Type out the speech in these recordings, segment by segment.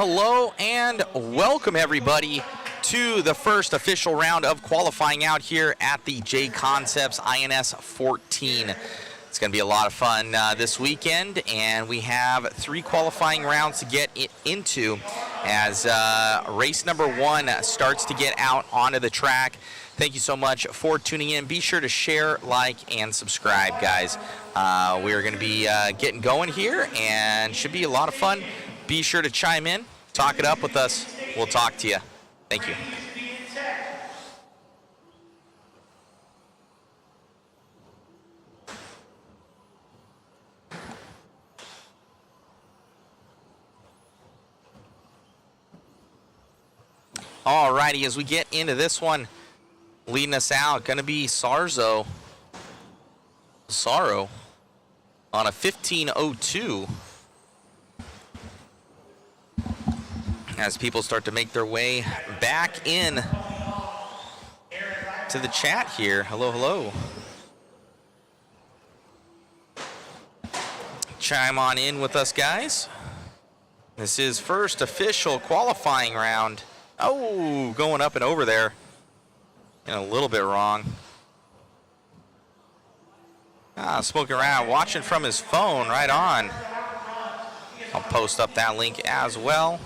Hello and welcome everybody to the first official round of qualifying out here at the JConcepts INS14. It's going to be a lot of fun this weekend, and we have 3 qualifying rounds to get into as race number 1 starts to get out onto the track. Thank you so much for tuning in. Be sure to share, like, and subscribe, guys. We're going to be getting going here, and should be a lot of fun. Be sure to chime in, talk it up with us. We'll talk to you. Thank you. Alrighty, as we get into this one, leading us out, going to be Sorrow on a 15:02. As people start to make their way back in to the chat here. Hello, hello. Chime on in with us, guys. This is first official qualifying round. Oh, going up and over there. And a little bit wrong. Smoking around, watching from his phone, right on. I'll post up that link as well.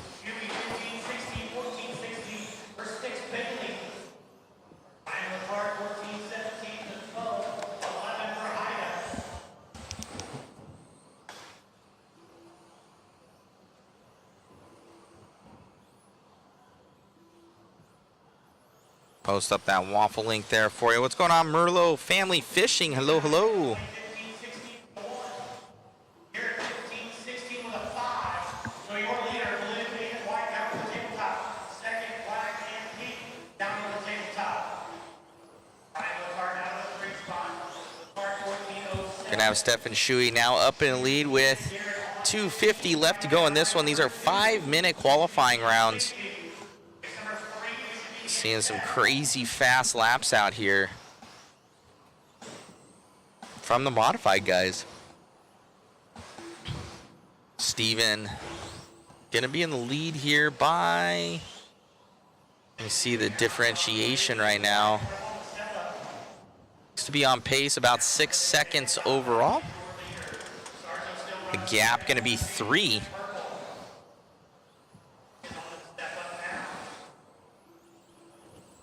Post up that waffle link there for you. What's going on, Merlot Family Fishing? Hello, hello. Gonna have Stefan Shuey now up in the lead with 2:50 left to go in this one. These are 5-minute qualifying rounds. Seeing some crazy fast laps out here from the modified guys. Steven gonna be in the lead here by, let me see the differentiation right now. Looks to be on pace about 6 seconds overall. The gap gonna be 3.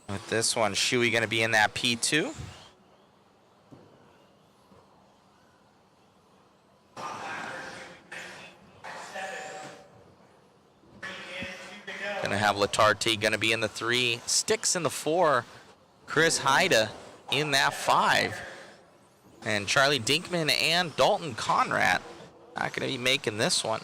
With this one, Shuey going to be in that P2. Going to have Latarte going to be in the 3. Sticks in the 4. Chris Haida in that 5. And Charlie Dinkman and Dalton Conrad not going to be making this one.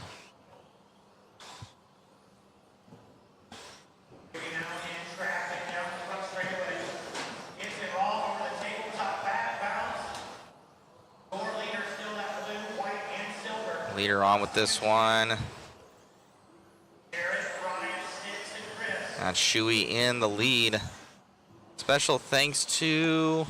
Leader on with this one. That's Shuey in the lead. Special thanks to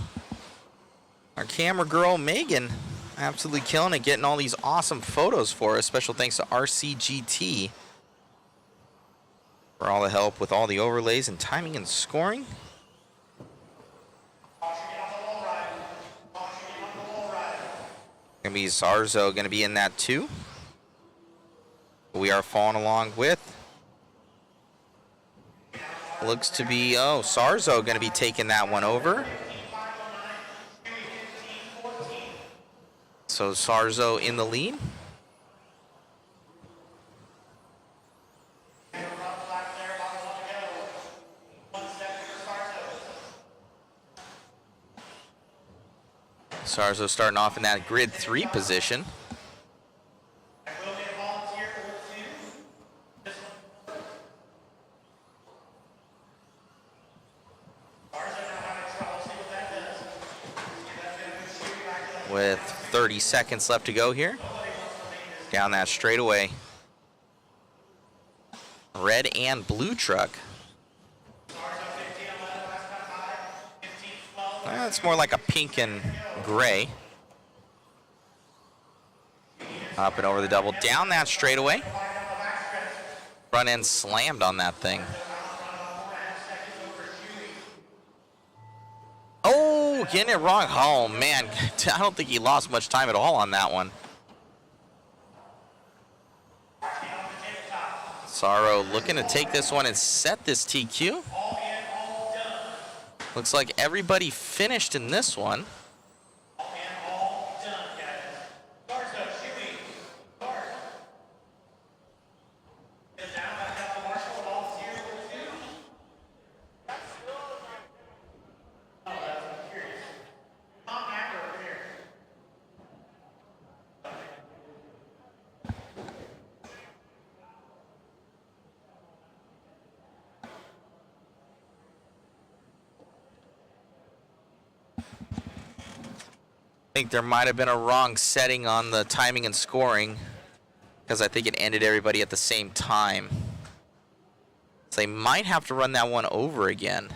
our camera girl, Megan. Absolutely killing it, getting all these awesome photos for us. Special thanks to RCGT for all the help with all the overlays and timing and scoring. Gonna be Sarzo gonna be in that too. We are following along with, looks to be, oh, Sarzo gonna be taking that one over. So Sarzo in the lead. Sarzo starting off in that grid 3 position. With 30 seconds left to go here. Down that straightaway. Red and blue truck. It's more like a pink and gray. Up and over the double, down that straightaway. Front end slammed on that thing. Oh, getting it wrong. Oh, man. I don't think he lost much time at all on that one. Sorrow looking to take this one and set this TQ. Looks like everybody finished in this one. I think there might have been a wrong setting on the timing and scoring because I think it ended everybody at the same time. So they might have to run that one over again.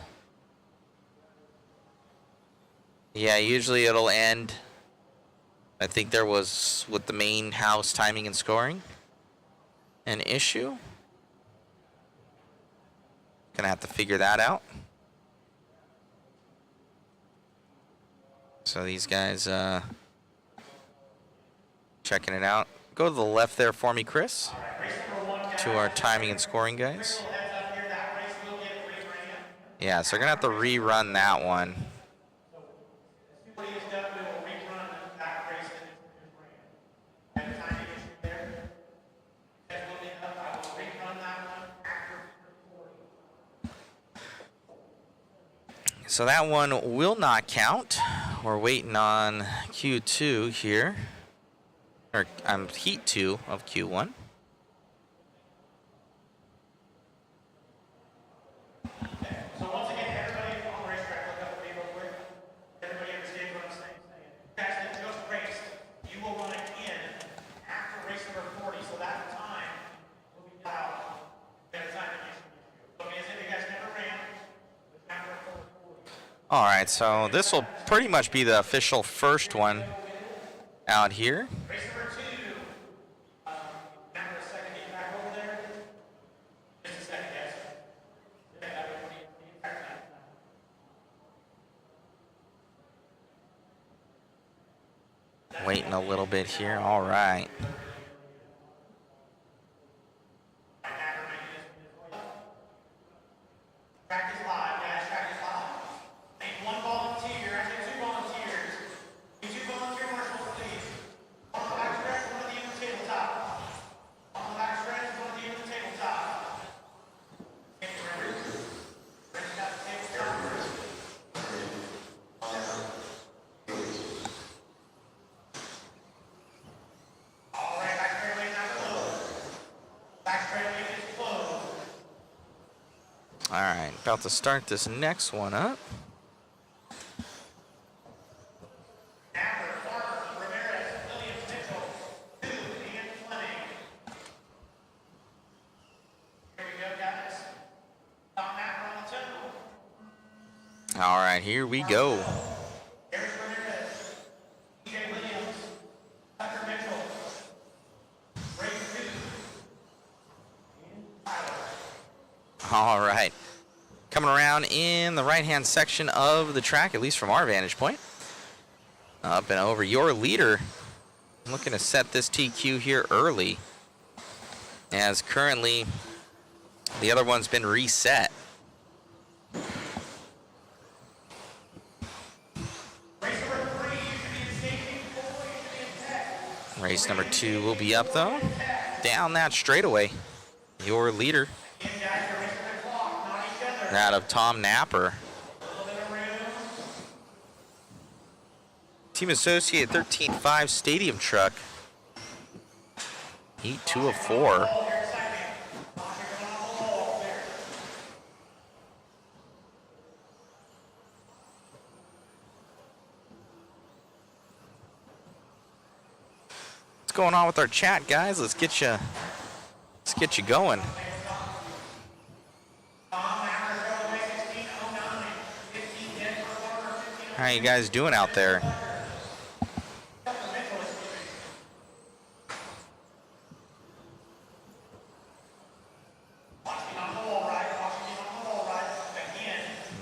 Yeah, usually it'll end. I think there was, with the main house timing and scoring, an issue. Gonna have to figure that out. So these guys checking it out. Go to the left there for me, Chris, to our timing and scoring guys. Yeah, so they're gonna have to rerun that one. So that one will not count. We're waiting on Q2 here, or heat 2 of Q1. So once again, everybody on the racetrack, look up at me real quick. Everybody understand what I'm saying? You guys that just raced, you will run again after race number 40, so that time will be out at a time that you should be. So as if you guys never ran, after 40. All right, so this will pretty much be the official first one out here. Race number 2, remember a second, get back over there. Just a second, guys. Waiting a little bit here. All right. Track is live, guys. Track is live. Need one volunteer. Actually, two volunteers. Need two volunteer marshals, please. On the back stretch, one of the end of the tabletop. On the back stretch, one of the end of the tabletop. Get ready. Ready to the tabletop. All right, back straight lane now closed. Back straight lane is closed. All right, about to start this next one up. All right, here we go. All right, coming around in the right-hand section of the track, at least from our vantage point. Up and over, your leader looking to set this TQ here early, as currently the other one's been reset. Race number 2 will be up though. Down that straightaway, your leader, that of Tom Napper. Team Associated 13.5 Stadium Truck. Heat 2 of 4. What's going on with our chat, guys? Let's get you going. How are you guys doing out there?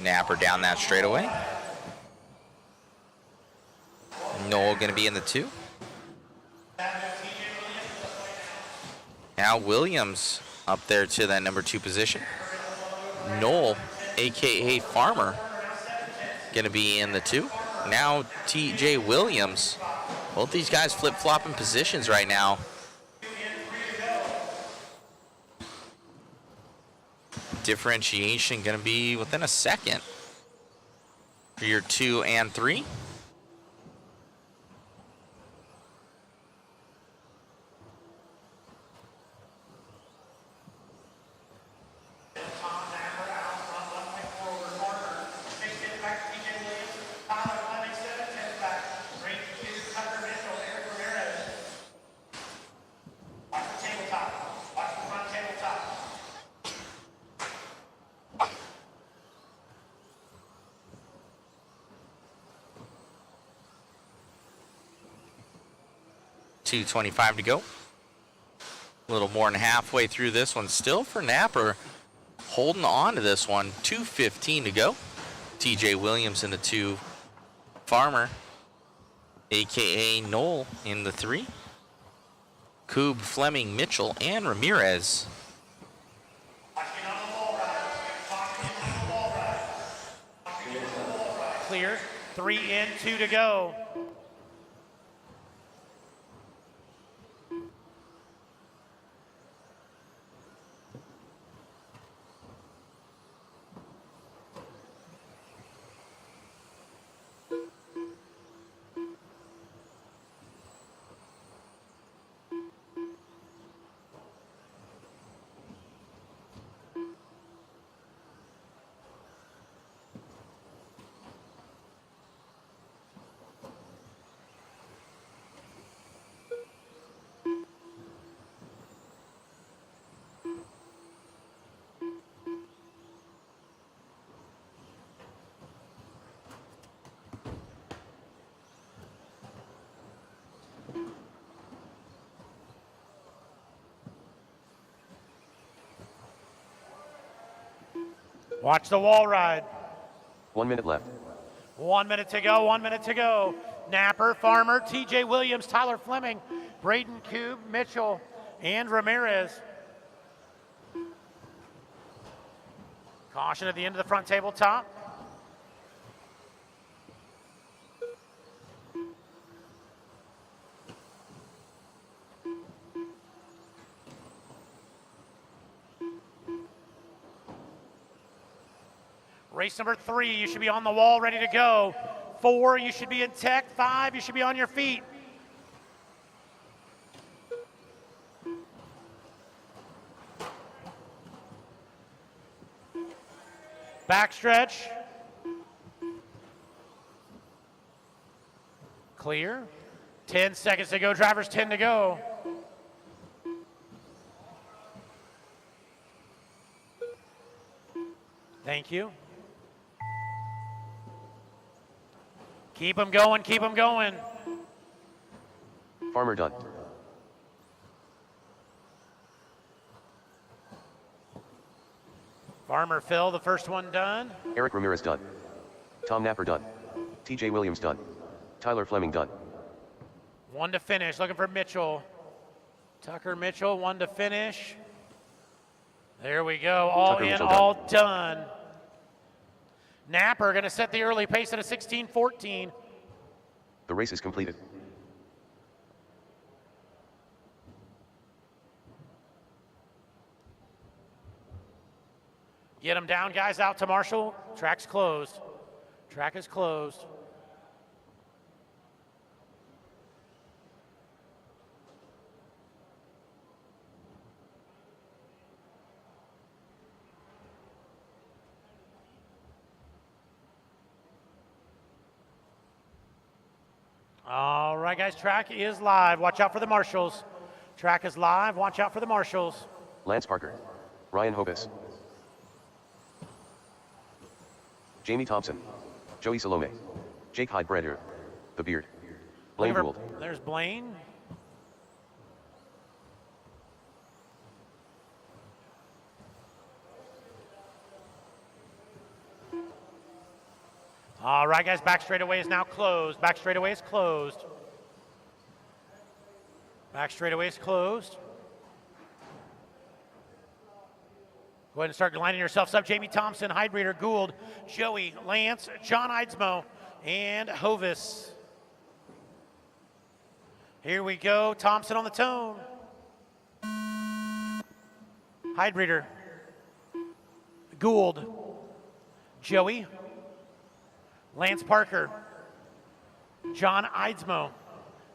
Napper down that straightaway. Knoll going to be in the 2. Now Williams up there to that number 2 position. Knoll, aka Farmer, going to be in the 2. Now TJ Williams. Both these guys flip-flopping positions right now. Differentiation going to be within a second for your 2 and 3. .225 to go. A little more than halfway through this one still for Napper. Holding on to this one. 2:15 to go. TJ Williams in the 2. Farmer, aka Knoll, in the 3. Koob, Fleming, Mitchell, and Ramirez. Clear. 3 in, 2 to go. Watch the wall ride. 1 minute left. 1 minute to go, 1 minute to go. Napper, Farmer, TJ Williams, Tyler Fleming, Braden Koob, Mitchell, and Ramirez. Caution at the end of the front tabletop. Race number 3, you should be on the wall ready to go. 4, you should be in tech. 5, you should be on your feet. Backstretch. Clear. 10 seconds to go, drivers, 10 to go. Thank you. Keep them going, keep them going. Farmer done. Farmer Phil, the first one done. Eric Ramirez done. Tom Napper done. TJ Williams done. Tyler Fleming done. 1 to finish, looking for Mitchell. Tucker Mitchell, 1 to finish. There we go, all Tucker in, Mitchell all done. Napper gonna set the early pace at a 16:14. The race is completed. Get them down, guys, out to Marshall. Track's closed. Track is closed. All right, guys, track is live. Watch out for the marshals. Track is live. Watch out for the marshals. Lance Parker. Ryan Hobus. Jamie Thompson. Joey Salome. Jake Hyde-Breder. The Beard. Blaine Gould. There's Blaine. All right, guys, back straightaway is now closed. Back straightaway is closed. Back straightaway is closed. Go ahead and start lining yourselves up. Jamie Thompson, Hydebreeder, Gould, Joey, Lance, John Eidsmoe, and Hovis. Here we go. Thompson on the tone. Hydebreeder, Gould, Joey, Lance Parker, John Eidsmoe,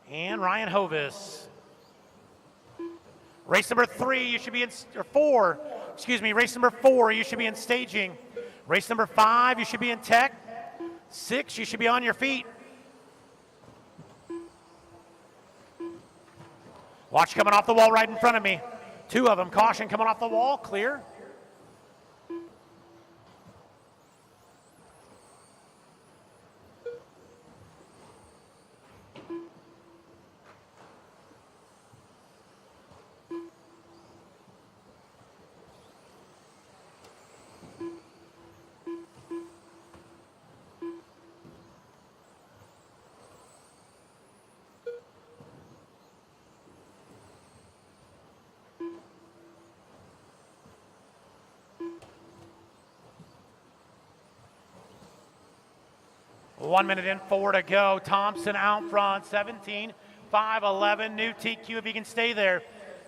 and Ryan Hovis. Race number 3, you should be in, or 4, excuse me, race number 4, you should be in staging. Race number 5, you should be in tech. 6, you should be on your feet. Watch coming off the wall right in front of me. 2 of them, caution coming off the wall, clear. One minute in, 4 to go. Thompson out front, 17.511. New TQ if he can stay there.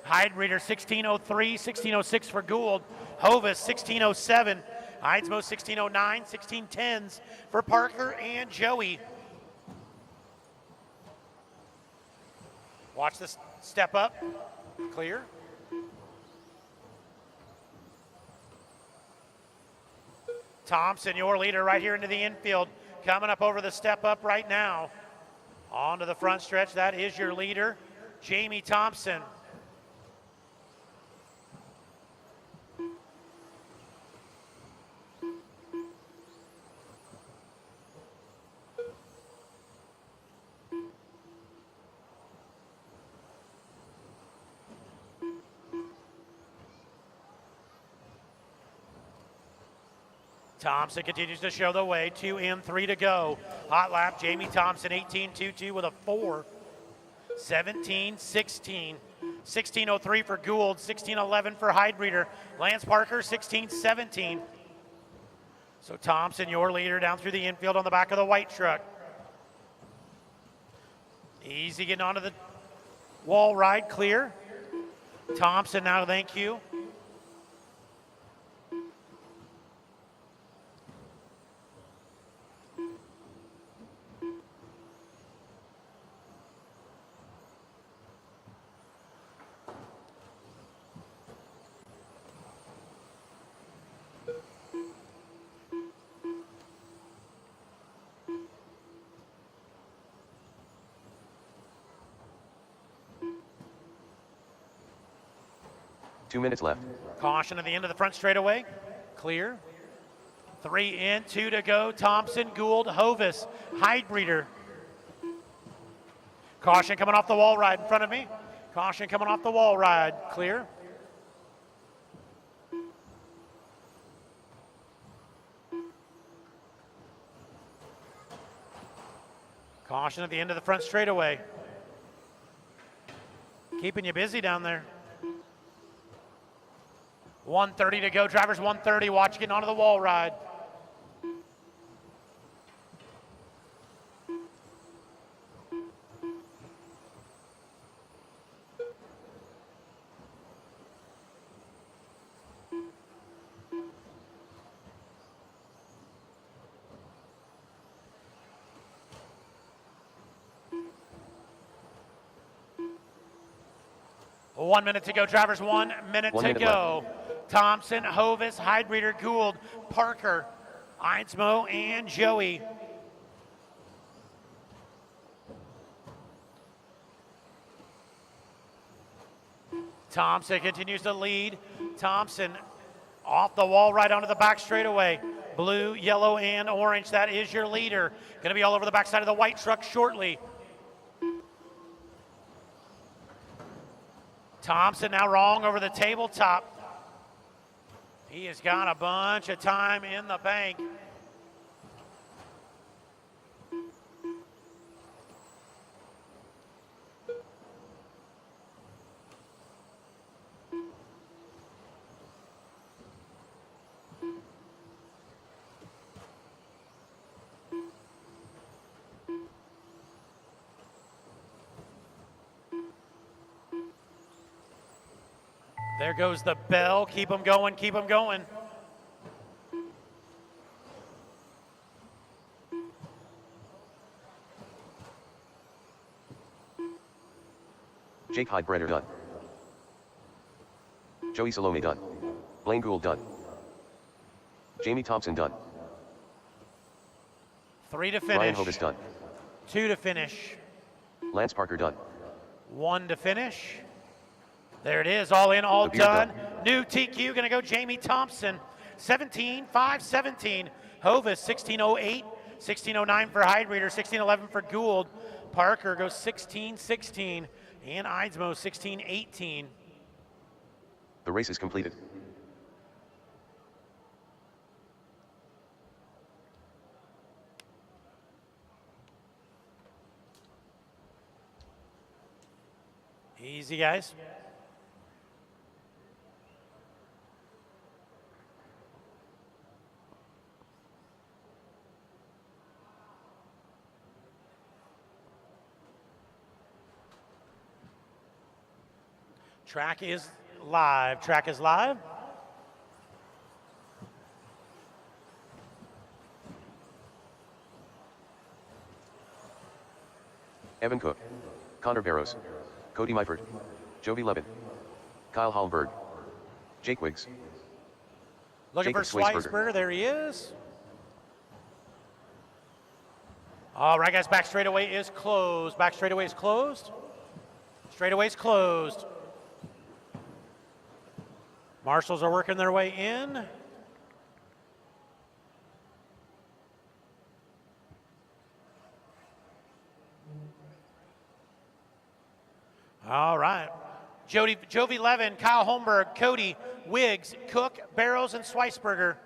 Hydebreeder 1603, 1606 for Gould. Hovis 1607. Eidsmoe 1609, 1610s for Parker and Joey. Watch this step up. Clear. Thompson, your leader right here into the infield. Coming up over the step up right now. Onto the front stretch, that is your leader, Jamie Thompson. Thompson continues to show the way. 2 in, 3 to go. Hot lap, Jamie Thompson, 18.22 with a 4. 17.16. 16.03 for Gould, 16.11 for Hydebreeder. Lance Parker, 16.17. So Thompson, your leader, down through the infield on the back of the white truck. Easy getting onto the wall ride, clear. Thompson now, thank you. Two minutes left. Caution at the end of the front straightaway. Clear. 3 in, 2 to go. Thompson, Gould, Hovis, Hydebreeder. Caution coming off the wall ride in front of me. Caution coming off the wall ride. Clear. Caution at the end of the front straightaway. Keeping you busy down there. 1:30 to go. Drivers 1:30. Watch getting onto the wall ride. One minute to go, drivers. 1 minute to go. Left. Thompson, Hovis, Hydebreeder, Gould, Parker, Eidsmoe, and Joey. Thompson continues to lead. Thompson off the wall right onto the back straightaway. Blue, yellow, and orange. That is your leader. Going to be all over the backside of the white truck shortly. Thompson now wrong over the tabletop. He has got a bunch of time in the bank. There goes the bell. Keep them going, keep them going. Jake Hyde-Brenner done. Joey Salome done. Blaine Gould done. Jamie Thompson done. 3 to finish. Ryan Hovis done. 2 to finish. Lance Parker done. 1 to finish. There it is, all in, all done. New TQ gonna go Jamie Thompson, 17.517. Hovis, 16.08. 16.09 for Heidreader, 16.11 for Gould. Parker goes 16.16. And Eidsmo, 16.18. The race is completed. Easy, guys. Track is live. Track is live. Evan Cook, Connor Barrows, Cody Myford, Jovi Levin, Kyle Hallberg, Jake Wiggs. Looking Jacob for Sweisberger. Sweisberger. There he is. All right, guys. Back straightaway is closed. Back straightaway is closed. Straightaway is closed. Marshals are working their way in. All right. Jovi Levin, Kyle Holmberg, Cody, Wiggs, Cook, Barrows, and Sweisberger.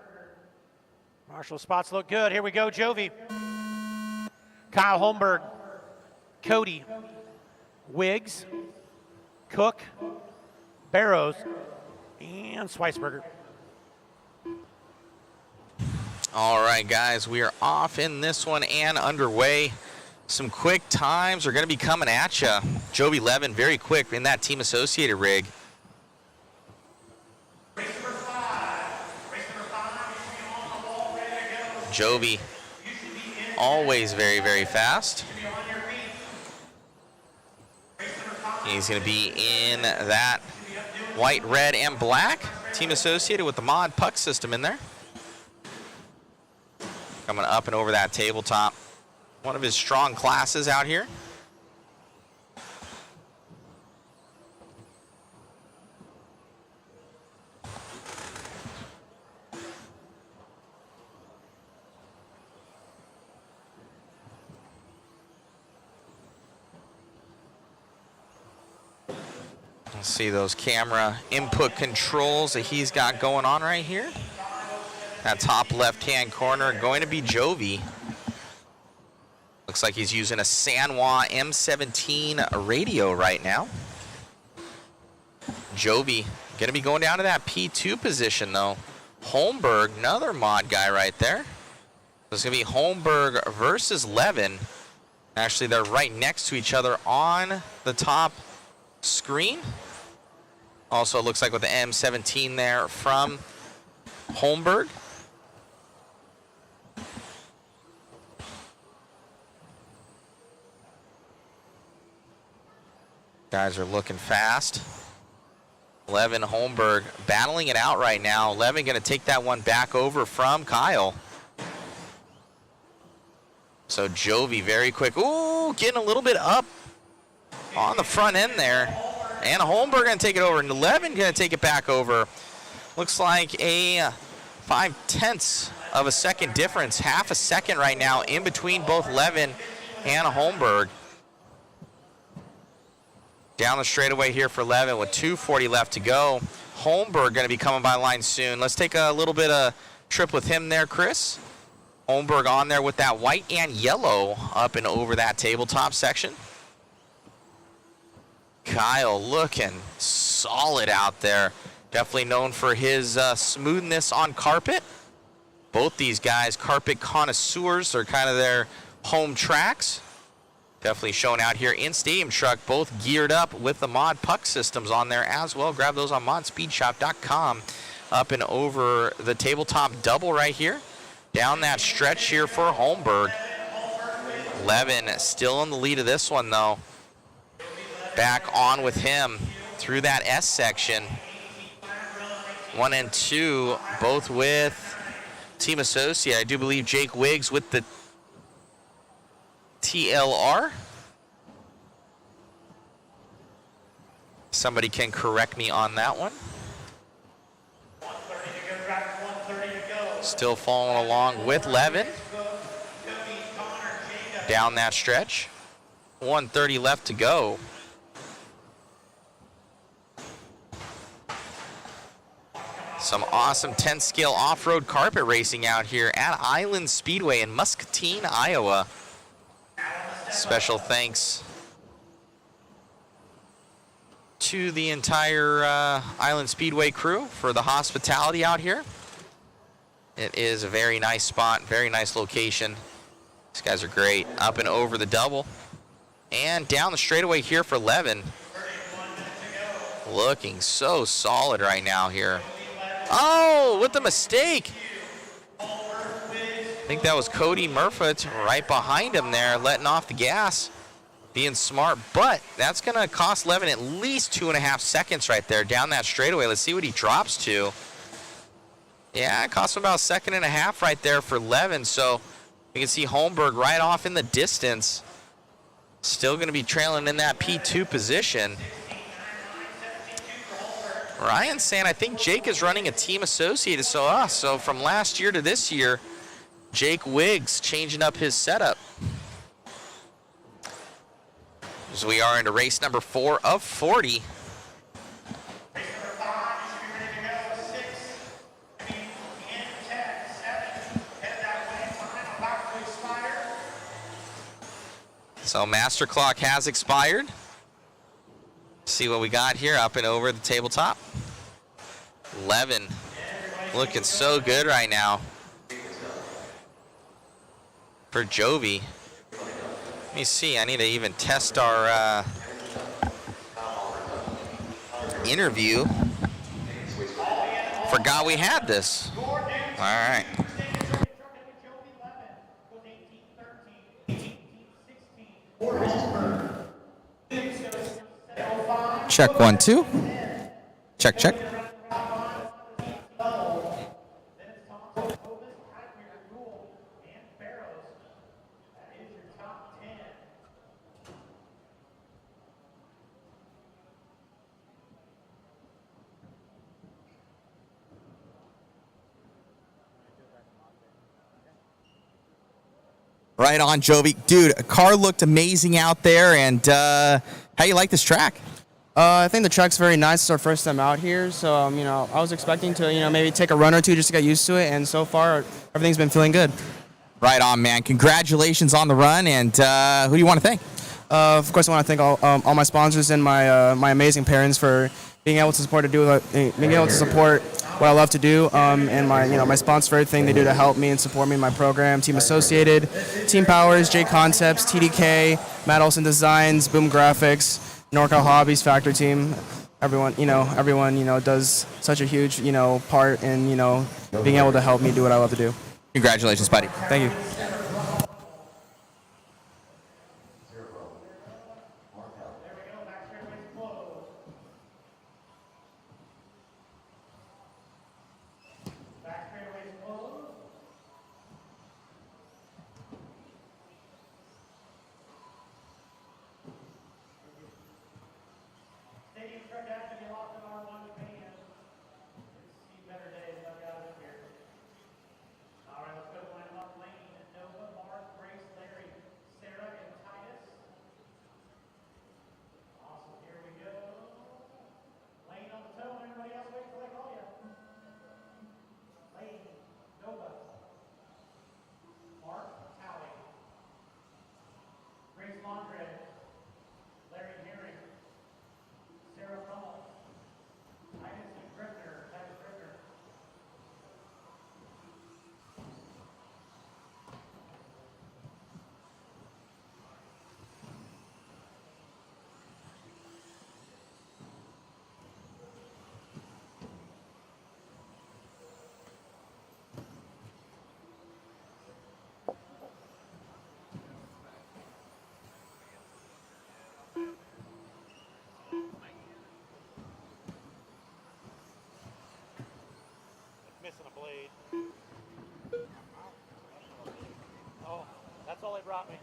Marshall spots look good. Here we go, Jovi. Kyle Holmberg, Cody, Wiggs, Cook, Barrows, and Sweisberger. All right, guys, we are off in this one and underway. Some quick times are going to be coming at you. Jovi Levin, very quick in that team associated rig. Jovi, always very, very fast. He's going to be in that white, red, and black. Team associated with the mod puck system in there. Coming up and over that tabletop. One of his strong classes out here. Let's see those camera input controls that he's got going on right here. That top left-hand corner going to be Jovi. Looks like he's using a Sanwa M17 radio right now. Jovi gonna be going down to that P2 position though. Holmberg, another mod guy right there. It's gonna be Holmberg versus Levin. Actually, they're right next to each other on the top screen. Also, it looks like with the M17 there from Holmberg. Guys are looking fast. Levin, Holmberg battling it out right now. Levin going to take that one back over from Kyle. So Jovi very quick. Ooh, getting a little bit up on the front end there. And Holmberg going to take it over. And Levin going to take it back over. Looks like a 0.5 of a second difference. Half a second right now in between both Levin and Holmberg. Down the straightaway here for Levin with 2:40 left to go. Holmberg going to be coming by line soon. Let's take a little bit of trip with him there, Chris. Holmberg on there with that white and yellow up and over that tabletop section. Kyle looking solid out there. Definitely known for his smoothness on carpet. Both these guys, carpet connoisseurs, are kind of their home tracks. Definitely shown out here in Stadium Truck, both geared up with the mod puck systems on there as well. Grab those on modspeedshop.com. Up and over the tabletop double right here. Down that stretch here for Holmberg. Levin still in the lead of this one, though. Back on with him through that S section. 1 and 2, both with team associate. I do believe Jake Wiggs with the TLR. Somebody can correct me on that one. Still following along with Levin. Down that stretch. 1:30 left to go. Some awesome 10 scale off-road carpet racing out here at Island Speedway in Muscatine, Iowa. Special thanks to the entire Island Speedway crew for the hospitality out here. It is a very nice spot, very nice location. These guys are great. Up and over the double. And down the straightaway here for Levin. Looking so solid right now here. Oh, with the mistake. I think that was Cody Murfitt right behind him there, letting off the gas. Being smart, but that's going to cost Levin at least 2.5 seconds right there down that straightaway. Let's see what he drops to. Yeah, it cost him about 1.5 seconds right there for Levin. So you can see Holmberg right off in the distance. Still going to be trailing in that P2 position. Ryan's saying, I think Jake is running a team associated. So from last year to this year, Jake Wiggs changing up his setup. As we are into race number 4 of 40. So master clock has expired. See what we got here up and over the tabletop. Levin looking so good right now for Jovi. Let me see, I need to even test our interview. Forgot we had this. All right. Check 1, 2. Check, check. Right on, Jovi. Dude, a car looked amazing out there, and how you like this track? I think the track's very nice. It's our first time out here, so I was expecting to maybe take a run or two just to get used to it, and so far everything's been feeling good. Right on, man. Congratulations on the run, and who do you want to thank? Of course, I want to thank all my sponsors and my amazing parents for being able to support what I love to do, and my sponsor for everything they do to help me and support me in my program. Team Associated, Team Powers, JConcepts, TDK, Matt Olson Designs, Boom Graphics, NorCal Hobbies, Factory Team. Everyone does such a huge part in being able to help me do what I love to do. Congratulations, buddy. Thank you. missing a blade. Oh, that's all they brought me.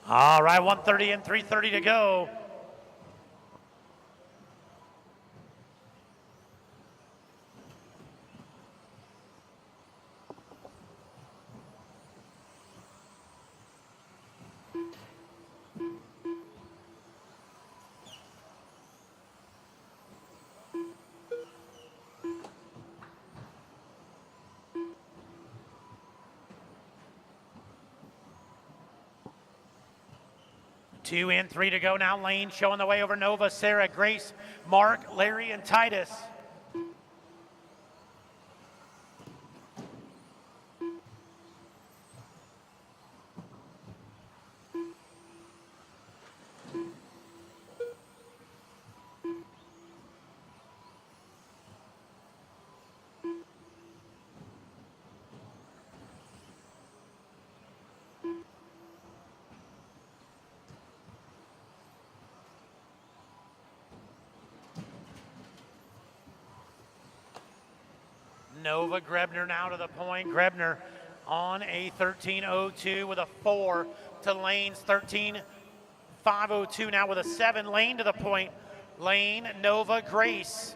All right, 1:30 and 3:30 to go. Two and three to go now. Lane showing the way over Nova, Sarah, Grace, Mark, Larry, and Titus. Nova Grebner now to the point. Grebner on a 13.02 with a 4 to Lane's 13.502 now with a 7. Lane to the point. Lane, Nova, Grace.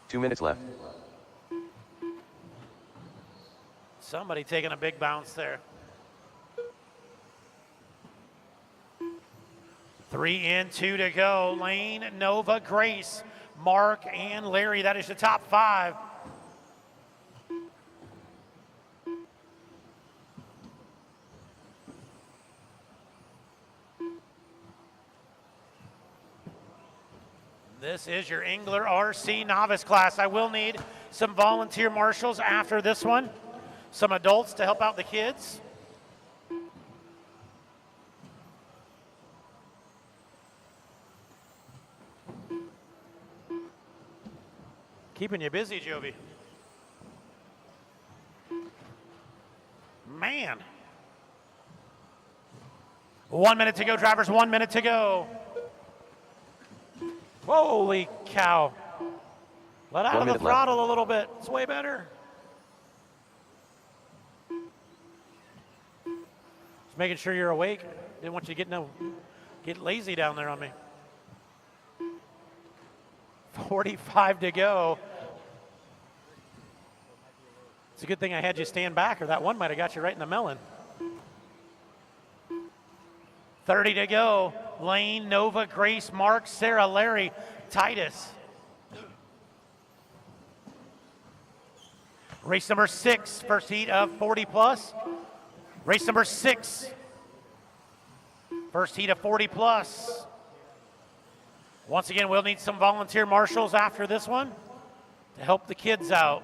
2 minutes left. Somebody taking a big bounce there. 3 and 2 to go. Lane, Nova, Grace, Mark, and Larry. That is the top 5. This is your Angler RC novice class. I will need some volunteer marshals after this one. Some adults to help out the kids. Keeping you busy, Jovi. Man. 1 minute to go, drivers. 1 minute to go. Holy cow. Let out of the throttle a little bit. It's way better. Just making sure you're awake. Didn't want you to get lazy down there on me. 45 to go. It's a good thing I had you stand back, or that one might have got you right in the melon. 30 to go. Lane, Nova, Grace, Mark, Sarah, Larry, Titus. Race number 6, first heat of 40 plus. Race number 6, first heat of 40 plus. Once again, we'll need some volunteer marshals after this one to help the kids out.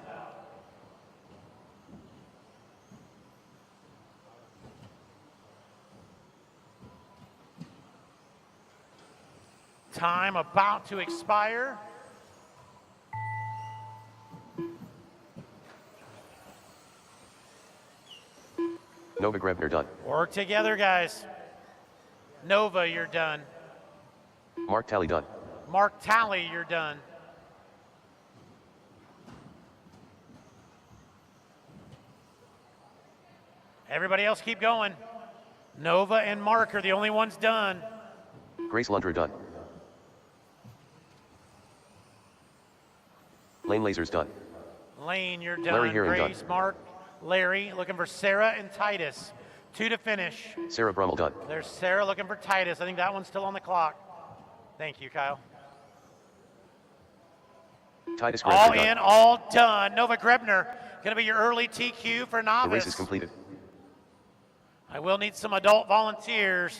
Time about to expire. Nova Grebner done. Work together, guys. Nova, you're done. Mark Talley done. Mark Talley, you're done. Everybody else keep going. Nova and Mark are the only ones done. Grace Lundra done. Lane Lasers done. Lane, you're done. Larry Herring Grace, done. Mark, Larry, looking for Sarah and Titus. 2 to finish. Sarah Brummel done. There's Sarah looking for Titus. I think that one's still on the clock. Thank you, Kyle. Titus All Gregor in, done. all done. Nova Grebner going to be your early TQ for The novice. race is completed. I will need some adult volunteers.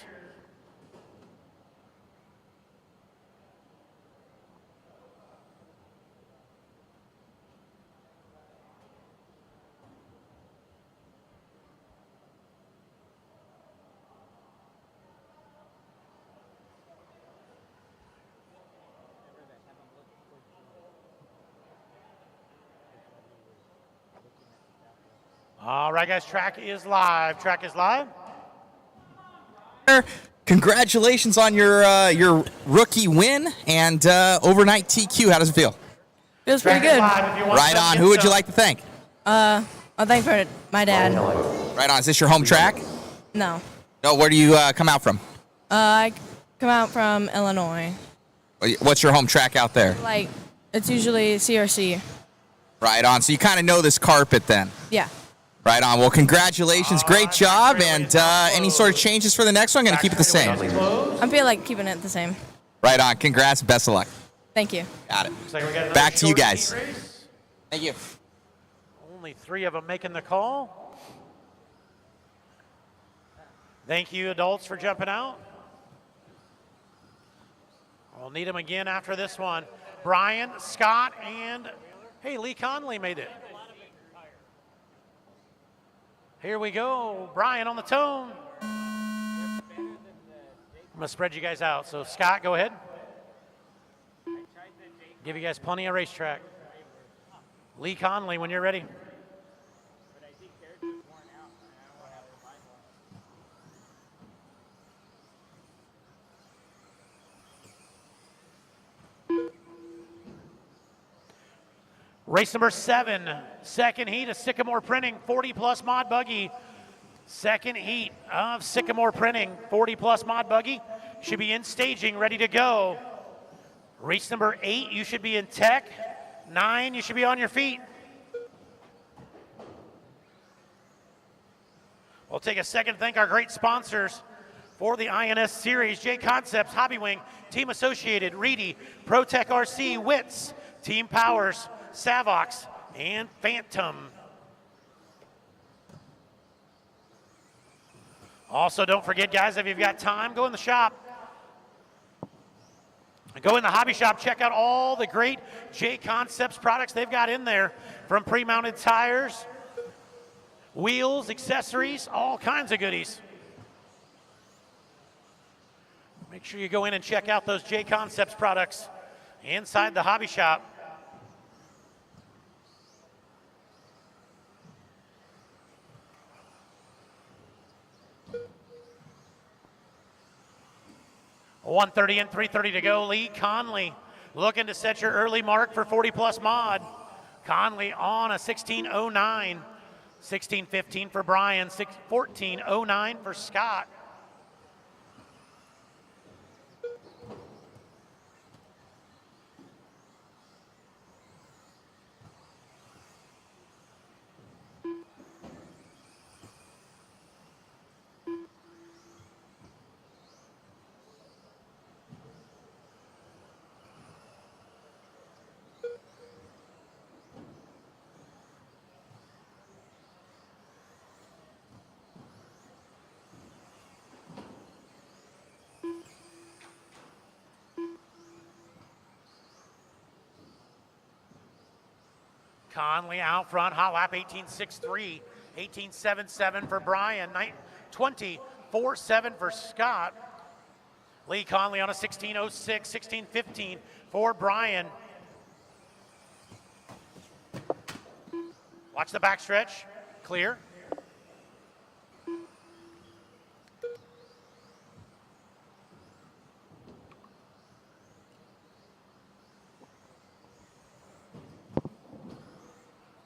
All right, guys, track is live. Track is live. Congratulations on your rookie win and overnight TQ. How does it feel? Feels pretty Track is good. live if you want Right some, on. get Who would you some. like to thank? I thank for my dad. Right on. Is this your home track? No. No. Where do you come out from? I come out from Illinois. What's your home track out there? Like, it's usually CRC. Right on. So you kind of know this carpet then. Yeah. Right on. Well, congratulations. Great job. And any sort of changes for the next one? Going to keep it the same. I feel like keeping it the same. Right on. Congrats. Best of luck. Thank you. Got it. Looks like we got another Back to you short guys. heat race. Thank you. Only 3 of them making the call. Thank you, adults, for jumping out. We'll need them again after this one. Brian, Scott, and hey, Lee Conley made it. Here we go. Brian on the tone. I'm going to spread you guys out. So, Scott, go ahead. Give you guys plenty of racetrack. Lee Conley, when you're ready. Race number 7, second heat of Sycamore Printing, 40-plus mod buggy. Second heat of Sycamore Printing, 40-plus mod buggy. Should be in staging, ready to go. Race number 8, you should be in tech. 9, you should be on your feet. We'll take a second to thank our great sponsors for the INS series: JConcepts, Hobby Wing, Team Associated, Reedy, ProTech RC, Wits, Team Powers, Savox, and Phantom. Also, don't forget, guys, if you've got time, go in the shop. Go in the hobby shop, check out all the great JConcepts products they've got in there, from pre-mounted tires, wheels, accessories, all kinds of goodies. Make sure you go in and check out those JConcepts products inside the hobby shop. .130 and 3:30 to go. Lee Conley looking to set your early mark for 40-plus mod. Conley on a 16:09. 16:15 for Brian. 14:09 for Scott. Conley out front, hot lap 18.63, 18.77 for Brian, 20.47 for Scott. Lee Conley on a 16.06, 16.15 for Brian. Watch the backstretch, clear.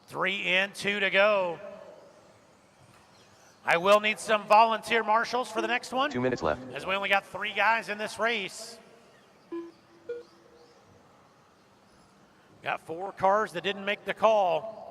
Three in, 2 to go. I will need some volunteer marshals for the next one. 2 minutes left. As we only got 3 guys in this race. Got 4 cars that didn't make the call.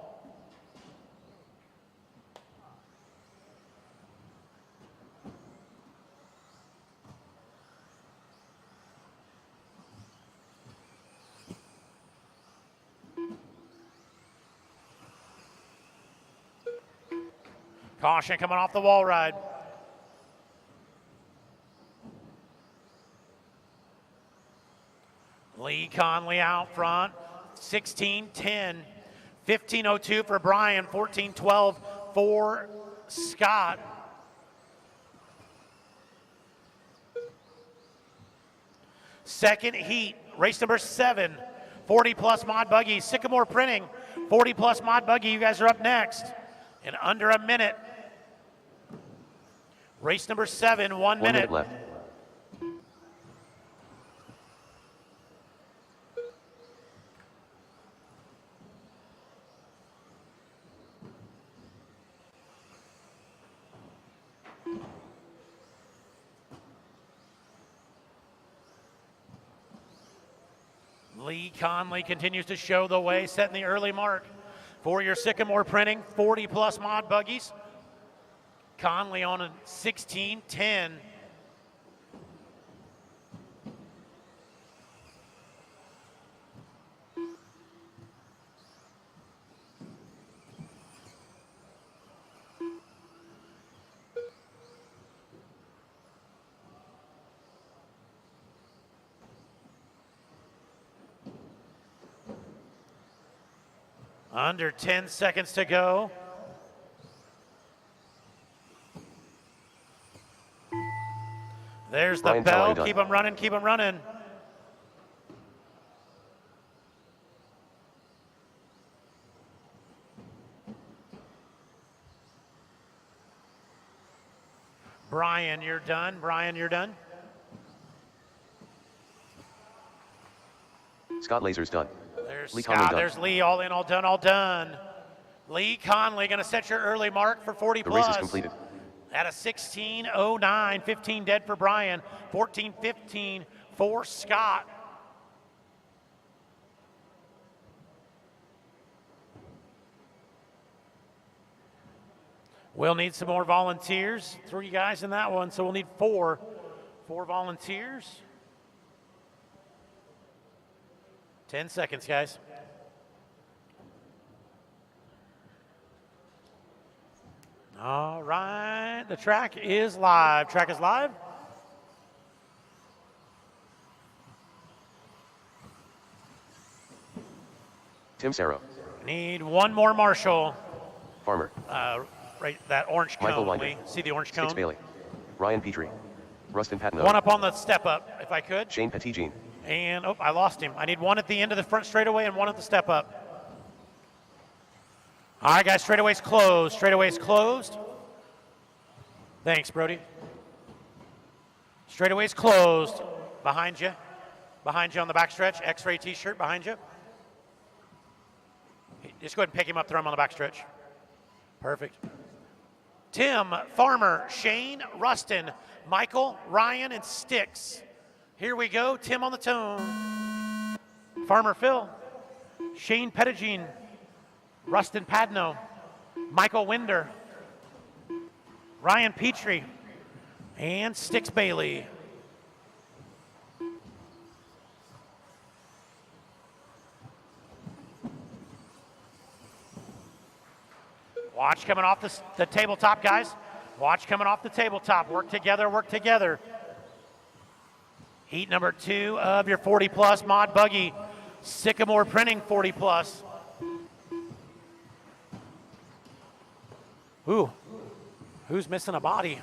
Caution coming off the wall ride. Lee Conley out front, 16:10. 15:02 for Brian, 14:12 for Scott. Second heat, race number 7, 40-plus mod buggy, Sycamore Printing, 40-plus mod buggy. You guys are up next in under a minute. Race number 7, 1 minute. 1 minute left. Lee Conley continues to show the way, setting the early mark for your Sycamore Printing 40-plus mod buggies. Conley on a 16:10. Under 10 seconds to go. There's the Brian bell. Tilky. Keep them running, keep them running. Brian, you're done. Brian, you're done. Scott Laser's done. There's Lee Conley Scott. done. There's Lee. All in, all done, all done. Lee Conley going to set your early mark for 40 The plus. race is completed. At a 16:09, 15 dead for Brian, 14:15 for Scott. We'll need some more volunteers. 3 guys in that one, so we'll need 4 volunteers. 10 seconds, guys. All right, the track is live. Track is live. Tim Sarrow. Need one more marshal. Farmer. Right, that orange Michael cone, Winder. Lee. See the orange Sticks cone? Bailey. Ryan Petrie. Rustin Patno. One up on the step up, if I could. Shane Pettigene. And, oh, I lost him. I need one at the end of the front straightaway and one at the step up. All right, guys, straightaway's closed. Straightaway's closed. Thanks, Brody. Straightaway's closed. Behind you. Behind you on the backstretch. X-ray t-shirt behind you. Just go ahead and pick him up, throw him on the backstretch. Perfect. Tim, Farmer, Shane, Rustin, Michael, Ryan, and Sticks. Here we go. Tim on the tone. Farmer Phil, Shane Pettigene, Rustin Padno, Michael Winder, Ryan Petrie, and Sticks Bailey. Watch coming off the tabletop, guys. Watch coming off the tabletop. Work together, work together. Heat number 2 of your 40-plus mod buggy. Sycamore Printing 40-plus. Ooh, who's missing a body?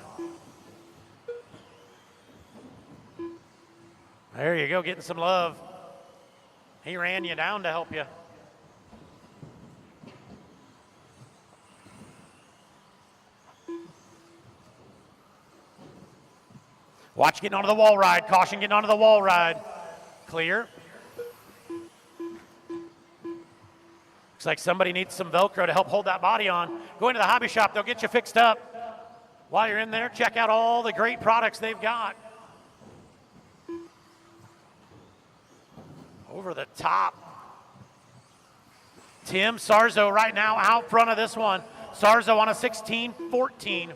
There you go, getting some love. He ran you down to help you. Watch getting onto the wall ride. Caution getting onto the wall ride. Clear. Looks like somebody needs some Velcro to help hold that body on. Go into the hobby shop. They'll get you fixed up. While you're in there, check out all the great products they've got. Over the top. Tim Sarzo right now out front of this one. Sarzo on a 16-14.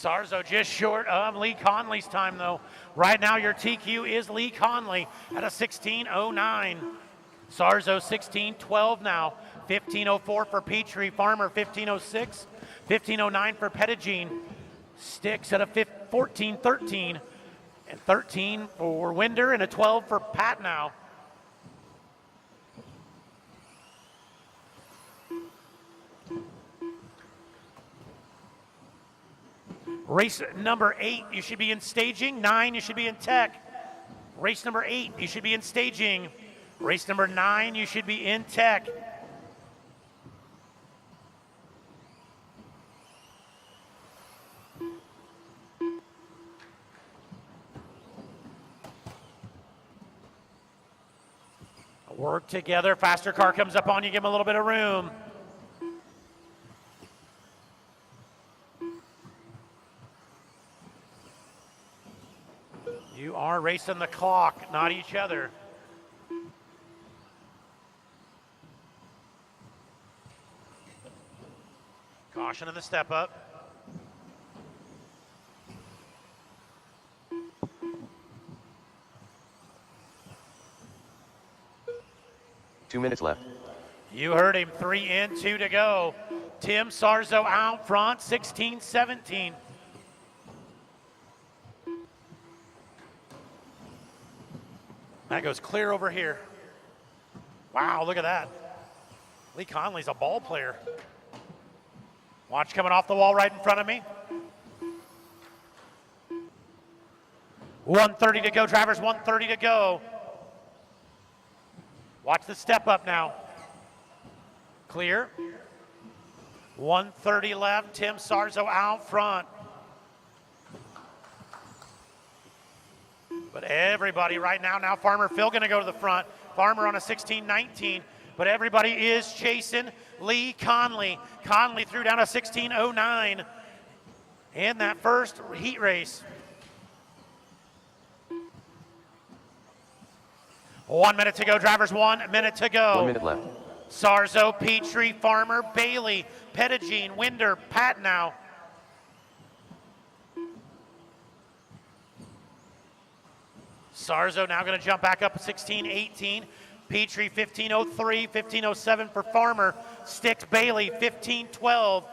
Sarzo just short of Lee Conley's time, though. Right now, your TQ is Lee Conley at a 16:09. Sarzo 16:12 now. 15:04 for Petrie. Farmer 15:06. 15:09 for Pettigene. Sticks at a 14:13. And 13 for Winder and a 12 for Patnow. Race number 8, you should be in staging. 9, you should be in tech. Race number 8, you should be in staging. Race number 9, you should be in tech. Work together. Faster car comes up on you. Give him a little bit of room. You are racing the clock, not each other. Caution in the step up. Two minutes left. You heard him. 3 in, 2 to go. Tim Sarzo out front, 16-17. That goes clear over here. Wow, look at that. Lee Conley's a ball player. Watch coming off the wall right in front of me. 1:30 to go, drivers, 1:30 to go. Watch the step up now. Clear. 1:30 left, Tim Sarzo out front. But everybody right now Farmer Phil gonna go to the front. Farmer on a 16-19, but everybody is chasing Lee Conley. Conley threw down a 16:09 in that first heat race. 1 minute to go, drivers, 1 minute to go. 1 minute left. Sarzo, Petrie, Farmer, Bailey, Pettigene, Winder, Patnow. Sarzo now going to jump back up 16-18. Petrie 15:03, 15:07 for Farmer. Sticks Bailey 15:12.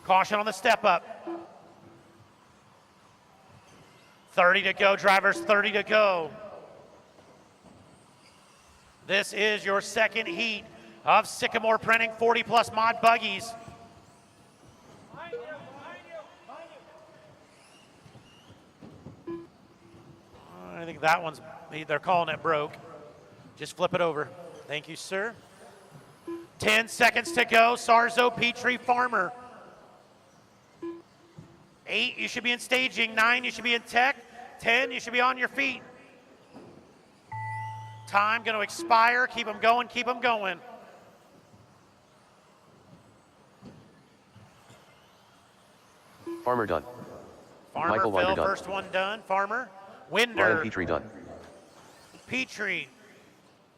Caution on the step up. 30 to go, drivers, 30 to go. This is your second heat of Sycamore Printing 40+ mod buggies. I think that one's, they're calling it broke. Just flip it over. Thank you, sir. 10 seconds to go. Sarzo, Petrie, Farmer. 8, you should be in staging. 9, you should be in tech. 10, you should be on your feet. Time going to expire. Keep them going, keep them going. Farmer done. Farmer, Michael Phil, Winder done. first one done. Farmer, Winder. Ryan Petrie done. Petrie,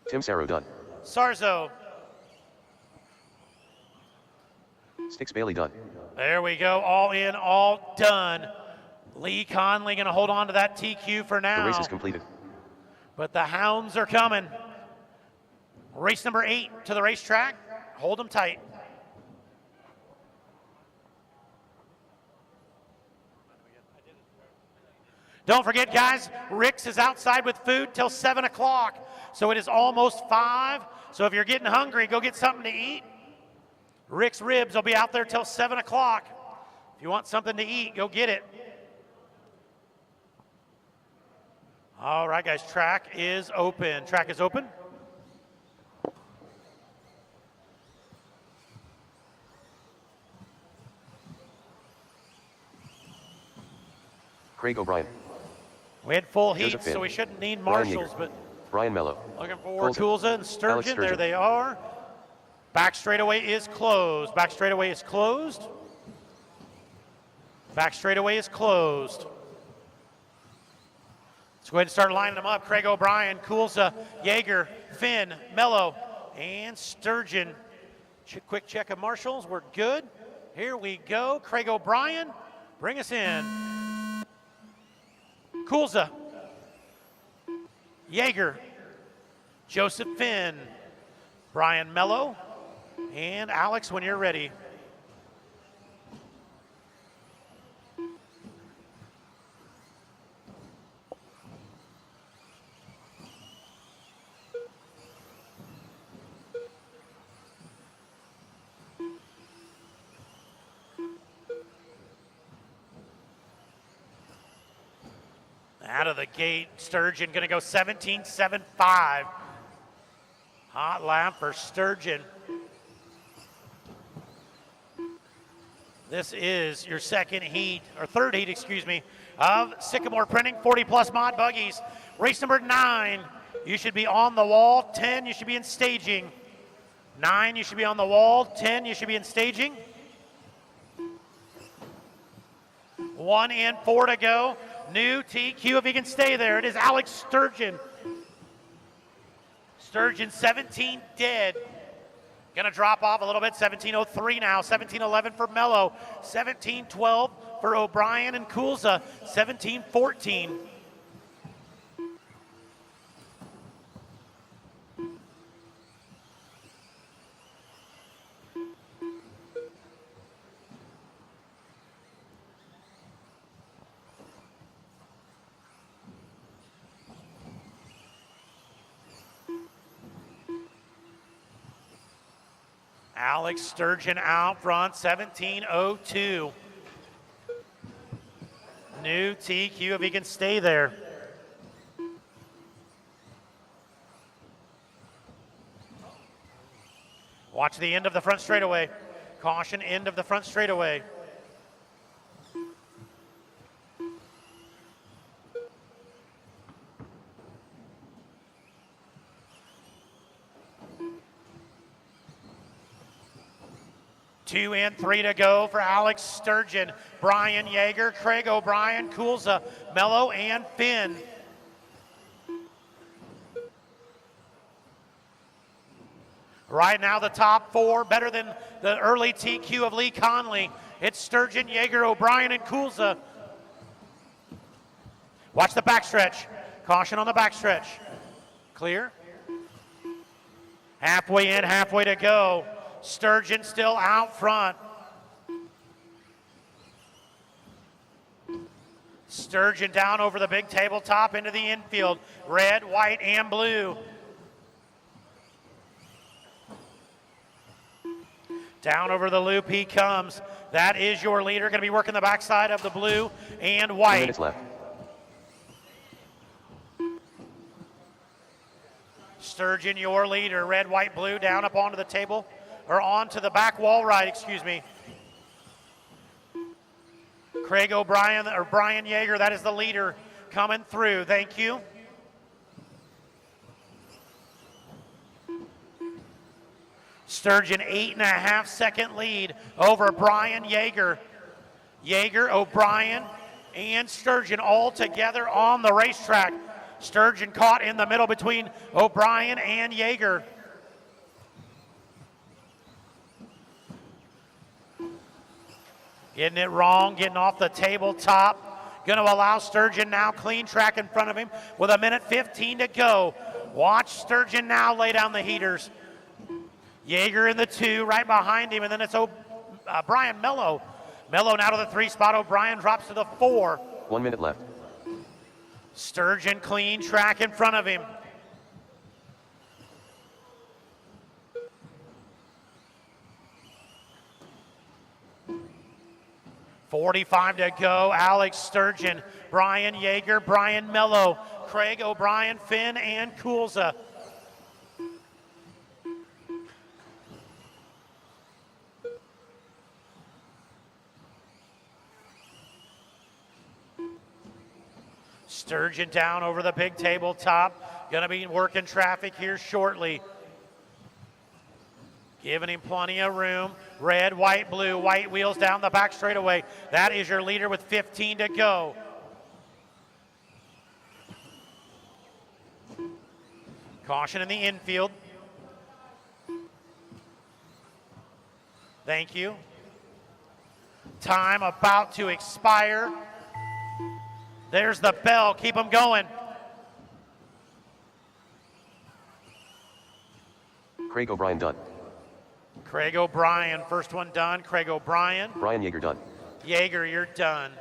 Tim Sarro done. Sarzo. Sticks Bailey done. There we go, all in, all done. Lee Conley gonna hold on to that TQ for now. The race is completed. But the hounds are coming. Race number 8 to the racetrack. Hold them tight. Don't forget, guys, Rick's is outside with food till 7 o'clock. So it is almost 5. So if you're getting hungry, go get something to eat. Rick's Ribs will be out there till 7 o'clock. If you want something to eat, go get it. All right, guys, track is open. Track is open. Craig O'Brien. We had full Here's a heats, fin. so we shouldn't need Brian marshals, Yeager. but Brian Mello. looking for Coulson. Coulson and Sturgeon. There Sturgeon. they are. Back straightaway is closed. Back straightaway is closed. Back straightaway is closed. Let's go ahead and start lining them up. Craig O'Brien, Coulson, Yeager, Finn, Mello, and Sturgeon. Quick check of marshals. We're good. Here we go. Craig O'Brien, bring us in. Kulza, Yeager, Joseph Finn, Brian Mello, and Alex, when you're ready. Out of the gate, Sturgeon going to go 17.75. Hot lap for Sturgeon. This is your second heat, or third heat, excuse me, of Sycamore Printing 40+ mod buggies. Race number 9, you should be on the wall. 10, you should be in staging. 9, you should be on the wall. 10, you should be in staging. 1 and 4 to go. New TQ, if he can stay there. It is Alex Sturgeon. Sturgeon 17 dead. Gonna drop off a little bit. 17.03 now. 17.11 for Mello. 17.12 for O'Brien and Kulza. 17.14. Alex Sturgeon out front, 17.02. New TQ if he can stay there. Watch the end of the front straightaway. Caution, end of the front straightaway. Two and 3 to go for Alex Sturgeon. Brian Yeager, Craig O'Brien, Kulza, Mello, and Finn. Right now the top 4, better than the early TQ of Lee Conley. It's Sturgeon, Yeager, O'Brien, and Kulza. Watch the backstretch. Caution on the backstretch. Clear. Halfway in, halfway to go. Sturgeon still out front. Sturgeon down over the big tabletop into the infield. Red, white, and blue. Down over the loop he comes. That is your leader. Going to be working the backside of the blue and white. 2 minutes left. Sturgeon, your leader. Red, white, blue down up onto the table. Or onto the back wall right, excuse me. Craig O'Brien, or Brian Yeager, that is the leader coming through. Thank you. Sturgeon, 8.5 second lead over Brian Yeager. Yeager, O'Brien, and Sturgeon all together on the racetrack. Sturgeon caught in the middle between O'Brien and Yeager. Getting it wrong, getting off the tabletop. Going to allow Sturgeon now clean track in front of him with 1:15 to go. Watch Sturgeon now lay down the heaters. Yeager in the 2, right behind him, and then it's Brian Mello. Mello now to the 3 spot. O'Brien drops to the 4. 1 minute left. Sturgeon clean track in front of him. .45 to go. Alex Sturgeon, Brian Yeager, Brian Mello, Craig O'Brien, Finn, and Kulza. Sturgeon down over the big tabletop. Going to be working traffic here shortly. Giving him plenty of room. Red, white, blue, white wheels down the back straightaway. That is your leader with 15 to go. Caution in the infield. Thank you. Time about to expire. There's the bell. Keep them going. Craig O'Brien done. Craig O'Brien, first one done. Craig O'Brien. Brian Yeager done. Yeager, you're done.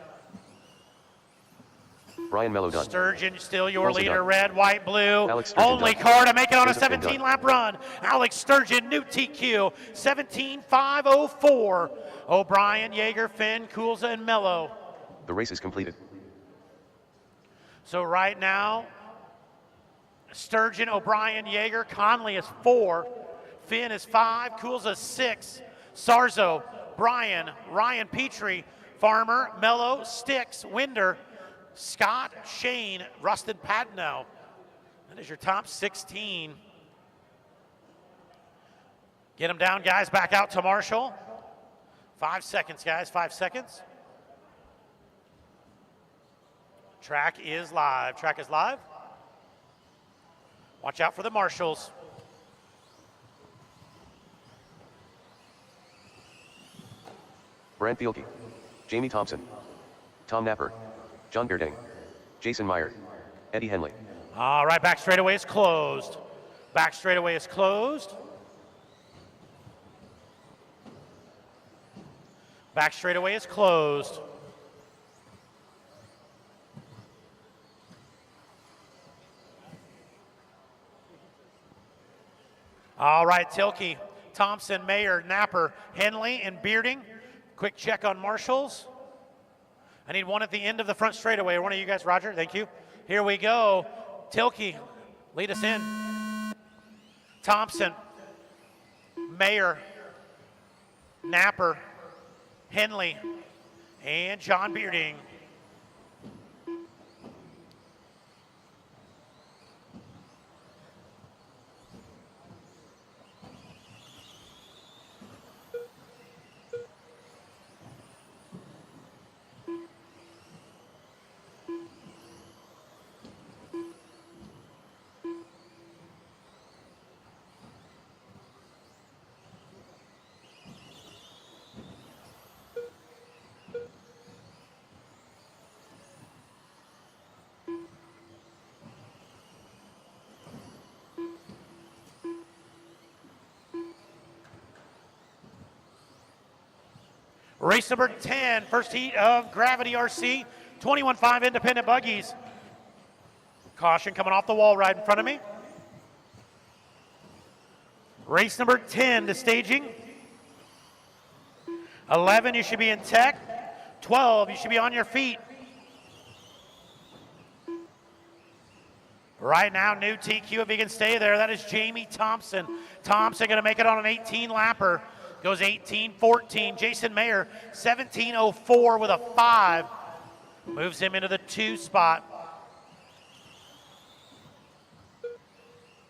Brian Mello done. Sturgeon, still your Also leader, done. red, white, blue. Alex Sturgeon Only done. car to make it on a Joseph Finn done. 17-lap run. Alex Sturgeon, new TQ, 17.504. O'Brien, Yeager, Finn, Coulza, and Mello. The race is completed. So right now, Sturgeon, O'Brien, Yeager, Conley is 4. Finn is 5, Coulza 6. Sarzo, Brian, Ryan Petrie, Farmer, Mello, Sticks, Winder, Scott, Shane, Rustin Padno. That is your top 16. Get them down, guys. Back out to Marshall. 5 seconds, guys. 5 seconds. Track is live. Track is live. Watch out for the marshals. Brent Tilky. Jamie Thompson. Tom Napper. John Bearding. Jason Meyer. Eddie Henley. All right, back straightaway is closed. Back straightaway is closed. Back straightaway is closed. All right, Tilky, Thompson, Mayer, Napper, Henley, and Bearding. Quick check on marshals. I need one at the end of the front straightaway. One of you guys, Roger, thank you. Here we go. Tilky, lead us in. Thompson, Mayer, Napper, Henley, and John Bearding. Race number 10, first heat of Gravity RC, 21.5 independent buggies. Caution coming off the wall right in front of me. Race number 10 to staging. 11, you should be in tech. 12, you should be on your feet. Right now, new TQ, if he can stay there, that is Jamie Thompson. Thompson gonna make it on an 18-lapper. Goes 18.14. Jason Mayer, 17.04 with a 5. Moves him into the 2 spot.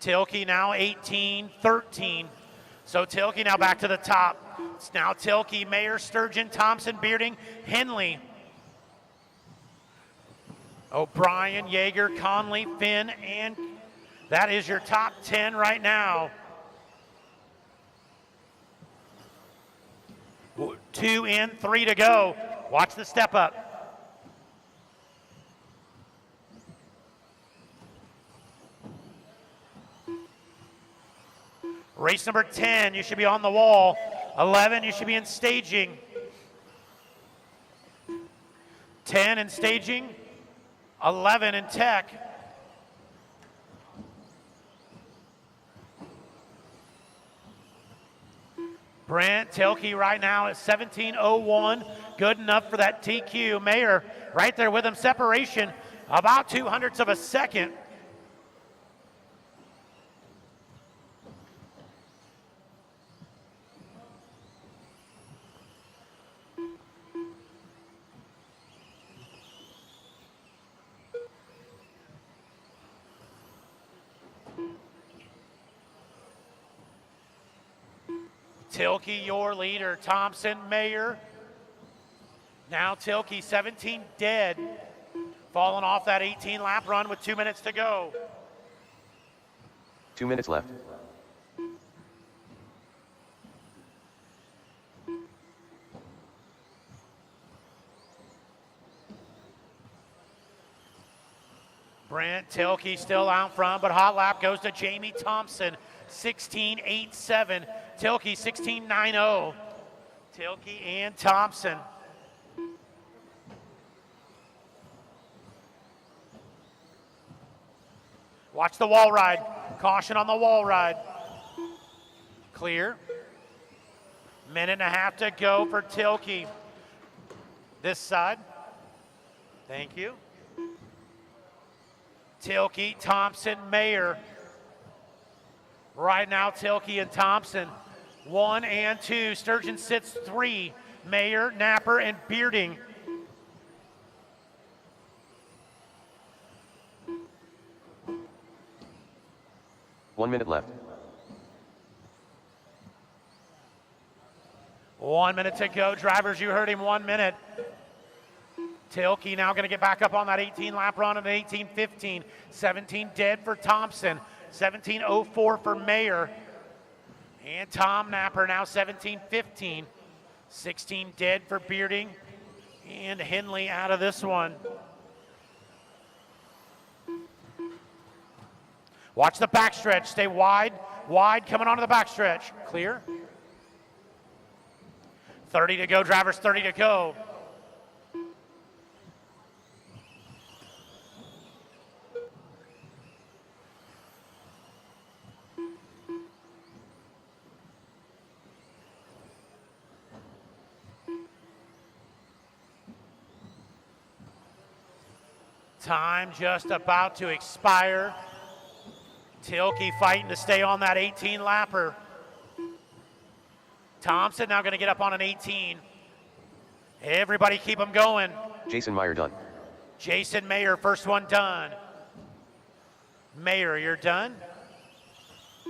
Tilky now 18.13. So Tilky now back to the top. It's now Tilky, Mayer, Sturgeon, Thompson, Bearding, Henley. O'Brien, Yeager, Conley, Finn, and that is your top 10 right now. 2 in, 3 to go. Watch the step up. Race number 10, you should be on the wall. 11, you should be in staging. 10 in staging, 11 in tech. Brent Tilky right now at 17.01, good enough for that TQ. Mayer right there with him, separation about 0.02 of a second. Tilky, your leader. Thompson, Mayer. Now Tilky, 17 dead. Falling off that 18-lap run with 2 minutes to go. 2 minutes left. Brent Tilky still out front, but hot lap goes to Jamie Thompson, 16.87. Tilky, 16.90. Tilky and Thompson. Watch the wall ride. Caution on the wall ride. Clear. Minute and a half to go for Tilky. This side. Thank you. Tilky, Thompson, Mayer. Right now, Tilky and Thompson. 1 and 2. Sturgeon sits 3. Mayer, Napper, and Bearding. One minute left. 1 minute to go. Drivers, you heard him, 1 minute. Tilky now going to get back up on that 18-lap run of 18.15. 17 dead for Thompson. 17.04 for Mayer. And Tom Napper now 17.15. 16 dead for Bearding. And Henley out of this one. Watch the backstretch. Stay wide. Wide coming onto the backstretch. Clear. 30 to go, drivers, 30 to go. Time just about to expire. Tilky fighting to stay on that 18-lapper. Thompson now going to get up on an 18. Everybody keep them going. Jason Meyer done. Jason Mayer, first one done. Mayer, you're done.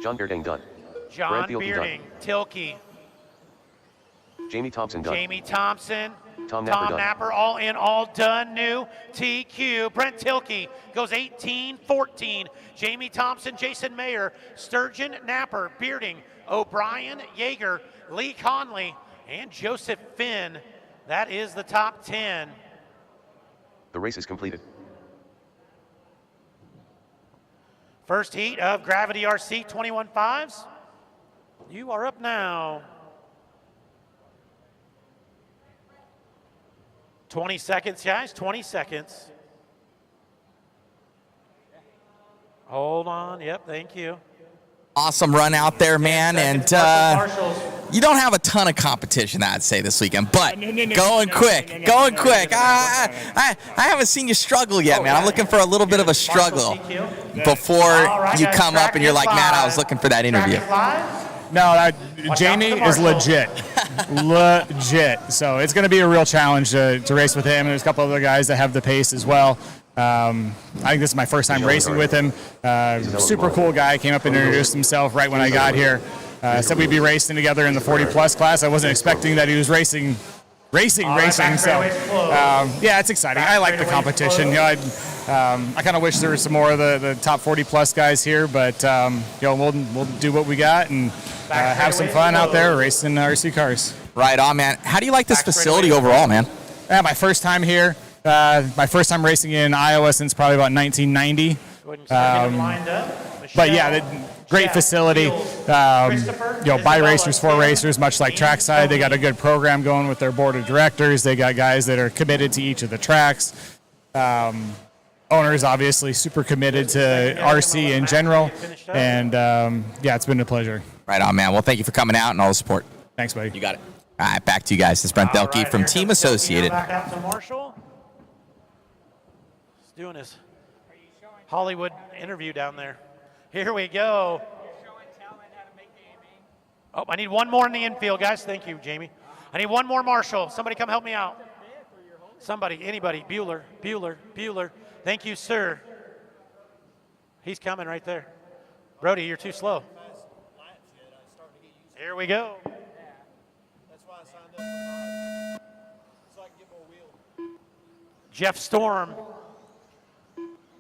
John Bearding done. John Brent Tilky Bearding, Tilky. Jamie Thompson done. Jamie Thompson. Tom Napper done. Napper, all in, all done, new TQ. Brent Tilky goes 18-14. Jamie Thompson, Jason Mayer, Sturgeon, Napper, Bearding, O'Brien, Yeager, Lee Conley, and Joseph Finn. That is the top 10. The race is completed. First heat of Gravity RC 21.5s. You are up now. 20 seconds, guys, 20 seconds. Hold on, yep, thank you. Awesome run out there, man, and you don't have a ton of competition, I'd say, this weekend, but going quick. I haven't seen you struggle yet, man. I'm looking for a little bit of a struggle before you come up and you're like, man, I was looking for that interview. No, Jamie is legit. Legit. So it's going to be a real challenge to race with him. And there's a couple other guys that have the pace as well. I think this is my first time racing with him. Super cool guy. Came up and introduced himself right when I got here. Said we'd be racing together in the 40-plus class. I wasn't expecting that he was racing. So, yeah, it's exciting. I like the competition. You know, I kind of wish there were some more of the top 40-plus guys here, but you know, we'll do what we got and have some fun out there racing RC cars. Right on, man. How do you like this facility overall, man? Yeah, my first time here. My first time racing in Iowa since probably about 1990. But yeah, great facility. You know, by racers, for racers, much like trackside. They got a good program going with their board of directors. They got guys that are committed to each of the tracks. Owners obviously super committed to RC in general. And yeah, it's been a pleasure. Right on, man. Well, thank you for coming out and all the support. Thanks, buddy. You got it. All right, back to you guys. This is Brent Tilky from Team Associated. Back out to Marshall. He's doing his Hollywood interview down there. Here we go. Oh, I need one more in the infield, guys. Thank you, Jamie. I need one more Marshall. Somebody come help me out. Somebody, anybody. Bueller. Thank you, sir. He's coming right there. Brody, you're too slow. Here we go. Jeff Storm.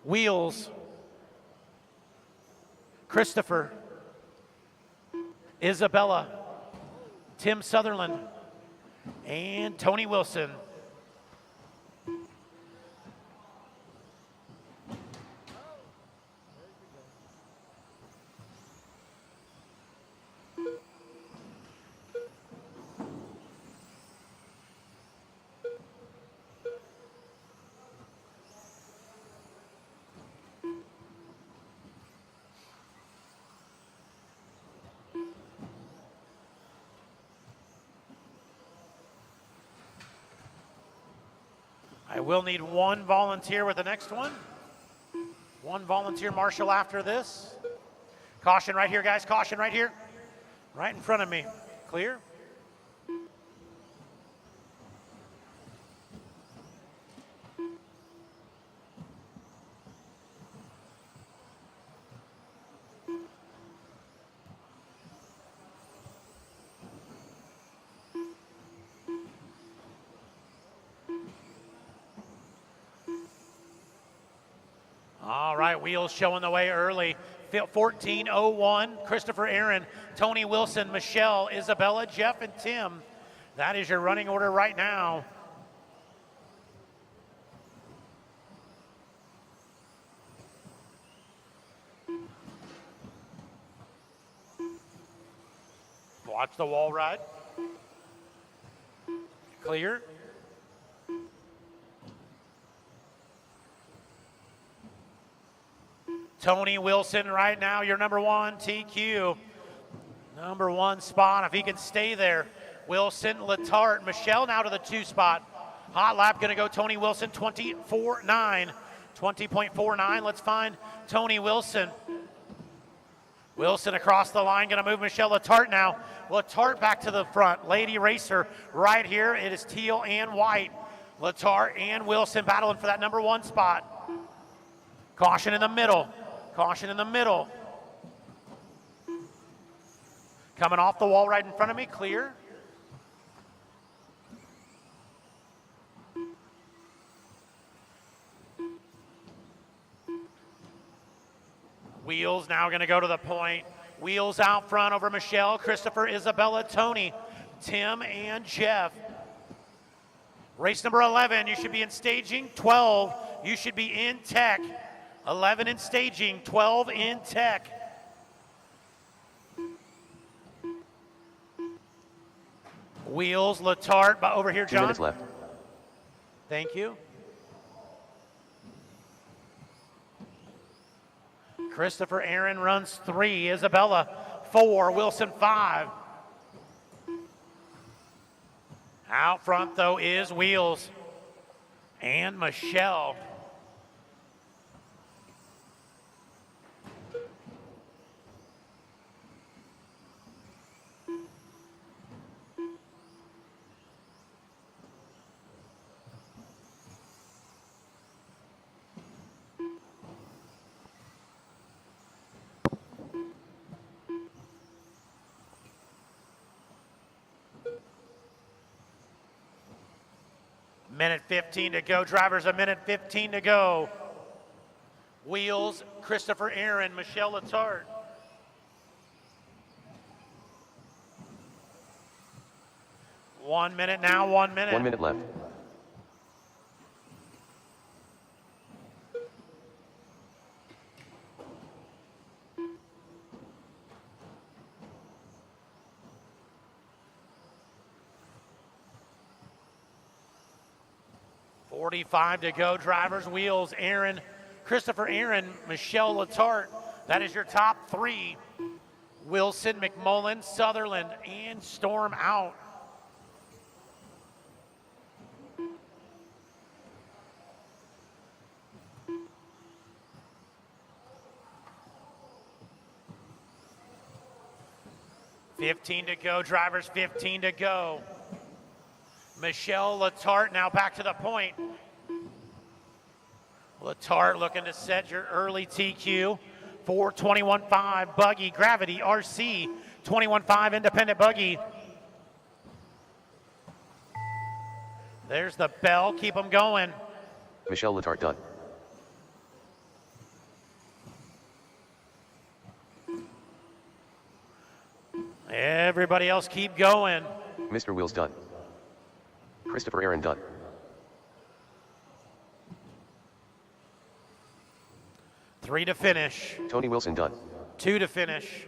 Wheels. Christopher. Isabella. Tim Sutherland. And Tony Wilson. I will need one volunteer with the next one. One volunteer marshal after this. Caution right here, guys. Caution right here. Right in front of me. Clear? All right, wheels showing the way early. 14:01, Christopher Aaron, Tony Wilson, Michelle, Isabella, Jeff, and Tim. That is your running order right now. Watch the wall ride. Clear. Tony Wilson right now, your number one TQ. Number one spot, if he can stay there. Wilson, Letarte, Michelle now to the 2 spot. Hot lap gonna go Tony Wilson, 20.49. 20.49, let's find Tony Wilson. Wilson across the line, gonna move Michelle Letarte now. Letarte back to the front. Lady Racer right here, it is teal and white. Letarte and Wilson battling for that number 1 spot. Caution in the middle. Caution in the middle. Coming off the wall right in front of me, clear. Wheels now gonna go to the point. Wheels out front over Michelle, Christopher, Isabella, Tony, Tim, and Jeff. Race number 11, you should be in staging. 12, you should be in tech. 11 in staging, 12 in tech. Wheels, Letarte, over here, John. 2 minutes left. Thank you. Christopher Aaron runs 3, Isabella 4, Wilson 5. Out front, though, is Wheels and Michelle. Minute 15 to go. Drivers, a minute 15 to go. Wheels, Christopher Aaron, Michelle Letarte. One minute now, 1 minute. 1 minute left. .45 to go. Drivers, Wheels, Aaron, Christopher Aaron, Michelle Letarte. That is your top 3. Wilson, McMullen, Sutherland, and Storm out. .15 to go. Drivers, 15 to go. Michelle Letarte now back to the point. Letarte looking to set your early TQ. 4:21.5 buggy, Gravity, RC. 21.5 independent buggy. There's the bell, keep them going. Michelle Letarte done. Everybody else keep going. Mr. Wheels done. Christopher Aaron done. Three to finish. Tony Wilson done. 2 to finish.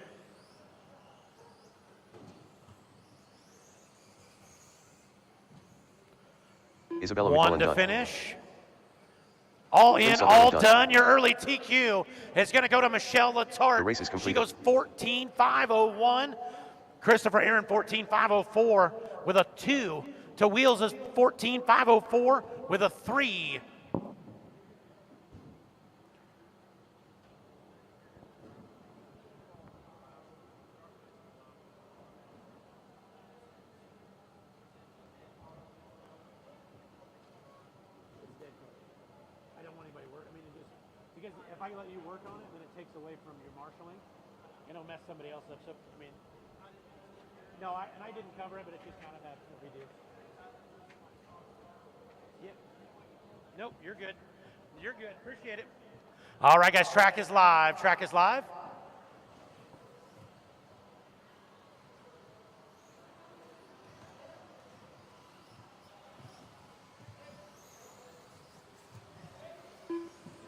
Isabella 1 McMullen to done. finish. All in, Wilson all done. done. Your early TQ is going to go to Michelle Letarte. The race is She complete. goes 14.501. Christopher Aaron 14.504 with a 2 to Wheels is 14.504 with a 3. I don't want anybody work. I mean, because if I let you work on it, then it takes away from your marshaling, and it'll mess somebody else up. So I mean, no, I didn't cover it, but it's just kind of that we do. Yeah. Nope, you're good. You're good. Appreciate it. All right, guys. Track is live. Track is live.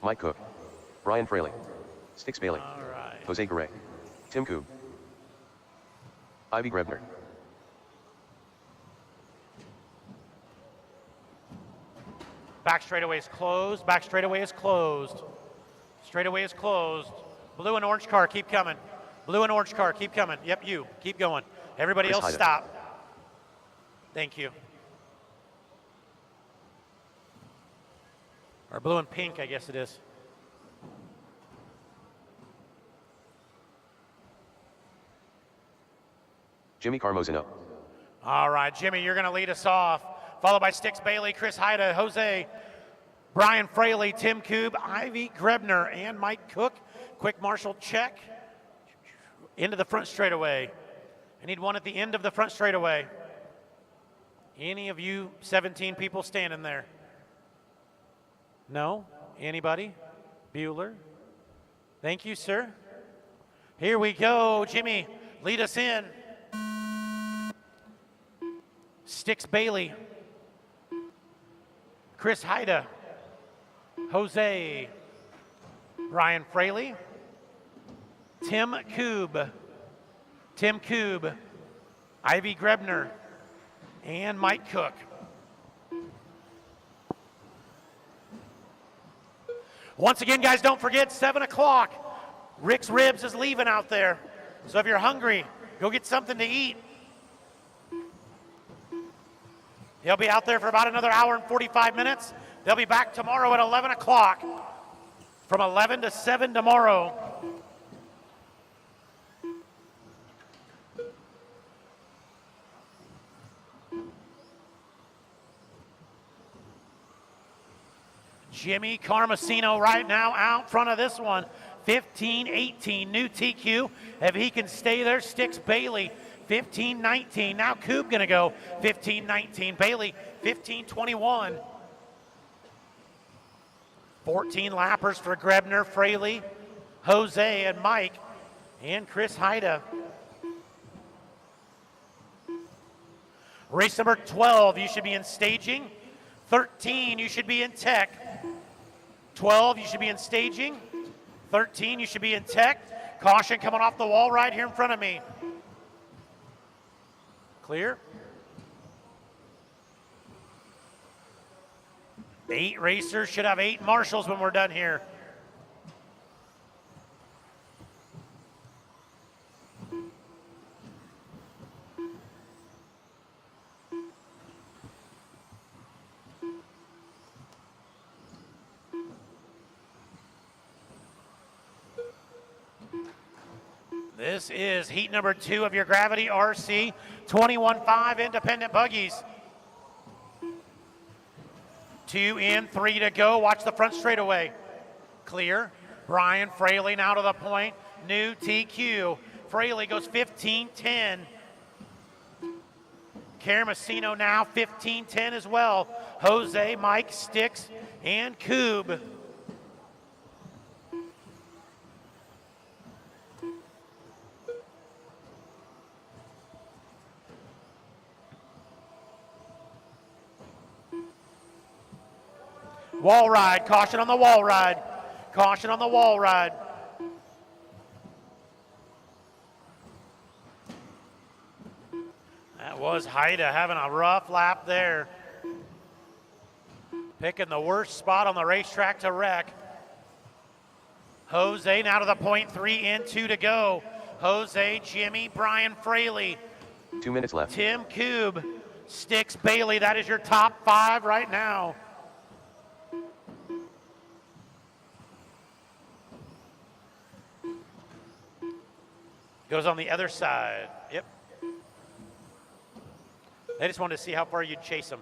Mike Cook, Brian Fraley, Stix Bailey, All right. Jose Garay, Tim Koob, Ivy Grebner. Back straightaway is closed. Back straightaway is closed. Straightaway is closed. Blue and orange car, keep coming. Blue and orange car, keep coming. Yep, you. Keep going. Everybody Chris else, Hyden. stop. Thank you. Or blue and pink, I guess it is. Jimmy Carmozino, All right, Jimmy, you're going to lead us off. Followed by Stix Bailey, Chris Hyda, Jose, Brian Fraley, Tim Koob, Ivy Grebner, and Mike Cook. Quick marshal check. Into the front straightaway. I need one at the end of the front straightaway. Any of you 17 people standing there? No? Anybody? Bueller? Thank you, sir. Here we go. Jimmy, lead us in. Stix Bailey. Chris Hyda. Jose. Brian Fraley. Tim Koob. Tim Koob. Ivy Grebner. And Mike Cook. Once again, guys, don't forget, 7 o'clock. Rick's Ribs is leaving out there. So if you're hungry, go get something to eat. He'll be out there for about another hour and 45 minutes. They'll be back tomorrow at 11 o'clock. From 11 to 7 tomorrow. Jimmy Carmozino right now out front of this one. 15-18, new TQ. If he can stay there, Stix Bailey. 15-19. Now Koob gonna go 15-19. Bailey 15-21. 14 lappers for Grebner, Fraley, Jose, and Mike, and Chris Hyda. Race number 12, you should be in staging. 13, you should be in tech. 12, you should be in staging. 13, you should be in tech. Caution coming off the wall right here in front of me. Clear. 8 racers should have 8 marshals when we're done here. This is heat number 2 of your Gravity RC 21.5 independent buggies. 2 in, 3 to go. Watch the front straightaway. Clear. Brian Fraley now to the point. New TQ. Fraley goes 15-10. Carmozino now 15-10 as well. Jose, Mike, Stix, and Koob. Wall ride, caution on the wall ride. Caution on the wall ride. That was Hyda having a rough lap there. Picking the worst spot on the racetrack to wreck. Jose now to the point, 3 in, 2 to go. Jose, Jimmy, Brian Fraley. 2 minutes left. Tim Koob, Stix Bailey, that is your top 5 right now. Goes on the other side. Yep. They just wanted to see how far you'd chase them.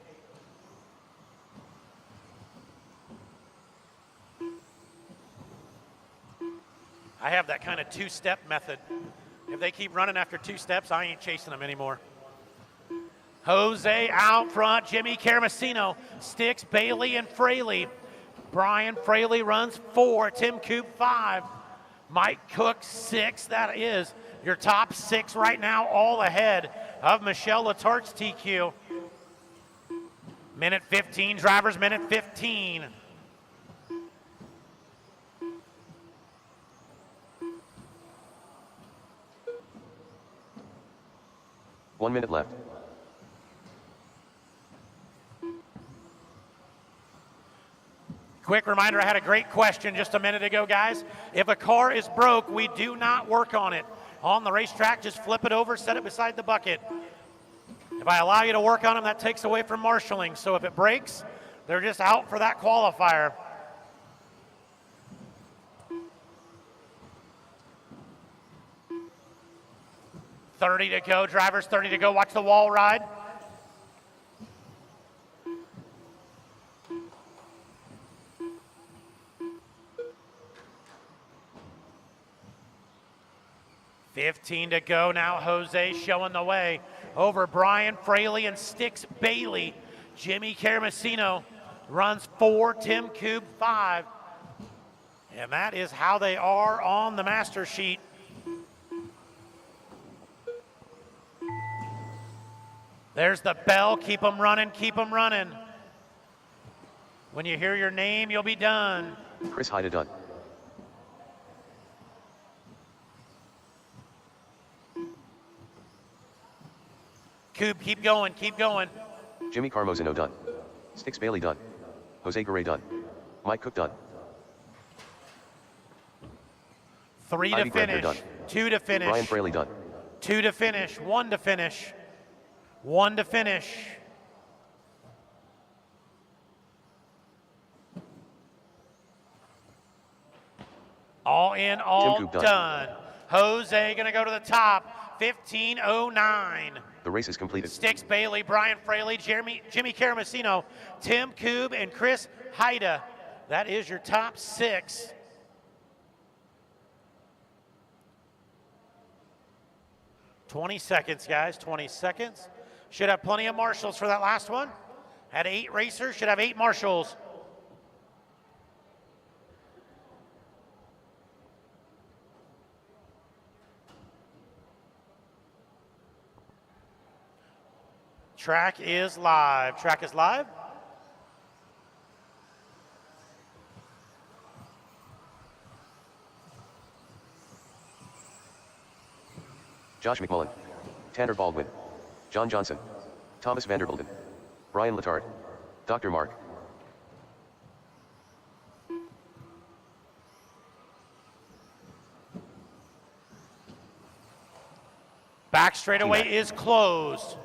I have that kind of two-step method. If they keep running after 2 steps, I ain't chasing them anymore. Jose out front, Jimmy Caramasino, Sticks, Bailey, and Fraley. Brian Fraley runs 4, Tim Coop 5, Mike Cook 6. That is your top 6 right now, all ahead of Michelle Latart's TQ. Minute 15, drivers, minute 15. One minute left. Quick reminder, I had a great question just a minute ago, guys. If a car is broke, we do not work on it. On the racetrack, just flip it over, set it beside the bucket. If I allow you to work on them, that takes away from marshaling. So if it breaks, they're just out for that qualifier. $30 to go, drivers, 30 to go. Watch the wall ride. $15 to go now. Jose showing the way over Brian Fraley and Sticks Bailey. Jimmy Caramasino runs 4, Tim Coop 5. And that is how they are on the master sheet. There's the bell. Keep them running, keep them running. When you hear your name, you'll be done. Chris Haida done. Coop, keep going, keep going. Jimmy Carmozino done. Sticks Bailey done. Jose Garay done. Mike Cook done. 3 to Ivy Grant finish, done. 2 to finish, Brian Fraley done. 2 to finish, 1 to finish, 1 to finish. All in, all Tim Coop done. done. Jose gonna go to the top, 15:09. The race is completed. Sticks Bailey, Brian Fraley, Jimmy Caramasino, Tim Coop, and Chris Haida. That is your top 6. "20 seconds, guys, 20 seconds. Should have plenty of marshals for that last one. Had 8 racers, should have 8 marshals. Track is live. Track is live. Josh McMullen. Tanner Baldwin. John Johnson. Thomas Vanderbilden. Brian Letard. Dr. Mark. Back straightaway is closed.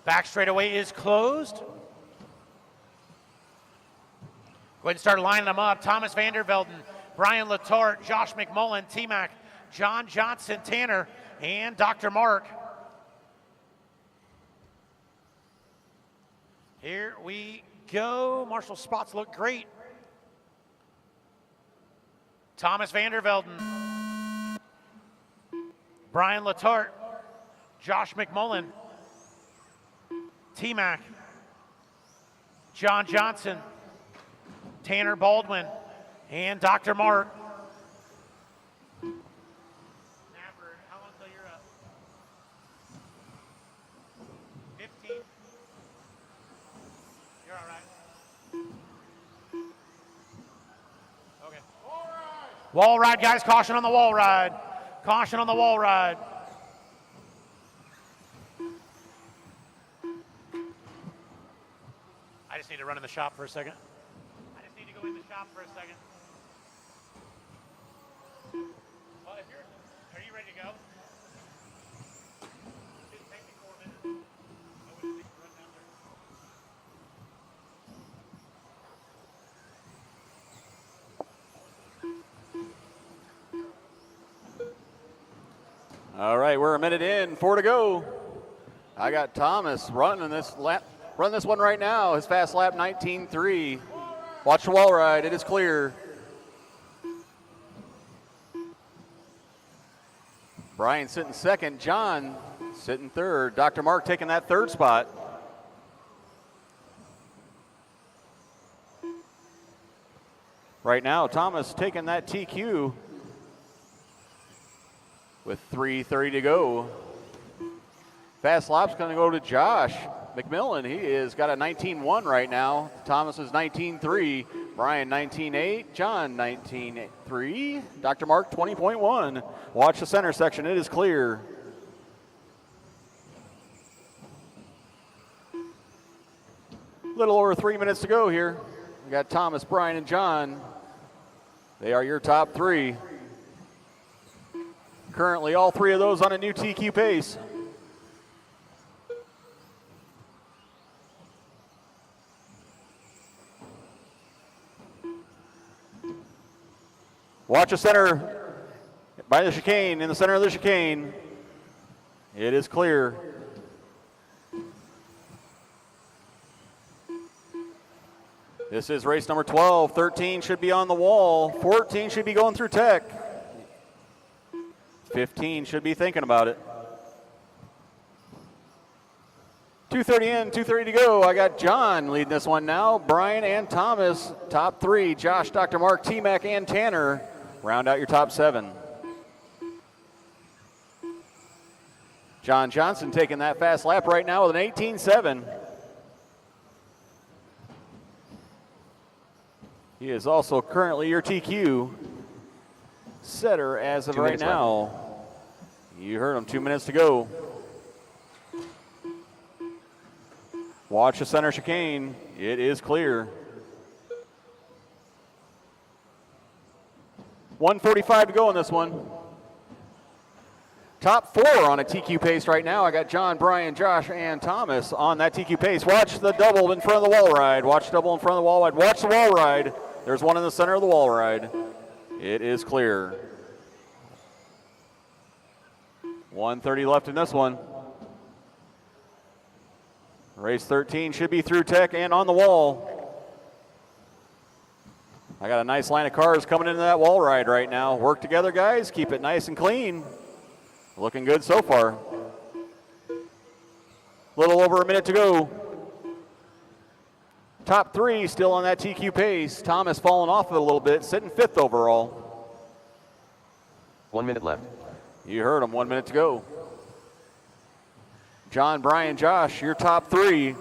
Back straightaway is closed. Go ahead and start lining them up. Thomas Vandervelden, Brian Letart, Josh McMullen, T-Mac, John Johnson, Tanner, and Dr. Mark. Here we go. Marshall spots look great. Thomas Vandervelden, Brian Letart, Josh McMullen, T-Mac, John Johnson, Tanner Baldwin, and Dr. Mark. Napper, how long till you're up? 15? You're all right. Okay. Wall ride, guys. Caution on the wall ride. Caution on the wall ride. I just need to run in the shop for a second. I just need to go in the shop for a second. Well, are you ready to go? It'll take me 4 minutes. I wouldn't think to run down there. All right, we're a minute in, 4 to go. I got Thomas running this one right now. His fast lap 19.3. Watch the wall ride. It is clear. Brian sitting second. John sitting third. Dr. Mark taking that third spot. Right now, Thomas taking that TQ with 3:30 to go. Fast lap's going to go to Josh McMillan. He has got a 19.1 right now. Thomas is 19.3. Brian 19.8. John 19.3. Dr. Mark 20.1. Watch the center section. It is clear. Little over 3 minutes to go here. We got Thomas, Brian, and John. They are your top three. Currently, all three of those on a new TQ pace. Watch the center by the chicane, in the center of the chicane. It is clear. This is race number 12. 13 should be on the wall. 14 should be going through tech. 15 should be thinking about it. 2:30 in, 2:30 to go. I got John leading this one now. Brian and Thomas, top three. Josh, Dr. Mark, T-Mac, and Tanner round out your top seven. John Johnson taking that fast lap right now with an 18.7. He is also currently your TQ setter as of right now. You heard him, 2 minutes to go. Watch the center chicane. It is clear. 1:45 to go in this one. Top four on a TQ pace right now. I got John, Brian, Josh, and Thomas on that TQ pace. Watch the double in front of the wall ride. Watch double in front of the wall ride. Watch the wall ride. There's one in the center of the wall ride. It is clear. 1:30 left in this one. Race 13 should be through tech and on the wall. I got a nice line of cars coming into that wall ride right now. Work together, guys. Keep it nice and clean. Looking good so far. Little over a minute to go. Top three still on that TQ pace. Thomas falling off it a little bit, sitting fifth overall. 1 minute left. You heard him, 1 minute to go. John, Brian, Josh, your top three.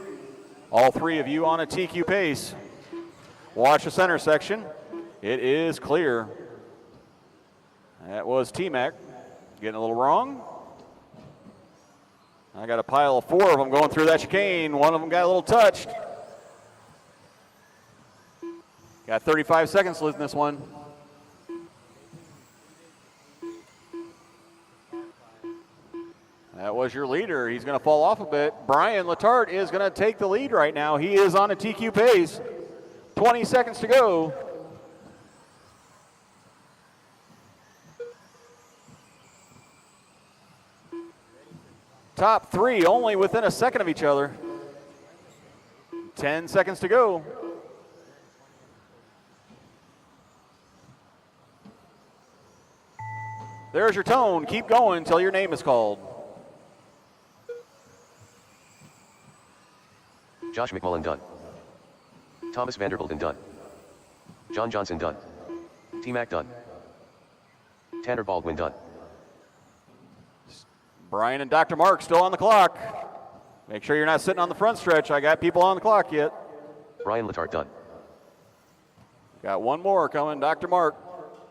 All three of you on a TQ pace. Watch the center section. It is clear. That was T-Mac. Getting a little wrong. I got a pile of four of them going through that chicane. One of them got a little touched. Got 35 seconds left in this one. That was your leader. He's going to fall off a bit. Brian Letarte is going to take the lead right now. He is on a TQ pace. 20 seconds to go. Top three only within a second of each other. 10 seconds to go. There's your tone. Keep going until your name is called. Josh McMullen done. Thomas Vanderbilden done. John Johnson done. T-Mac done. Tanner Baldwin done. Brian and Dr. Mark still on the clock. Make sure you're not sitting on the front stretch. I got people on the clock yet. Brian Letarte done. Got one more coming, Dr. Mark.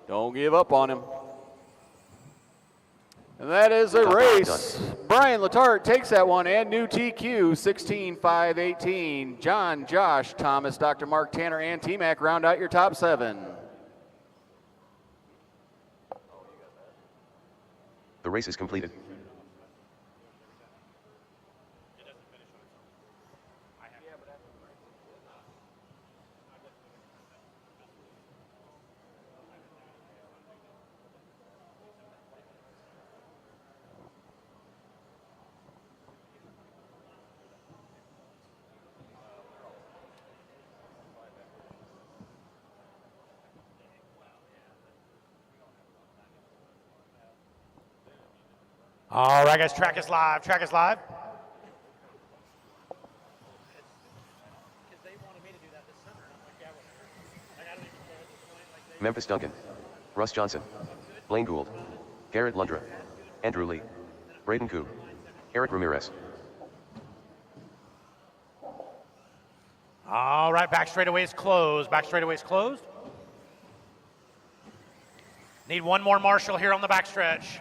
Don't give up on him. And that is a race. Brian Letarte takes that one and new TQ, 16.518. John, Josh, Thomas, Dr. Mark, Tanner, and T-Mac round out your top seven. The race is completed. All right, guys, track is live. Track is live. Memphis Duncan, Russ Johnson, Blaine Gould, Garrett Lundra, Andrew Lee, Braden Koo, Eric Ramirez. All right, back straightaway is closed. Back straightaway is closed. Need one more marshal here on the backstretch.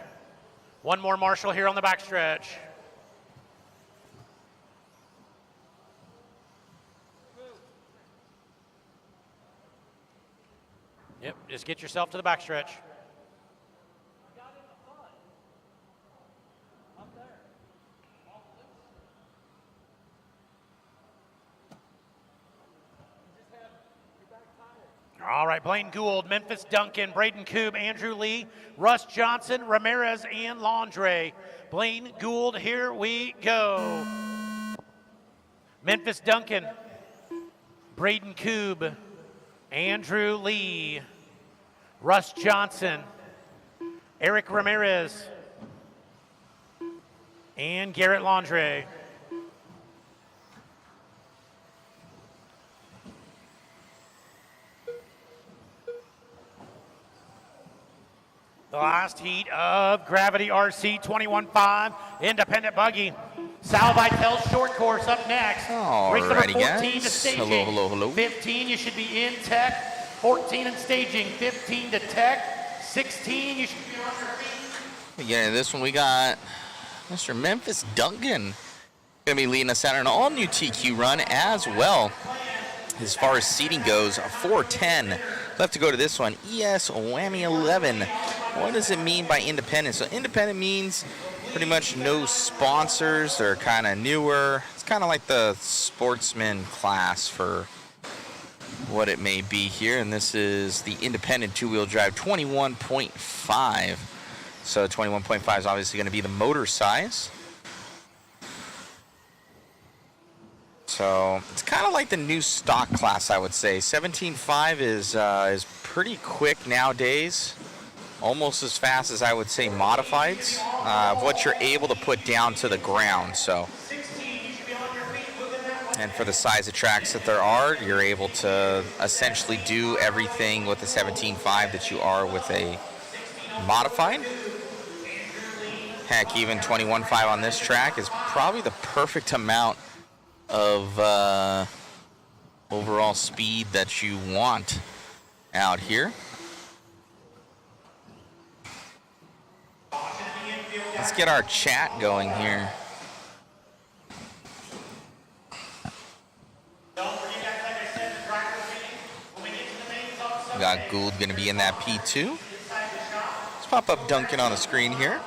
One more marshal here on the backstretch. Yep, just get yourself to the backstretch. All right, Blaine Gould, Memphis Duncan, Braden Koob, Andrew Lee, Russ Johnson, Ramirez, and Landre. Blaine Gould, here we go. Memphis Duncan, Braden Koob, Andrew Lee, Russ Johnson, Eric Ramirez, and Garrett Landre. The last heat of Gravity RC 21.5 Independent Buggy. Sal Vitel's short course up next. Race number 14 guys. to staging. Hello. 15, you should be in tech. 14 in staging. 15 to tech. 16, you should be on your feet. Yeah, this one we got Mr. Memphis Duncan gonna be leading us out in an all-new TQ run as well. As far as seating goes, 410. Left to go to this one, ES Whammy 11. What does it mean by independent? So independent means pretty much no sponsors. They're kind of newer. It's kind of like the sportsman class for what it may be here. And this is the independent two-wheel drive 21.5. So 21.5 is obviously going to be the motor size. So it's kind of like the new stock class, I would say. 17.5 is pretty quick nowadays, almost as fast as I would say modifieds, of what you're able to put down to the ground. So, and for the size of tracks that there are, you're able to essentially do everything with the 17.5 that you are with a modified. Heck, even 21.5 on this track is probably the perfect amount of overall speed that you want out here. Let's get our chat going here. We got Gould going to be in that P2. Let's pop up Duncan on the screen here.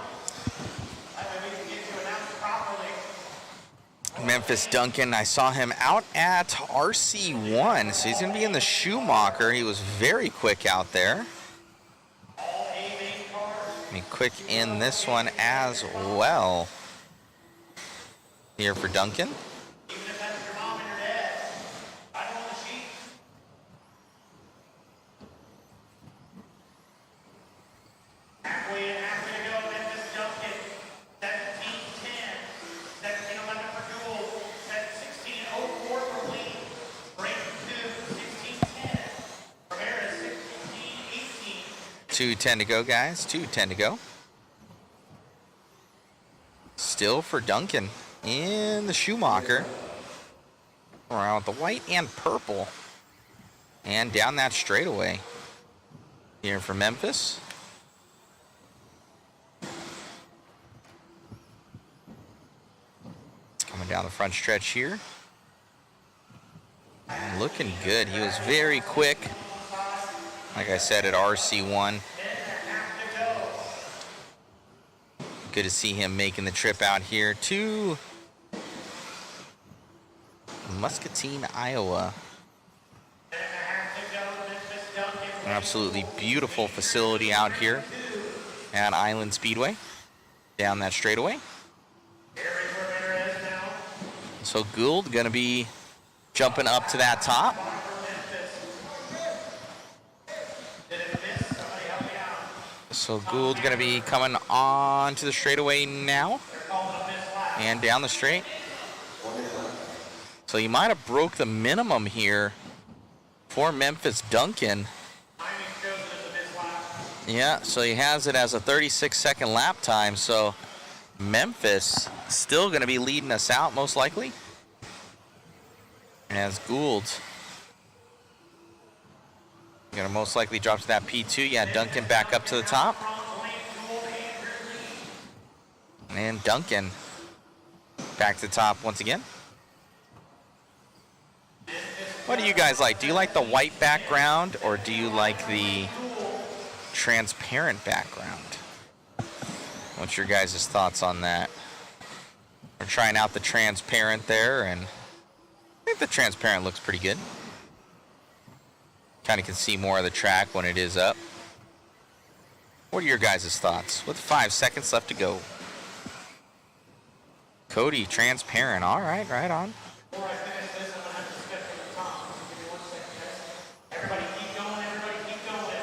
Memphis Duncan, I saw him out at RC1, so he's going to be in the Schumacher. He was very quick out there. Quick in this one as well. Here for Duncan. .210 to go, guys. 2:10 to go. Still for Duncan in the Schumacher. Around the white and purple. And down that straightaway. Here for Memphis. Coming down the front stretch here. And looking good. He was very quick. Like I said, at RC1. Good to see him making the trip out here to Muscatine, Iowa. An absolutely beautiful facility out here at Island Speedway. Down that straightaway. So Gould gonna be jumping up to that top. So Gould's going to be coming on to the straightaway now and down the straight. So he might have broke the minimum here for Memphis Duncan. Yeah, so he has it as a 36-second lap time. So Memphis still going to be leading us out most likely. As Gould going to most likely drop to that P2. Yeah, Duncan back up to the top. And Duncan back to the top once again. What do you guys like? Do you like the white background or do you like the transparent background? What's your guys' thoughts on that? We're trying out the transparent there, and I think the transparent looks pretty good. Kind of can see more of the track when it is up. What are your guys' thoughts? With 5 seconds left to go. Cody, transparent. All right, right on. Before I finish this, I'm going to have to skip from the top. So give me 1 second, guys. Everybody keep going, everybody keep going.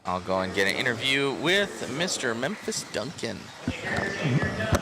I'll go and get an interview with Mr. Memphis Duncan. When you hear your name, you're done.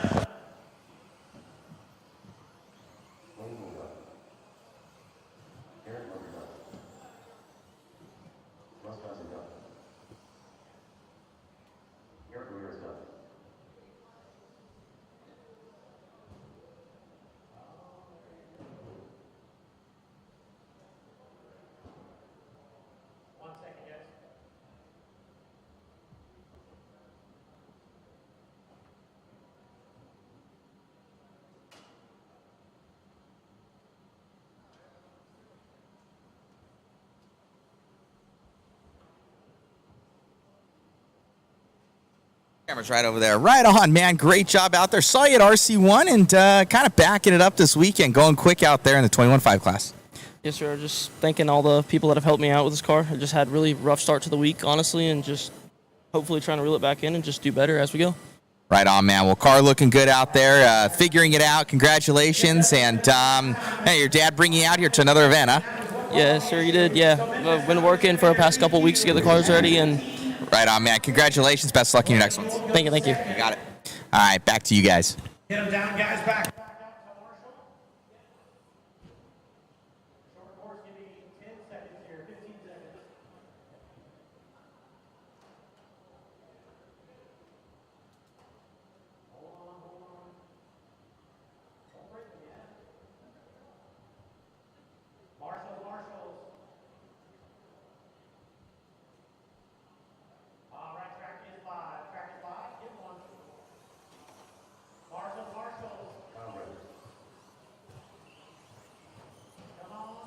Camera's right over there. Right on, man. Great job out there. Saw you at RC1 and kind of backing it up this weekend, going quick out there in the 21.5 class. Yes, sir. Just thanking all the people that have helped me out with this car. I just had a really rough start to the week, honestly, and just hopefully trying to reel it back in and just do better as we go. Right on, man. Well, car looking good out there, figuring it out. Congratulations. And, hey, your dad bringing you out here to another event, huh? Yes, sir, you did, yeah. I've been working for the past couple of weeks to get the cars ready, and right on, man. Congratulations. Best of luck in your next ones. thank you, thank you. You got it. All right, back to you guys. Get them down, guys, back. Back up to Marshall. Short course, give me 10 seconds here, 15 seconds. Hold on, hold on. Don't break them yet. Marshall, Marshalls. All right, track is 5. Track is 5. Give one. Marshall, Marshalls. Come on,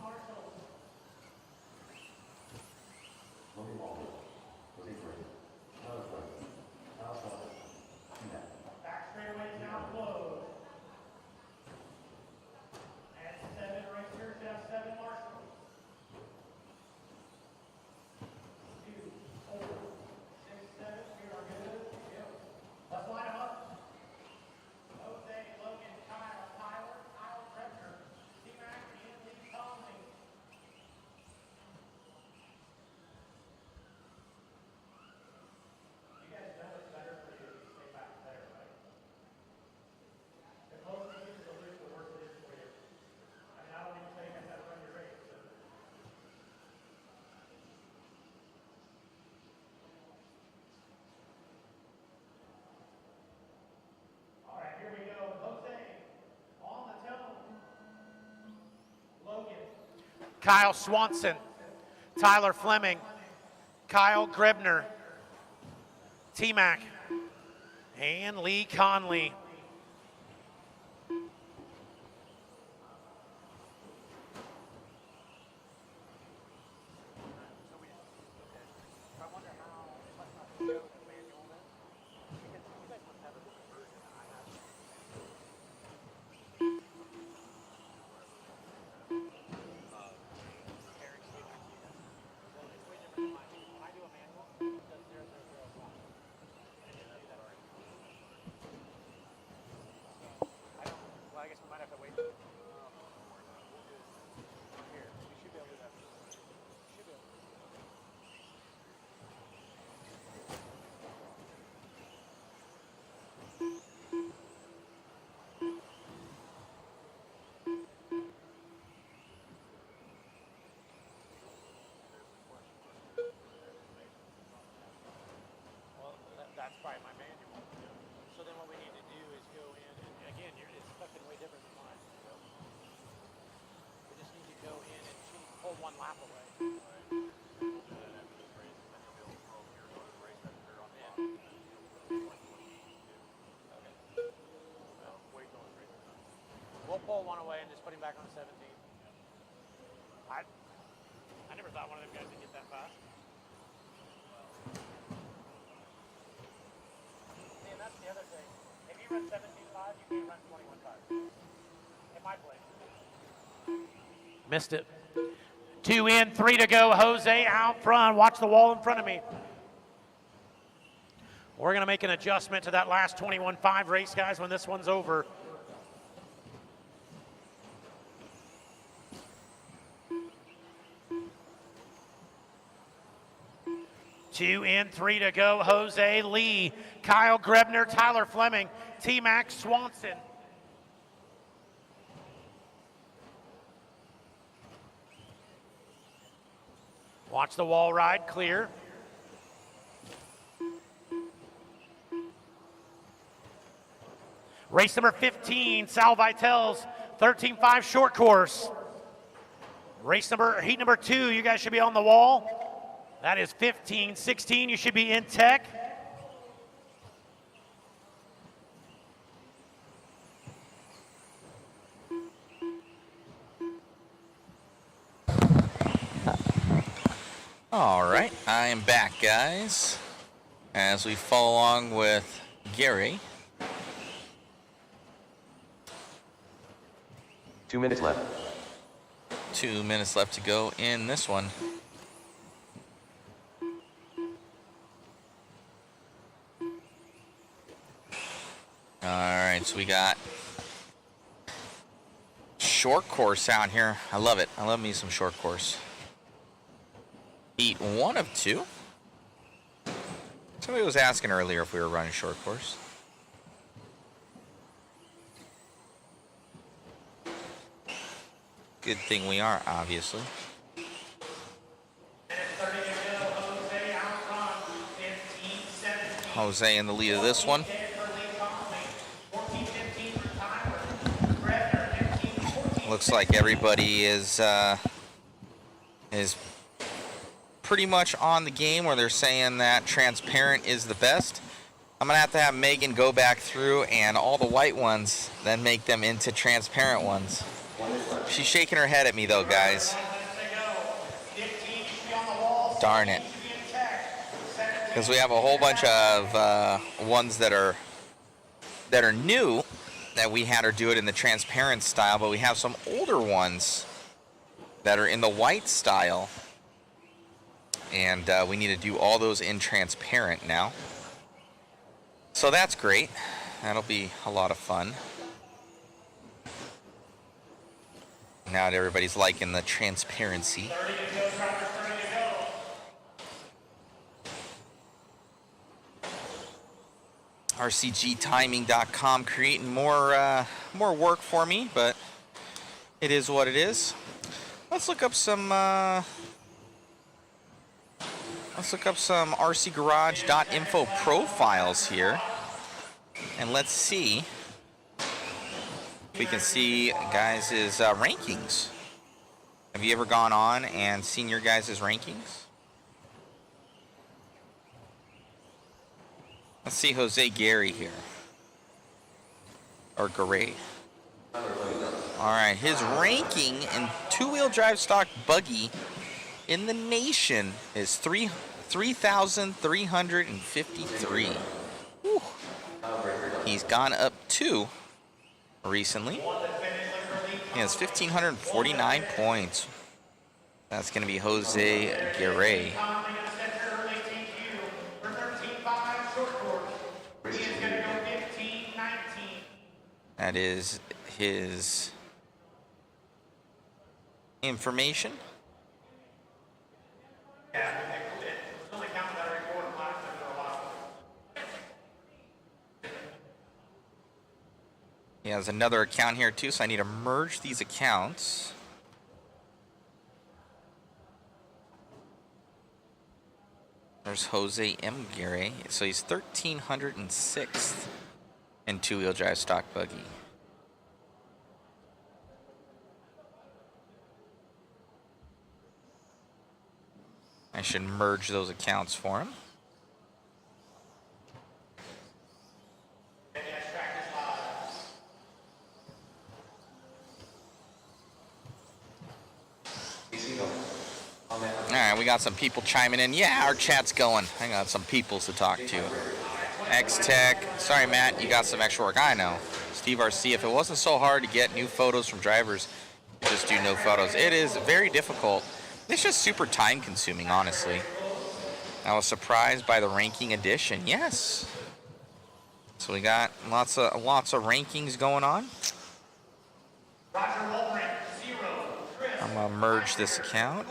Marshalls. Back straightaway is now closed. And 7 racers, now 7 Marshalls. 2, 4, 6, 7. We are good. Yep. Let's line them up. Jose, Logan, Kyle, Tyler, Krebner, T-Mac, and Lee Conley. You guys know it's better for you to stay back there, right? The closer you get to the loop, the worse it is for you. I mean, I don't even say you guys have to run your race. So. All right, here we go. Jose, on the tone. Logan. Kyle Swanson, Tyler Fleming, Kyle Grebner, T-Mac, and Lee Conley. lap away. We'll pull one away and just put him back on 17. I never thought one of them guys would get that fast. See, and that's the other thing. If you run 17.5, you can't run 21.5. In my place. Missed it. 2 in, 3 to go. Jose out front. Watch the wall in front of me. We're going to make an adjustment to that last 21.5 race, guys, when this one's over. Two in, 3 to go. Jose, Lee, Kyle Grebner, Tyler Fleming, T-Max, Swanson. Watch the wall ride, clear. Race number 15, Sal Vitale's 13.5 short course. Heat number 2, you guys should be on the wall. That is 15. 16, you should be in tech. All right, I am back, guys, as we follow along with Gary. 2 minutes left. 2 minutes left to go in this one. All right, so we got short course out here. I love it. I love me some short course. Heat 1 of 2. Somebody was asking earlier if we were running short course. Good thing we are, obviously. Jose in the lead of this one. Looks like everybody is pretty much on the game where they're saying that transparent is the best. I'm gonna have Megan go back through and all the white ones, then make them into transparent ones. She's shaking her head at me though, guys. Darn it. Because we have a whole bunch of ones that are new that we had her do it in the transparent style, but we have some older ones that are in the white style, and we need to do all those in transparent now. So that's great. That'll be a lot of fun. Now that everybody's liking the transparency. RCGtiming.com creating more work for me, but it is what it is. Let's look up some RCgarage.info profiles here, and let's see if we can see guys' rankings. Have you ever gone on and seen your guys' rankings? Let's see Jose Gary here. Or Garay. Alright, his ranking in two-wheel drive stock buggy in the nation is 3,353. Whew. He's gone up 2 recently. He has 1,549 points. That's going to be Jose Garay. That is his information. He has another account here too, so I need to merge these accounts. There's Jose M. Gary. So he's 1,306th in two-wheel drive stock buggy. I should merge those accounts for him. All right, we got some people chiming in. Yeah, our chat's going. I got some peoples to talk to. X-Tech. Sorry, Matt, you got some extra work. I know. Steve RC, if it wasn't so hard to get new photos from drivers, just do no photos. It is very difficult. It's just super time consuming, honestly. I was surprised by the ranking addition. Yes. So we got lots of rankings going on. I'm gonna merge this account.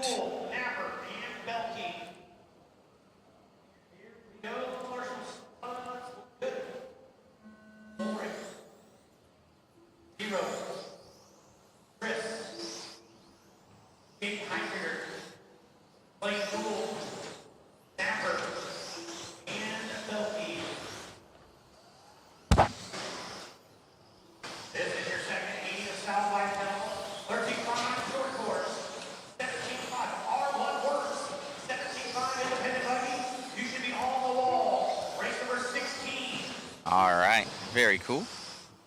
All right, very cool.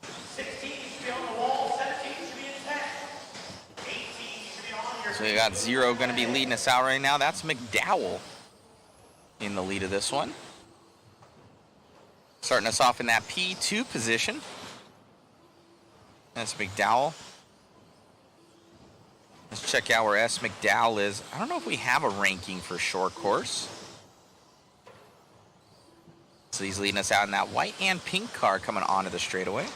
16 should be on the wall, 17 should be in 10. 18 should be on your... So we got Zero going to be leading us out right now. That's McDowell in the lead of this one. Starting us off in that P2 position. That's McDowell. Let's check out where S. McDowell is. I don't know if we have a ranking for short course. So he's leading us out in that white and pink car coming onto the straightaway.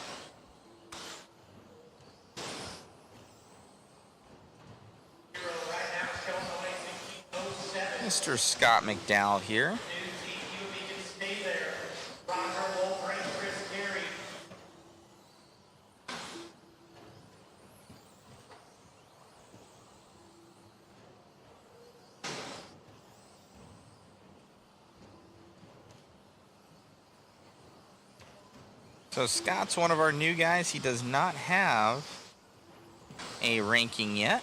Mr. Scott McDowell here. So Scott's one of our new guys. He does not have a ranking yet.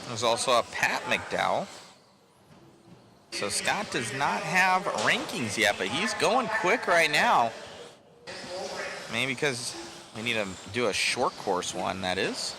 There's also a Pat McDowell. So Scott does not have rankings yet, but he's going quick right now. Maybe because we need to do a short course one, that is.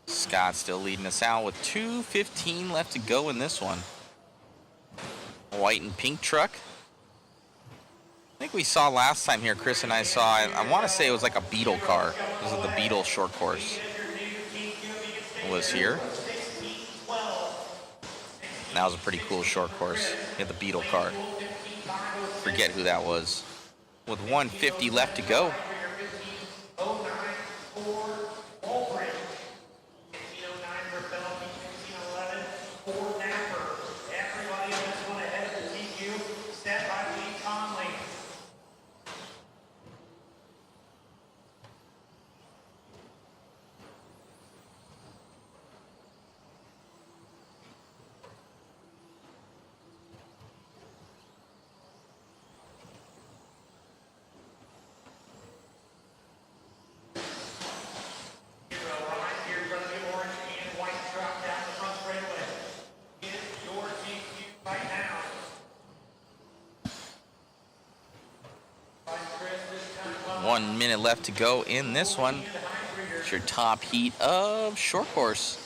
Scott still leading us out with 2:15 left to go in this one. White and pink truck. I think we saw last time here, Chris and I saw, I want to say it was like a Beetle car. This is the Beetle short course. It was here. That was a pretty cool short course. We had the Beetle car. Forget who that was. With 1:50 left to go. One minute left to go in this one. It's your top heat of short course.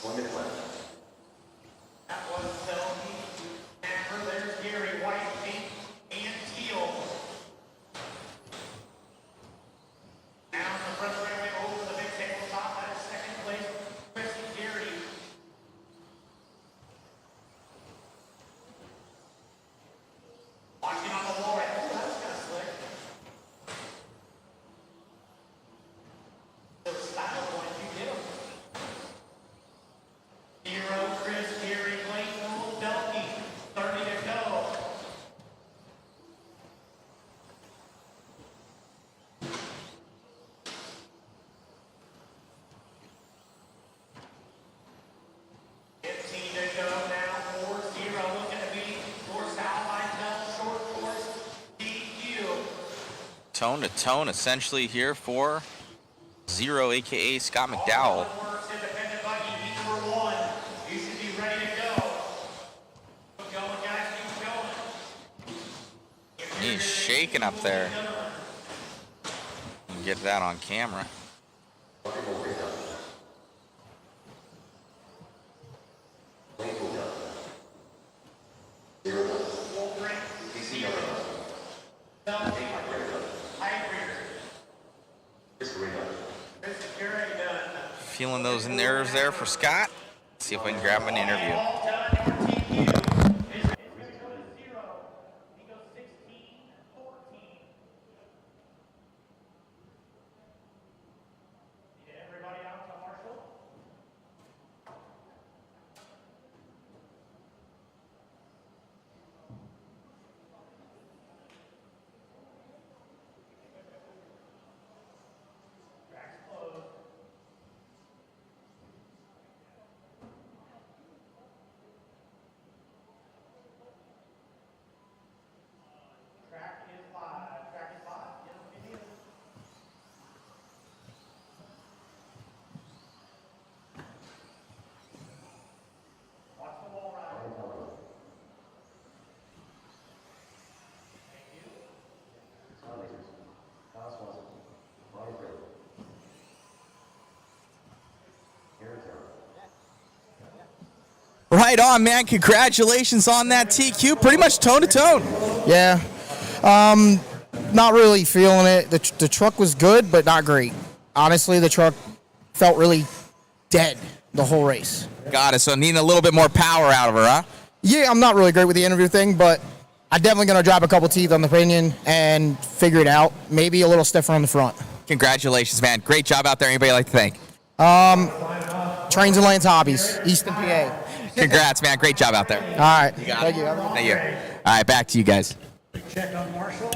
Tone to tone essentially here for Zero, aka Scott McDowell. Works independent buggy, heat number 1. You should be ready to go. Keep going, guys, keep going. He's shaking up there. You can get that on camera. Feeling those nerves there for Scott. See if we can grab him an interview. Right on, man. Congratulations on that TQ. Pretty much tone to tone. Yeah. Not really feeling it. The truck was good, but not great. Honestly, the truck felt really dead the whole race. Got it. So needing a little bit more power out of her, huh? Yeah, I'm not really great with the interview thing, but I'm definitely going to drop a couple teeth on the pinion and figure it out. Maybe a little stiffer on the front. Congratulations, man. Great job out there. Anybody like to thank? Trains and Lanes Hobbies, Easton, PA. Congrats, man. Great job out there. All right. You got Thank it. you. Thank you. All right, back to you guys. Check on Marshall.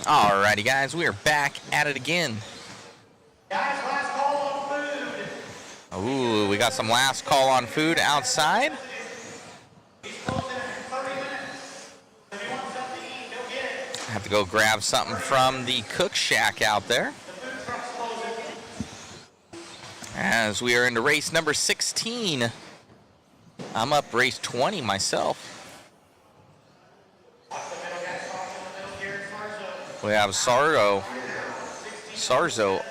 Alrighty, guys, we are back at it again. Guys, last call on food. Ooh, we got some last call on food outside. He's closing at to go grab something from the cook shack out there. As we are into race number 16. I'm up race 20 myself. We have Sarzo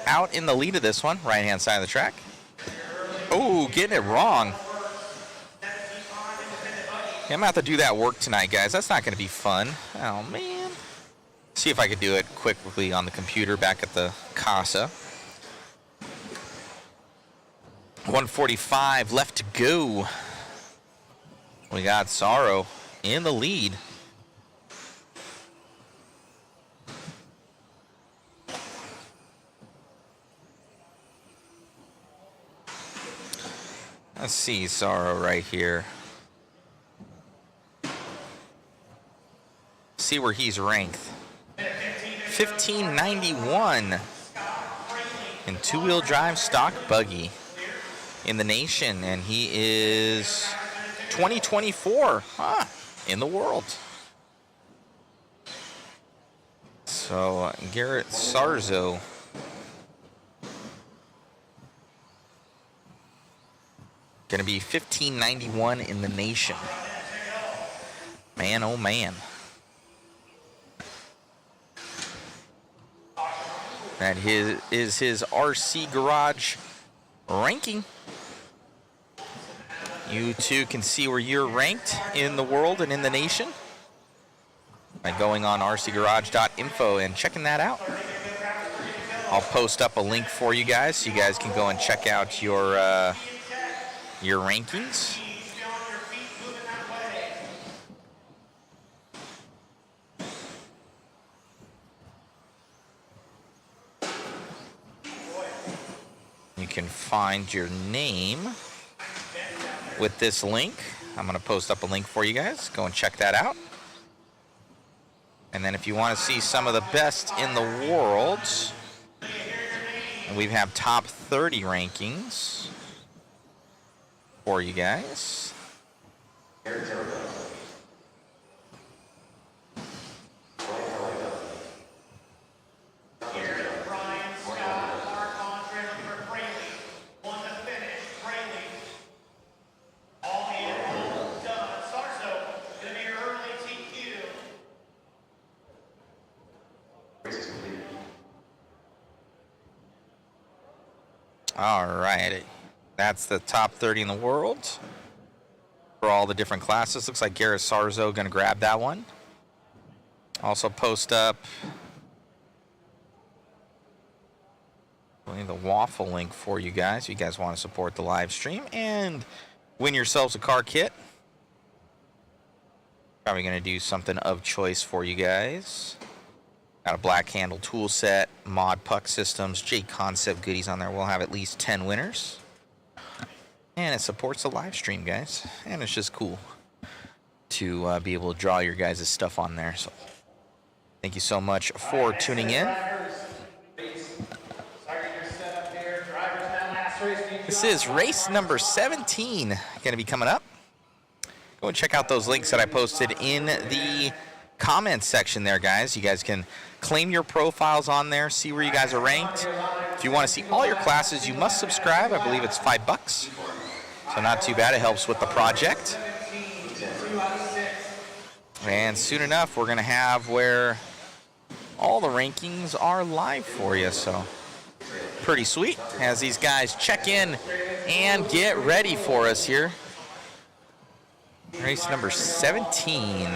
out in the lead of this one, right-hand side of the track. Oh, getting it wrong. Yeah, I'm going to have to do that work tonight, guys. That's not going to be fun. Oh, man. See if I could do it quickly on the computer back at the Casa. 145 left to go. We got Sorrow in the lead. Let's see Sorrow right here. See where he's ranked. 1591 in two-wheel drive stock buggy in the nation, and he is 2024 in the world. So Garrett Sarzo. Going to be 1591 in the nation. Man, oh man. That is his RC Garage ranking. You too can see where you're ranked in the world and in the nation by going on rcgarage.info and checking that out. I'll post up a link for you guys so you guys can go and check out your rankings. You can find your name with this link. I'm going to post up a link for you guys. Go and check that out. And then if you want to see some of the best in the world, we have top 30 rankings for you guys. All right, that's the top 30 in the world for all the different classes. Looks like Garrett Sarzo going to grab that one. Also post up the waffle link for you guys. If you guys want to support the live stream and win yourselves a car kit. Probably going to do something of choice for you guys. Got a black handle tool set, mod puck systems, JConcepts goodies on there. We'll have at least 10 winners. And it supports the live stream, guys. And it's just cool to be able to draw your guys' stuff on there. So thank you so much for tuning in. This is race number 17 going to be coming up. Go and check out those links that I posted in the comments section there, guys. You guys can claim your profiles on there, see where you guys are ranked. If you want to see all your classes, you must subscribe. I believe it's $5, so not too bad. It helps with the project. And soon enough, we're going to have where all the rankings are live for you, so pretty sweet as these guys check in and get ready for us here. Race number 17.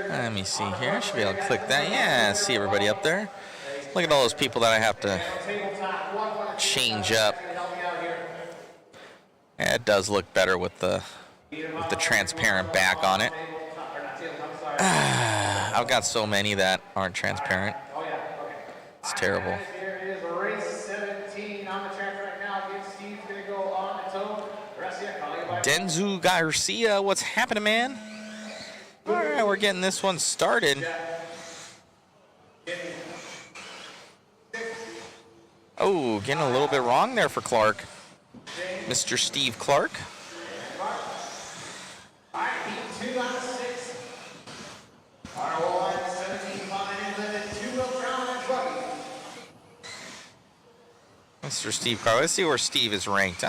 Let me see here. I should be able to click that. Yeah, see everybody up there. Look at all those people that I have to change up. Yeah, it does look better with the transparent back on it. I've got so many that aren't transparent. It's terrible. Denzu Garcia, what's happening, man? All right, we're getting this one started. Oh, getting a little bit wrong there for Clark. Mr. Steve Clark. All right, heat 2 out of 6. ROI 17.5 inlet, 2-wheel crown and buggy. Mr. Steve Clark. Let's see where Steve is ranked.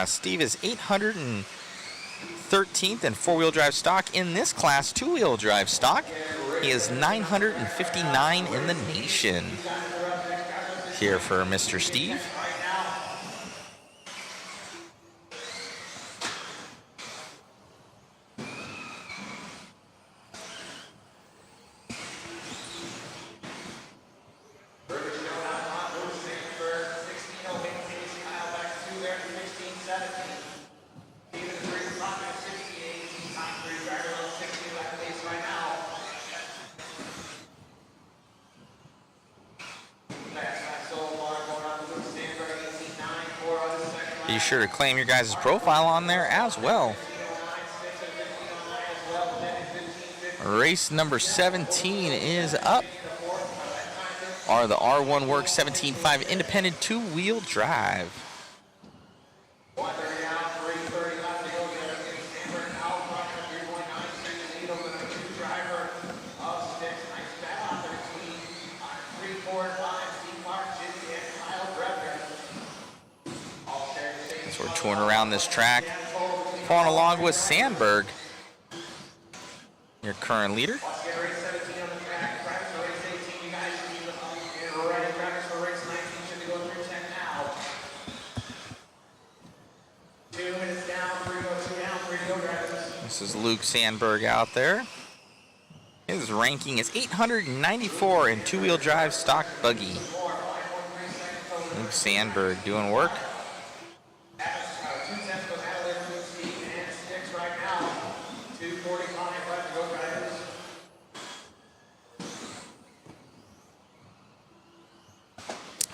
Steve is 813th in four-wheel drive stock. In this class, two-wheel drive stock, he is 959 in the nation. Here for Mr. Steve. Be sure to claim your guys' profile on there as well. Race number 17 is up. Are the R1 Works 17.5 independent two-wheel drive. So we're touring around this track, following along with Sandberg, your current leader. This is Luke Sandberg out there. His ranking is 894 in two-wheel drive stock buggy. Luke Sandberg doing work.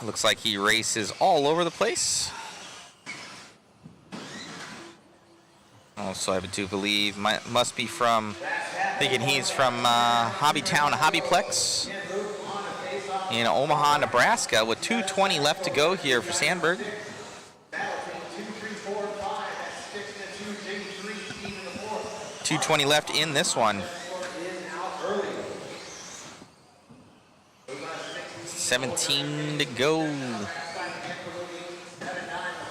Looks like he races all over the place. Also, I do believe, must be from, thinking he's from Hobbytown Hobbyplex in Omaha, Nebraska, with 2:20 left to go here for Sandberg. 2:20 left in this one. 17 to go.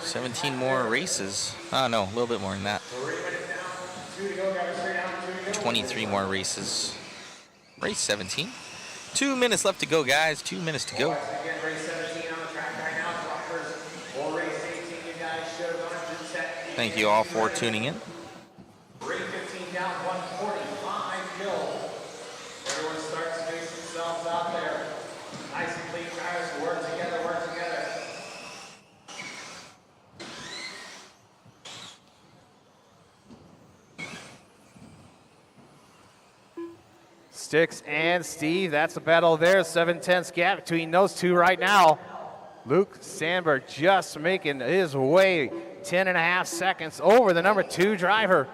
17 more races. Oh no, a little bit more than that. 23 more races. Race 17. 2 minutes left to go, guys. 2 minutes to go. Thank you all for tuning in. Everyone starts to face themselves out there. Nice and clean tires, work together, work together. Sticks and Steve, that's a battle there. 7/10 gap between those two right now. Luke Sandberg just making his way 10.5 seconds over the number 2 driver.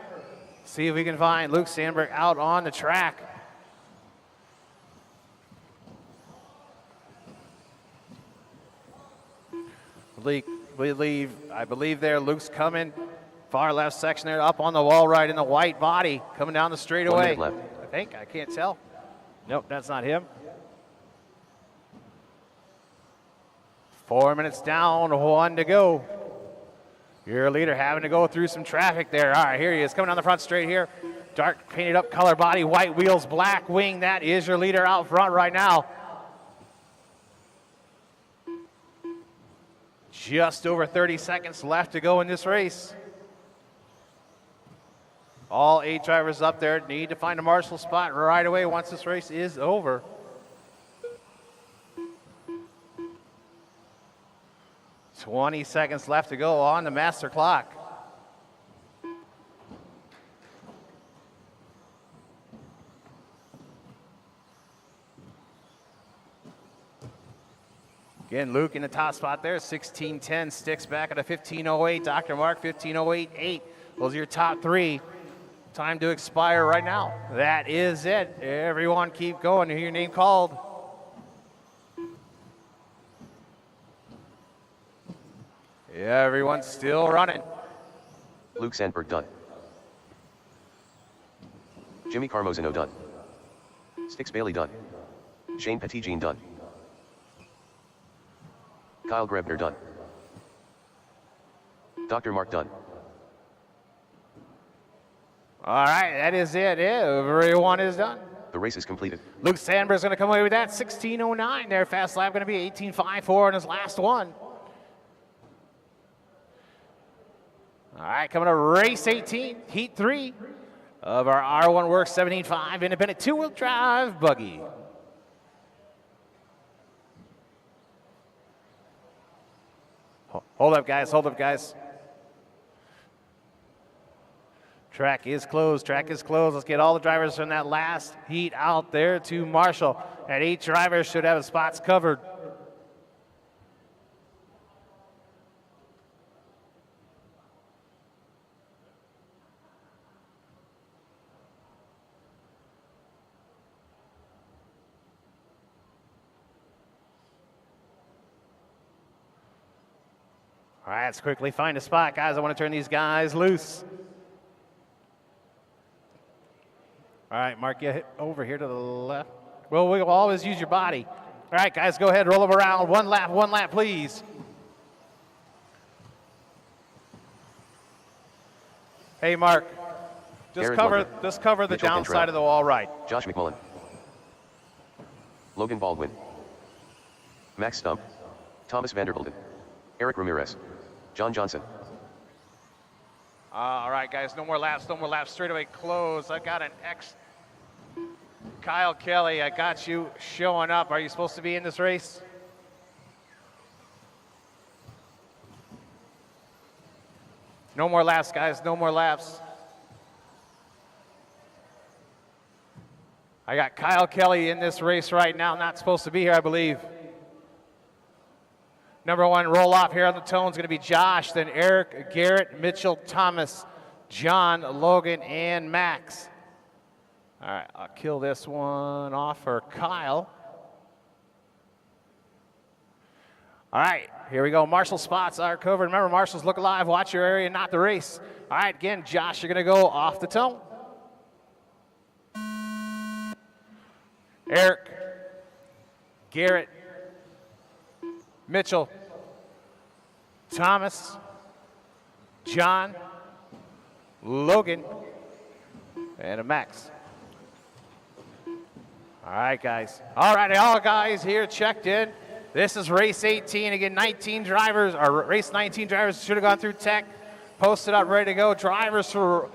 See if we can find Luke Sandberg out on the track. I believe there, Luke's coming. Far left section there, up on the wall right in the white body, coming down the straightaway. 1 minute left. I think, I can't tell. Nope, that's not him. 4 minutes down, 1 to go. Your leader having to go through some traffic there. All right, here he is, coming down the front straight here. Dark painted up color body, white wheels, black wing. That is your leader out front right now. Just over 30 seconds left to go in this race. All 8 drivers up there need to find a marshal spot right away once this race is over. $20 seconds left to go on the master clock. Again, Luke in the top spot there, 16:10, Sticks back at a 15:08, Dr. Mark 15:08.8. Those are your top 3. Time to expire right now. That is it. Everyone keep going. Hear your name called. Yeah, everyone's still running. Luke Sandberg done. Jimmy Carmozino done. Stix Bailey done. Shane Pettigene done. Kyle Grebner done. Dr. Mark done. All right, that is it. Everyone is done. The race is completed. Luke Sandberg's going to come away with that 16:09 there. Fast lap going to be 18:54 in his last one. All right, coming to race 18, heat 3 of our R1 Works 17.5 independent two-wheel drive buggy. Hold up, guys. Hold up, guys. Track is closed. Track is closed. Let's get all the drivers from that last heat out there to Marshall. And 8 drivers should have spots covered. All right, let's quickly find a spot, guys. I want to turn these guys loose. All right, Mark, get over here to the left. Well, we'll always use your body. All right, guys, go ahead, roll them around. One lap, please. Hey, Mark, just cover the Mitchell downside Cantrell. of the wall right. Josh McMullen. Logan Baldwin. Max Stump. Thomas Vanderbilden. Eric Ramirez. John Johnson. All right, guys, no more laps, straightaway close. I got an X. Kyle Kelly, I got you showing up. Are you supposed to be in this race? No more laps, guys, no more laps. I got Kyle Kelly in this race right now, not supposed to be here, I believe. Number 1 roll off here on the tone is going to be Josh, then Eric, Garrett, Mitchell, Thomas, John, Logan, and Max. All right, I'll kill this one off for Kyle. All right, here we go. Marshall spots are covered. Remember, Marshall's look alive, watch your area, not the race. All right, again, Josh, you're going to go off the tone. Eric, Garrett, Mitchell, Thomas, John, Logan, and a Max. All right, guys. All right, all guys here checked in. This is race 18. Again, 19 drivers, or race 19 drivers should have gone through tech, posted up, ready to go. Drivers for,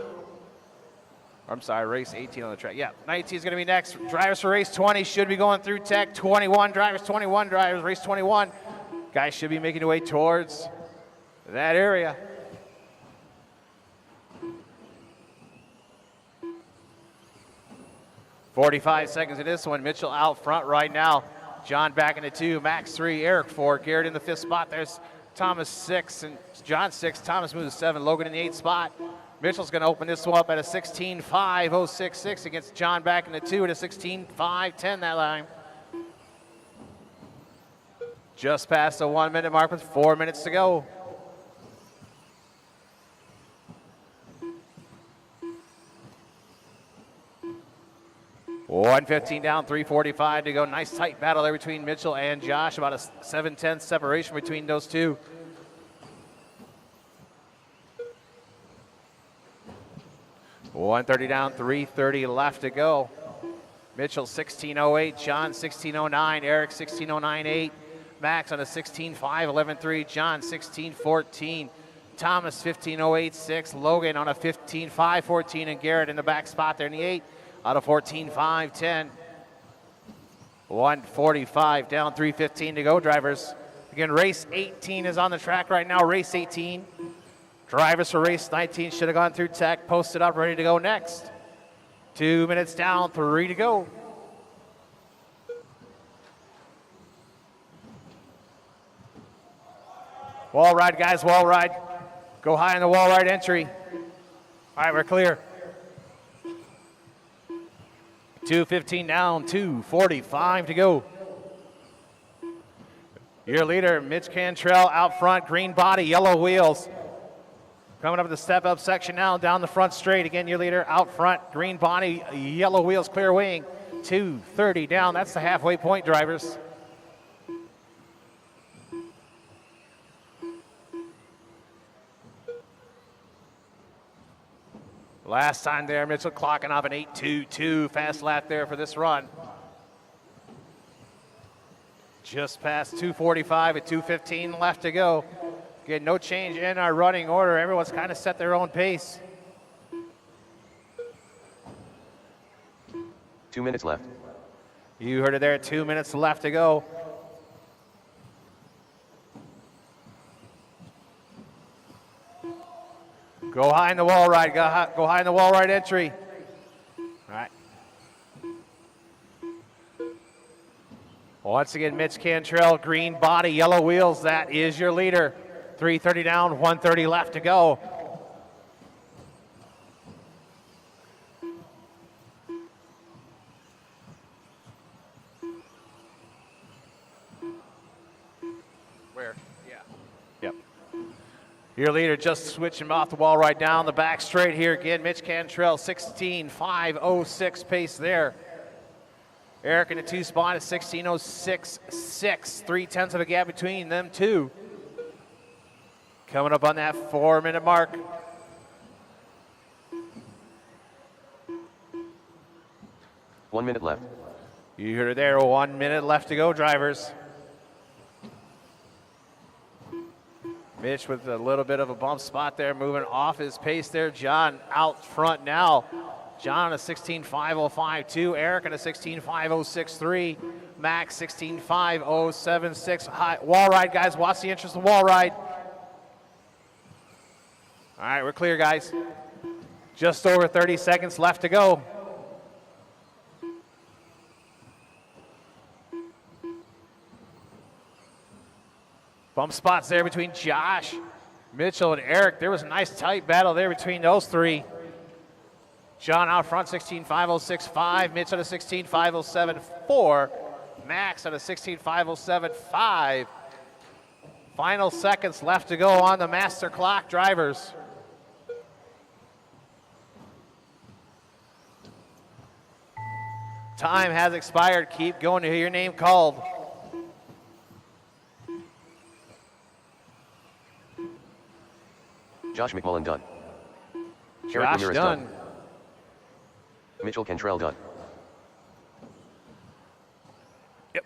I'm sorry, race 18 on the track. Yeah, 19 is going to be next. Drivers for race 20 should be going through tech. 21 drivers, race 21. Guys should be making their way towards that area. "45 seconds in this one. Mitchell out front right now. John back into 2, Max 3, Eric 4, Garrett in the 5th spot. There's Thomas 6 and John 6. Thomas moves to 7, Logan in the 8th spot. Mitchell's going to open this one up at a 16.5066 against John back into 2 at a 16.510 that line. Just past the 1 minute mark with 4 minutes to go. $1:15 down, 3:45 to go. Nice tight battle there between Mitchell and Josh. About a 7/10 separation between those two. $1:30 down, 3:30 left to go. Mitchell 16.08, John 16.09, Eric 16.098, Max on a 16.5, 11.3, John 16.14, Thomas 15.086, Logan on a 15.5, 14, and Garrett in the back spot there in the 8 out of 14.5, 10. 1:45 down, 3:15 to go, drivers. Again, race 18 is on the track right now, race 18. Drivers for race 19 should have gone through tech, posted up, ready to go next. 2 minutes down, 3 to go. Wall ride, guys, wall ride. Go high on the wall ride entry. All right, we're clear. 2:15 down, 2:45 to go. Your leader, Mitch Cantrell, out front, green body, yellow wheels. Coming up the step-up section now, down the front straight. Again, your leader out front, green body, yellow wheels, clear wing. 2:30 down. That's the halfway point, drivers. Last time there, Mitchell clocking off an 8:22. Fast lap there for this run. Just past 2:45 at 2:15 left to go. Again, no change in our running order. Everyone's kind of set their own pace. 2 minutes left. You heard it there, 2 minutes left to go. Go high in the wall ride, go high in the wall ride entry. All right. Once again, Mitch Cantrell, green body, yellow wheels. That is your leader. 3:30 down, 1:30 left to go. Where? Yeah. Yep. Your leader just switching off the wall right down the back straight here again. Mitch Cantrell, 16:506 pace there. Eric in the 2 spot is 16:06.6. 3/10 of a gap between them two. Coming up on that 4-minute mark. One minute left. You heard it there, 1 minute left to go, drivers. Mitch with a little bit of a bump spot there, moving off his pace there. John out front now. John on a 16:505.2. Eric on a 16:506.3. Max 16:507.6. Wall ride, guys. Watch the entrance of the wall ride. All right, we're clear, guys. Just over 30 seconds left to go. Bump spots there between Josh, Mitchell, and Eric. There was a nice tight battle there between those three. John out front, 16:506.5. Mitch at a 16:507.4. Max at a 16:507.5. Final seconds left to go on the master clock, drivers. Time has expired. Keep going to hear your name called. Josh McMullen done. Eric Josh Ramirez done. Mitchell Cantrell done. Yep.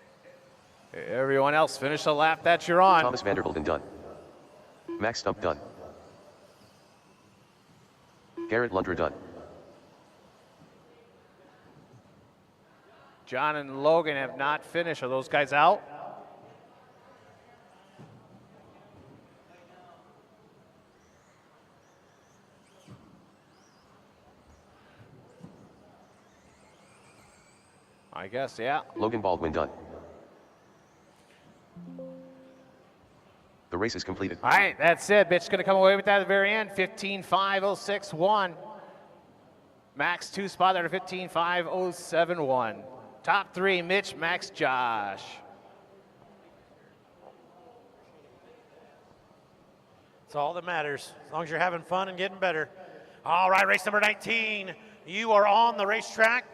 Everyone else finish the lap that you're on. Thomas Vanderbilden done. Max Stump done. Garrett Lundra done. John and Logan have not finished. Are those guys out? I guess, yeah. Logan Baldwin done. The race is completed. All right, that's it. Mitch's going to come away with that at the very end. 15:506.1. Max 2 spot there to 15:507.1. Top 3, Mitch, Max, Josh. That's all that matters, as long as you're having fun and getting better. All right, race number 19. You are on the racetrack.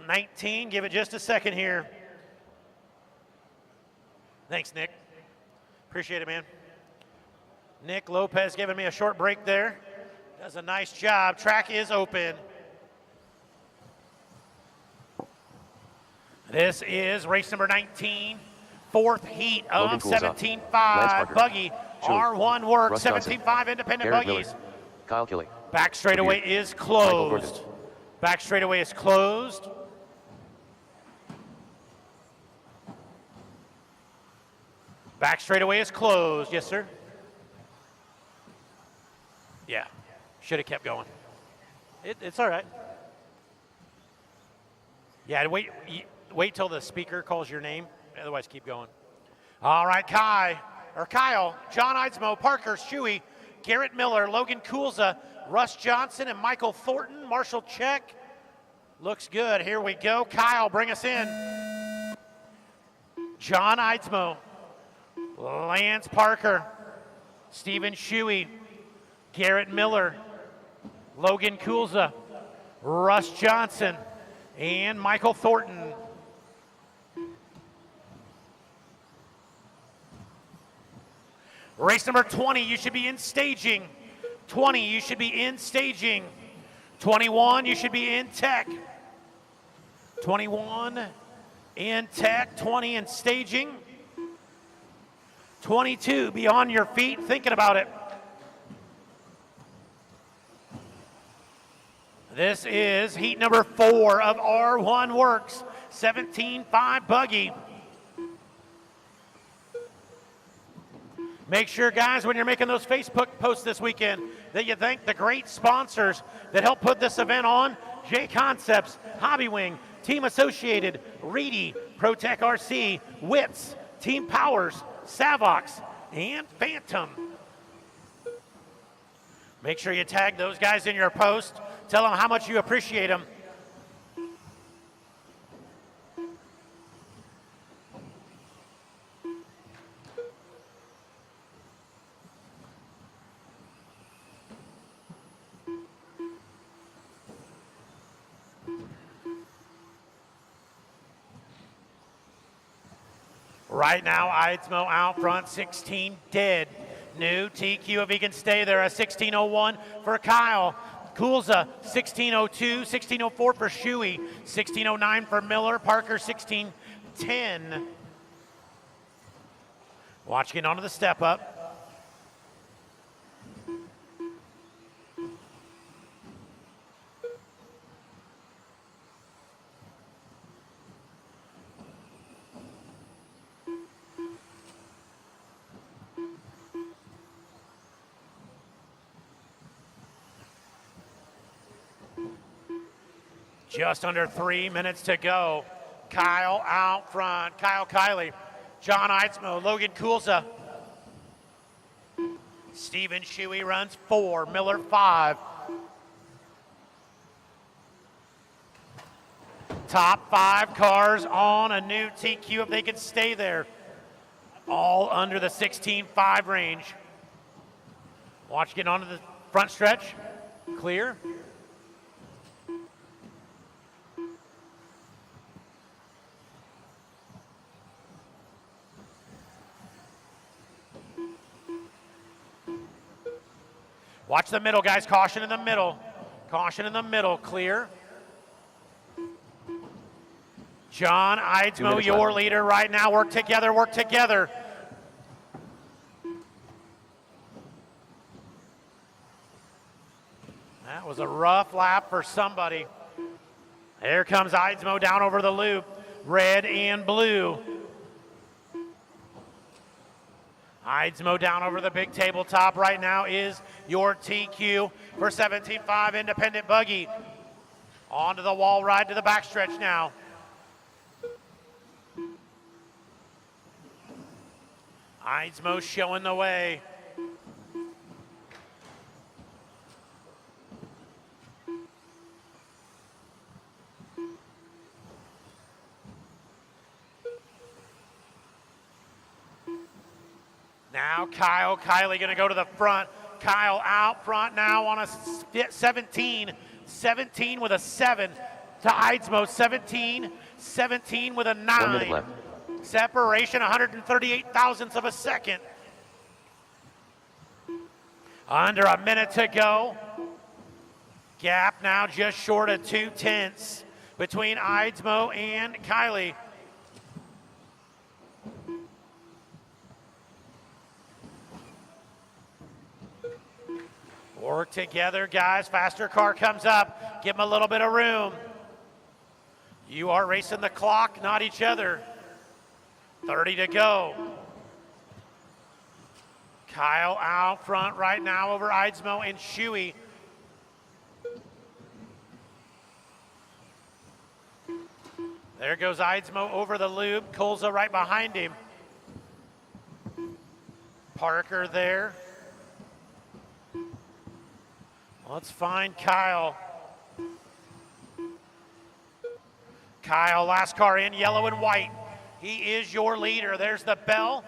19, give it just a second here. Thanks, Nick. Appreciate it, man. Nick Lopez giving me a short break there. Does a nice job. Track is open. This is race number 19, fourth heat of 17.5 buggy. R1 work, 17.5 independent Garrett buggies. Miller, Kyle Kelly. Back straightaway is closed. Back straightaway is closed. Back straightaway is closed. Yes, sir. Yeah, should have kept going. It's all right. Yeah, wait till the speaker calls your name. Otherwise, keep going. All right, Kyle, John Eidsmoe, Parker Shuey, Garrett Miller, Logan Kulza, Russ Johnson, and Michael Thornton. Marshall check. Looks good. Here we go. Kyle, bring us in. John Eidsmoe, Lance Parker, Stephen Shuey, Garrett Miller, Logan Kulza, Russ Johnson, and Michael Thornton. Race number 20, you should be in staging. 20, you should be in staging. 21, you should be in tech. 21 in tech, 20 in staging. 22, be on your feet thinking about it. This is heat number 4 of R1 Works, 17.5 buggy. Make sure, guys, when you're making those Facebook posts this weekend, that you thank the great sponsors that help put this event on. JConcepts, Hobbywing, Team Associated, Reedy, ProTech RC, Wits, Team Powers, Savox, and Phantom. Make sure you tag those guys in your post. Tell them how much you appreciate them. Right now, Eidsmo out front, 16 dead. New TQ, if he can stay there, a 16:01 for Kyle. Kulza, 16:02, 16:04 for Shuey, 16:09 for Miller, Parker, 16:10. Watch getting onto the step up. Just under 3 minutes to go. Kyle out front. Kyle Kiley, John Eidsmo, Logan Kulza. Stephen Shuey runs 4, Miller 5. Top 5 cars on a new TQ if they can stay there. All under the 16.5 range. Watch getting onto the front stretch. Clear. Watch the middle, guys. Caution in the middle. Caution in the middle. Clear. John Eidsmo, your leader right now. Work together, work together. That was a rough lap for somebody. There comes Eidsmo down over the loop. Red and blue. Eidsmo down over the big tabletop right now is your TQ for 17.5 independent buggy. Onto the wall ride to the backstretch now. Eidsmo showing the way. Now Kyle Kiley going to go to the front. Kyle out front now on a 17. 17 with a 7 to Eidsmo. 17. 17 with a 9. 1 minute left. Separation 138 thousandths of a second. Under a minute to go. Gap now just short of 2/10 between Eidsmo and Kiley. Work together, guys. Faster car comes up. Give them a little bit of room. You are racing the clock, not each other. 30 to go. Kyle out front right now over Eidsmo and Shuey. There goes Eidsmo over the loop. Kulza right behind him. Parker there. Let's find Kyle. Kyle, last car in, yellow and white. He is your leader. There's the bell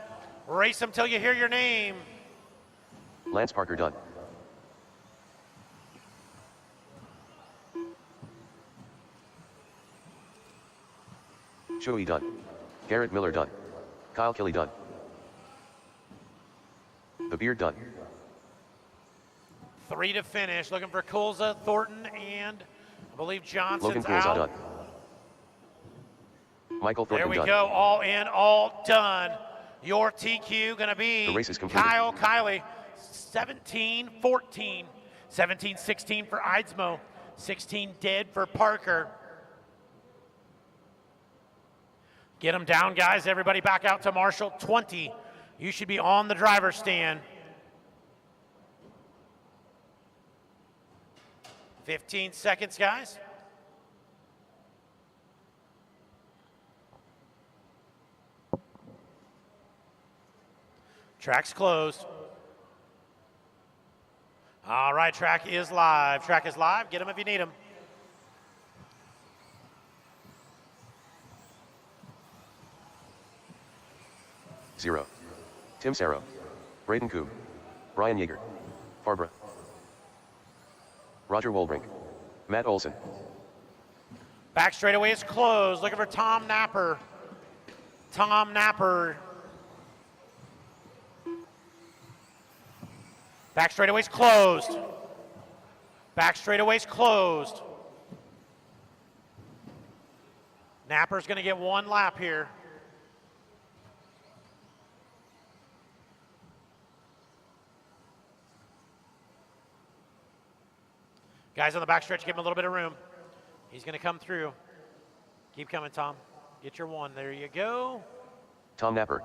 Race them till you hear your name. Lance Parker done. Joey done. Garrett Miller done. Kyle Kelly done. The Beard done. 3 to finish. Looking for Kulza, Thornton, and I believe Johnson's Logan Kulza out. done. Michael There Thornton we done. go. All in, all done. Your TQ going to be The race is completed. Kyle Kiley, 17-14. 17-16 for Eidsmo. 16 dead for Parker. Get them down, guys. Everybody back out to Marshall. 20. You should be on the driver's stand. 15 seconds, guys. Track's closed. All right, track is live. Track is live. Get them if you need them. Zero. Tim Sarro. Braden Koob. Brian Yeager. Barbara. Roger Wolbrink. Matt Olson. Back straightaway is closed. Looking for Tom Napper. Tom Napper. Back straightaway's closed. Back straightaway's closed. Napper's going to get 1 lap here. Guys on the backstretch, give him a little bit of room. He's going to come through. Keep coming, Tom. Get your 1. There you go. Tom Napper.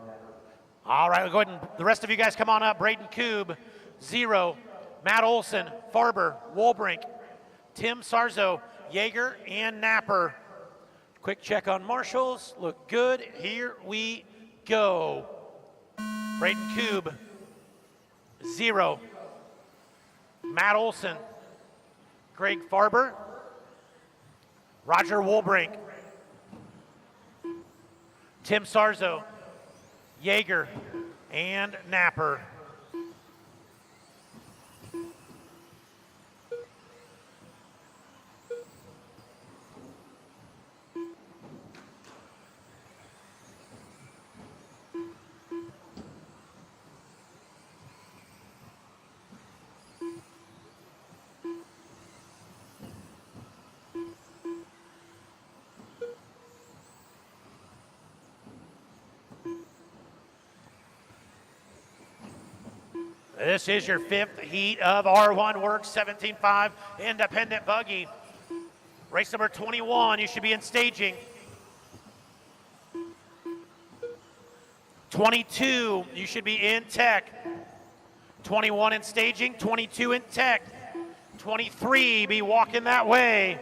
All right, go ahead and the rest of you guys come on up. Braden Koob, 0. Matt Olson, Farber, Wolbrink, Tim Sarzo, Yeager, and Napper. Quick check on marshals. Look good. Here we go. Braden Koob, 0. Matt Olson, Greg Farber, Roger Wolbrink, Tim Sarzo, Yeager, and Napper. This is your 5th heat of R1 Works 17.5 Independent Buggy. Race number 21, you should be in staging. 22, you should be in tech. 21 in staging, 22 in tech. 23, be walking that way.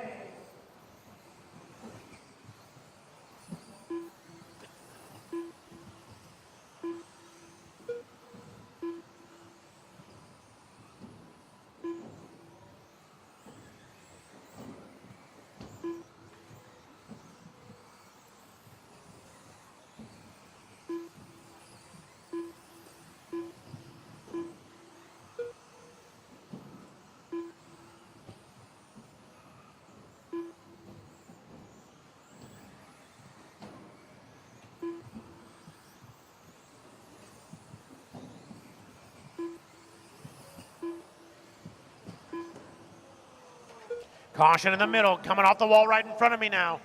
Caution in the middle, coming off the wall right in front of me now.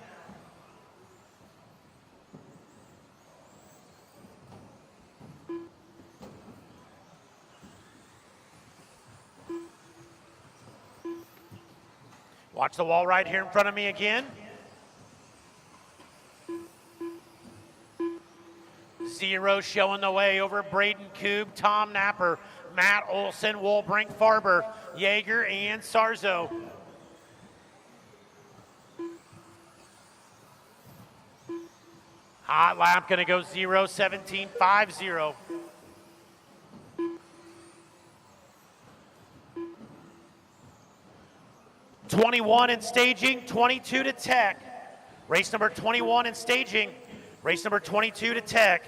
Watch the wall right here in front of me again. 0 showing the way over Braden Koob, Tom Napper, Matt Olson, Wolbrink, Farber, Yeager, and Sarzo. Hot lap gonna go 0, 17, 5, 0. '21 in staging, 22 to tech. Race number 21 in staging, race number 22 to tech.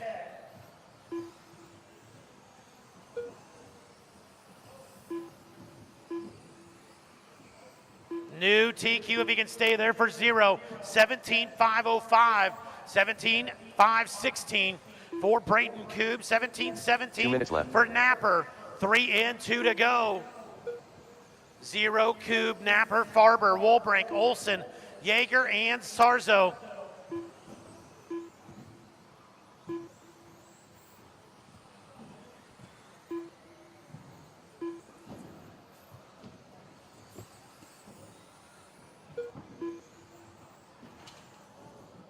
New TQ if he can stay there for 0. 17.505. 17.516 for Brayton Coob. 17.17 2 minutes left. for Napper. 3 and 2 to go. 0 Coob, Napper, Farber, Wolbrink, Olson, Yeager, and Sarzo.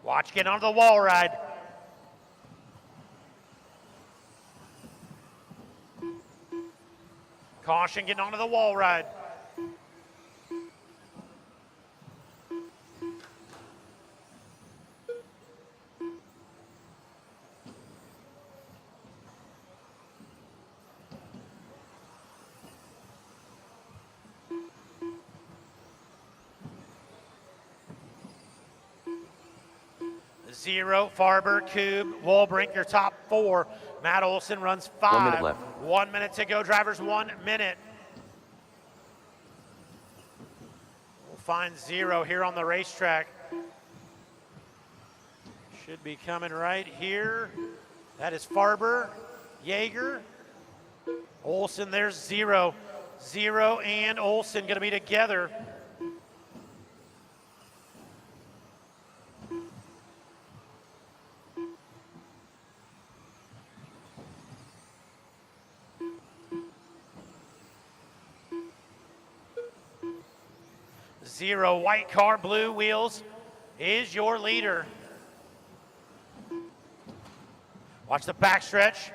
Watch getting onto the wall ride. Caution getting onto the wall ride. Zero, Farber, Coob, Wolbrink, your top 4. Matt Olson runs 5. 1 minute left. 1 minute to go, drivers, 1 minute. We'll find 0 here on the racetrack. Should be coming right here. That is Farber, Yeager, Olson, there's 0. 0 and Olson gonna be together. Zero, white car, blue wheels is your leader. Watch the backstretch.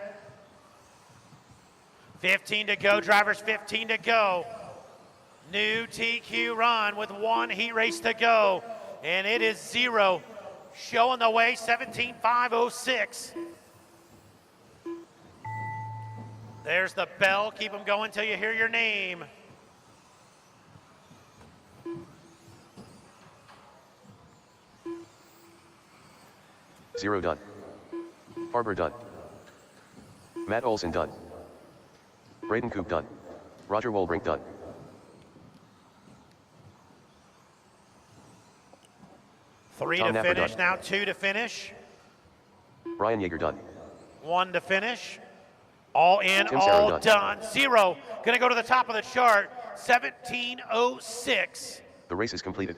15 to go, drivers, 15 to go. New TQ run with 1 heat race to go. And it is 0. Showing the way, 17.506. There's the bell. Keep them going till you hear your name. Zero done. Farber done. Matt Olson done. Brayden Coob done. Roger Wolbrink done. Three Tom to Napper finish done. now, 2 to finish. Brian Yeager done. 1 to finish. All in, Tim Sarah all done. 0. Gonna go to the top of the chart. 17.06. The race is completed.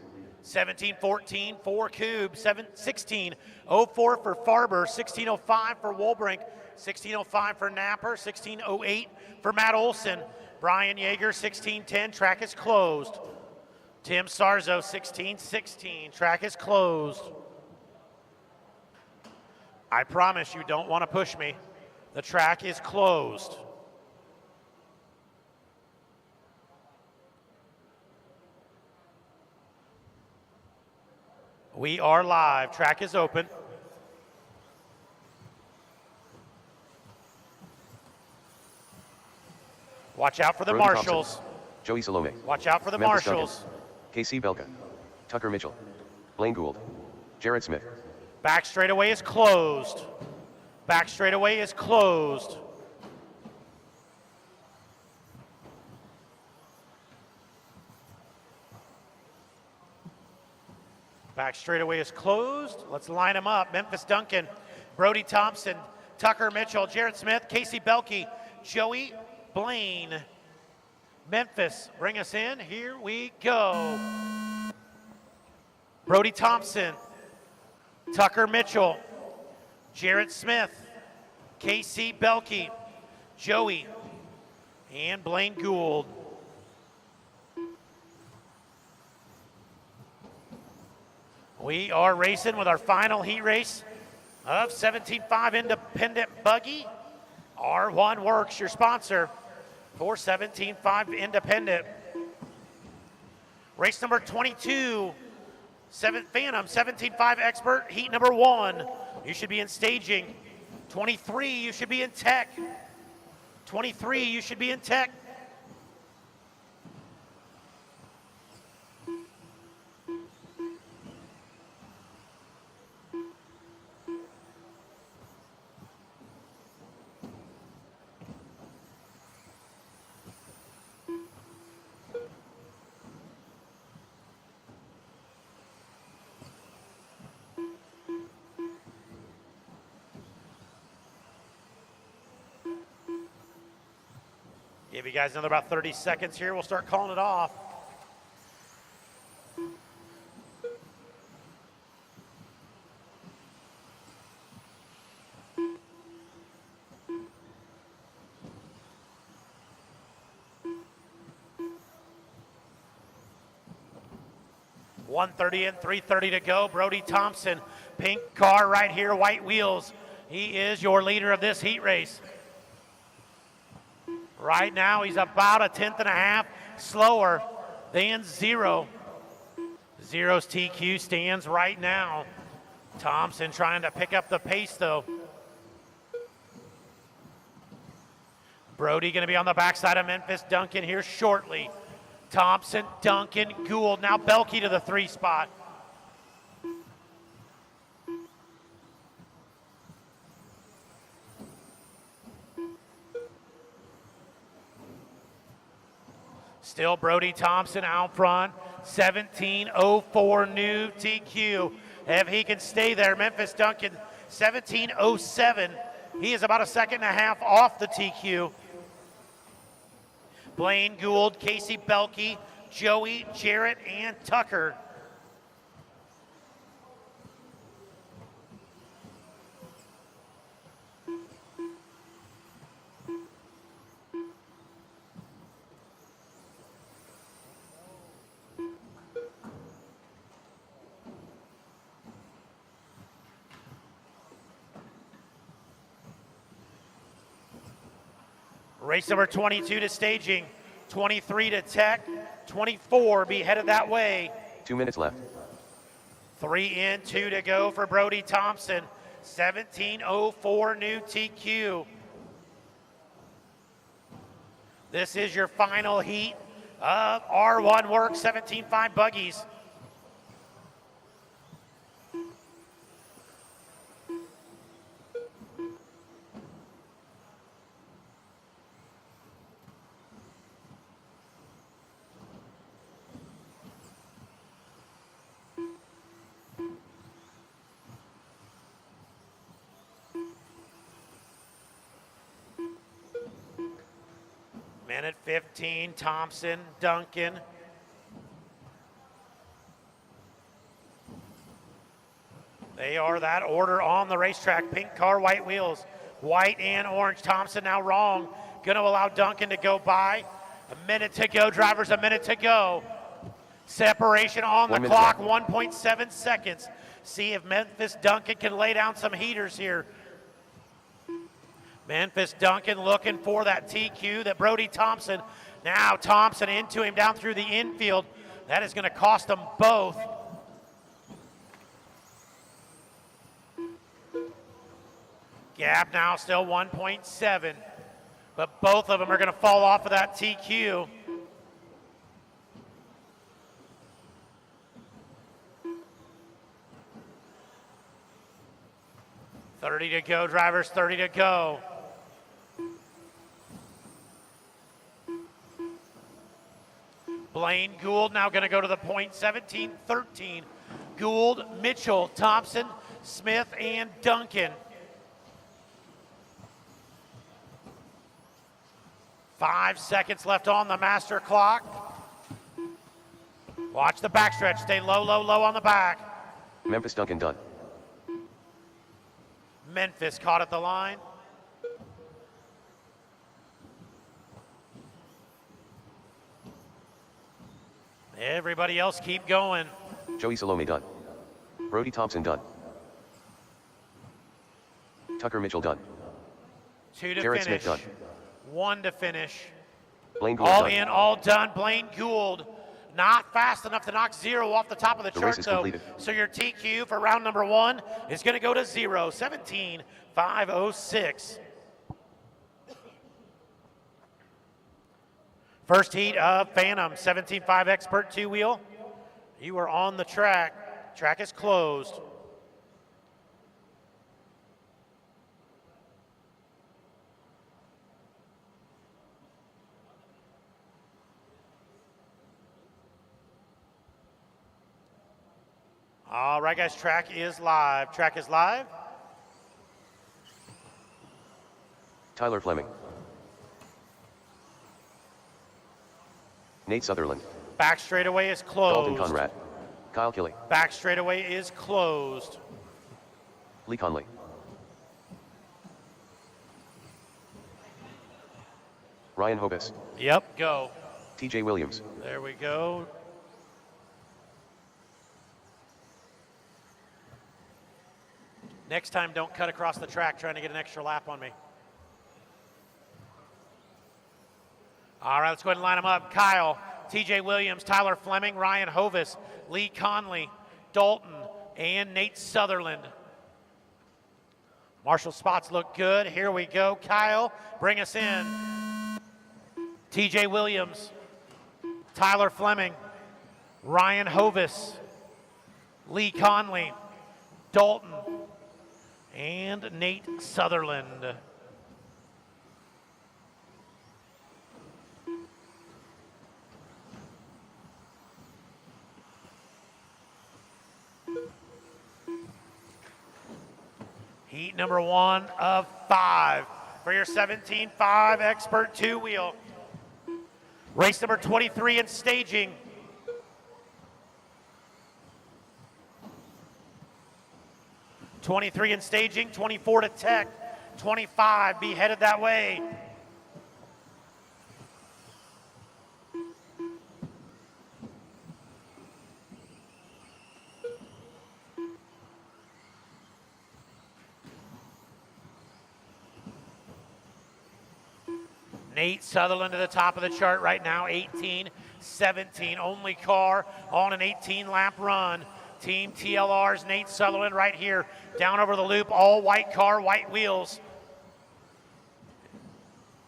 17.14 for Coob. 16.04 for Farber. 16.05 for Wolbrink. 16.05 for Napper. 16.08 for Matt Olson. Brian Yeager, 16.10. Track is closed. Tim Sarzo, 16.16. Track is closed. I promise you don't want to push me. The track is closed. We are live. Track is open. Watch out for the Brody marshals. Thompson, Joey Salome. Watch out for the Memphis marshals. Duncan, KC Belka. Tucker Mitchell. Blaine Gould. Jared Smith. Back straightaway is closed. Back straightaway is closed. Back straightaway is closed. Let's line them up. Memphis Duncan, Brody Thompson, Tucker Mitchell, Jared Smith, Casey Belkey, Joey Blaine. Memphis, bring us in. Here we go. Brody Thompson, Tucker Mitchell, Jared Smith, Casey Belkey, Joey, and Blaine Gould. We are racing with our final heat race of 17.5 Independent Buggy. R1 Works, your sponsor for 17.5 Independent. Race number 22, Phantom 17.5 Expert, heat number 1. You should be in staging. 23, you should be in tech. 23, you should be in tech. Give you guys another about 30 seconds here. We'll start calling it off. .130 and 3:30 to go. Brody Thompson, pink car right here, white wheels. He is your leader of this heat race. Right now, he's about a 1/10 and a half slower than Zero. Zero's TQ stands right now. Thompson trying to pick up the pace, though. Brody going to be on the backside of Memphis Duncan here shortly. Thompson, Duncan, Gould, now Belkey to the 3 spot. Still Brody Thompson out front, 17:04 new TQ. If he can stay there, Memphis Duncan, 17:07. He is about a 1.5 seconds off the TQ. Blaine Gould, Casey Belkey, Joey, Jarrett, and Tucker. Race number 22 to staging, 23 to tech, 24 be headed that way. 2 minutes left. 3 in, 2 to go for Brody Thompson, 17:04 new TQ. This is your final heat of R1 Work 17.5 buggies. Minute 15, Thompson, Duncan. They are that order on the racetrack. Pink car, white wheels. White and orange. Thompson now wrong. Gonna allow Duncan to go by. A minute to go, drivers, a minute to go. Separation on the clock, 1.7 seconds. See if Memphis Duncan can lay down some heaters here. Memphis Duncan looking for that TQ that Brody Thompson. Now Thompson into him down through the infield. That is going to cost them both. Gap now still 1.7, but both of them are going to fall off of that TQ. .30 to go, drivers, 30 to go. Blaine Gould now going to go to the point, 17:13. Gould, Mitchell, Thompson, Smith, and Duncan. 5 seconds left on the master clock. Watch the backstretch. Stay low, low, low on the back. Memphis Duncan done. Memphis caught at the line. Everybody else keep going. Joey Salome done. Brody Thompson done. Tucker Mitchell done. 2 to Jarrett finish. Smith done. 1 to finish. Blaine Gould All done. in, all done. Blaine Gould not fast enough to knock 0 off the top of the The chart, race is though. completed. So your TQ for round number 1 is going to go to 0, 17:506. First heat of Phantom, 17.5 expert 2-wheel. You are on the track. Track is closed. All right, guys, track is live. Track is live. Tyler Fleming. Nate Sutherland. Back straightaway is Dalton closed. Conrad. Kyle Kelly. Back straightaway is closed. Lee Conley. Ryan Hobus. Yep, go. TJ Williams. There we go. Next time, don't cut across the track trying to get an extra lap on me. All right, let's go ahead and line them up. Kyle, TJ Williams, Tyler Fleming, Ryan Hovis, Lee Conley, Dalton, and Nate Sutherland. Marshall spots look good. Here we go. Kyle, bring us in. TJ Williams, Tyler Fleming, Ryan Hovis, Lee Conley, Dalton, and Nate Sutherland. Heat number 1 of 5 for your 17.5 Expert 2-wheel. Race number 23 in staging. '23 in staging, 24 to tech, 25 be headed that way. Nate Sutherland to the top of the chart right now, 18-17, only car on an 18-lap run. Team TLR's Nate Sutherland right here, down over the loop, all white car, white wheels.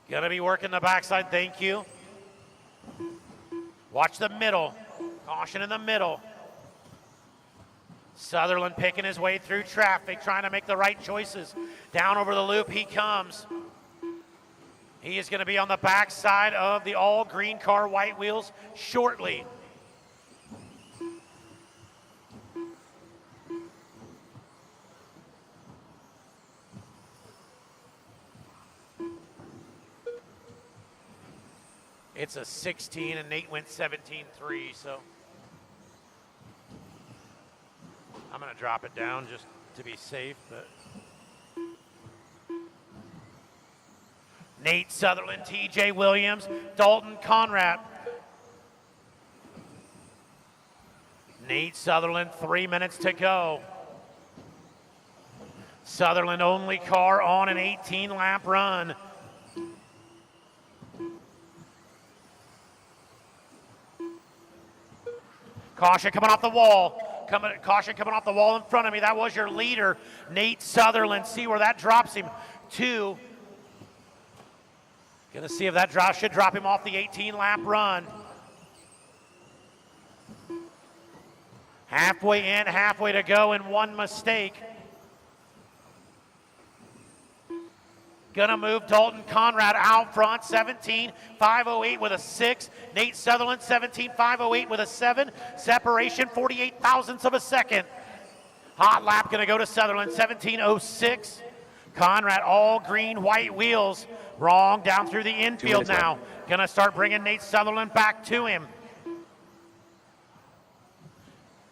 Gonna be working the backside, thank you. Watch the middle, caution in the middle. Sutherland picking his way through traffic, trying to make the right choices. Down over the loop he comes. He is gonna be on the backside of the all green car, white wheels shortly. It's a 16 and Nate went 17-3, so I'm gonna drop it down just to be safe, but Nate Sutherland, TJ Williams, Dalton Conrad. Nate Sutherland, 3 minutes to go. Sutherland only car on an 18-lap run. Caution coming off the wall. Caution coming off the wall in front of me. That was your leader, Nate Sutherland. See where that drops him to. Gonna see if that should drop him off the 18-lap run. Halfway in, halfway to go, and one mistake. Gonna move Dalton Conrad out front, 17.508 with a 6. Nate Sutherland, 17.508 with a 7. Separation, 48 thousandths of a second. Hot lap gonna go to Sutherland, 17.06. Conrad, all green, white wheels. Wrong, down through the infield now. Gonna start bringing Nate Sutherland back to him.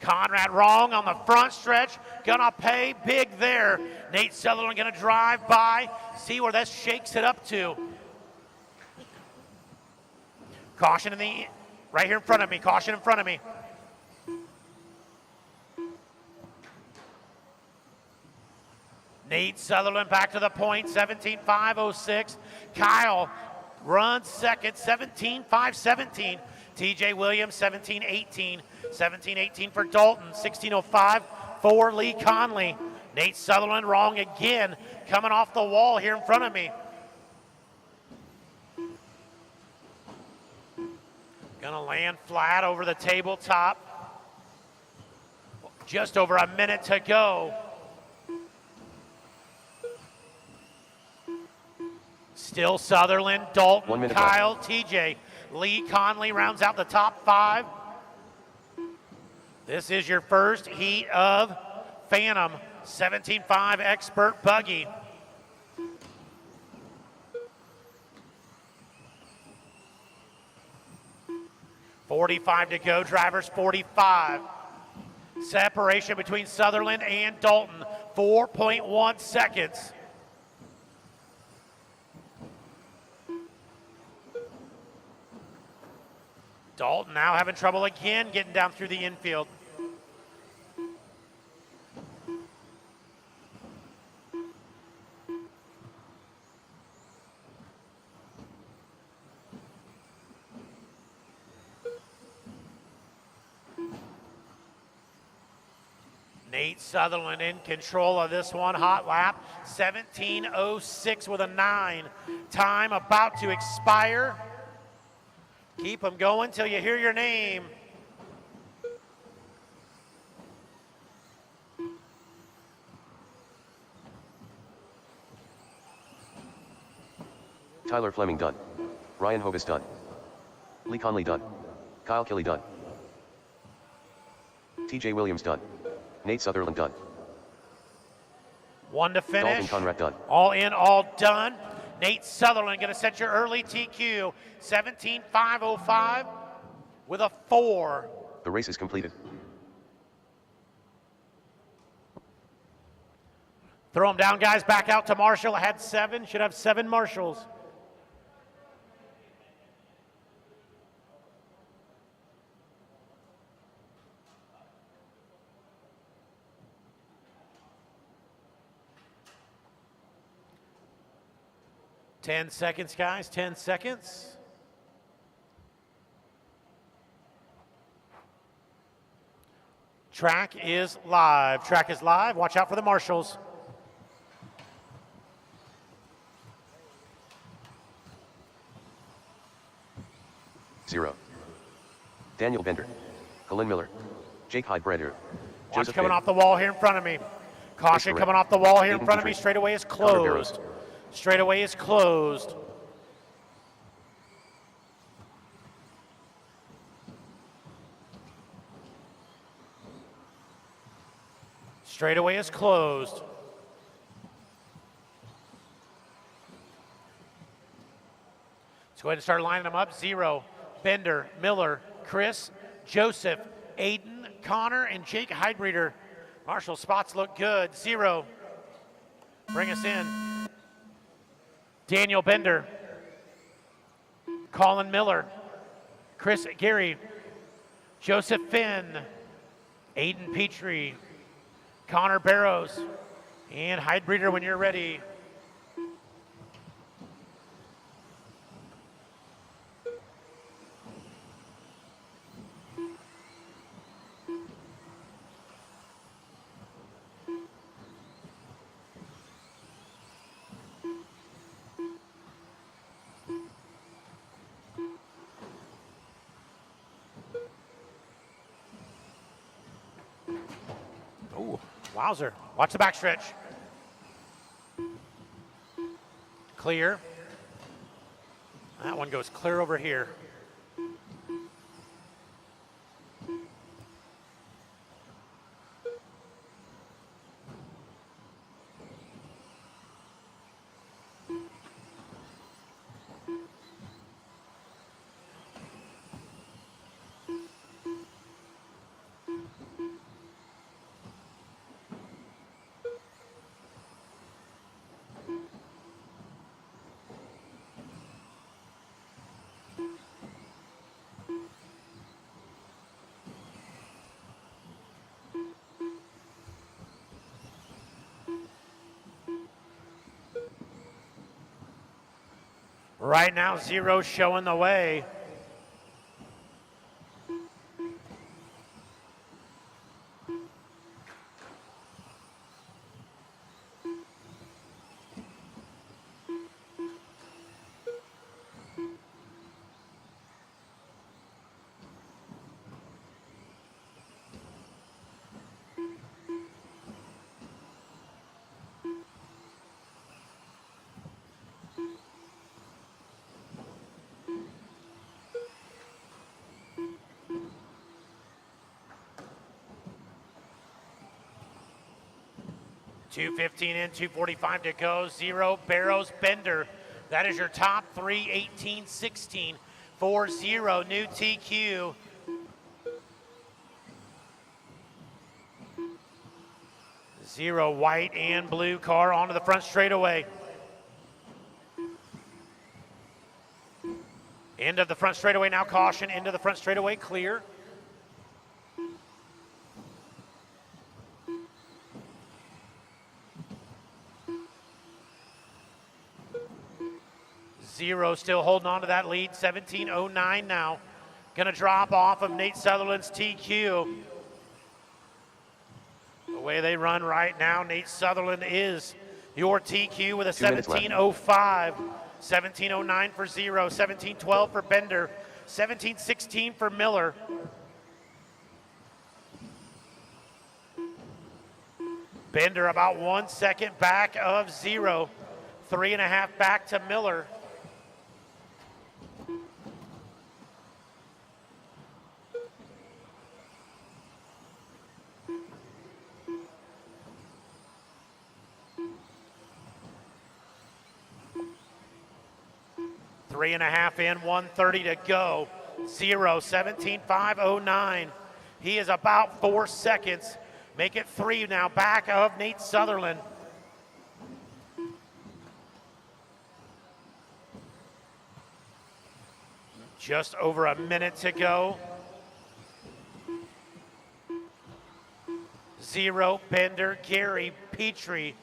Conrad wrong on the front stretch, gonna pay big there. Nate Sutherland gonna drive by, see where that shakes it up to. Caution in the, right here in front of me, caution in front of me. Nate Sutherland back to the point, 17.506. Kyle runs second, 17.517. TJ Williams, 17.18. 17.18 for Dalton, 16.05 for Lee Conley. Nate Sutherland wrong again, coming off the wall here in front of me. Gonna land flat over the tabletop. Just over a minute to go. Still Sutherland, Dalton, Kyle, TJ. Lee Conley rounds out the top 5. This is your first heat of Phantom 17.5 Expert Buggy. 45 to go, drivers 45. Separation between Sutherland and Dalton, 4.1 seconds. Dalton now having trouble again getting down through the infield. Nate Sutherland in control of this one. Hot lap, 17:06 with a 9. Time about to expire. Keep them going till you hear your name. Tyler Fleming done. Ryan Hovis done. Lee Conley done. Kyle Kelly done. TJ Williams done. Nate Sutherland done. 1 to finish. Dalton Conrad done. All in, all done. Nate Sutherland going to set your early TQ, 17:505 with a 4. The race is completed. Throw them down, guys. Back out to Marshall. I had 7. Should have 7 Marshalls. Ten seconds, guys. 10 seconds. Track is live. Track is live. Watch out for the Marshalls. Zero. Daniel Bender. Colin Miller. Jake Hyde-Breder. Watch Joseph coming Bain. off the wall here in front of me. Caution Chris coming Durant. off the wall here in Aiden front of me. Petrie. Straightaway is Connor Barrows. closed. Straightaway is closed. Straightaway is closed. Let's go ahead and start lining them up. 0, Bender, Miller, Chris, Joseph, Aiden, Connor, and Jake Hyde-Breder. Marshall spots look good. 0. Bring us in. Daniel Bender, Colin Miller, Chris Gary, Joseph Finn, Aiden Petrie, Connor Barrows, and Hyde-Breder when you're ready. Ooh, wowzer. Watch the backstretch. Clear. That one goes clear over here. Right now, 0 showing the way. .215 in, 2:45 to go. 0, Barrows, Bender. That is your top 3, 18, 16. 4-0, new TQ. 0 white and blue car onto the front straightaway. End of the front straightaway now, caution, into the front straightaway, clear. Zero still holding on to that lead, 17:09 now. Gonna drop off of Nate Sutherland's TQ. The way they run right now, Nate Sutherland is your TQ with a 17:05. 17:09 for Zero, 17:12 for Bender, 17:16 for Miller. Bender about 1 second back of Zero, 3.5 back to Miller. Three and a half in, 1:30 to go. Zero, 17:509. He is about 4 seconds. Make it 3 now, back of Nate Sutherland. Just over a minute to go. Zero, Bender, Gary, Petrie.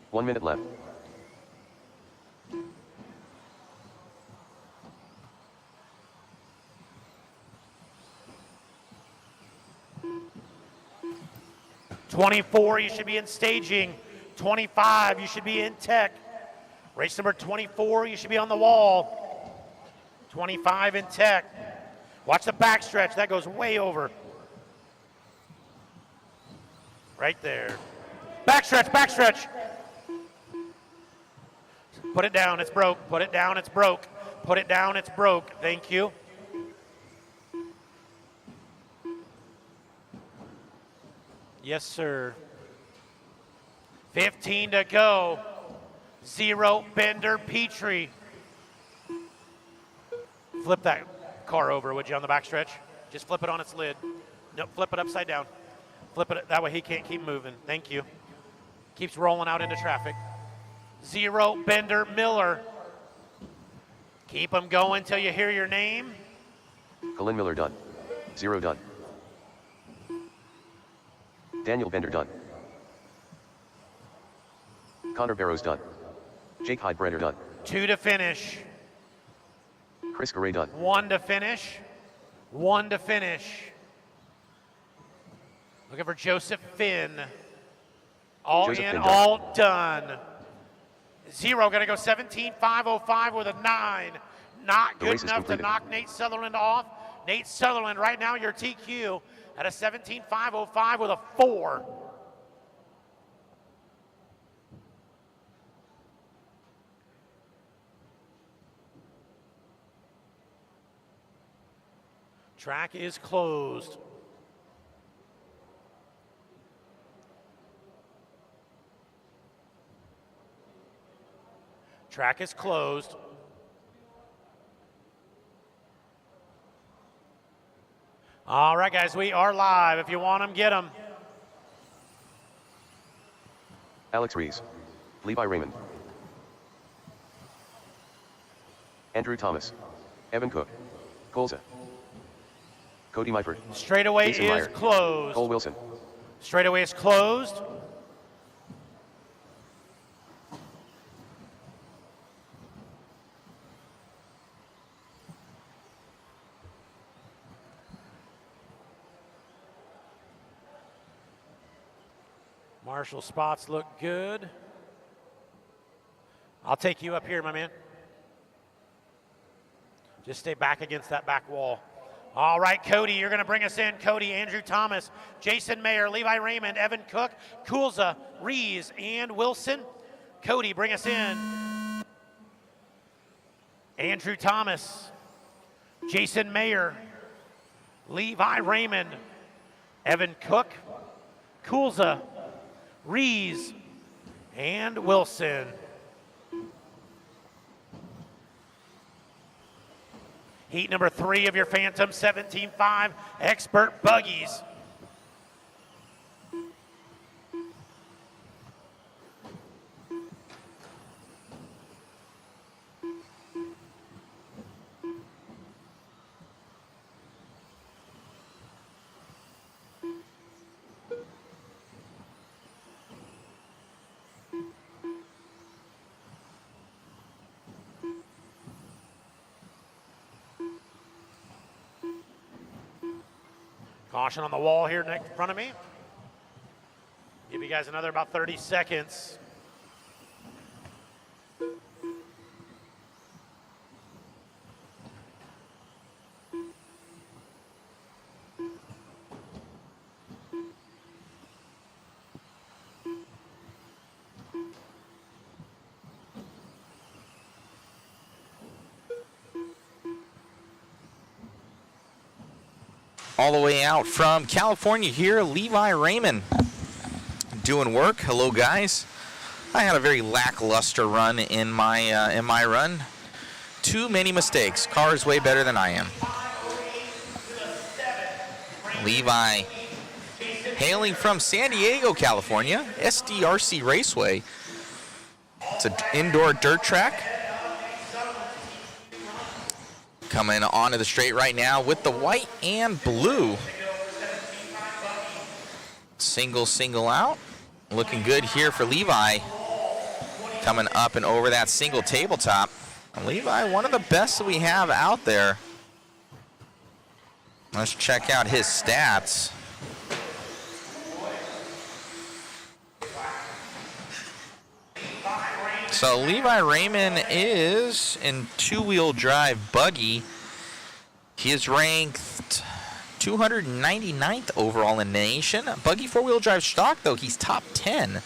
1 minute left. '24, you should be in staging. 25, you should be in tech. Race number 24, you should be on the wall. 25 in tech. Watch the backstretch, that goes way over. Right there. Backstretch, backstretch. Put it down, it's broke. Put it down, it's broke. Put it down, it's broke. Thank you. Yes, sir. 15 to go. Zero, Bender, Petrie. Flip that car over, would you, on the backstretch? Just flip it on its lid. No, flip it upside down. Flip it, that way he can't keep moving. Thank you. Keeps rolling out into traffic. Zero, Bender, Miller. Keep them going till you hear your name. Colin Miller done. Zero done. Daniel Bender done. Connor Barrows done. Jake Heidbrenner done. 2 to finish. Chris Garay done. 1 to finish. 1 to finish. Looking for Joseph Finn. All Joseph in, Finn all done. Zero gonna go 17:505 with a 9. Not The good race is enough to completed. knock Nate Sutherland off. Nate Sutherland right now your TQ at a 17:505 with a 4. Track is closed. Track is closed. All right, guys, we are live. If you want them, get them. Alex Rees. Levi Raymond. Andrew Thomas. Evan Cook. Colza. Cody Myford. Straightaway Jason is Meyer. closed. Cole Wilson. Straightaway is closed. Marshall spots look good. I'll take you up here, my man. Just stay back against that back wall. All right, Cody, you're going to bring us in. Cody, Andrew Thomas, Jason Mayer, Levi Raymond, Evan Cook, Kulza, Rees, and Wilson. Cody, bring us in. Andrew Thomas, Jason Mayer, Levi Raymond, Evan Cook, Kulza, Rees, and Wilson. Heat number 3 of your Phantom 17.5 expert buggies. Caution on the wall here next in front of me. Give you guys another about 30 seconds. All the way out from California here, Levi Raymond doing work. Hello, guys. I had a very lackluster run in my run. Too many mistakes. Car is way better than I am. Levi, hailing from San Diego, California, SDRC Raceway. It's an indoor dirt track. Coming onto the straight right now with the white and blue. Single out. Looking good here for Levi. Coming up and over that single tabletop. And Levi, one of the best that we have out there. Let's check out his stats. So Levi Raymond is in two-wheel drive buggy. He is ranked 299th overall in the nation. Buggy four-wheel drive stock, though, he's top 10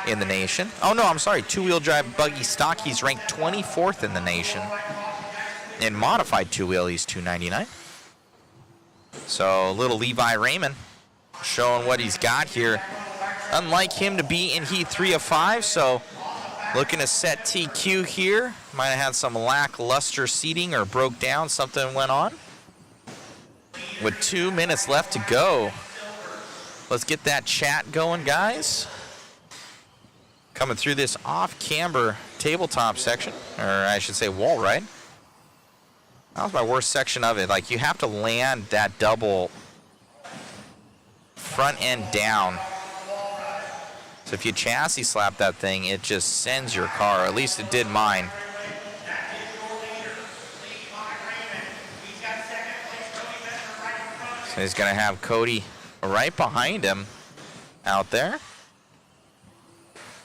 in the nation. Oh, no, I'm sorry. Two-wheel drive buggy stock, he's ranked 24th in the nation. In modified two-wheel, he's 299. So little Levi Raymond showing what he's got here. Unlike him to be in Heat 3 of 5, so looking to set TQ here. Might have had some lackluster seating or broke down. Something went on. With 2 minutes left to go. Let's get that chat going, guys. Coming through this off-camber tabletop section, or I should say wall ride. That was my worst section of it. Like, you have to land that double front end down. So if you chassis slap that thing, it just sends your car. At least it did mine. So he's going to have Cody right behind him out there.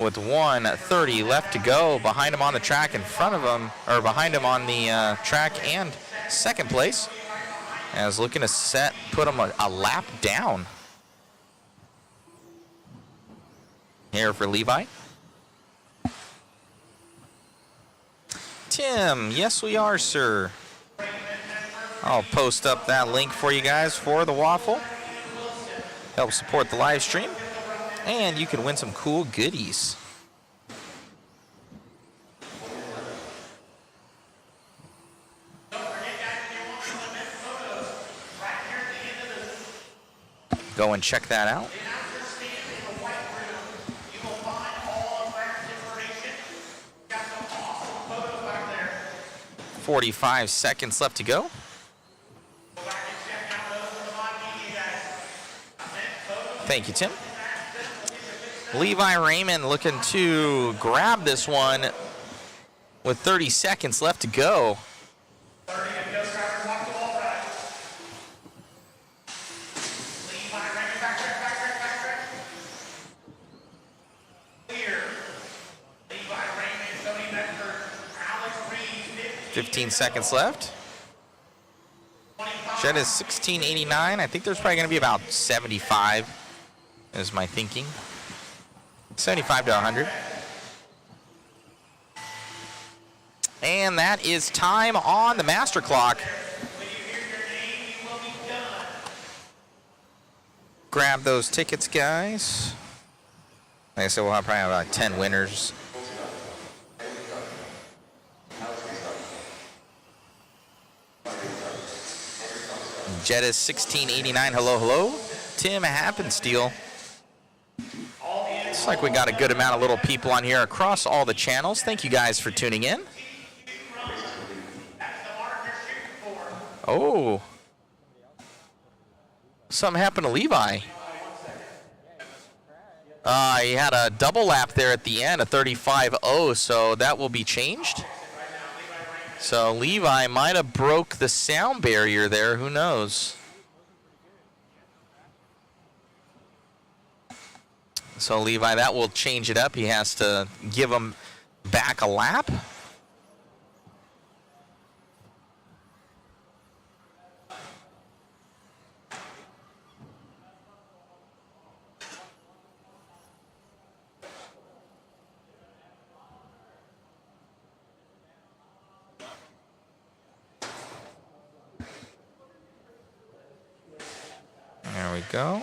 With 1:30 left to go, behind him on the track, in front of him, or behind him on the track and second place. As looking to put him a lap down. Here for Levi. Tim, yes we are, sir. I'll post up that link for you guys for the waffle. Help support the live stream. And you can win some cool goodies. Go and check that out. 45 seconds left to go. Thank you, Tim. Levi Raymond looking to grab this one with 30 seconds left to go. Clear. 15 seconds left. Shed is 1689. I think there's probably going to be about 75, is my thinking. 75 to 100. And that is time on the master clock. Grab those tickets, guys. Like I said, we'll probably have about 10 winners. Jettis 1689, hello, hello. Tim Happensteel. Looks like we got a good amount of little people on here across all the channels. Thank you guys for tuning in. Oh. Something happened to Levi. He had a double lap there at the end, a 35.0, so that will be changed. So Levi might have broke the sound barrier there, who knows? So Levi, that will change it up. He has to give him back a lap. There we go.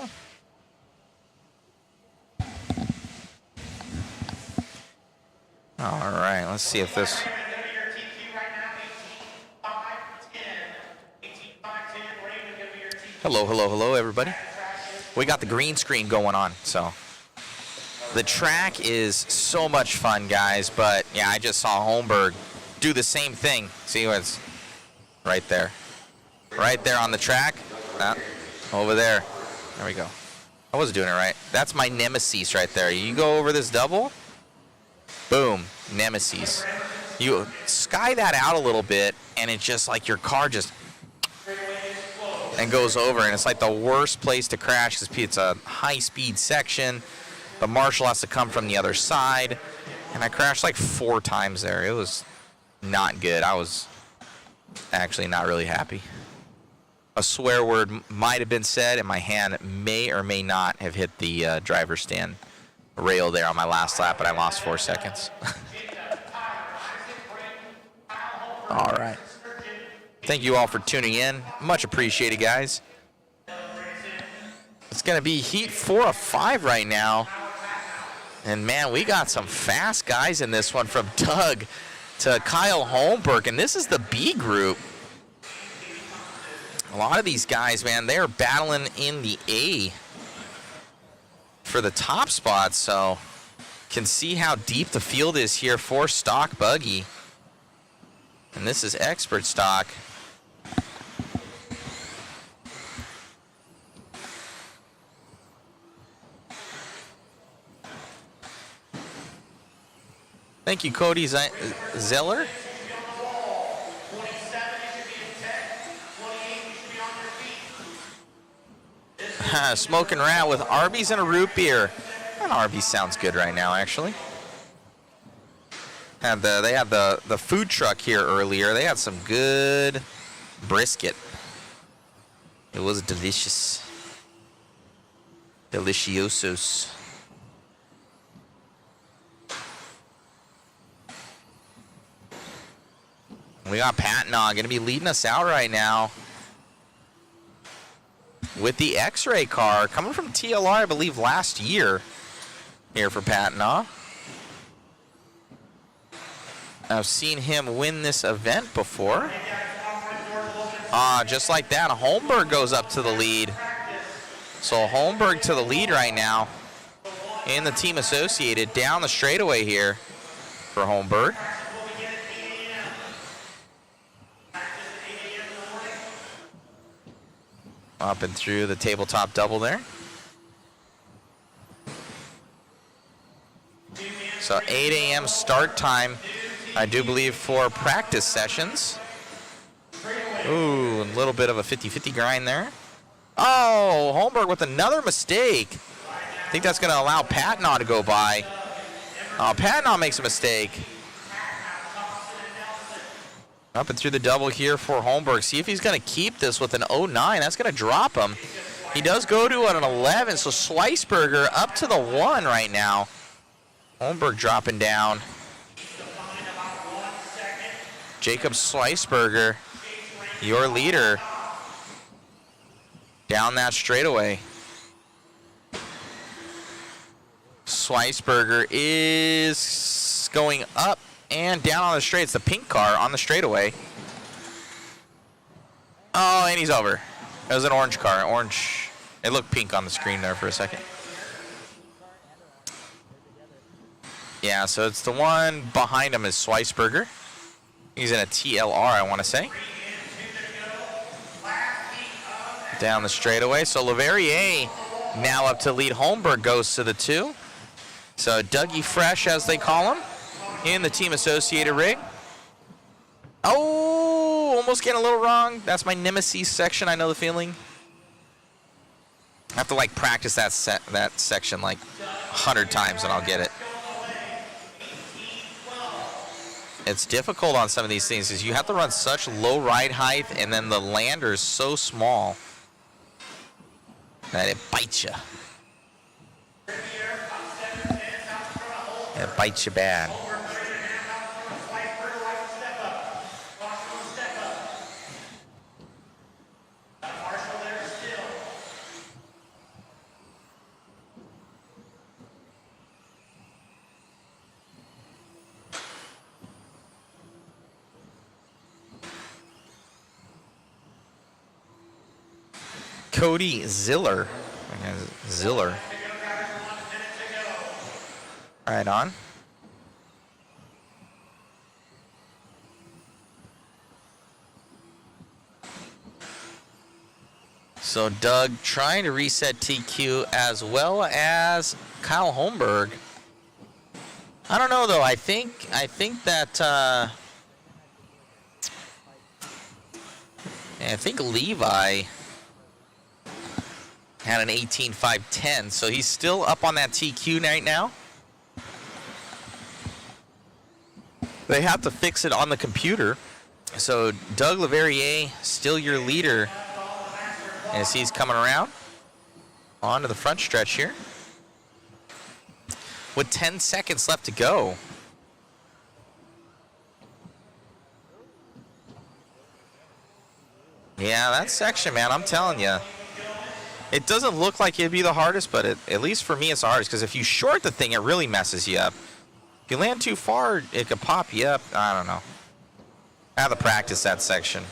All right, let's see if this... Hello, hello, hello, everybody. We got the green screen going on, so... The track is so much fun, guys, but yeah, I just saw Holmberg do the same thing. See what's right there. Right there on the track. Over there. There we go. I wasn't doing it right. That's my nemesis right there. You go over this double, boom, nemesis. You sky that out a little bit, and it's just like your car just and goes over, and it's like the worst place to crash because it's a high-speed section. The marshal has to come from the other side, and I crashed like 4 times there. It was not good. I was actually not really happy. A swear word might have been said, and my hand may or may not have hit the driver's stand rail there on my last lap, but I lost 4 seconds. All right. Thank you all for tuning in. Much appreciated, guys. It's going to be heat 4 of 5 right now. And, man, we got some fast guys in this one, from Doug to Kyle Holmberg, and this is the B group. A lot of these guys, man, they are battling in the A for the top spot, so can see how deep the field is here for stock buggy. And this is expert stock. Thank you, Cody Zeller. Smoking Rat with Arby's and a root beer. And Arby's sounds good right now, actually. They had the food truck here earlier. They had some good brisket. It was delicious. Deliciosos. We got Patnaugh going to be leading us out right now with the X-Ray car, coming from TLR, I believe, last year here for Patnaugh. I've seen him win this event before. Just like that, Holmberg goes up to the lead. So Holmberg to the lead right now in the team associated down the straightaway here for Holmberg. Up and through the tabletop double there. So 8 a.m. start time, I do believe, for practice sessions. Ooh, a little bit of a 50-50 grind there. Oh, Holmberg with another mistake. I think that's going to allow Patnaugh to go by. Patnaugh makes a mistake. Up and through the double here for Holmberg. See if he's going to keep this with an 09. That's going to drop him. He does go to an 11, so Schweisberger up to the 1 right now. Holmberg dropping down. Jacob Schweisberger, your leader, down that straightaway. Schweisberger is going up and down on the straight. It's the pink car on the straightaway. Oh, and he's over. It was an orange car. Orange. It looked pink on the screen there for a second. Yeah, so it's the one behind him is Schweisberger. He's in a TLR, I want to say. Down the straightaway. So Leverrier now up to lead. Holmberg goes to the 2. So Dougie Fresh, as they call him, in the team associated rig. Oh, almost getting a little wrong. That's my nemesis section. I know the feeling. I have to like practice that section like 100 times and I'll get it. It's difficult on some of these things because you have to run such low ride height and then the lander is so small that it bites you. It bites you bad. Cody Ziller. Ziller. Right on. So Doug trying to reset TQ as well as Kyle Holmberg. I don't know though. I think that I think Levi had an 18.510, so he's still up on that TQ right now. They have to fix it on the computer. So Doug Leverrier, still your leader as he's coming around onto the front stretch here. With 10 seconds left to go. Yeah, that section, man, I'm telling you. It doesn't look like it'd be the hardest, but at least for me it's the hardest, because if you short the thing, it really messes you up. If you land too far, it could pop you up. I don't know. I have to practice that section.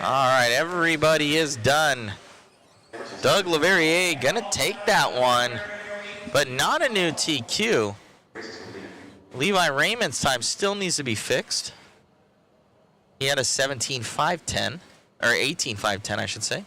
All right, everybody is done. Doug Leverrier gonna take that one, but not a new TQ. Levi Raymond's time still needs to be fixed. He had a 17.510, or 18.510, I should say.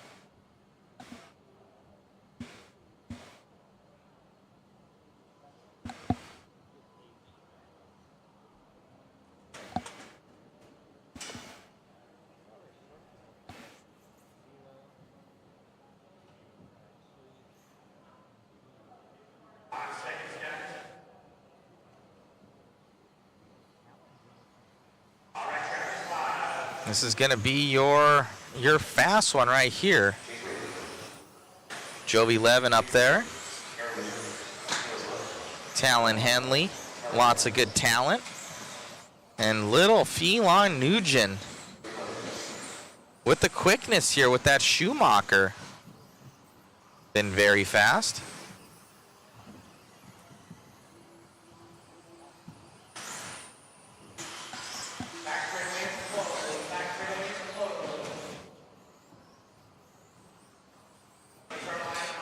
This is going to be your fast one right here. Jovi Levin up there. Talon Henley. Lots of good talent. And little Phelan Nugent with the quickness here with that Schumacher. Been very fast.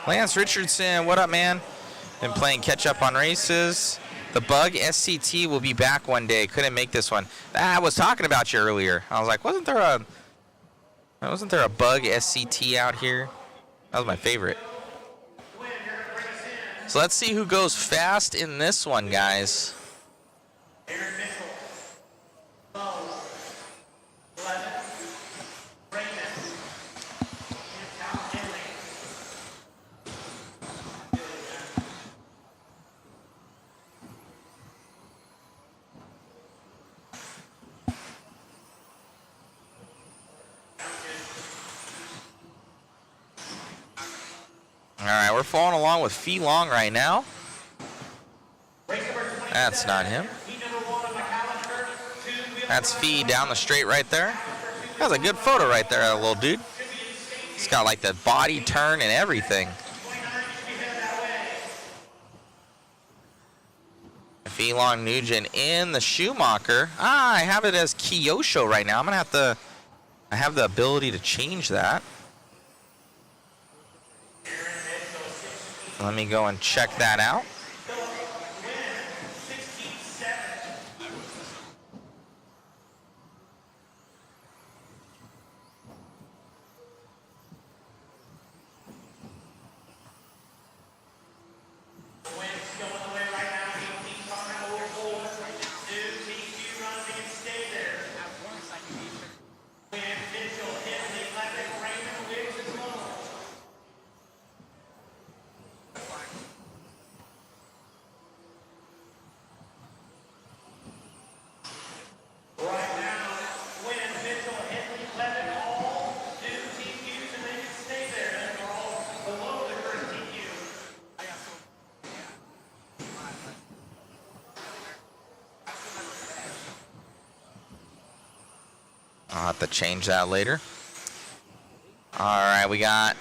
Lance Richardson, what up, man? Been playing catch up on races. The Bug SCT will be back one day. Couldn't make this one. I was talking about you earlier. I was like, wasn't there a Bug SCT out here? That was my favorite. So let's see who goes fast in this one, guys. All right, we're following along with Fee Long right now. That's not him. That's Fee down the straight right there. That's a good photo right there, that little dude. He's got like the body turn and everything. Fee Long Nugent in the Schumacher. I have it as Kyosho right now. I'm gonna have to, I have the ability to change that. Let me go and check that out. I'll have to change that later. All right, we got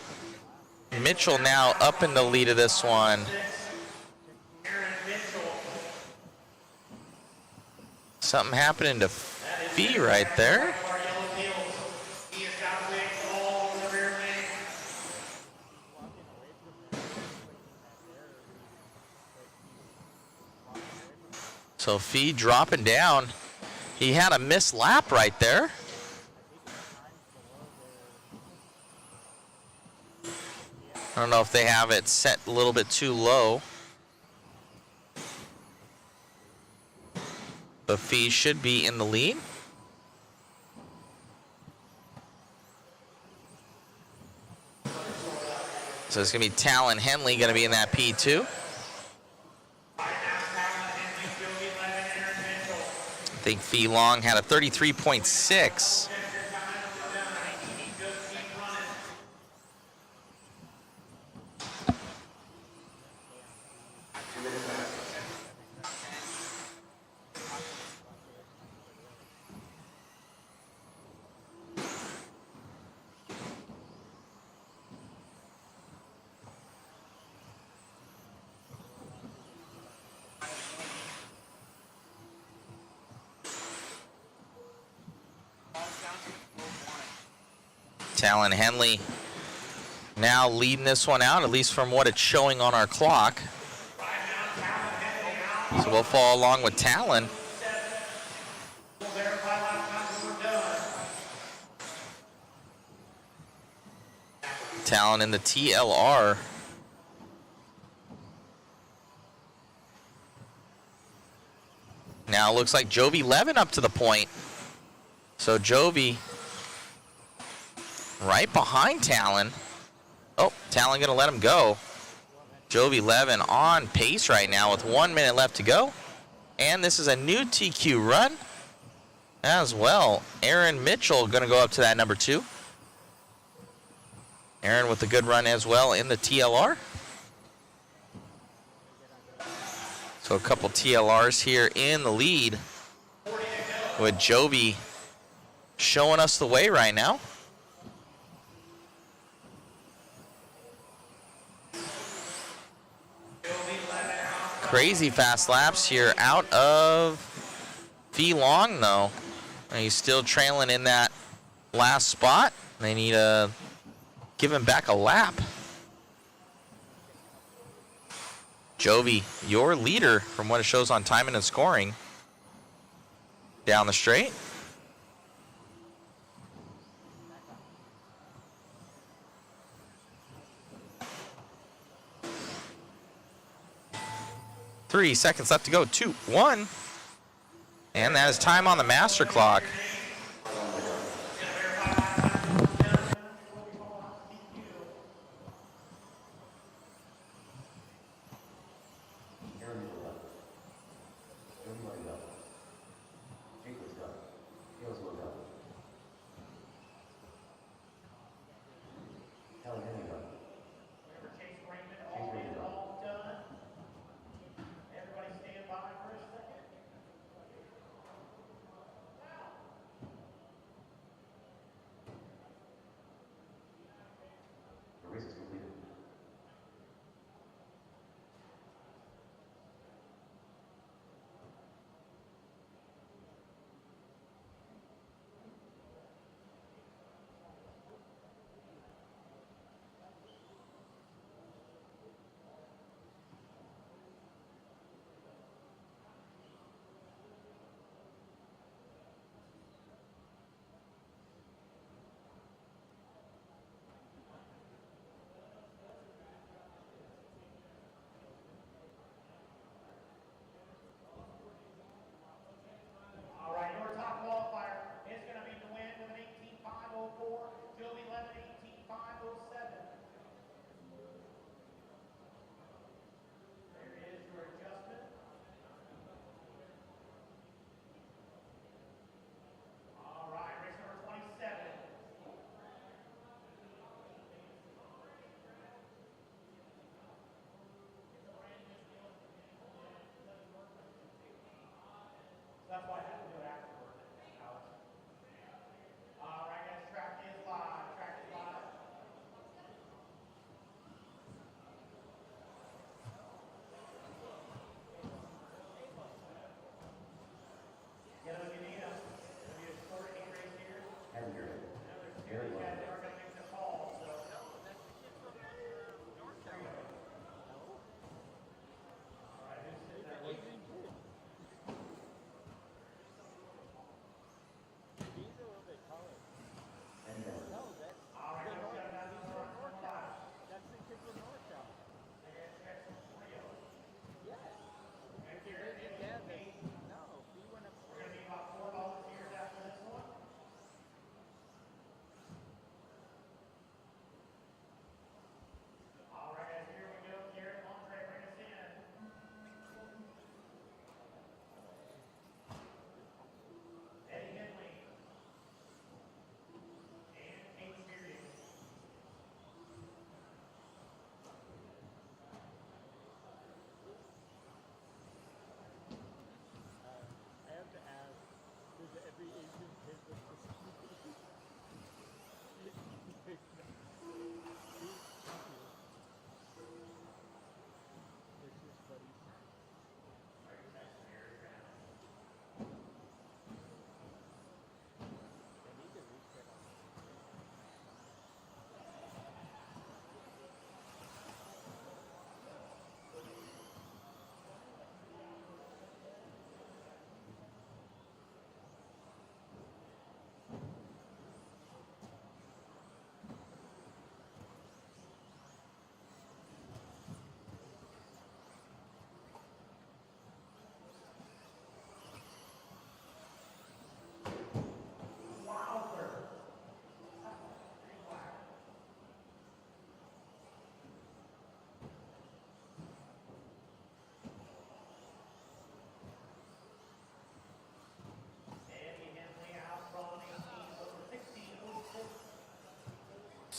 Mitchell now up in the lead of this one. Something happening to Fee right there. So Fee dropping down. He had a missed lap right there. I don't know if they have it set a little bit too low. But Fee should be in the lead. So it's going to be Talon Henley going to be in that P2. I think Fee Long had a 33.6. Talon Henley now leading this one out, at least from what it's showing on our clock. So we'll follow along with Talon. Talon in the TLR. Now it looks like Jovi Levin up to the point. So Jovi right behind Talon. Oh, Talon gonna let him go. Jovi Levin on pace right now with 1 minute left to go. And this is a new TQ run as well. Aaron Mitchell gonna go up to that number 2. Aaron with a good run as well in the TLR. So a couple TLRs here in the lead with Jovi showing us the way right now. Crazy fast laps here out of Fee Long though. And he's still trailing in that last spot. They need to give him back a lap. Jovi, your leader from what it shows on timing and scoring. Down the straight. Three seconds left to go. 2, 1. And that is time on the master clock.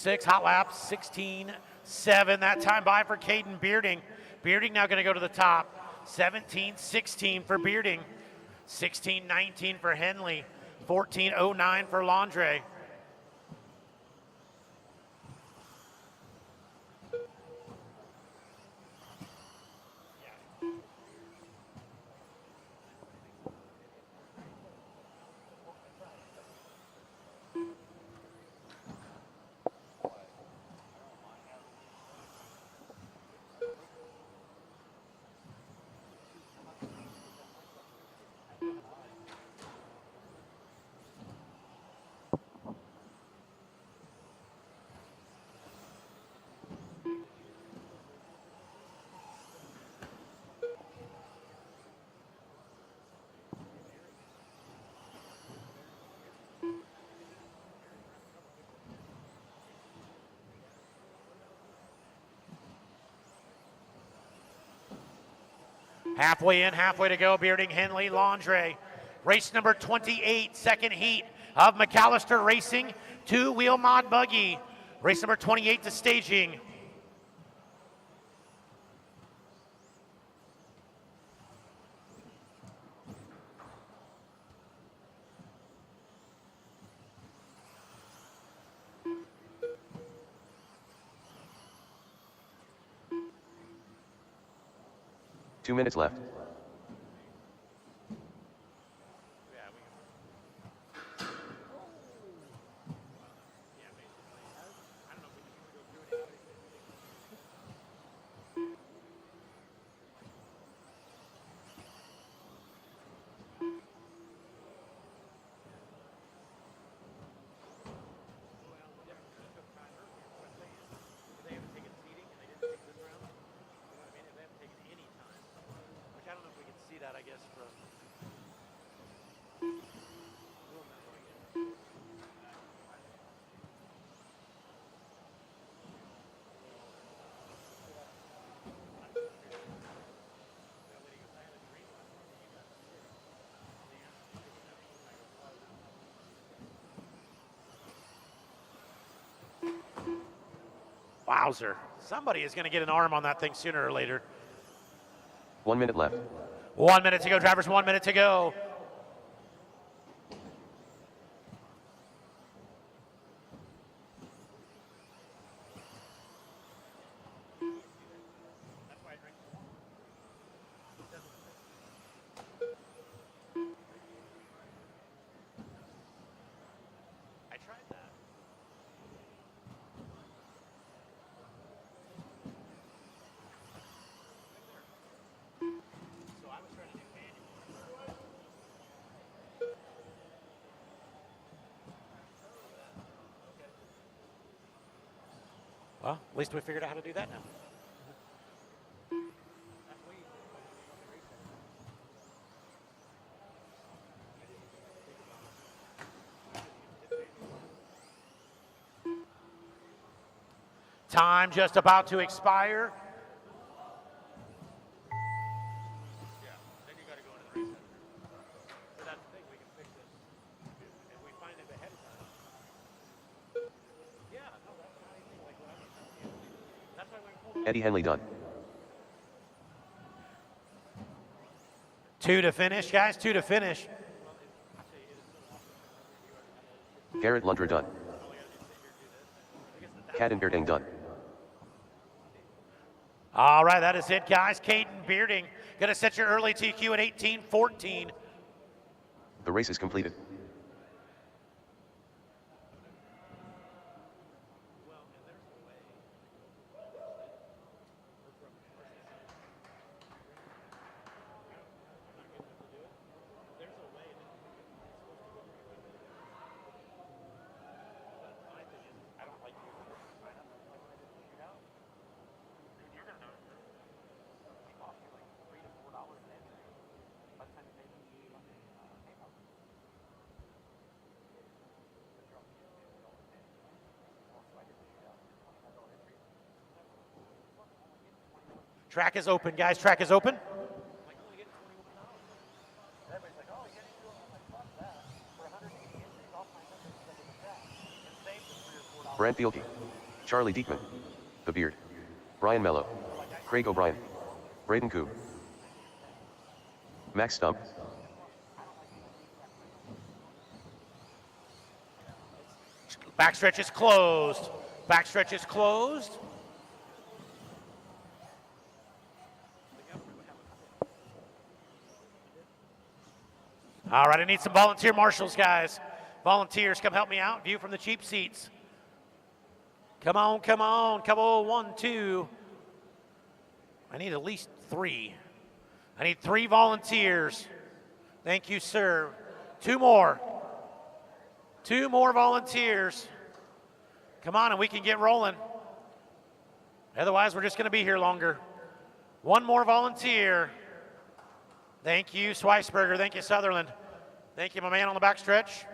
16.6, hot lap 16.7. That time by for Caden Bearding. Bearding now going to go to the top. 17.16 for Bearding. 16.19 for Henley. 14.09 for Landre. Halfway in, halfway to go. Bearding, Henley, Landre. Race number 28, second heat of McAllister Racing, two-wheel mod buggy. Race number 28 to staging. Two minutes left. I guess, from Wowzer. Somebody is going to get an arm on that thing sooner or later. 1 minute left. 1 minute to go, drivers, 1 minute to go. I tried that. Well, at least we figured out how to do that now. Time just about to expire. Eddie Henley done. 2 to finish, guys, 2 to finish. Garrett Lundra done. Caden Bearding done. All right, that is it, guys. Caden Bearding going to set your early TQ at 18:14. The race is completed. Track is open, guys. Track is open. Brent Tilky, Charlie Diekman, The Beard, Brian Mello, Craig O'Brien, Braden Koob, Max Stump, Backstretch is closed. Backstretch is closed. All right, I need some volunteer marshals, guys. Volunteers, come help me out. View from the cheap seats. Come on, come on. Come on, 1, 2. I need at least 3. I need 3 volunteers. Thank you, sir. 2 more. 2 more volunteers. Come on, and we can get rolling. Otherwise, we're just going to be here longer. 1 more volunteer. Thank you, Sweisberger. Thank you, Sutherland. Thank you, my man on the backstretch.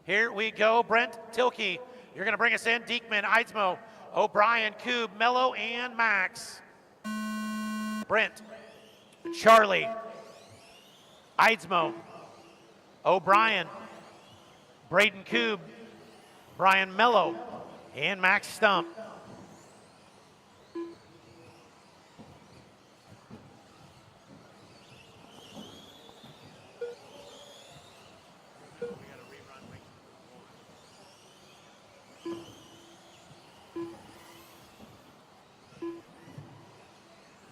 Here we go, Brent Tilky. You're going to bring us in. Diekman, Eidsmo, O'Brien, Koob, Mello, and Max. Brent, Charlie, Eidsmo, O'Brien, Braden Koob, Brian Mello, and Max Stump.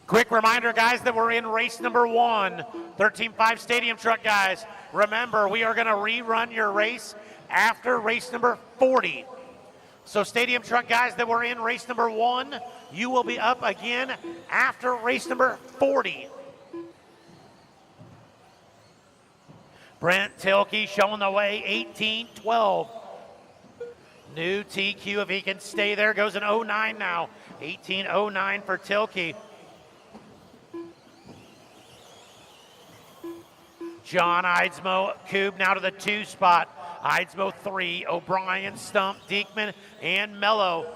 Quick reminder, guys, that we're in race number 1, 13.5 Stadium Truck, guys. Remember, we are going to rerun your race after race number 40. So Stadium Truck, guys, that we're in race number 1, you will be up again after race number 40. Brent Tilky showing the way, 18-12. New TQ, if he can stay there, goes in 09 now. 18-09 for Tilky. John Eidsmo, Koob now to the 2 spot. Eidsmo 3, O'Brien, Stump, Diekman, and Mello.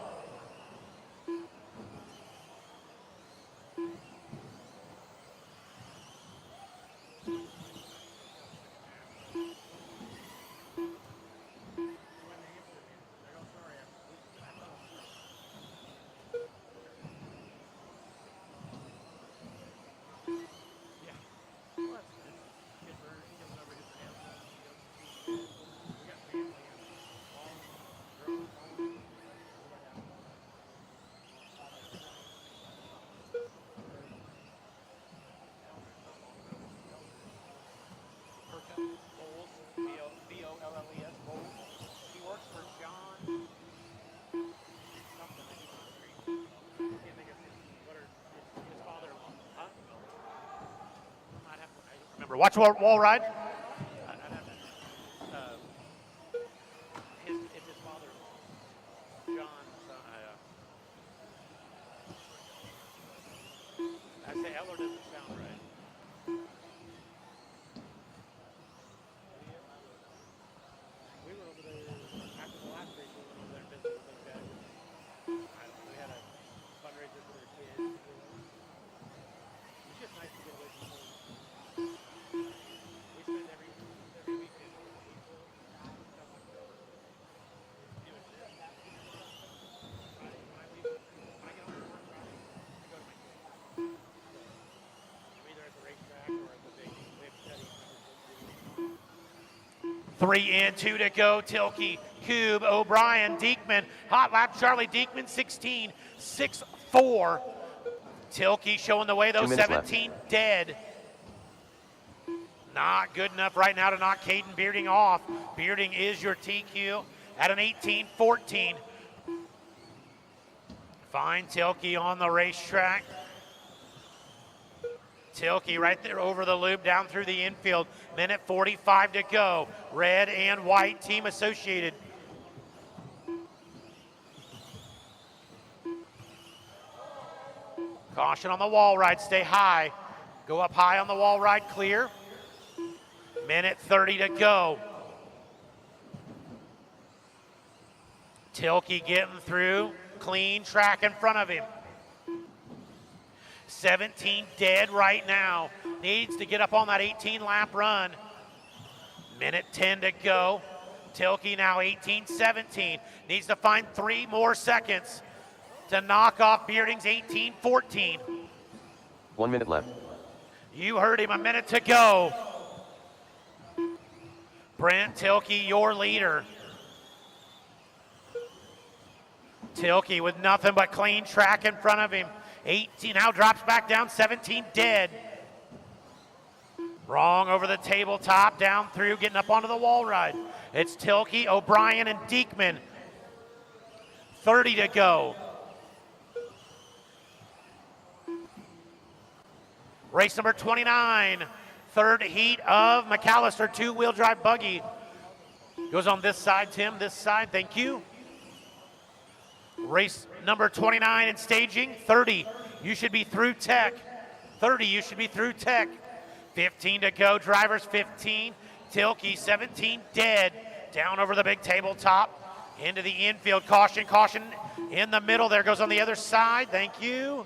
Watch wall ride. It's his father-in-law, John. I say Eller doesn't sound right. We were over there after the last race. We went over there and visited with those guys. We had a fundraiser for their kids. It's just nice to get away from home. Three in, 2 to go. Tilky, Koob, O'Brien, Diekman. Hot lap, Charlie Diekman, 16-6-4. Tilky showing the way, though, 17 left. Dead. Not good enough right now to knock Caden Bearding off. Bearding is your TQ at an 18-14. Fine Tilky on the racetrack. Tilky right there over the loop, down through the infield. Minute 45 to go. Red and white team associated. Caution on the wall ride, stay high. Go up high on the wall ride, clear. Minute 30 to go. Tilky getting through, clean track in front of him. 17 dead right now. Needs to get up on that 18 lap run. Minute 10 to go. Tilky now 18-17. Needs to find 3 more seconds to knock off Bearding's 18-14. 1 minute left. You heard him, a minute to go. Brent Tilky, your leader. Tilky with nothing but clean track in front of him. 18 now drops back down, 17 dead. Wrong over the tabletop, down through, getting up onto the wall ride. It's Tilky, O'Brien, and Diekman. 30 to go. Race number 29, third heat of McAllister, 2-wheel drive buggy. Goes on this side, Tim, this side, thank you. Race number 29 in staging, 30, you should be through tech. 30, you should be through tech. 15 to go, drivers 15. Tilky, 17 dead. Down over the big tabletop, into the infield. Caution, caution in the middle. There goes on the other side, thank you.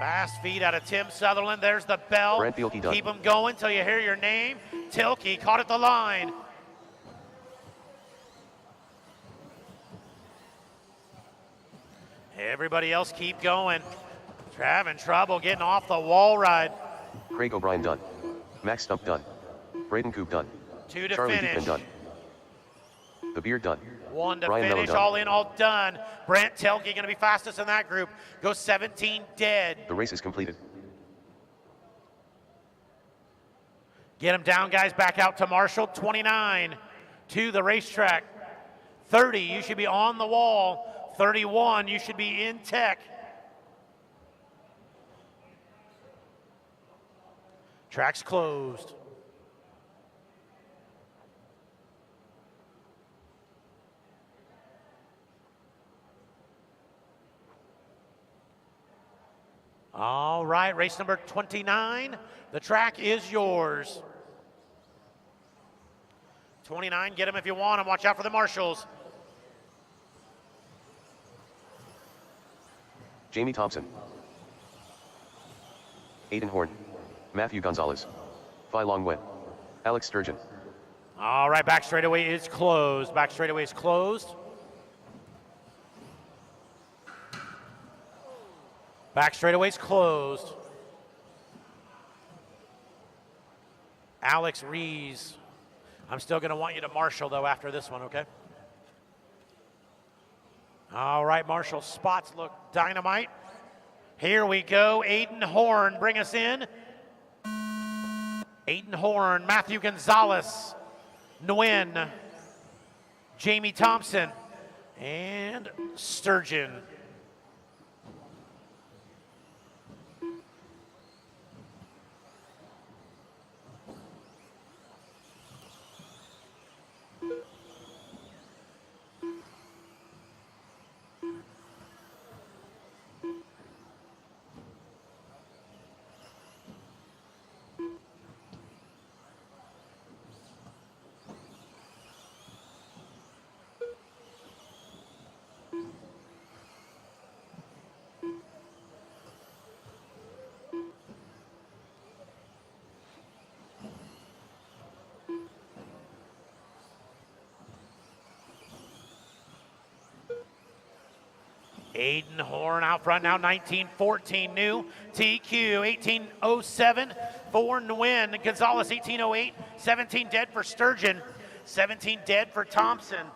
Fast feed out of Tim Sutherland. There's the bell. Brent Tilky done. Keep them going till you hear your name. Tilky caught at the line. Everybody else keep going. Having trouble getting off the wall ride. Craig O'Brien done. Max Stump done. Braden Coop done. 2 to Charlie finish. Diekman done. The Beard done. 1 to Brian finish, Mello done. all in, all done. Brent Tilky going to be fastest in that group. Goes 17 dead. The race is completed. Get them down, guys, back out to Marshall. 29 to the racetrack. 30, you should be on the wall. 31, you should be in tech. Track's closed. All right, race number 29. The track is yours. 29, get them if you want them. Watch out for the marshals. Jamie Thompson. Aiden Horn. Matthew Gonzalez. Phi Long Wen. Alex Sturgeon. All right, back straightaway is closed. Back straightaway is closed. Back straightaway is closed. Alex Rees. I'm still going to want you to marshal, though, after this one, okay? All right, Marshall spots look dynamite. Here we go. Aiden Horn, bring us in. Aiden Horn, Matthew Gonzalez, Nguyen, Jamie Thompson, and Sturgeon. Aiden Horn out front now, 1914 new. TQ 1807 for Nguyen. Gonzalez 1808. 17 dead for Sturgeon. 17 dead for Thompson.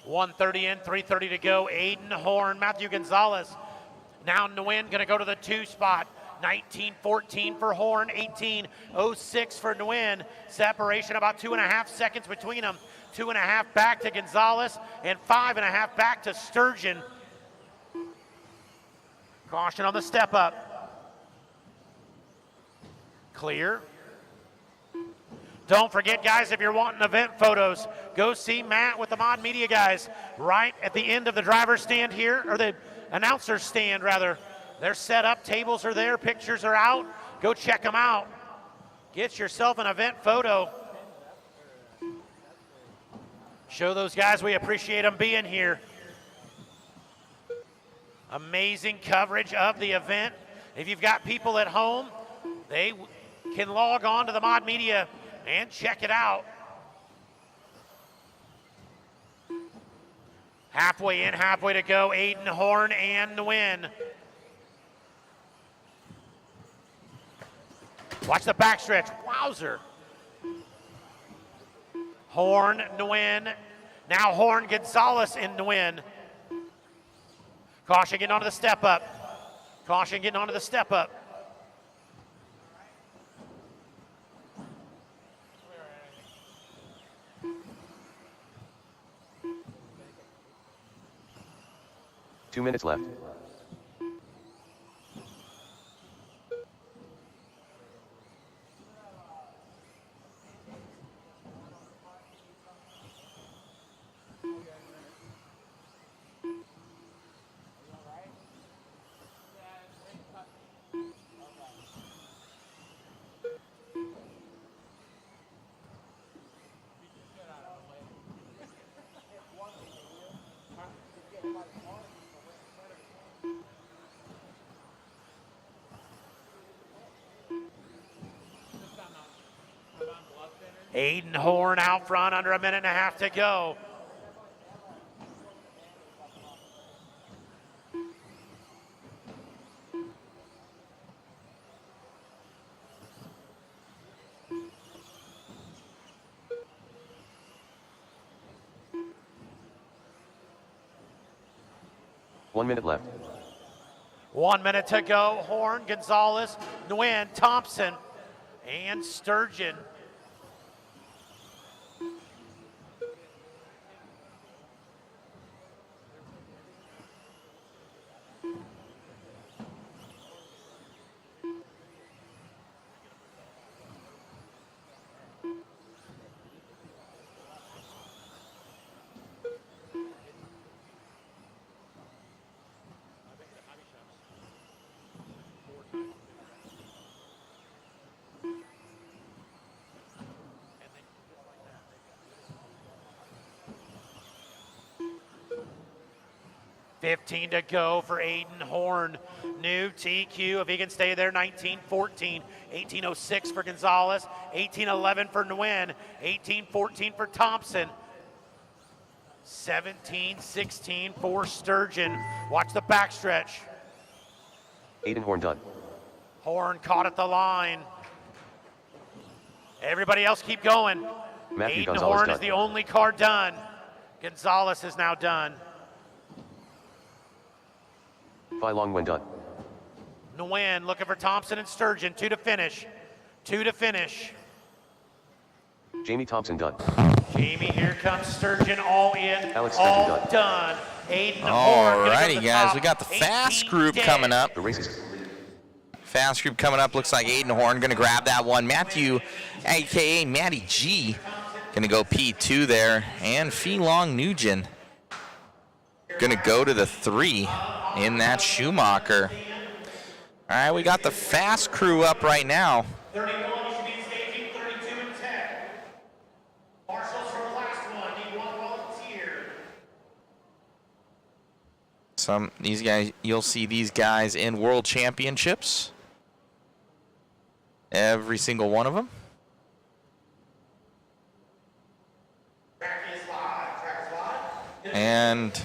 .130 in, 3:30 to go. Aiden Horn, Matthew Gonzalez. Now Nguyen gonna go to the 2 spot. 19:14 for Horn, 18:06 for Nguyen. Separation about 2.5 seconds between them. 2.5 back to Gonzalez and 5.5 back to Sturgeon. Caution on the step up. Clear. Don't forget, guys, if you're wanting event photos, go see Matt with the Mod Media guys right at the end of the driver's stand here, or the announcer's stand, rather. They're set up, tables are there, pictures are out. Go check them out. Get yourself an event photo. Show those guys we appreciate them being here. Amazing coverage of the event. If you've got people at home, they can log on to the Mod Media and check it out. Halfway in, halfway to go, Aiden Horn and Nguyen. Watch the backstretch, wowzer. Horn, Nguyen. Now Horn, Gonzalez, and Nguyen. Caution getting onto the step up. Caution getting onto the step up. Two minutes left. Aiden Horn out front, under a minute and a half to go. One minute left. 1 minute to go. Horn, Gonzalez, Nguyen, Thompson, and Sturgeon. $15 to go for Aiden Horn. New TQ, if he can stay there, 19-14. 18-06 for Gonzalez. 18-11 for Nguyen. 18-14 for Thompson. 17-16 for Sturgeon. Watch the backstretch. Aiden Horn done. Horn caught at the line. Everybody else keep going. Matthew Aiden Gonzalez Horn done. is the only car done. Gonzalez is now done. Phi Long when done. Nguyen looking for Thompson and Sturgeon. 2 to finish. 2 to finish. Jamie Thompson done. Jamie, here comes Sturgeon, all in, Alex Sturgeon all done. done. Aiden Horn. Alrighty, guys, we got the fast group coming up. The race is Fast group coming up. Looks like Aiden Horn going to grab that one. Matthew, a.k.a. Matty G, going to go P2 there. And Phi Long Nugent going to go to the 3 in that Schumacher. All right, we got the fast crew up right now. 31, you should be staging 32 and 10. Marshals for the last one, need one volunteer. These guys, you'll see these guys in World Championships. Every single one of them. Track is live. And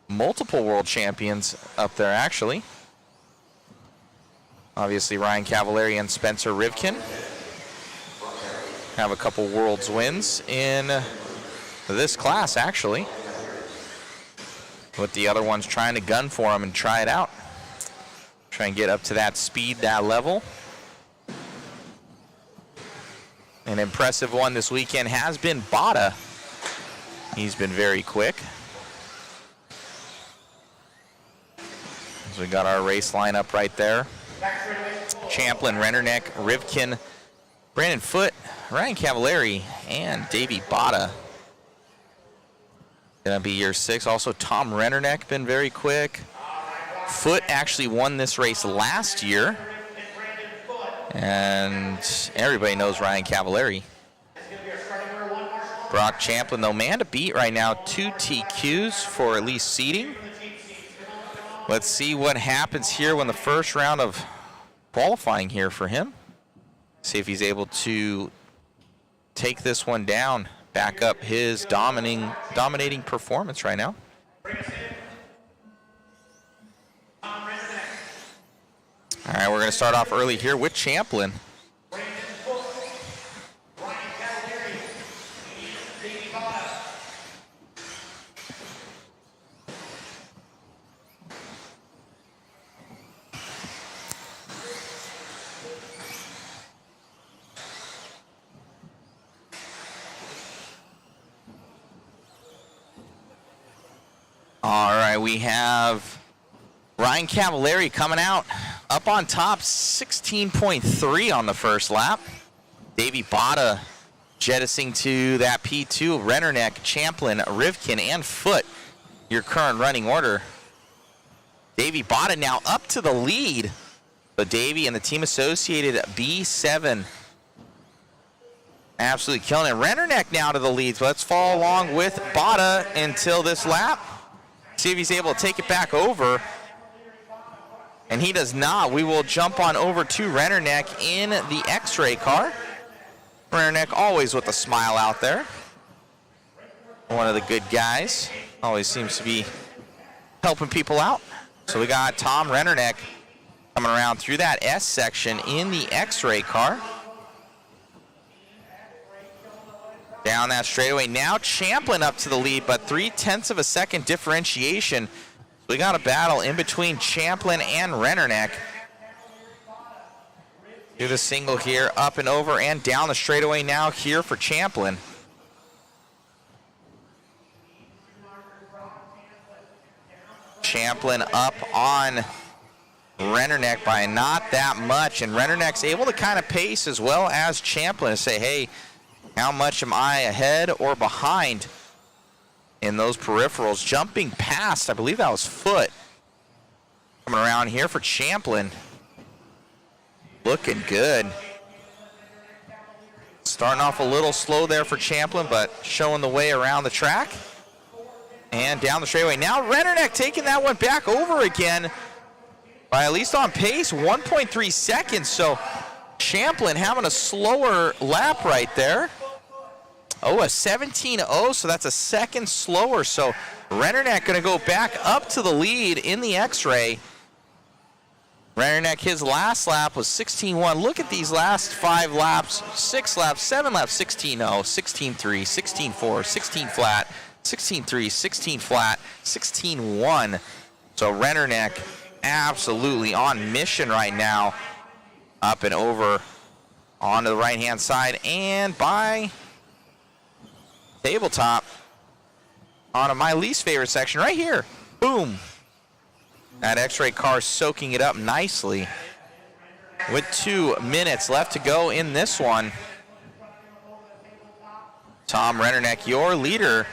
multiple world champions up there, actually. Obviously, Ryan Cavallari and Spencer Rivkin have a couple world's wins in this class, actually. With the other ones trying to gun for them and try it out. Try and get up to that speed, that level. An impressive one this weekend has been Bada. He's been very quick. So we got our race lineup right there. Champlin, Rennerneck, Rivkin, Brandon Foote, Ryan Cavallari, and Davey Bada. Gonna be year 6. Also Tom Rennerneck been very quick. Foote actually won this race last year. And everybody knows Ryan Cavallari. Brock Champlin, though, man to beat right now. 2 TQs for at least seeding. Let's see what happens here when the first round of qualifying here for him. See if he's able to take this one down, back up his dominating performance right now. All right, we're going to start off early here with Champlin. All right, we have Ryan Cavallari coming out up on top, 16.3 on the first lap. Davey Botta jettisoning to that P2. Rennerneck, Champlin, Rivkin, and Foote, your current running order. Davey Botta now up to the lead. So Davey and the team associated B7. Absolutely killing it. Rennerneck now to the lead. So let's follow along with Botta until this lap. See if he's able to take it back over. And he does not. We will jump on over to Rennerneck in the X-ray car. Rennerneck always with a smile out there. One of the good guys. Always seems to be helping people out. So we got Tom Rennerneck coming around through that S section in the X-ray car. Down that straightaway. Now Champlin up to the lead, but 0.3 of a second differentiation. So we got a battle in between Champlin and Rennerneck. Do the single here, up and over and down the straightaway now here for Champlin. Champlin up on Rennerneck by not that much, and Rennerneck's able to kind of pace as well as Champlin and say, hey, how much am I ahead or behind in those peripherals? Jumping past, I believe that was Foote. Coming around here for Champlin. Looking good. Starting off a little slow there for Champlin, but showing the way around the track. And down the straightaway. Now Rennerneck taking that one back over again by at least on pace, 1.3 seconds. So Champlin having a slower lap right there. Oh, a 17.0, so that's a second slower. So Rennerneck going to go back up to the lead in the X-ray. Rennerneck, his last lap was 16.1. Look at these last 5 laps, 6 laps, 7 laps, 16.0, 16.3, 16.4, 16 flat, 16.3, 16 flat, 16.1. So Rennerneck absolutely on mission right now. Up and over onto the right-hand side and by tabletop onto my least favorite section right here. Boom. That X-ray car soaking it up nicely. With 2 minutes left to go in this one. Tom Rennerneck, your leader.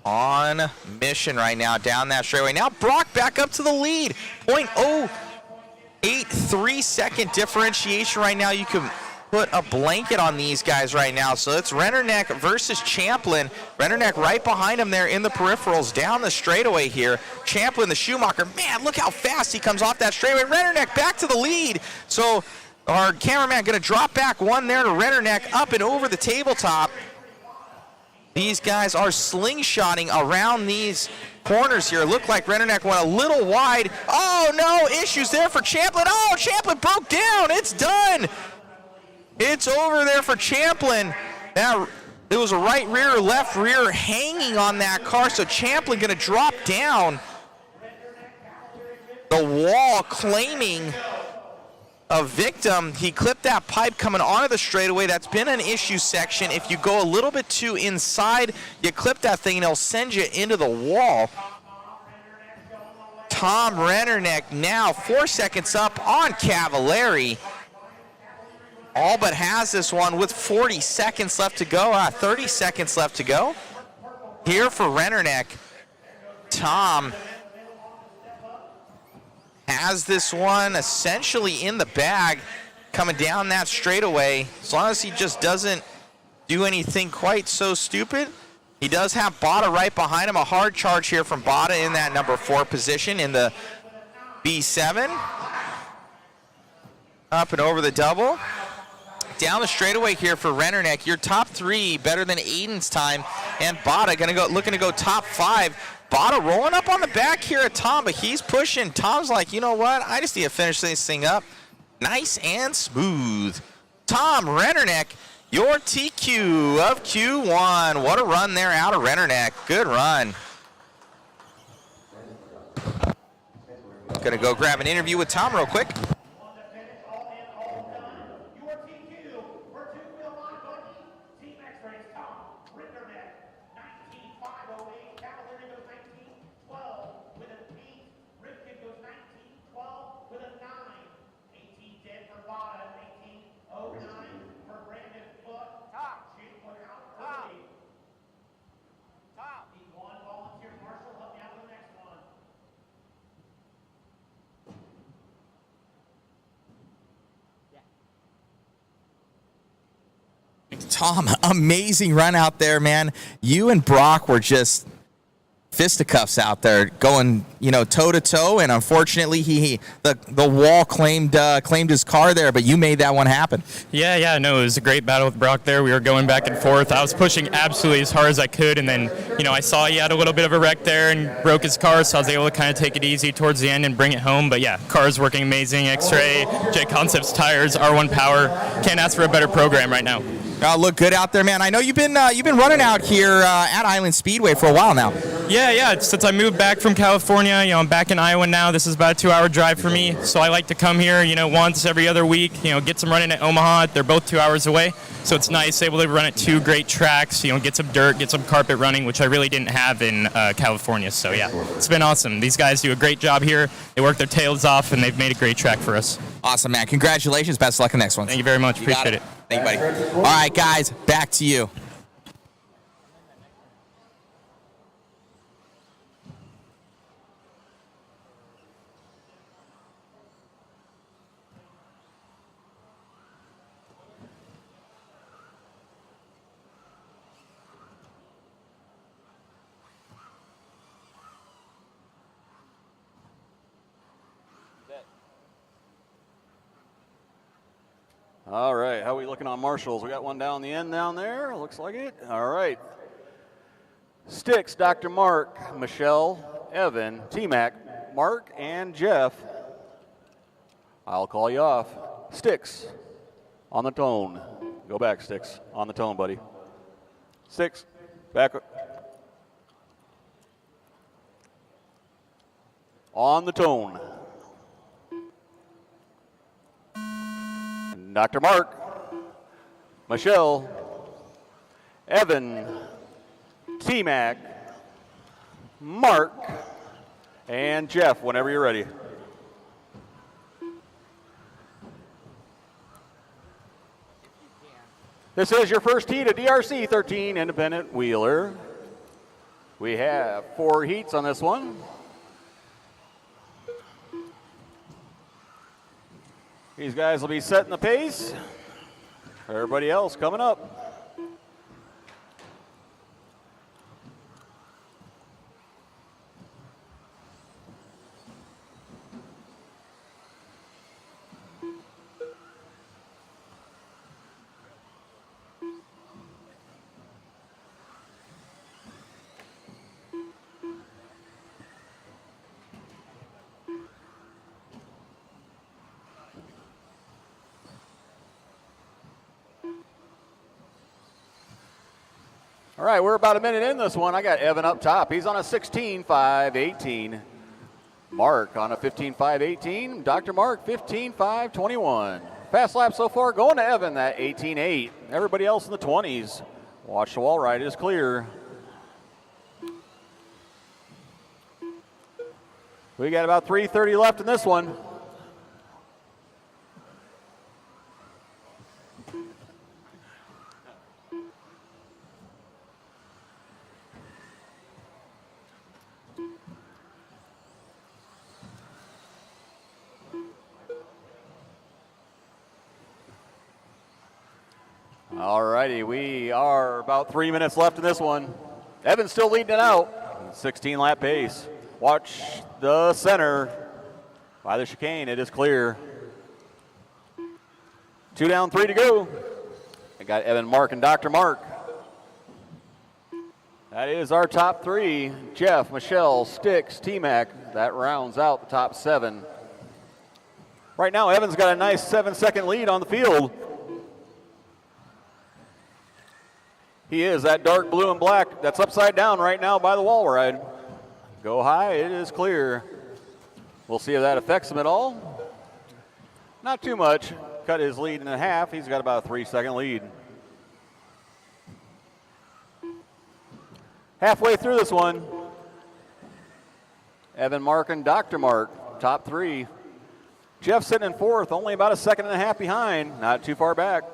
On mission right now down that straightaway. Now Brock back up to the lead. 0.083 second differentiation right now. You can put a blanket on these guys right now. So it's Rennerneck versus Champlin. Rennerneck right behind him there in the peripherals down the straightaway here. Champlin, the Schumacher, man, look how fast he comes off that straightaway. Rennerneck back to the lead. So our cameraman going to drop back one there to Rennerneck up and over the tabletop. These guys are slingshotting around these corners here. Look like Rennerneck went a little wide. Oh, no, issues there for Champlin. Oh, Champlin broke down. It's done. It's over there for Champlin. Now, it was a right rear, left rear hanging on that car, so Champlin going to drop down the wall, claiming a victim. He clipped that pipe coming onto the straightaway. That's been an issue section. If you go a little bit too inside, you clip that thing and it'll send you into the wall. Tom Rennerneck now 4 seconds up on Cavallari. All but has this one with 40 seconds left to go, 30 seconds left to go. here for Rennerneck. Tom has this one essentially in the bag coming down that straightaway. As long as he just doesn't do anything quite so stupid. He does have Bada right behind him. A hard charge here from Bada in that number 4 position in the B7. Up and over the double. Down the straightaway here for Rennerneck. Your top 3 better than Aiden's time. And Bada looking to go top 5. Bada rolling up on the back here at Tom, but he's pushing. Tom's like, you know what? I just need to finish this thing up. Nice and smooth. Tom Rennerneck, your TQ of Q1. What a run there out of Rennerneck. Good run. Gonna go grab an interview with Tom real quick. Tom, amazing run out there, man. You and Brock were just fisticuffs out there, going, toe to toe. And unfortunately, the wall claimed his car there, but you made that one happen. Yeah, no, it was a great battle with Brock there. We were going back and forth. I was pushing absolutely as hard as I could, and then, I saw he had a little bit of a wreck there and broke his car, so I was able to kind of take it easy towards the end and bring it home. But yeah, car's working amazing. X-Ray, JConcepts tires, R1 power. Can't ask for a better program right now. Look good out there, man. I know you've been running out here at Island Speedway for a while now. Yeah. Since I moved back from California, I'm back in Iowa now. This is about a 2-hour drive for me, so I like to come here, once every other week. Get some running at Omaha. They're both 2 hours away, so it's nice able to run at 2 great tracks. Get some dirt, get some carpet running, which I really didn't have in California. So yeah, it's been awesome. These guys do a great job here. They work their tails off, and they've made a great track for us. Awesome, man. Congratulations. Best of luck in the next one. Thank you very much. Appreciate it. Thank you, buddy. All right, guys, back to you. All right, how are we looking on marshals? We got one down the end down there, looks like it. All right. Sticks, Dr. Mark, Michelle, Evan, T-Mac, Mark, and Jeff. I'll call you off. Sticks, on the tone. Go back, Sticks, on the tone, buddy. Sticks, back. On the tone. Dr. Mark, Michelle, Evan, T-Mac, Mark, and Jeff, whenever you're ready. This is your first heat of DRC 13 Independent Wheeler. We have 4 heats on this one. These guys will be setting the pace. Everybody else coming up. All right, we're about a minute in this one. I got Evan up top. He's on a 16.5.18. Mark on a 15.5.18. Dr. Mark, 15.5.21. Fast lap so far going to Evan, that 18.8. Everybody else in the 20s. Watch the wall ride, it is clear. We got about 3:30 left in this one. All righty, we are about 3 minutes left in this one. Evan's still leading it out. 16-lap pace. Watch the center by the chicane. It is clear. 2 down, 3 to go. I got Evan, Mark, and Dr. Mark. That is our top 3. Jeff, Michelle, Sticks, T-Mac. That rounds out the top 7. Right now, Evan's got a nice 7-second lead on the field. He is that dark blue and black that's upside down right now by the wall ride. Go high, it is clear. We'll see if that affects him at all. Not too much. Cut his lead in half. He's got about a 3-second lead. Halfway through this one, Evan, Mark, and Dr. Mark, top 3. Jeff sitting in 4th, only about a 1.5 seconds behind, not too far back.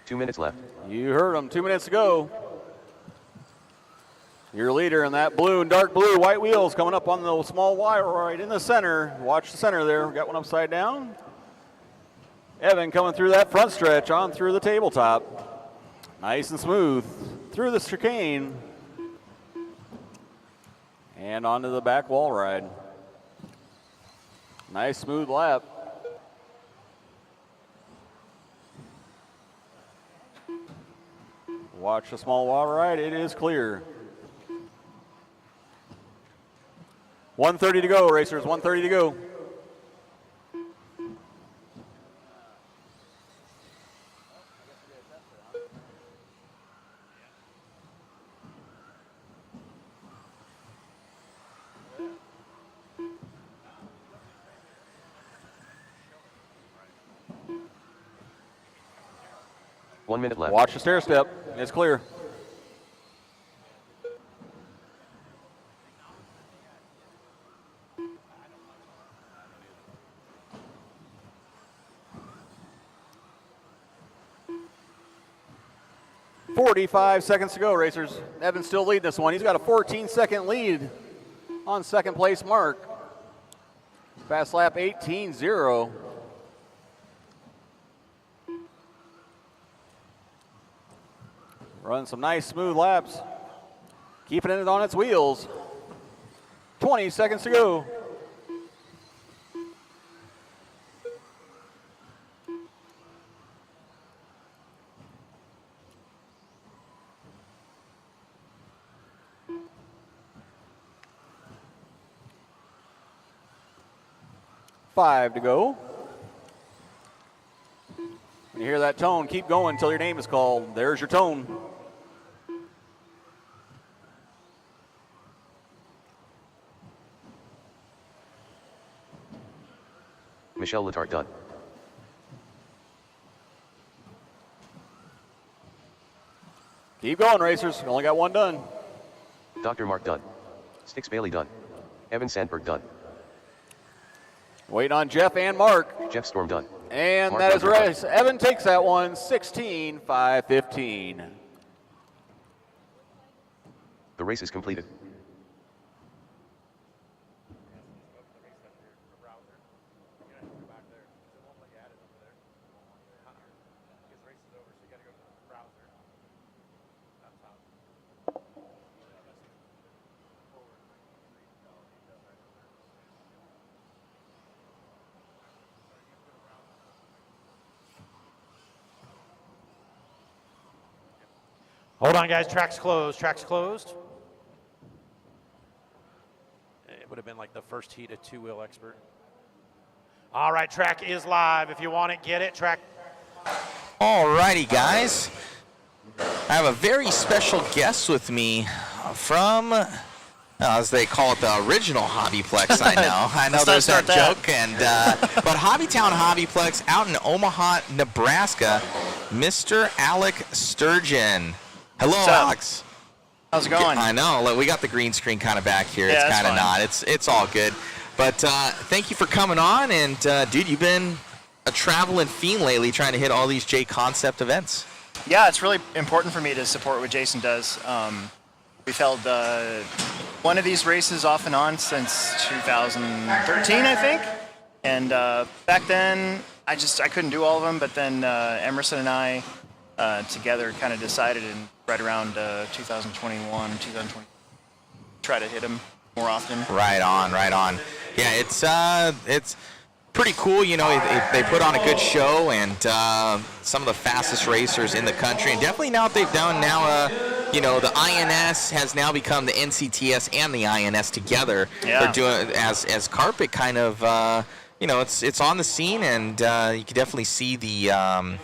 Two minutes left. You heard him 2 minutes ago. Your leader in that blue and dark blue, white wheels coming up on the small wire right in the center. Watch the center there. We got one upside down. Evan coming through that front stretch on through the tabletop. Nice and smooth through the chicane and onto the back wall ride. Nice smooth lap. Watch the small wall ride. It is clear. 1:30 to go, racers. 1:30 to go. One minute left. Watch the stair step. It's clear. .45 seconds to go, racers. Evan's still leading this one. He's got a 14-second lead on second place Mark. Fast lap 18.0. Run some nice smooth laps. Keeping it on its wheels. 20 seconds to go. Five to go. When you hear that tone, keep going until your name is called. There's your tone. Michelle Letarte done. Keep going, racers. You only got one done. Dr. Mark done. Sticks Bailey done. Evan Sandberg done. Waiting on Jeff and Mark. Jeff Storm done. And Mark that is a Hunter race. Evan takes that one, 16-5-15. The race is completed. Hold on, guys. Track's closed. Track's closed. It would have been like the first heat of two-wheel expert. All right, track is live. If you want it, get it. Track. All righty, guys. I have a very special guest with me from, as they call it, the original Hobbyplex. I know there's that joke. And but Hobbytown Hobbyplex out in Omaha, Nebraska, Mr. Alec Sturgeon. Hello, Alex. How's it going? I know. We got the green screen kind of back here. Yeah, it's kind of fine. not. It's all good. But thank you for coming on. And, dude, you've been a traveling fiend lately trying to hit all these JConcept events. Yeah, it's really important for me to support what Jason does. We've held one of these races off and on since 2013, I think. And back then, I couldn't do all of them, but then Emerson and I together kind of decided in right around 2021, 2020, try to hit them more often. Right on, right on. Yeah, it's pretty cool. You know, they put on a good show, and some of the fastest racers in the country, and definitely now what they've done now, you know, the INS has now become the NCTS and the INS together. Yeah. They're doing as carpet kind of, you know, it's on the scene, and you can definitely see the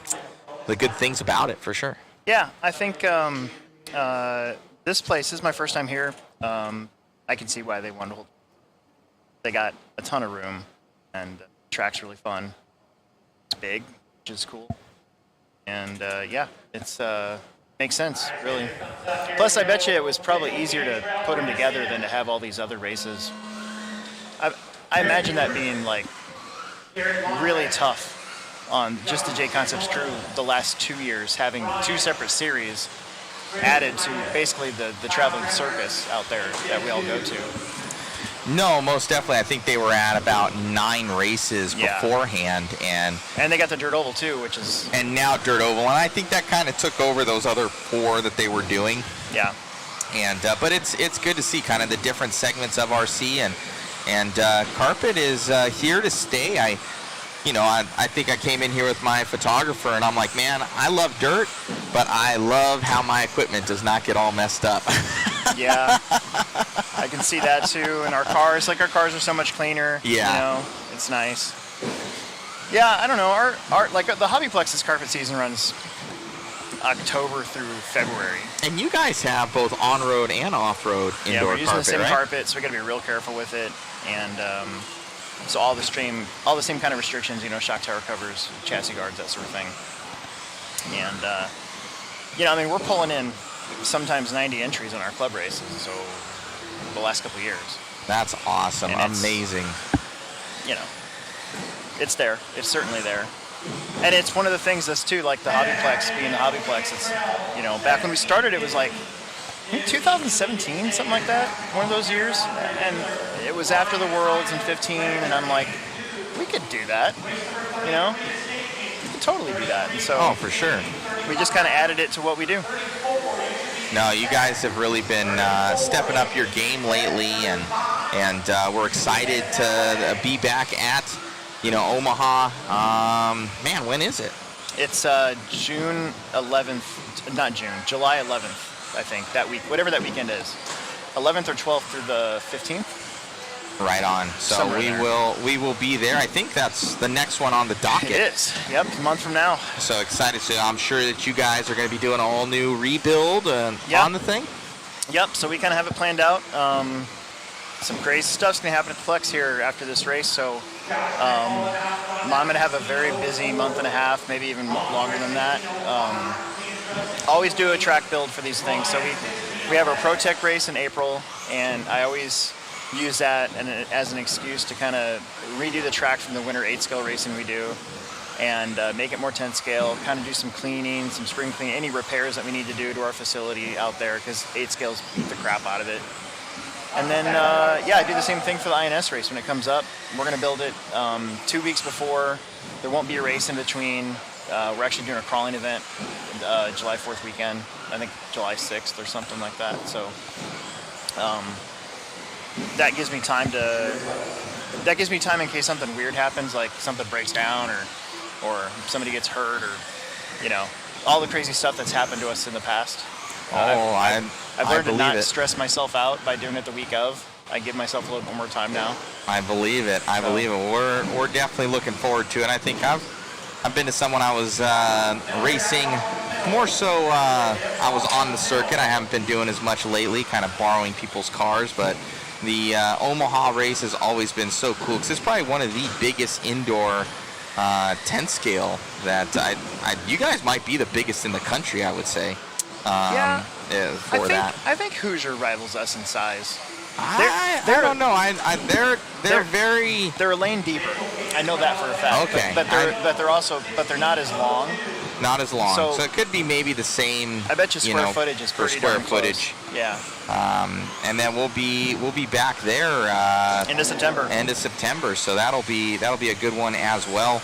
good things about it for sure. Yeah, I think this place is my first time here. I can see why they wanted to hold. They got a ton of room, and the track's really fun. It's big, which is cool. And yeah, it's makes sense, really. Plus, I bet you it was probably easier to put them together than to have all these other races. I imagine that being like really tough on just the JConcepts crew the last 2 years, having 2 separate series added to basically the traveling circus out there that we all go to. No, most definitely. I think they were at about 9 races beforehand, and they got the dirt oval too, which is now dirt oval, and I think that kind of took over those other 4 that they were doing. Yeah. And but it's good to see kind of the different segments of RC, and carpet is here to stay. I think I came in here with my photographer, and I'm like, man, I love dirt, but I love how my equipment does not get all messed up. Yeah, I can see that too. And our cars are so much cleaner. Yeah. You know, it's nice. Yeah, I don't know. Our like the Hobbyplex's carpet season runs October through February. And you guys have both on-road and off-road indoor carpet, yeah, we're using the same right? carpet, so we got to be real careful with it. And so all the same kind of restrictions, you know, shock tower covers, chassis guards, that sort of thing. And you know, I mean, we're pulling in sometimes 90 entries in our club races, so the last couple of years. That's awesome. Amazing. You know, it's there. It's certainly there. And it's one of the things that's too, like the Hobbyplex being the Hobbyplex. It's, you know, back when we started, it was like 2017, something like that, one of those years. And it was after the Worlds in 15, and I'm like, we could do that, you know? We could totally do that. And so, oh, for sure. We just kind of added it to what we do. No, you guys have really been stepping up your game lately, and we're excited to be back at, you know, Omaha. Man, when is it? It's July 11th, I think, that week, whatever that weekend is. 11th or 12th through the 15th. Right on. So we will be there. I think that's the next one on the docket. It is. Yep, a month from now. So excited. So I'm sure that you guys are going to be doing a whole new rebuild on the thing. Yep. So we kind of have it planned out. Some crazy stuff's going to happen at the Flex here after this race. So I'm going to have a very busy month and a half, maybe even longer than that. Always do a track build for these things. So we have our Pro Tech race in April, and I always use that as an excuse to kind of redo the track from the winter 8-scale racing we do, and make it more 10-scale, kind of do some cleaning, some spring cleaning, any repairs that we need to do to our facility out there, because 8-scales beat the crap out of it. And then, yeah, I do the same thing for the INS race when it comes up. We're going to build it 2 weeks before. There won't be a race in between. We're actually doing a crawling event July 4th weekend, I think July 6th or something like that. So that gives me time in case something weird happens, like something breaks down or somebody gets hurt, or, you know, all the crazy stuff that's happened to us in the past. I've learned to not stress myself out by doing it the week of. I give myself a little bit more time now. I believe it. I believe it. We're definitely looking forward to it. I think I've been to some when I was racing. More so, I was on the circuit. I haven't been doing as much lately, kind of borrowing people's cars, but the Omaha race has always been so cool, because it's probably one of the biggest indoor 10 scale that you guys might be the biggest in the country, I would say. Yeah. I think Hoosier rivals us in size. I don't know. They're a lane deeper. I know that for a fact. Okay. But they're not as long. Not as long. So, So it could be maybe the same. I bet you square know, footage is for pretty square darn close. footage. Yeah. And then we'll be back there End of September. End of September. So that'll be a good one as well.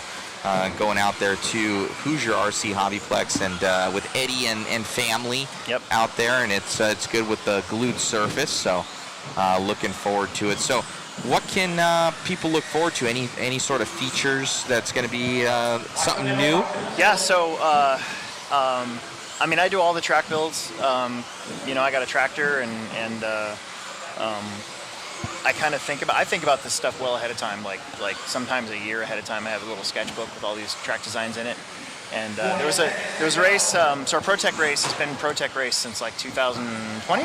Going out there to Hoosier RC Hobbyplex and with Eddie and family out there, and it's good with the glued surface. So looking forward to it. So what can people look forward to? Any sort of features that's going to be something new? Yeah. So I mean, I do all the track builds. You know, I got a tractor and I kind of think about this stuff well ahead of time, like sometimes a year ahead of time. I have a little sketchbook with all these track designs in it. And there was a race. So our ProTech race has been ProTech race since like 2020.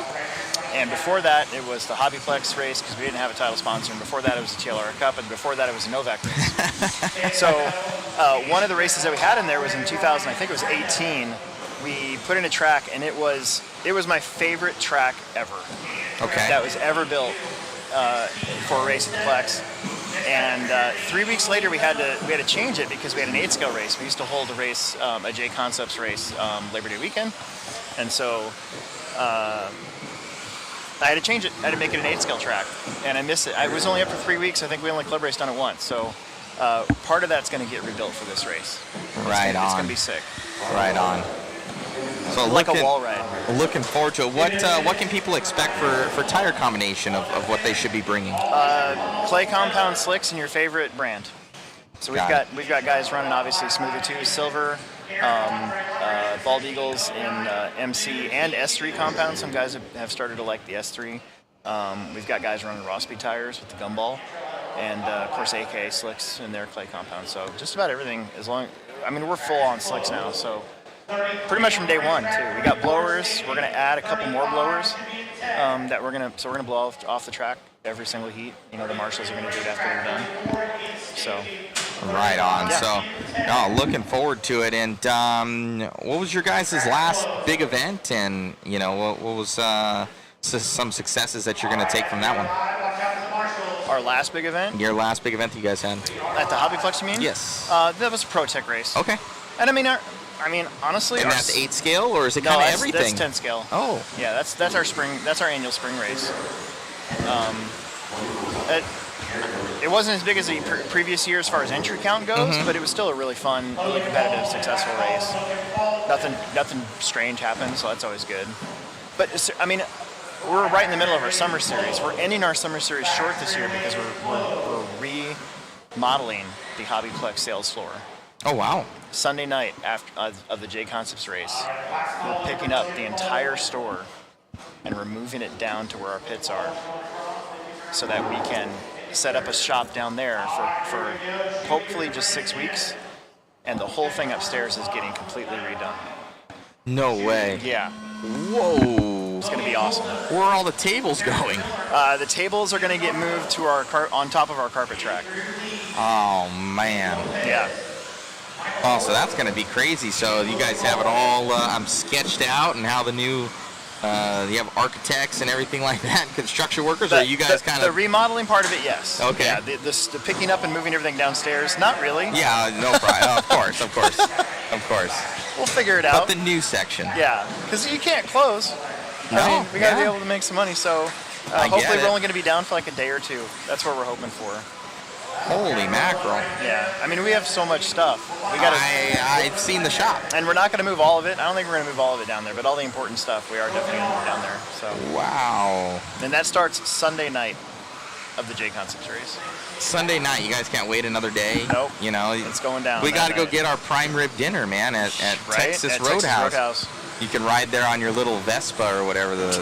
And before that, it was the Hobbyplex race because we didn't have a title sponsor. And before that, it was the TLR Cup. And before that, it was a Novak race. So one of the races that we had in there was in 2000. I think it was 18. We put in a track, and it was my favorite track ever. Okay. That was ever built. For a race at the Plex, and 3 weeks later we had to change it because we had an 8-scale race. We used to hold a race, a JConcepts race, Labor Day weekend, and so I had to change it. I had to make it an 8-scale track, and I missed it. I was only up for 3 weeks. I think we only club raced on it once, so part of that's going to get rebuilt for this race. Right on. It's going to be sick. Right on. So like a wall ride. Looking forward to it. What can people expect for tire combination of what they should be bringing? Clay compound slicks and your favorite brand. So we've got guys running obviously Smoothie 2 Silver, Bald Eagles in MC and S3 compound. Some guys have started to like the S3. We've got guys running raw speed tires with the gumball, and of course AK slicks in their clay compound. So just about everything. We're full on slicks now. So. Pretty much from day one too. We got blowers. We're gonna add a couple more blowers that we're gonna blow off the track every single heat. You know, the marshals are gonna do it after they're done. So. Right on. Yeah. So, looking forward to it. And what was your guys' last big event? And you know, what was some successes that you're gonna take from that one? Our last big event? Your last big event that you guys had? At the Hobbyplex, you mean? Yes. That was a ProTech race. Okay. And honestly, and that's 8 scale, or is it kind of everything? That's 10 scale. Oh. Yeah, that's our spring. That's our annual spring race. It wasn't as big as the previous year as far as entry count goes, but it was still a really fun, really competitive, successful race. Nothing strange happened, so that's always good. But we're right in the middle of our summer series. We're ending our summer series short this year because we're remodeling the Hobbyplex sales floor. Oh, wow. Sunday night of the JConcepts race, we're picking up the entire store and we're moving it down to where our pits are so that we can set up a shop down there for hopefully just 6 weeks, and the whole thing upstairs is getting completely redone. No way. Yeah. Whoa. It's going to be awesome. Where are all the tables going? The tables are going to get moved to on top of our carpet track. Oh, man. Yeah. Oh, so that's going to be crazy. So you guys have it all sketched out, and how the new, you have architects and everything like that, construction workers, or you guys kind of... The remodeling part of it, yes. Okay. Yeah, the picking up and moving everything downstairs, not really. Yeah, no problem. Of course. We'll figure it out. But the new section. Yeah, because you can't close. No, we got to be able to make some money, so hopefully we're only going to be down for like a day or two. That's what we're hoping for. Holy mackerel. Yeah, we have so much stuff. I've seen the shop. And we're not going to move all of it. I don't think we're going to move all of it down there, but all the important stuff we are definitely going to move down there. So. Wow. And that starts Sunday night of the JConcepts race. Sunday night, you guys can't wait another day? Nope. You know, it's going down. We got to go get our prime rib dinner, man, at Texas Roadhouse. You can ride there on your little Vespa or whatever, the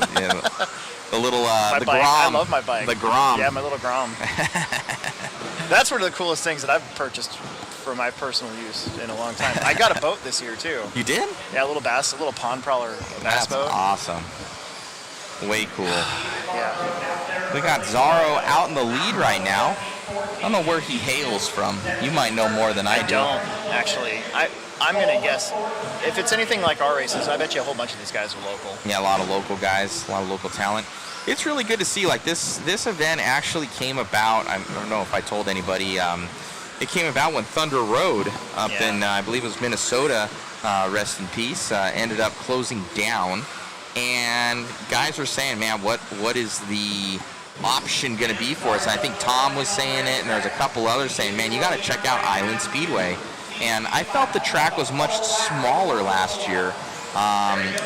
little the bike. Grom. I love my bike. The Grom. Yeah, my little Grom. That's one of the coolest things that I've purchased for my personal use in a long time. I got a boat this year too. You did? Yeah, a little pond prowler bass boat. That's awesome. Way cool. Yeah. We got Zaro out in the lead right now. I don't know where he hails from. You might know more than I do. I don't, actually. I'm going to guess. If it's anything like our races, I bet you a whole bunch of these guys are local. Yeah, a lot of local guys, a lot of local talent. It's really good to see. Like this event actually came about. I don't know if I told anybody. It came about when Thunder Road up in I believe it was Minnesota rest in peace, ended up closing down. And guys were saying, man, what is the option going to be for us? And I think Tom was saying it, and there's a couple others saying, man, you got to check out Island Speedway. And I felt the track was much smaller last year.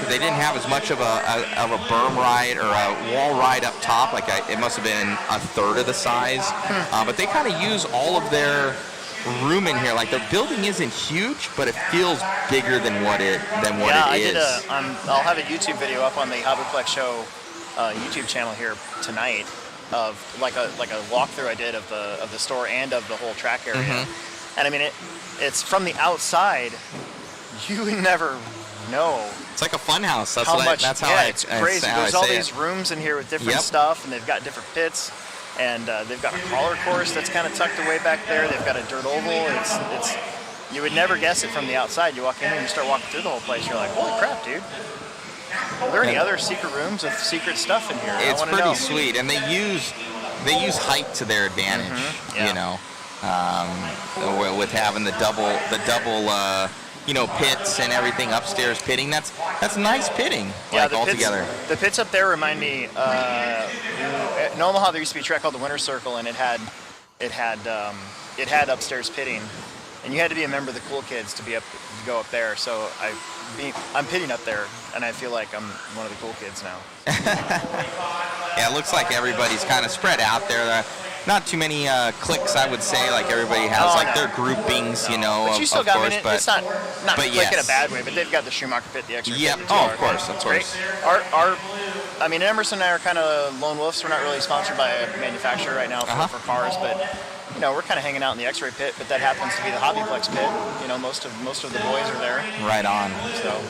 They didn't have as much of a berm ride or a wall ride up top. Like it must have been a third of the size. But they kind of use all of their room in here. Like their building isn't huge, but it feels bigger than what it is. I'll have a YouTube video up on the Hobbyplex Show YouTube channel here tonight of like a walkthrough I did of the store and of the whole track area. Mm-hmm. And I mean it's from the outside, you would never know. It's like a fun house. That's it's crazy. There's all these rooms in here with different stuff, and they've got different pits, and they've got a crawler course that's kind of tucked away back there. They've got a dirt oval. It's you would never guess it from the outside. You walk in and you start walking through the whole place. You're like, holy crap, dude. Are there any other secret rooms with secret stuff in here? It's pretty sweet, and they use height to their advantage. You know, with having the double pits and everything upstairs pitting. That's nice pitting. Yeah, altogether. The pits up there remind me. In Omaha, there used to be a track called the Winter Circle, and it had upstairs pitting, and you had to be a member of the cool kids to go up there. So I'm pitting up there, and I feel like I'm one of the cool kids now. Yeah, it looks like everybody's kind of spread out there. Not too many cliques, I would say. Like everybody has their groupings, you know. But you still got it. It's not clique in a bad way, but they've got the Schumacher pit, the extra. Yep. Pit, of course. I mean, Emerson and I are kind of lone wolves. We're not really sponsored by a manufacturer right now for cars, but you know, we're kind of hanging out in the X-ray pit. But that happens to be the Hobbyplex pit. You know, most of the boys are there. Right on. So.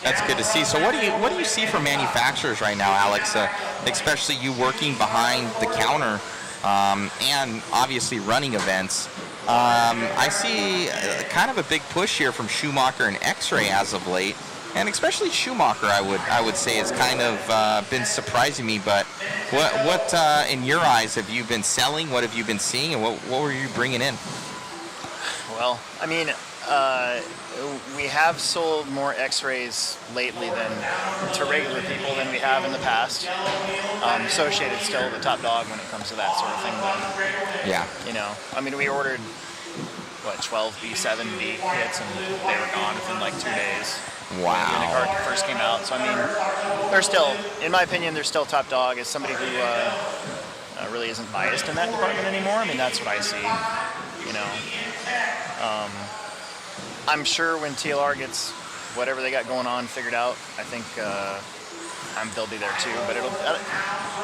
That's good to see. So what do you see from manufacturers right now, Alex? Especially you working behind the counter. And obviously running events. I see kind of a big push here from Schumacher and X-Ray as of late, and especially Schumacher, I would say, has kind of been surprising me. But what in your eyes have you been selling? What have you been seeing, and what were you bringing in? Well, I mean, we have sold more X-rays lately to regular people than we have in the past. Associated's still the top dog when it comes to that sort of thing. But, yeah. You know, I mean, we ordered 12 B7B kits, and they were gone within like 2 days. Wow. When the car first came out. So I mean, they're still, in my opinion, they're still top dog. As somebody who really isn't biased in that department anymore, I mean, that's what I see. You know. I'm sure when TLR gets whatever they got going on figured out, I think they'll be there too. But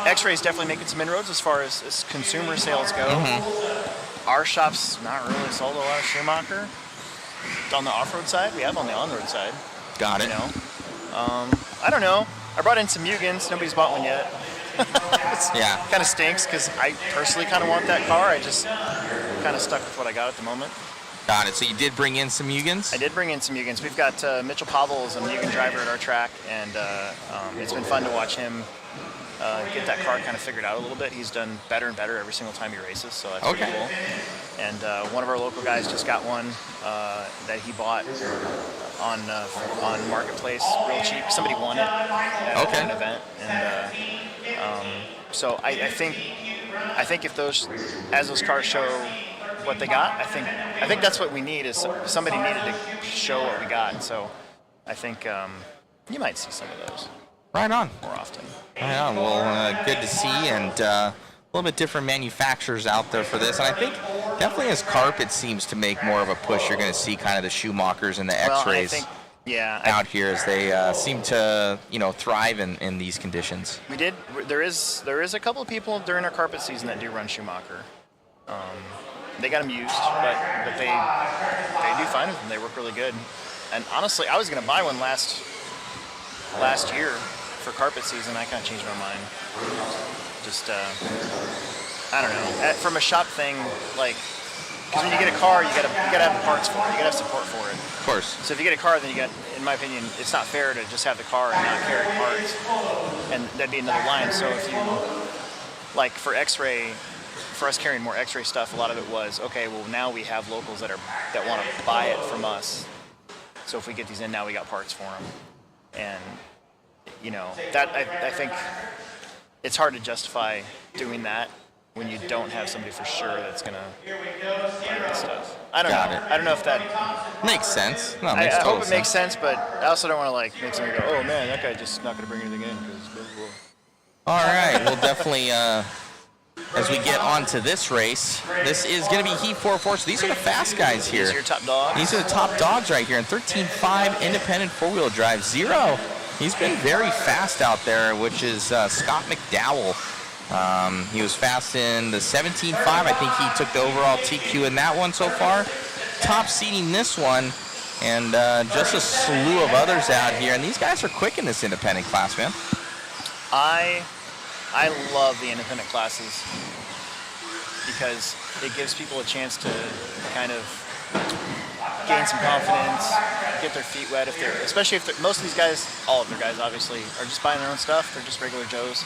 X-Ray's definitely making some inroads as far as consumer sales go. Mm-hmm. Our shop's not really sold a lot of Schumacher. On the off-road side, we have on the on-road side. Got it. You know, I don't know. I brought in some Mugens. Nobody's bought one yet. Yeah. Kind of stinks because I personally kind of want that car. I just kind of stuck with what I got at the moment. Got it. So you did bring in some Mugens? I did bring in some Mugens. We've got Mitchell Pavel is a Mugen driver at our track, and it's been fun to watch him get that car kind of figured out a little bit. He's done better and better every single time he races, so that's pretty cool. And one of our local guys just got one that he bought on Marketplace real cheap. Somebody won it at an event, and so I think if those cars show what they got, I think that's what we need. Is somebody needed to show what we got, and so I think you might see some of those. Right on. More often. Right on. Well, good to see, and a little bit different manufacturers out there for this. And I think definitely as carpet seems to make more of a push, you're going to see kind of the Schumachers and the X-Rays out here as they seem to, thrive in these conditions. There is a couple of people during our carpet season that do run Schumacher. They got them used, but they do fine with them. They work really good. And honestly, I was going to buy one last year for carpet season. I kind of changed my mind. Just I don't know. From a shop thing, like, because when you get a car, you gotta have parts for it. You gotta have support for it. Of course. So if you get a car, then you got, in my opinion, it's not fair to just have the car and not carry parts, and that'd be another line. So if you, like, for X-ray, for us carrying more X-ray stuff, a lot of it was, okay, well now we have locals that want to buy it from us. So if we get these in now, we got parts for them. And, you know, that I think it's hard to justify doing that when you don't have somebody for sure that's going to buy this stuff. I don't know. I don't know if that makes sense. No, I hope it makes sense, but I also don't want to like make somebody go, oh man, that guy just not going to bring anything in. All right, we'll definitely, as we get on to this race, this is going to be Heat 4-4. So these are the fast guys here. These are your top dogs. These are the top dogs right here in 13.5 independent four-wheel drive. Zero, he's been very fast out there, which is Scott McDowell. He was fast in the 17.5. I think he took the overall TQ in that one so far. Top seeding this one, and just a slew of others out here. And these guys are quick in this independent class, man. I love the independent classes because it gives people a chance to kind of gain some confidence, get their feet wet. Especially if most of these guys, all of their guys obviously, are just buying their own stuff. They're just regular Joes.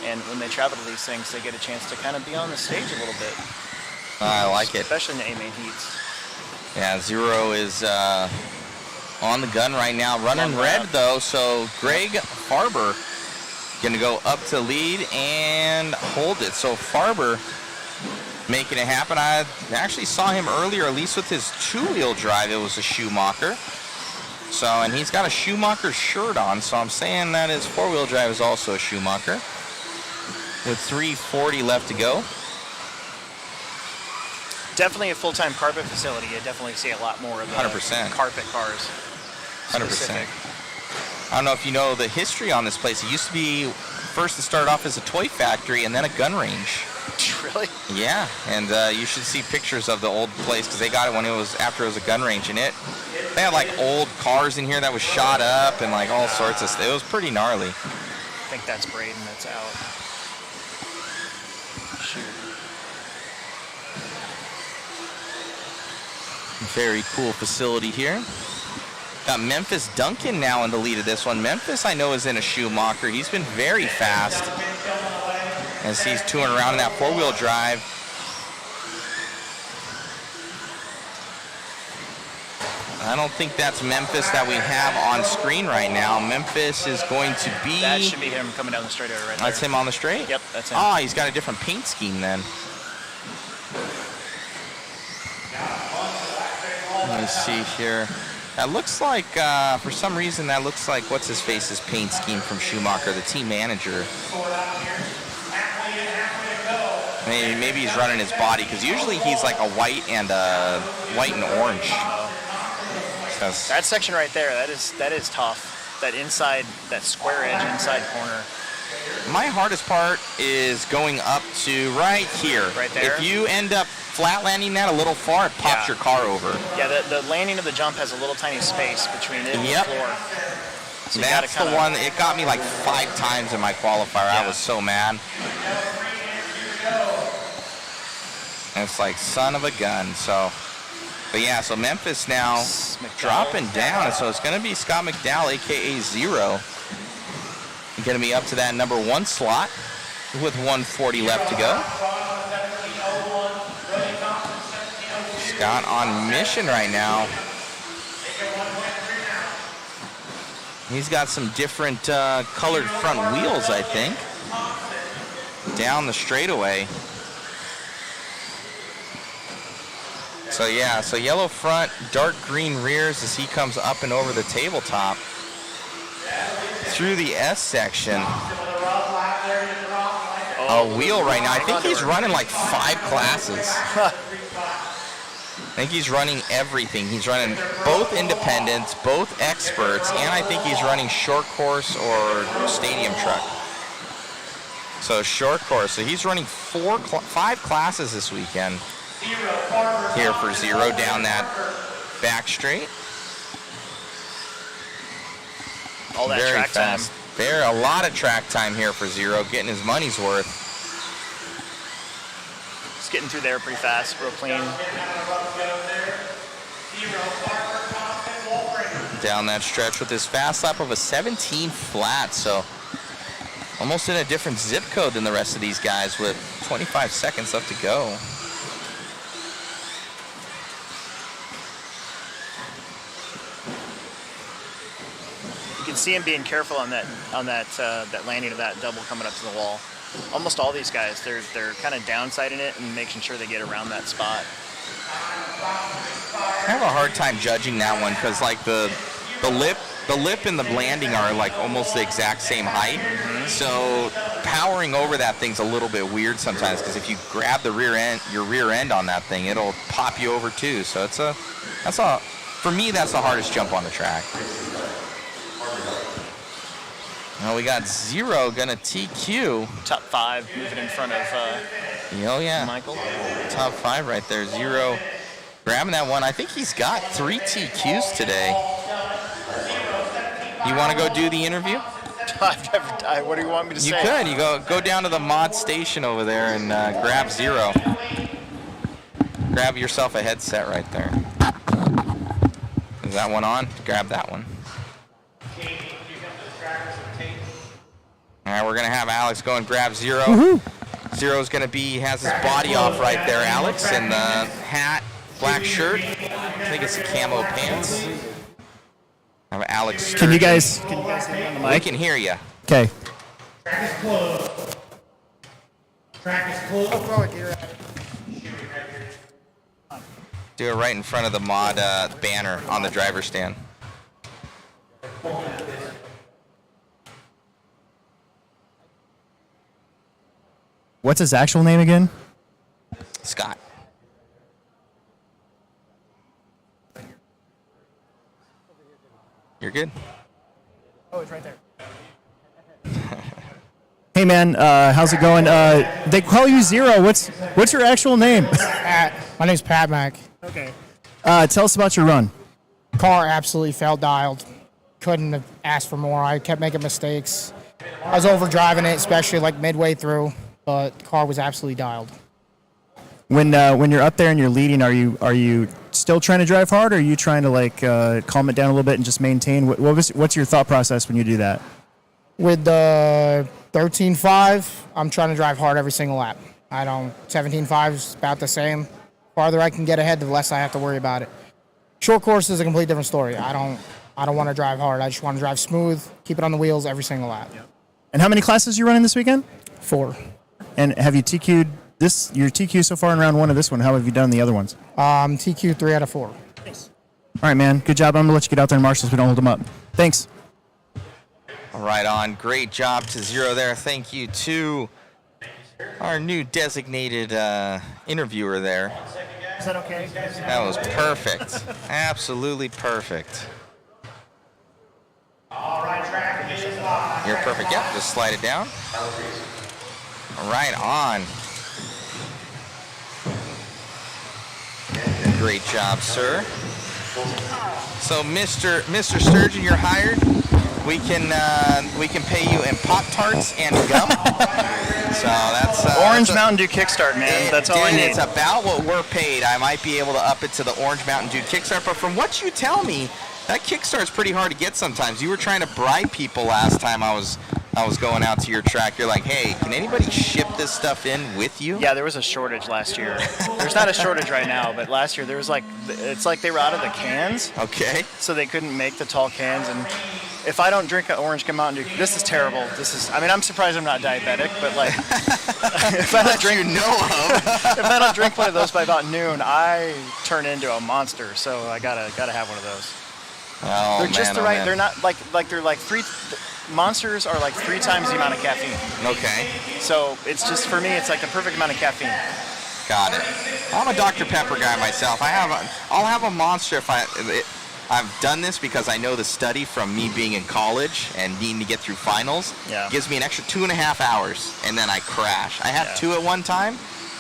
And when they travel to these things, they get a chance to kind of be on the stage a little bit. I like it. Especially in the A-main heats. Yeah, Zero is on the gun right now. Running red, though, so Greg Farber going to go up to lead and hold it. So Farber making it happen. I actually saw him earlier, at least with his two-wheel drive. It was a Schumacher. So, and he's got a Schumacher shirt on, so I'm saying that his four-wheel drive is also a Schumacher. With 3:40 left to go. Definitely a full-time carpet facility. You definitely see a lot more of the 100%. carpet cars. 100%. I don't know if you know the history on this place. It used to be first to start off as a toy factory and then a gun range. Really? Yeah, and you should see pictures of the old place because they got it when it was after it was a gun range, and they had like old cars in here that was shot up and like all sorts of stuff. It was pretty gnarly. I think that's Braden that's out. Shoot. Very cool facility here. Got Memphis Duncan now in the lead of this one. Memphis, I know, is in a Schumacher. He's been very fast as he's touring around in that four-wheel drive. I don't think that's Memphis that we have on screen right now. Memphis is going to be... That should be him coming down the straightaway right there. That's him on the straight? Yep, that's him. Oh, he's got a different paint scheme then. Let me see here. That looks like, for some reason, that looks like what's-his-face's paint scheme from Schumacher, the team manager. Maybe he's running his body, because usually he's like a white and orange. That section right there, that is tough. That inside, that square edge inside corner. My hardest part is going up to right here. Right there? If you end up flat landing that a little far, it pops your car over. Yeah, the landing of the jump has a little tiny space between it and the floor. So that's the one, it got me like 5 times in my qualifier. I was so mad. And it's like, son of a gun. So, but yeah, so Memphis now dropping down. And so it's going to be Scott McDowell, a.k.a. Zero. Going to be up to that number 1 slot with 140 left to go. Scott on mission right now. He's got some different colored front wheels, I think, down the straightaway. So yeah, so yellow front, dark green rears as he comes up and over the tabletop through the S section. A wheel right now. I think he's running like 5 classes. I think he's running everything. He's running both independents, both experts, and I think he's running short course or stadium truck. So short course. So he's running 5 classes this weekend here for Zero down that back straight. All that very track fast. time. A lot of track time here for Zero, getting his money's worth. Just getting through there pretty fast, real clean. Down that stretch with his fast lap of a 17 flat, so almost in a different zip code than the rest of these guys with 25 seconds left to go. can see him being careful on that landing of that double coming up to the wall. Almost all these guys, they're kind of downsiding it and making sure they get around that spot. I have a hard time judging that one because like the lip and the landing are like almost the exact same height. So powering over that thing's a little bit weird sometimes because if you grab the your rear end on that thing, it'll pop you over too. So for me, that's the hardest jump on the track. Well, we got Zero gonna TQ. Top 5 moving in front of Oh yeah, Michael. Top 5 right there. Zero grabbing that one. I think he's got 3 TQs today. You want to go do the interview? I've never. What do you want me to say? You could. You go down to the mod station over there and grab Zero. Grab yourself a headset right there. Is that one on? Grab that one. All right, we're gonna have Alex go and grab Zero. Zero's gonna has his body off right there, Alex, and the hat, black shirt. I think it's the camo pants. I have Alex. Can you guys hear me on the mic? We can hear you. Okay. Track is closed. Track is closed. Do it right in front of the mod banner on the driver's stand. What's his actual name again? Scott. You're good. Oh, it's right there. Hey man, how's it going? They call you Zero. What's your actual name? My name's Pat Mack. Okay. Tell us about your run. Car absolutely felt dialed. Couldn't have asked for more. I kept making mistakes. I was overdriving it, especially like midway through, but the car was absolutely dialed. When you're up there and you're leading, are you still trying to drive hard, or are you trying to like calm it down a little bit and just maintain? What's your thought process when you do that? With the 13.5, I'm trying to drive hard every single lap. 17.5 is about the same. Farther I can get ahead, the less I have to worry about it. Short course is a complete different story. I don't want to drive hard. I just want to drive smooth, keep it on the wheels every single lap. And how many classes are you running this weekend? 4. And have you TQ'd your TQ so far in round 1 of this one? How have you done the other ones? TQ 3 out of 4. Nice. All right, man. Good job. I'm going to let you get out there and marshal so we don't hold them up. Thanks. Right on. Great job to Zero there. Thank you to our new designated interviewer there. Is that okay? That was perfect. Absolutely perfect. All right, track is live. You're perfect. Yep, just slide it down. Right on. Great job, sir. So, Mr. Sturgeon, you're hired. We can pay you in Pop-Tarts and gum. So that's Orange Mountain Dew Kickstart, man. That's all I need. It's about what we're paid. I might be able to up it to the Orange Mountain Dew Kickstart, but from what you tell me, that Kickstart's pretty hard to get sometimes. You were trying to bribe people last time I was going out to your track. You're like, hey, can anybody ship this stuff in with you? Yeah, there was a shortage last year. There's not a shortage right now, but last year there was it's like they were out of the cans. Okay. So they couldn't make the tall cans, and if I don't drink an Orange Mountain Dew, this is terrible. I'm surprised I'm not diabetic, but like, if I don't drink, if I don't drink one of those by about noon, I turn into a monster. So I gotta have one of those. Oh, they're just man, the right. man. They're not they're like 3. Monsters are like 3 times the amount of caffeine. Okay. So it's just, for me, it's like the perfect amount of caffeine. Got it. I'm a Dr. Pepper guy myself. I'll have a Monster if I've done this because I know the study from me being in college and needing to get through finals. Yeah. Gives me an extra 2.5 hours, and then I crash. I had 2 at one time,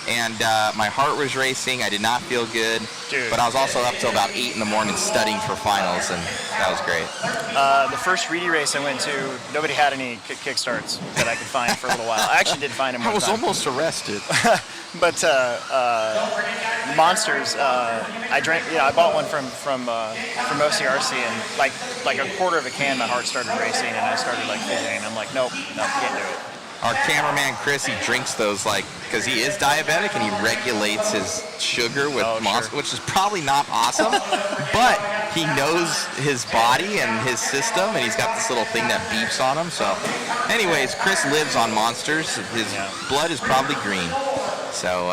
and my heart was racing. I did not feel good. Dude. But I was also up till about 8 in the morning studying for finals, and that was great. The first Reedy race I went to, nobody had any kickstarts that I could find for a little while. I actually did find them one I was time. almost arrested. But Monsters, I drank. I bought one from OCRC, and like a quarter of a can, my heart started racing, and I started like fidgeting. I'm like, nope, can't do it. Our cameraman Chris, he drinks those because he is diabetic and he regulates his sugar with Monster, which is probably not awesome, but he knows his body and his system, and he's got this little thing that beeps on him. So, anyways, Chris lives on Monsters. His blood is probably green. So,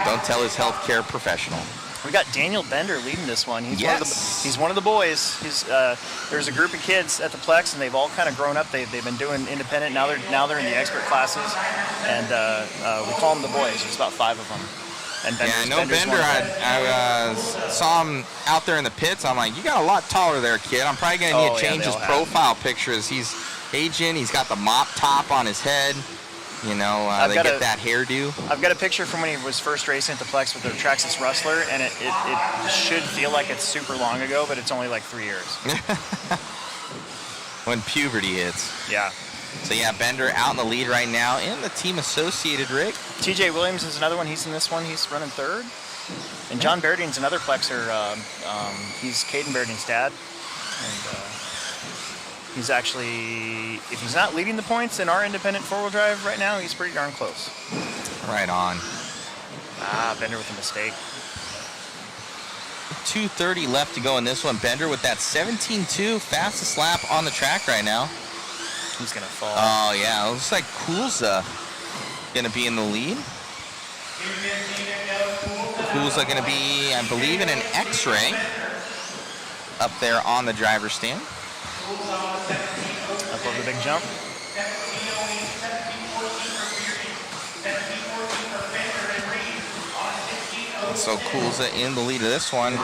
don't tell his healthcare professional. We got Daniel Bender leading this one. He's one of the boys. There's a group of kids at the Plex, and they've all kind of grown up. They've been doing independent. Now they're in the expert classes, and we call them the boys. There's about 5 of them. And I know Bender. I saw him out there in the pits. I'm like, you got a lot taller there, kid. I'm probably gonna need to change his profile picture as he's aging. He's got the mop top on his head. You know, they get that hairdo. I've got a picture from when he was first racing at the Plex with the Traxxas Rustler, and it should feel like it's super long ago, but it's only like 3 years. When puberty hits. Yeah. So yeah, Bender out in the lead right now in the team associated rig. TJ Williams is another one. He's in this one. He's running 3rd. And John Berdine's another Plexer. He's Caden Berdine's dad. And he's actually, if he's not leading the points in our independent 4-wheel drive right now, he's pretty darn close. Right on. Bender with a mistake. 2:30 left to go in this one. Bender with that 17.2, fastest lap on the track right now. He's going to fall. Oh, yeah. It looks like Kulza going to be in the lead. Kulza going to be, I believe, in an X-ray up there on the driver's stand. Up over the big jump. So Kulza in the lead of this one.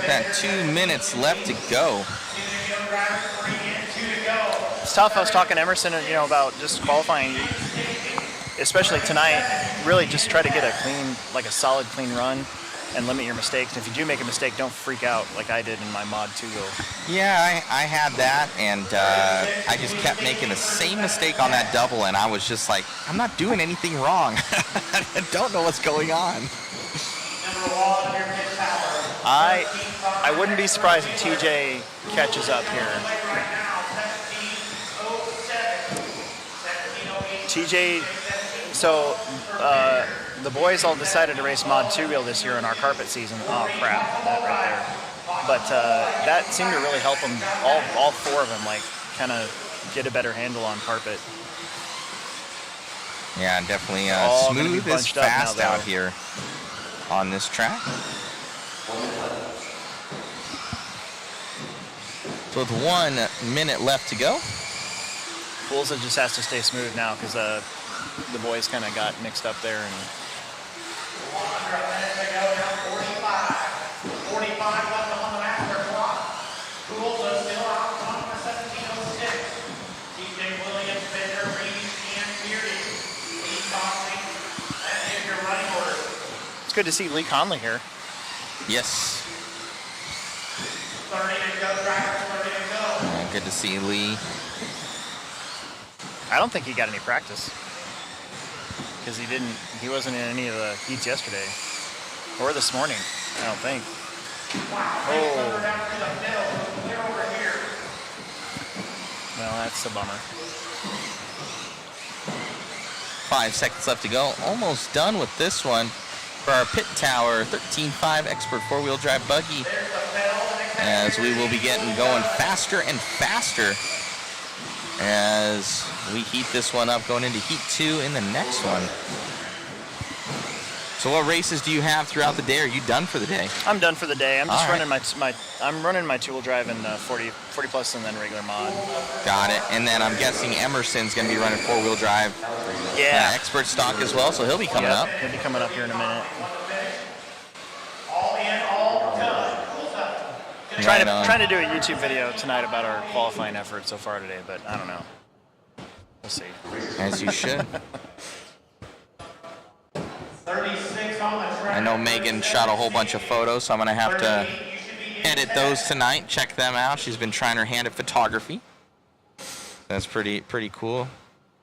Got 2 minutes left to go. It's tough. I was talking to Emerson, about just qualifying, especially tonight. Really, just try to get a solid, clean run, and limit your mistakes. And if you do make a mistake, don't freak out like I did in my Mod 2 go. Yeah, I had that, and I just kept making the same mistake on that double, and I was just like, I'm not doing anything wrong. I don't know what's going on. I wouldn't be surprised if TJ catches up here. TJ, so the boys all decided to race Mod 2 wheel this year in our carpet season. Oh crap, that right there. But that seemed to really help them, all 4 of them, kind of get a better handle on carpet. Yeah, definitely smooth is fast out here on this track. So with 1 minute left to go. Kulza just has to stay smooth now because the boys kind of got mixed up there. And 45 left on the master clock. Kulza still out on the 17:06. TJ Williams, Bender, Reed, and Beardy. Lee Conley. That is your running order. it's good to see Lee Conley here. Yes. 30 to go, drivers, 30 to go. Good to see Lee. I don't think he got any practice because he wasn't in any of the heats yesterday or this morning, I don't think. Oh. Well, that's a bummer. 5 seconds left to go. Almost done with this one for our Pit Tower 13.5 Expert 4-wheel drive buggy, as we will be getting going faster and faster as we heat this one up, going into heat 2 in the next one. So what races do you have throughout the day? Are you done for the day? I'm done for the day. I'm just running I'm running my 2-wheel drive in 40 plus and then regular mod. Got it. And then I'm guessing Emerson's going to be running 4-wheel drive. Yeah. Expert stock as well, so he'll be coming up. He'll be coming up here in a minute. All in, all done. Trying to do a YouTube video tonight about our qualifying effort so far today, but I don't know. We'll see. As you should. 36 on the track. I know Megan shot a whole bunch of photos, so I'm going to have to edit those tonight. Check them out. She's been trying her hand at photography. That's pretty cool.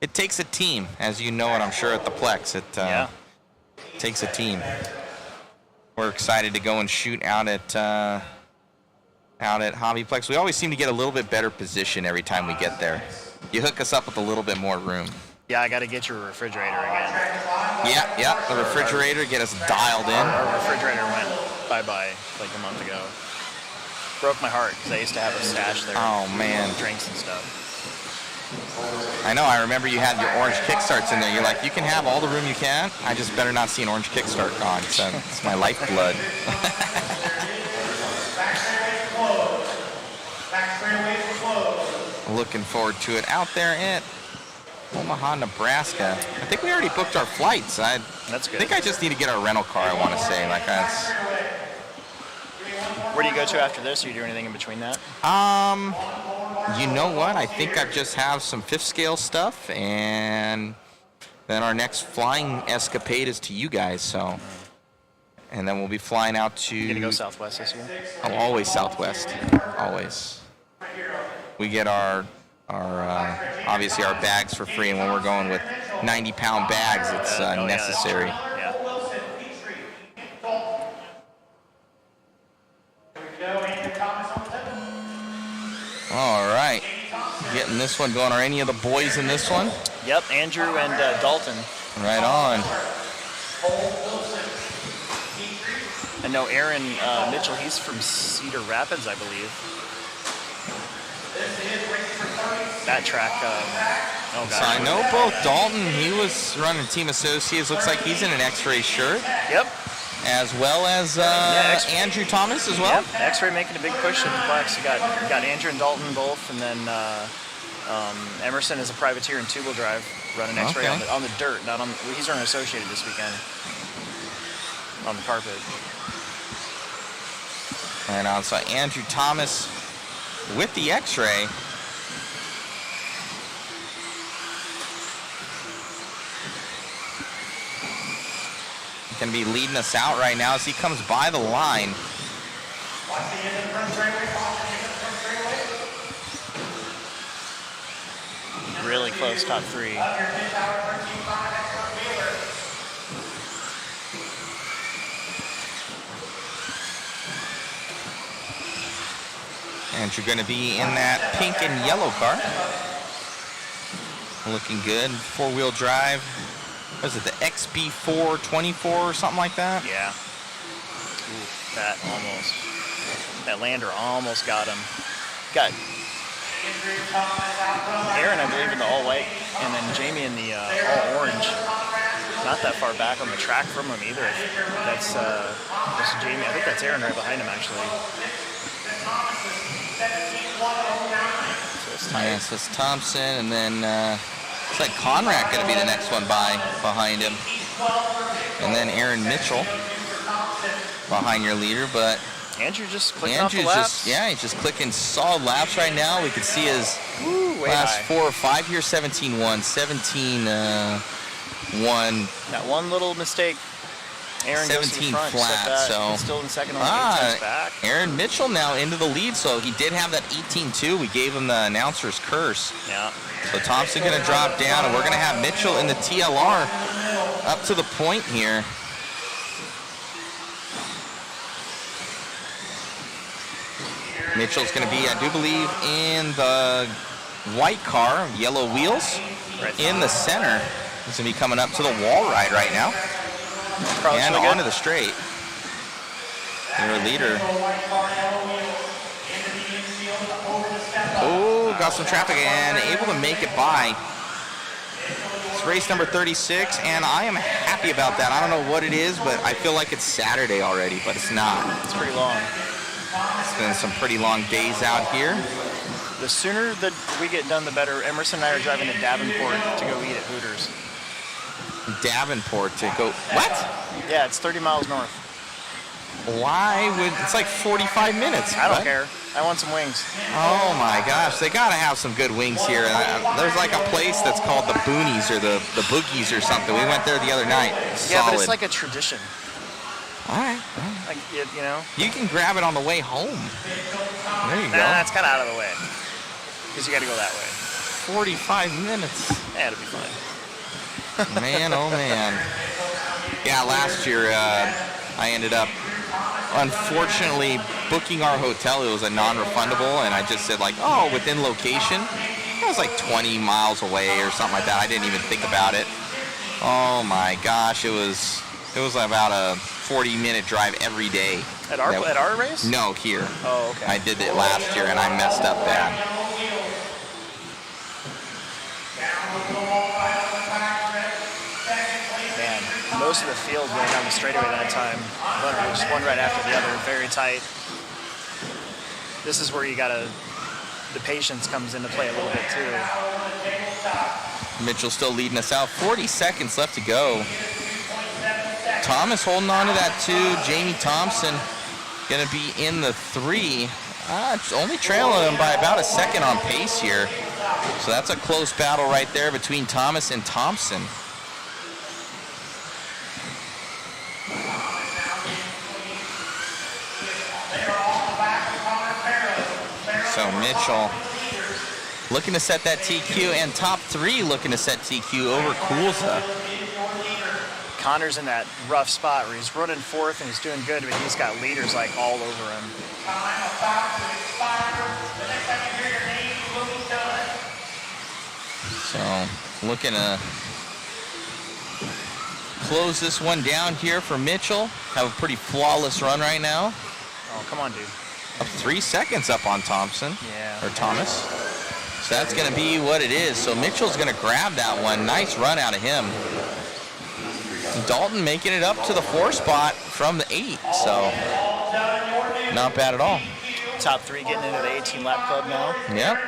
It takes a team, as you know it, I'm sure, at the Plex. It takes a team. We're excited to go and shoot out at Hobbyplex. We always seem to get a little bit better position every time we get there. you hook us up with a little bit more room. Yeah, I got to get your refrigerator again. Yeah, the refrigerator, get us dialed in. Our refrigerator went bye-bye like a month ago. Broke my heart because I used to have a stash there. Oh, man. Drinks and stuff. I know, I remember you had your orange kickstarts in there. You're like, you can have all the room you can. I just better not see an orange kickstart gone. So it's my lifeblood. Looking forward to it out there at Omaha, Nebraska. I think we already booked our flights. That's good. I think I just need to get our rental car, I want to say. Like that's. Where do you go to after this? Or you do anything in between that? You know what? I think I just have some fifth scale stuff, and then our next flying escapade is to you guys. So, and then we'll be flying out to. You gonna go Southwest this year? Oh, always Southwest. Always. We get our obviously our bags for free, and when we're going with 90-pound bags, it's necessary. Yeah. All right. Getting this one going. Are any of the boys in this one? Yep, Andrew and Dalton. Right on. I know Aaron Mitchell, he's from Cedar Rapids, I believe. That track, oh gosh. So I know both Dalton, he was running Team Associates. Looks like he's in an X-Ray shirt. Yep. As well as Andrew Thomas as well. Yep. X-Ray making a big push in the Flex. You got Andrew and Dalton both, and then Emerson is a privateer in two-wheel drive running X-Ray on the dirt, not on. He's running Associated this weekend on the carpet. And also Andrew Thomas with the X-Ray. Going to be leading us out right now as he comes by the line. Really close, top three. And you're going to be in that pink and yellow car. Looking good. Four-wheel drive. What is it, the XB4 24 or something like that? Yeah. Ooh, that lander almost got him. Got Aaron, I believe, in the all-white, and then Jamie in the all-orange. Not that far back on the track from him either. That's Jamie. I think that's Aaron right behind him, actually. So it's Thompson, and then it's like Conrad going to be the next one behind him. And then Aaron Mitchell behind your leader, but Andrew just clicking off the laps. He's just clicking solid laps right now. We can see his last 4 or 5 here, 17-1, 17-1. That one little mistake. Aaron 17 goes to the front, flat, so he's still in second on the 8 back. Aaron Mitchell now into the lead, so he did have that 18-2. We gave him the announcer's curse. Yeah. So Thompson going to drop down, and we're going to have Mitchell in the TLR up to the point here. Mitchell's going to be, I do believe, in the white car, yellow wheels, in the center. He's going to be coming up to the wall ride right now. And onto the straight. Your leader. Oh, got some traffic and able to make it by. It's race number 36, and I am happy about that. I don't know what it is, but I feel like it's Saturday already, but it's not. It's pretty long. It's been some pretty long days out here. The sooner that we get done, the better. Emerson and I are driving to Davenport to go eat at Hooters. Davenport to go, what? Yeah, it's 30 miles north. Why would, it's like 45 minutes. I don't care. I want some wings. Oh my gosh, they gotta have some good wings here. There's like a place that's called the Boonies or the Boogies or something. We went there the other night. Yeah, but it's like a tradition. All right. Like, you know. You can grab it on the way home. There you go. Nah, it's kind of out of the way. Because you got to go that way. 45 minutes. Yeah, it'll be fine. Man, oh man. Yeah, last year I ended up, unfortunately, booking our hotel. It was a non-refundable, and I just said like, oh, within location. It was like 20 miles away or something like that. I didn't even think about it. Oh my gosh, it was about a 40-minute drive every day. At our race? No, here. Oh, okay. I did it last year and I messed up bad. Man, most of the field going down the straightaway that time. Just one right after the other, very tight. This is where the patience comes into play a little bit too. Mitchell still leading us out. 40 seconds left to go. Thomas holding on to that 2. Jamie Thompson going to be in the 3. Only trailing him by about a second on pace here. So that's a close battle right there between Thomas and Thompson. So Mitchell looking to set that TQ, and top 3 looking to set TQ over Kulza. Connor's in that rough spot where he's running 4th and he's doing good, but he's got leaders like all over him. So looking to close this one down here for Mitchell. Have a pretty flawless run right now. Oh, come on, dude. Up 3 seconds up on Thompson. Yeah. Or Thomas. So that's going to be what it is. So Mitchell's going to grab that one. Nice run out of him. Dalton making it up to the 4 spot from the 8. So not bad at all. Top 3 getting into the 18-lap club now. Yep.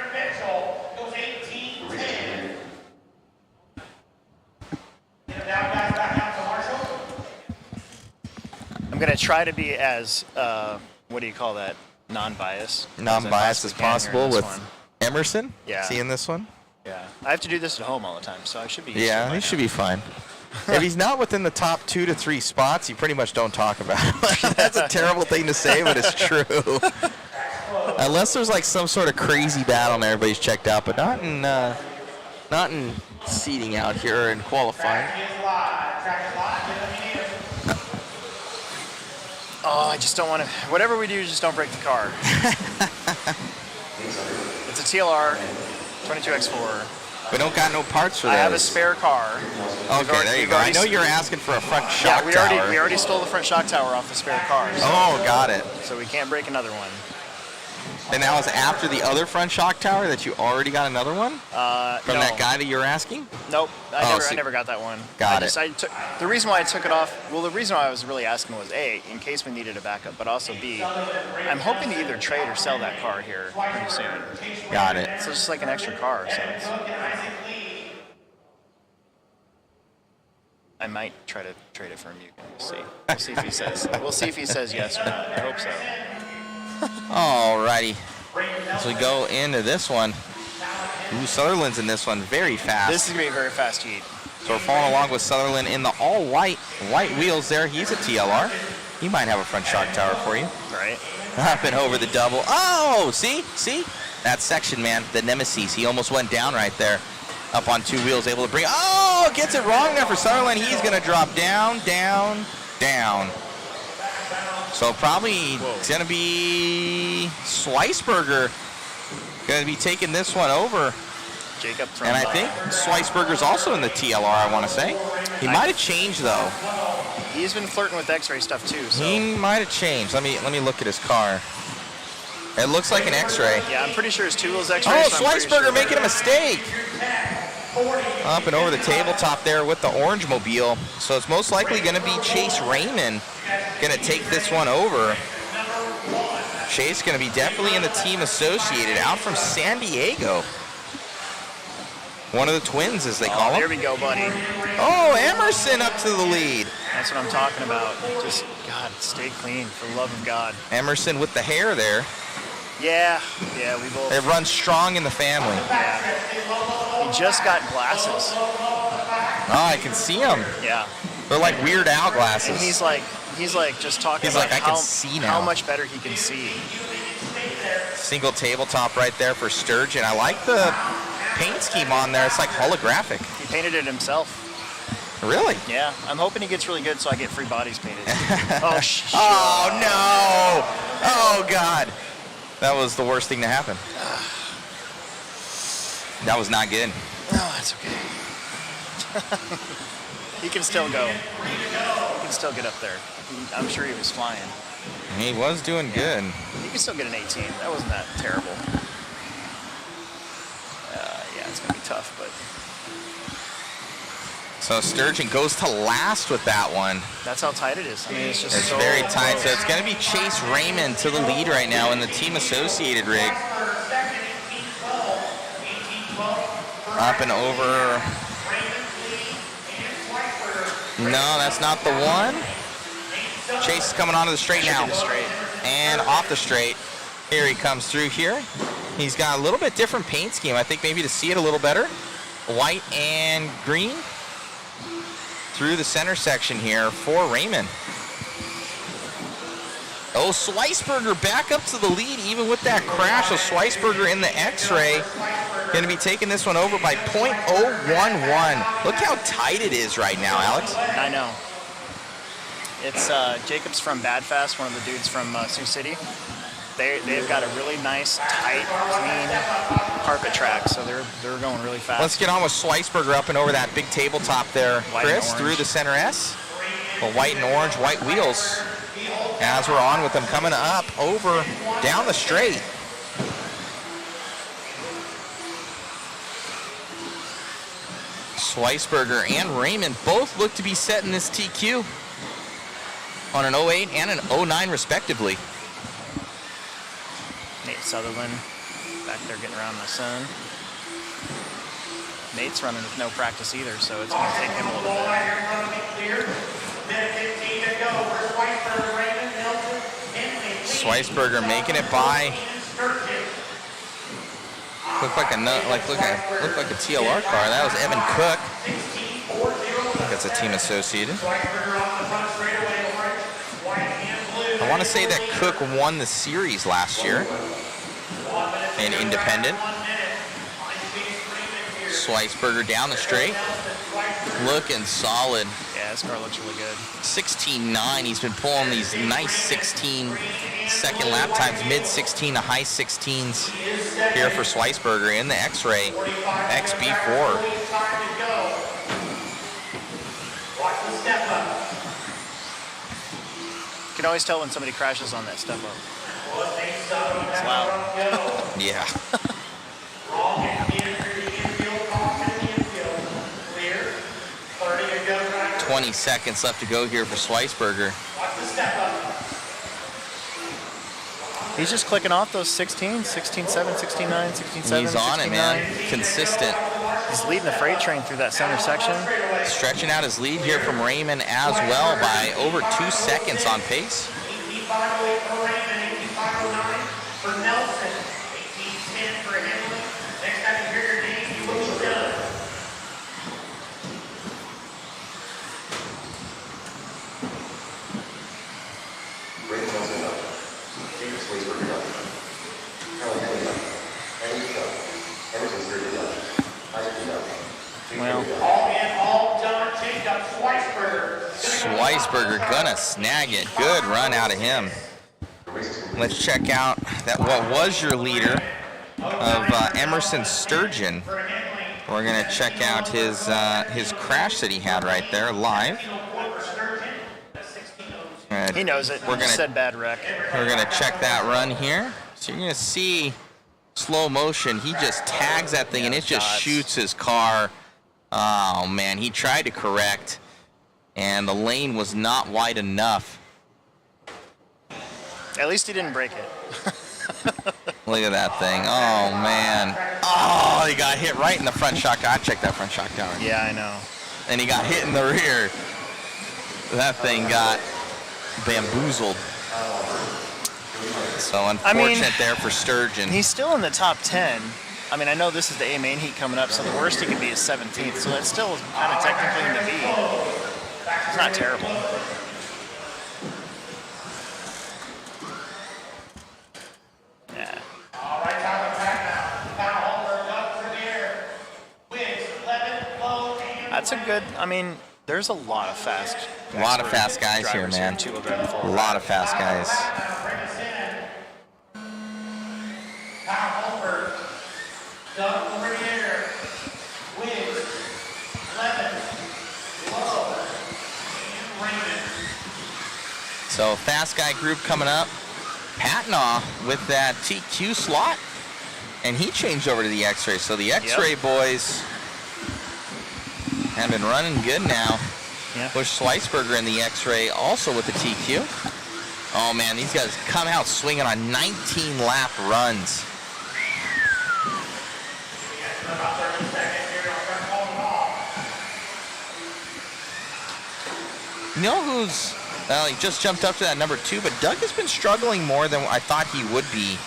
I'm going to try to be as, what do you call that, non-biased? Non-biased as possible with Emerson. Yeah. Seeing this one. Yeah. I have to do this at home all the time, so I should be Yeah, he should be fine. If he's not within the top 2 to 3 spots, you pretty much don't talk about him. That's a terrible thing to say, but it's true. Unless there's like some sort of crazy battle and everybody's checked out, but not in seating out here and qualifying. Oh, I just don't want to. Whatever we do, just don't break the car. It's a TLR 22X4. We don't got no parts for I those. have a spare car. Okay, there you go. I know you're asking for a front shock tower. Yeah, we already stole the front shock tower off the spare car. So, oh, got it. So we can't break another one. And that was after the other front shock tower that you already got another one? From no. that guy that you were asking? Nope, I never got that one. The reason why I took it off, the reason why I was really asking was A, in case we needed a backup, but also B, I'm hoping to either trade or sell that car here pretty soon. Got it. So it's just like an extra car. So I might try to trade it for him. We'll see. We'll see if he says. We'll see if he says yes or not. I hope so. Alrighty. As we go into this one. Ooh, Sutherland's in this one very fast. This is going to be a very fast heat. So we're following along with Sutherland in the all-white wheels there. He's a TLR. He might have a front shock tower for you. Right. Up and over the double. Oh, see? That section, man, the nemesis. He almost went down right there. Up on 2 wheels, able to bring. Oh, gets it wrong there for Sutherland. He's going to drop down. So probably it's going to be Schweisberger going to be taking this one over. Jacob from, and I think Schweisberger's also in the TLR, I want to say. He might have changed, though. He's been flirting with X-ray stuff, too. So. He might have changed. Let me look at his car. It looks like an X-ray. Yeah, I'm pretty sure it's 2 wheels X-ray. Oh, Schweisberger making a mistake. Up and over the tabletop there with the orange mobile. So it's most likely going to be Chase Raymond going to take this one over. Chase going to be definitely in the team associated, out from San Diego. One of the twins, as they call him. There we go, buddy. Oh, Emerson up to the lead. That's what I'm talking about. Just, God, stay clean, for the love of God. Emerson with the hair there. Yeah, we both. It runs strong in the family. Yeah. He just got glasses. Oh, I can see them. Yeah. They're like Weird Al glasses. And he's like just talking about I can see now. How much better he can see. Single tabletop right there for Sturgeon. I like the paint scheme on there. It's like holographic. He painted it himself. Really? Yeah. I'm hoping he gets really good so I get free bodies painted. Oh, no. Oh, God. That was the worst thing to happen. That was not good. No, that's okay. He can still go. He can still get up there. I'm sure he was flying. He was doing good. He can still get an 18. That wasn't that terrible. Yeah, it's going to be tough, but... So Sturgeon goes to last with that one. That's how tight it is. I mean, it's just It's so very tight. close. So it's going to be Chase Raymond to the lead right now in the team associated rig. Up and over. No, that's not the one. Chase is coming onto the straight now. And off the straight. Here he comes through here. He's got a little bit different paint scheme. I think maybe to see it a little better. White and green through the center section here for Raymond. Oh, Schweisberger back up to the lead even with that crash. So Schweisberger in the X-ray going to be taking this one over by .011. Look how tight it is right now, Alex. I know. It's Jacobs from Bad Fast, one of the dudes from Sioux City. They've got a really nice, tight, clean carpet track, so they're going really fast. Let's get on with Schweisberger up and over that big tabletop there, Chris, through the center S. The white and orange, white wheels. As we're on with them coming up, over, down the straight. Schweisberger and Raymond both look to be setting this TQ on an 08 and an 09 respectively. Nate Sutherland back there getting around in the sun. Nate's running with no practice either, so it's going to take him a little bit. Schweisberger making it by. Looked like a TLR car. That was Evan Cook. I think that's a team associated. I want to say that Cook won the series last year in independent. Schweisberger down the straight. Looking solid. Yeah, this car looks really good. 16.9. He's been pulling these nice 16 second lap times, mid-16 to high 16s here for Schweisberger in the X-Ray XB4. You can always tell when somebody crashes on that step up. It's loud. Yeah. 20 seconds left to go here for Schweisberger. He's just clicking off those 16, 16.7, 16.9, 16.7, He's on it, man. Consistent. He's leading the freight train through that center section. Stretching out his lead here from Raymond as well by over 2 seconds on pace. Schweisberger gonna snag it. Good run out of him. Let's check out that what was your leader of Emerson Sturgeon. We're gonna check out his crash that he had right there live. He knows it. We're He just said bad wreck. We're gonna check that run here. So you're gonna see slow motion. He just tags that thing and it just shoots his car. Oh man, he tried to correct and the lane was not wide enough. At least he didn't break it. Look at that thing. Oh man. Oh, he got hit right in the front shock. I checked that front shock tower. Yeah, I know. And he got hit in the rear. That thing got bamboozled. So unfortunate there for Sturgeon. He's still in the top 10. I mean, I know this is the A main heat coming up, so the worst he could be is 17th. So that's still kind of technically in the B. It's not terrible. Yeah. That's a good, I mean, there's a lot of fast. A lot of fast guys here, man. A lot of fast guys. So fast guy group coming up. Patnaw with that TQ slot, and he changed over to the X-Ray. So the X-Ray boys have been running good now. Yeah. Bush Sliceberger in the X-Ray also with the TQ. Oh man, these guys come out swinging on 19 lap runs. You know who's, he just jumped up to that number 2, but Doug has been struggling more than I thought he would be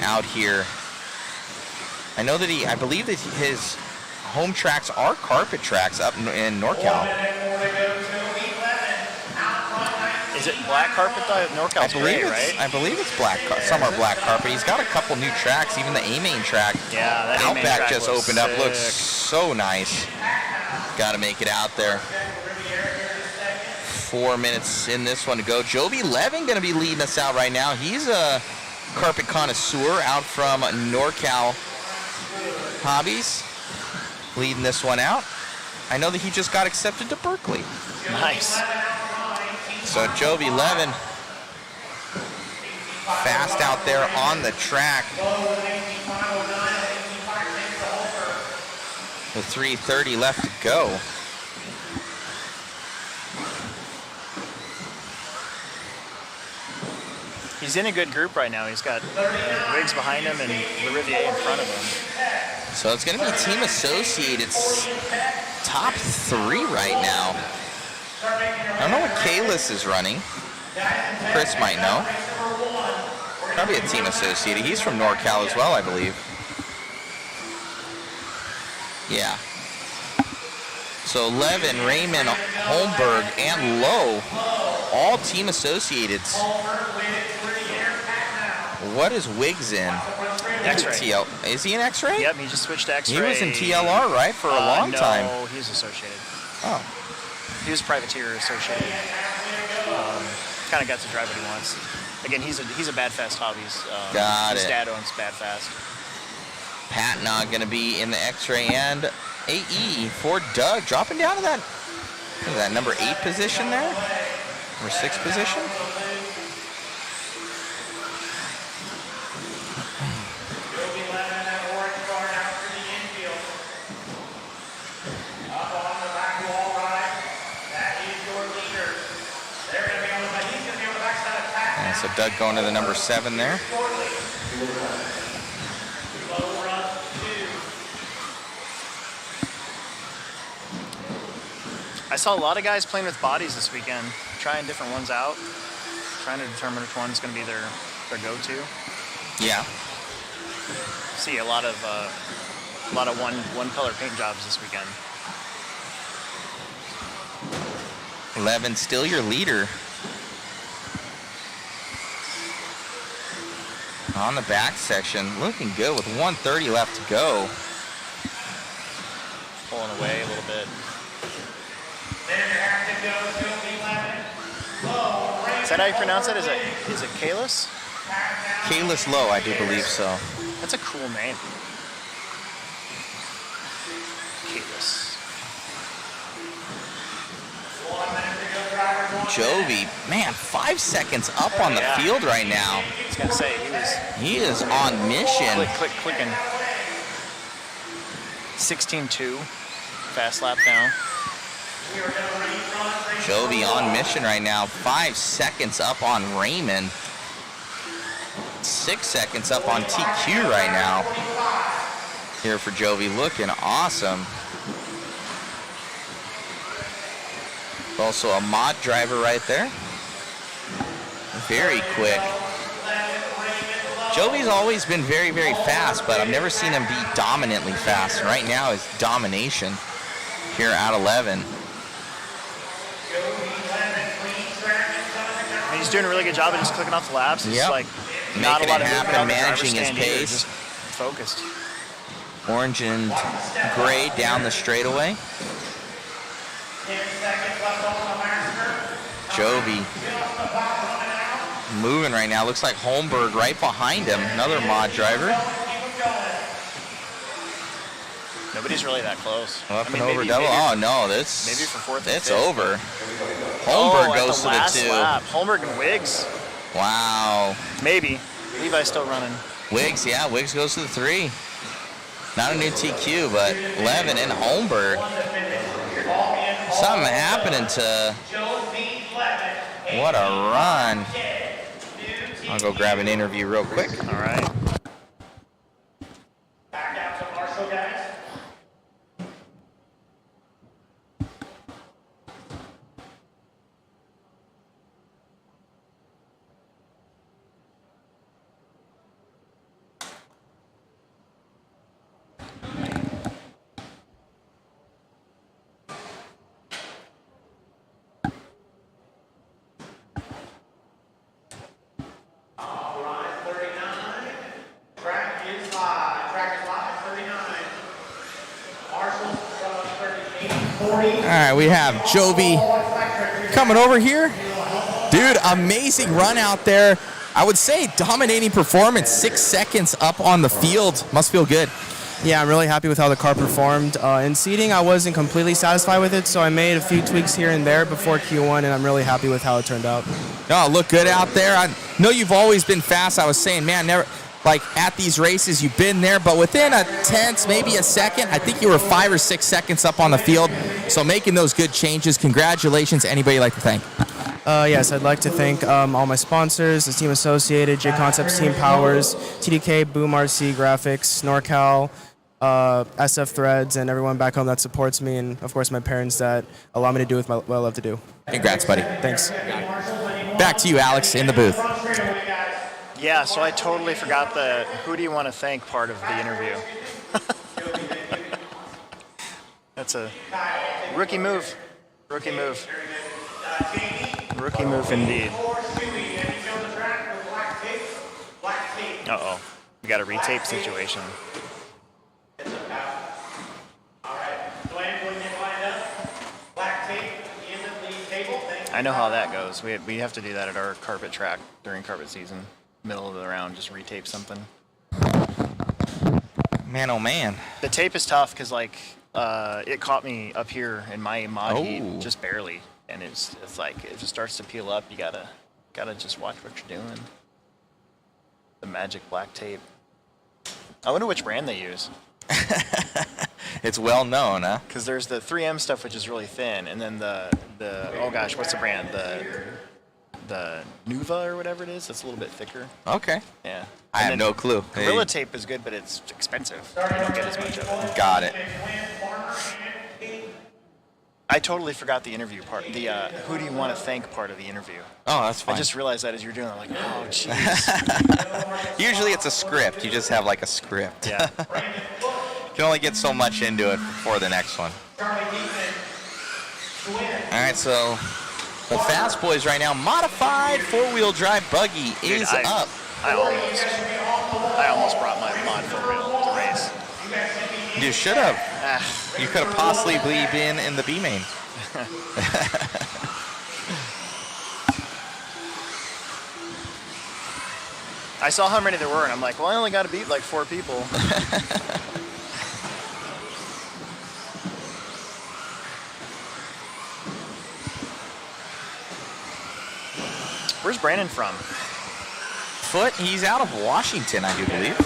out here. I know that I believe that his home tracks are carpet tracks up in NorCal. Is it black carpet though? NorCal's gray, right? I believe it's black. Some are black carpet. He's got a couple new tracks. Even the A-Main track. Yeah, that A-Main Outback track just looks opened up. sick. Looks so nice. Got to make it out there. 4 minutes in this one to go. Joby Levin going to be leading us out right now. He's a carpet connoisseur out from NorCal Hobbies, leading this one out. I know that he just got accepted to Berkeley. Nice. So Joby Levin fast out there on the track with 3:30 left to go. He's in a good group right now. He's got Riggs behind him and Larivier in front of him. So it's going to be Team Associated's top 3 right now. I don't know what Kalis is running. Chris might know. Probably a Team Associated. He's from NorCal as well, I believe. Yeah. So Levin, Raymond, Holmberg, and Lowe, all Team Associateds. What is Wiggs in? X-ray. Is he an X-ray? Yep, he just switched to X-ray. He was in TLR, right, for a long time. No, he's associated. Oh. He was privateer associated. Kind of got to drive what he wants. Again, he's a Bad Fast Hobbies. Got his it. dad owns Bad Fast. Patnaw going to be in the X-ray and AE for Doug, dropping down to that, what is that, number 8 position there? Number 6 position? And so Doug going to the number 7 there. I saw a lot of guys playing with bodies this weekend, trying different ones out, trying to determine which one's going to be their go-to. Yeah. See a lot of one color paint jobs this weekend. Levin still your leader. On the back section, looking good with 1:30 left to go. Pulling away a little bit. Is that how you pronounce it? Is it Kalis? Kalis Lowe, I do believe so. That's a cool name. Kalis. Joby, man, 5 seconds up on the field right now. I was gonna say he is on mission. Clicking. 16-2, fast lap now. Joby on mission right now. 5 seconds up on Raymond. 6 seconds up on TQ right now. Here for Joby, looking awesome. Also a mod driver right there. Very quick. Joby's always been very, very fast, but I've never seen him be dominantly fast. Right now is domination here at 11. He's doing a really good job of just clicking off the laps. It's like not a lot of movement on the driver's managing his stand either, pace. just focused. Orange and gray down the straightaway. Joby moving right now. Looks like Holmberg right behind him. Another mod driver. Nobody's really that close. Up I mean, and over maybe, double. maybe, Oh, no. This, maybe for fourth and it's fifth. over. Holmberg at goes the to the last 2. lap. Holmberg and Wiggs. Wow. Maybe. Levi's still running. Wiggs, yeah. Wiggs goes to the 3. Not a new TQ, but Levin and Holmberg. Something happening to... What a run. I'll go grab an interview real quick. All right. Back out to Marshall, guys. All right, 39. Track is live. Track is live, 39. Marshall from 38, 40. All right, we have Jovi coming over here. Dude, amazing run out there. I would say dominating performance, 6 seconds up on the field. Must feel good. Yeah, I'm really happy with how the car performed. In seating, I wasn't completely satisfied with it, so I made a few tweaks here and there before Q1, and I'm really happy with how it turned out. No, look good out there. I know you've always been fast. I was saying, man, never like at these races, you've been there, but within a tenth, maybe a second, I think you were 5 or 6 seconds up on the field. So making those good changes, congratulations. Anybody you'd like to thank? Yes, I'd like to thank all my sponsors, the Team Associated, JConcepts Team Powers, TDK, Boom RC Graphics, NorCal, SF Threads, and everyone back home that supports me, and of course my parents that allow me to do what I love to do. Congrats, buddy. Thanks. Back to you, Alex, in the booth. Yeah, so I totally forgot the who do you want to thank part of the interview. That's a rookie move. Rookie move. Rookie move indeed. Uh-oh. We got a retape situation. I know how that goes. We have to do that at our carpet track during carpet season. Middle of the round, just retape something. Man, oh man. The tape is tough because like it caught me up here in my mod heat just barely, and it's like if it starts to peel up, you gotta just watch what you're doing. The magic black tape. I wonder which brand they use. It's well known, huh? Because there's the 3M stuff, which is really thin, and then the oh gosh, what's the brand? The Nuva or whatever it is. That's a little bit thicker. Okay. Yeah. I have no clue. Gorilla tape is good, but it's expensive. You don't get as much of it. Got it. I totally forgot the interview part. The who do you want to thank part of the interview. Oh, that's fine. I just realized that as you're doing it, I'm like, oh, jeez. Usually it's a script. You just have like a script. Yeah. You can only get so much into it before the next one. All right, so the Fast Boys right now, modified four-wheel drive buggy is up. I almost brought my mod four-wheel to race. You should have. You could have possibly been in the B main. I saw how many there were, and I'm like, well, I only got to beat like 4 people. Where's Brandon from? Foot, he's out of Washington, I do believe.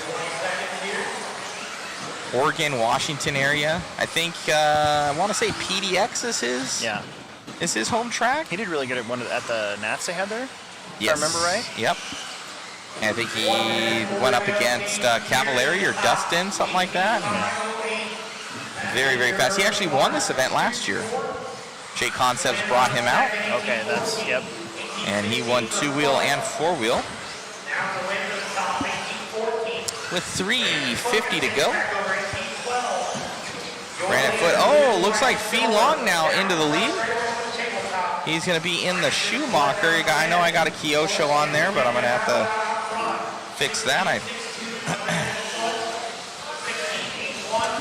Oregon, Washington area. I think, I want to say PDX is his. Yeah. Is his home track. He did really good at the Nats they had there. Yes. If I remember right. Yep. And I think he went up against Cavallari or Dustin, something like that. And very, very fast. He actually won this event last year. JConcepts brought him out. Okay, yep. And he won 2-wheel and 4-wheel. With 3:50 to go. Brandon Foot. Oh, looks like Fee Long now into the lead. He's going to be in the Schumacher. I know I got a Kyosho on there, but I'm going to have to fix that.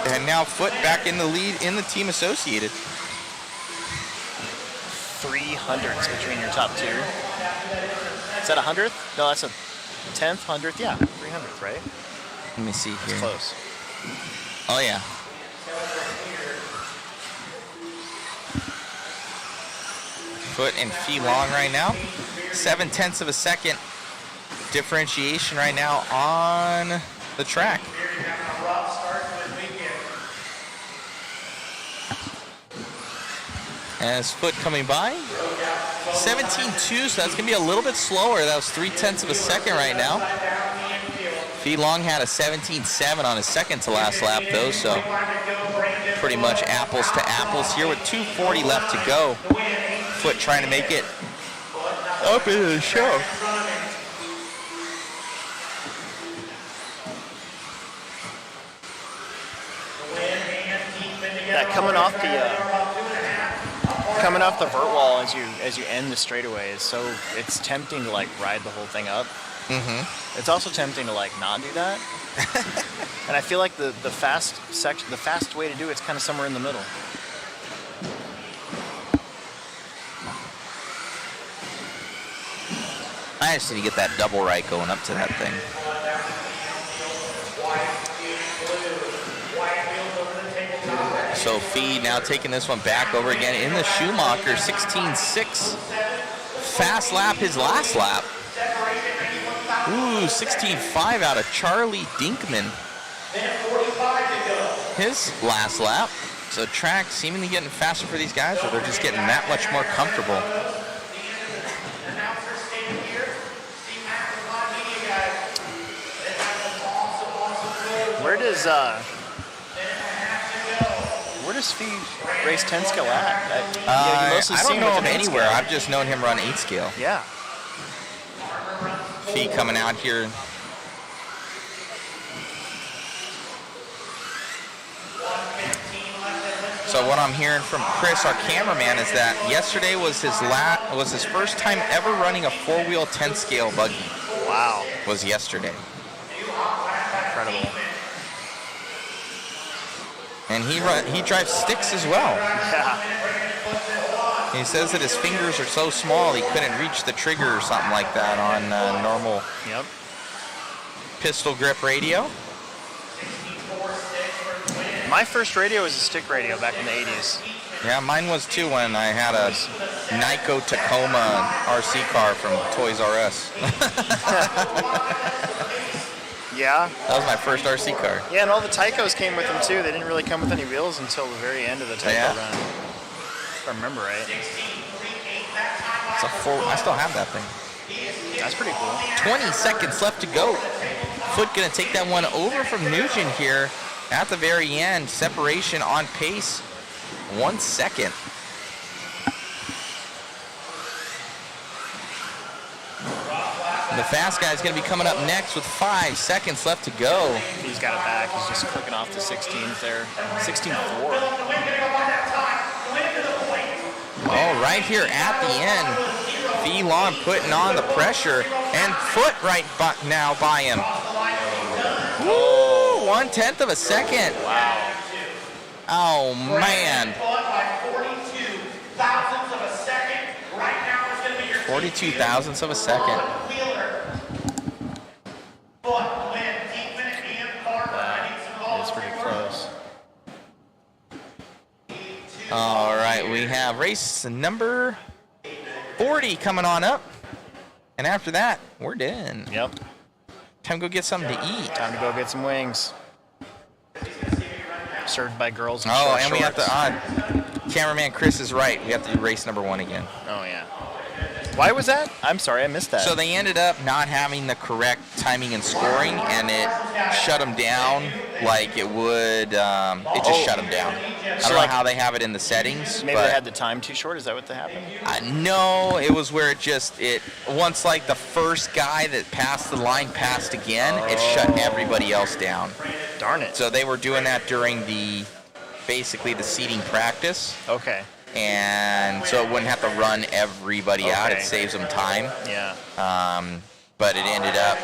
And now Foot back in the lead in the Team Associated. 300s between your top 2. Is that 100th? No, that's a 10th, 100th. Yeah, 300th, right? Let me see here. It's close. Oh, yeah. Foot and Fee Long right now. 0.7 of a second differentiation right now on the track. As Foot coming by. 17.2, so that's going to be a little bit slower. That was 0.3 of a second right now. Fee Long had a 17.7 on his second to last lap though, so pretty much apples to apples here with 2:40 left to go. Foot trying to make it up into the show. Yeah, coming off the vert wall as you end the straightaway is it's tempting to like ride the whole thing up. Mm-hmm. It's also tempting to like not do that. And I feel like the fast way to do it's kind of somewhere in the middle. I just need to get that double right going up to that thing. So Fee now taking this one back over again in the Schumacher, 16.6. Fast lap his last lap. Ooh, 16.5 out of Charlie Dinkman. His last lap. So track seemingly getting faster for these guys, or they're just getting that much more comfortable. Where does Fee race 10 scale at? I don't know him anywhere. I've just known him run 8 scale. Yeah. Fee coming out here. So what I'm hearing from Chris, our cameraman, is that yesterday was his first time ever running a 4-wheel 10 scale buggy. Wow. Was yesterday. Incredible. And he drives sticks as well. Yeah. He says that his fingers are so small he couldn't reach the trigger or something like that on normal pistol grip radio. My first radio was a stick radio back in the 80s. Yeah, mine was too when I had a Nyko Tacoma RC car from Toys R Us. Yeah. That was my first RC car. Yeah, and all the Tycos came with them too. They didn't really come with any wheels until the very end of the Tyco run. If I remember right. It's I still have that thing. That's pretty cool. 20 seconds left to go. Foot gonna take that one over from Nugent here at the very end. Separation on pace, 1 second. The fast guy's going to be coming up next with 5 seconds left to go. He's got it back. He's just clicking off the 16s there. 16.4. Oh, right here at the end. Fee Long putting on the pressure. And Foot right now by him. Woo! 1/10 of a second. Wow. Oh, man. 42 thousandths of a second. That's pretty close. All right, we have race number 40 coming on up. And after that, we're done. Yep. Time to go get something to eat. Time to go get some wings. Served by girls in Oh, short and we have shorts. to, cameraman Chris is right. We have to do race number 1 again. Oh, yeah. Why was that? I'm sorry, I missed that. So they ended up not having the correct timing and scoring, and it shut them down like it would. It just shut them down. I don't know how they have it in the settings. Maybe but they had the time too short. Is that what happened? No, it was where it once like the first guy that passed the line passed again, it shut everybody else down. Darn it. So they were doing that during basically the seating practice. Okay. And so it wouldn't have to run everybody out. It saves them time. Yeah. But it ended up.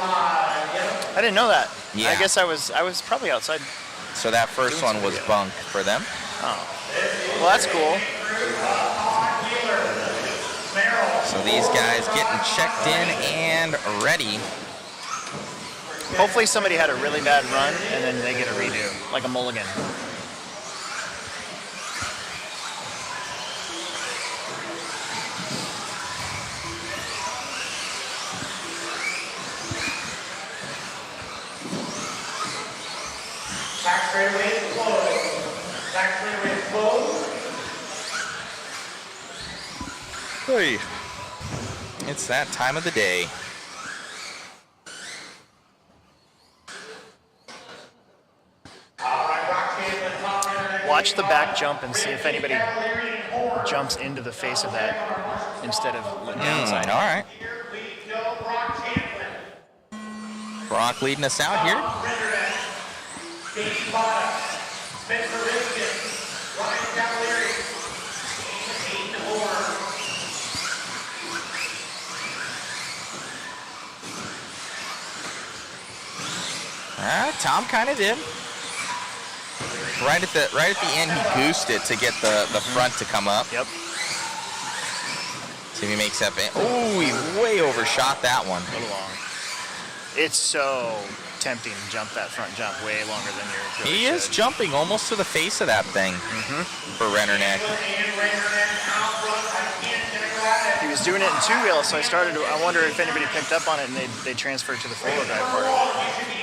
I didn't know that. Yeah. I guess I was probably outside. So that first one was bunk for them. Oh. Well, that's cool. So these guys getting checked in and ready. Hopefully somebody had a really bad run and then they get a redo, like a mulligan. Back straightaway is closed. Back straightaway is closed. Hey, it's that time of the day. Watch the back jump and see if anybody jumps into the face of that instead of the downside. All right. Brock leading us out here. Tom kind of did. Right at the end, he goosed it to get the front to come up. Yep. See if he makes that. Oh, he way overshot that one. A little long. It's so tempting to jump that front jump way longer than you're. He is jumping almost to the face of that thing for Rennerneck. He was doing it in two-wheel, so I wonder if anybody picked up on it and they transferred to the four-wheel drive part of it.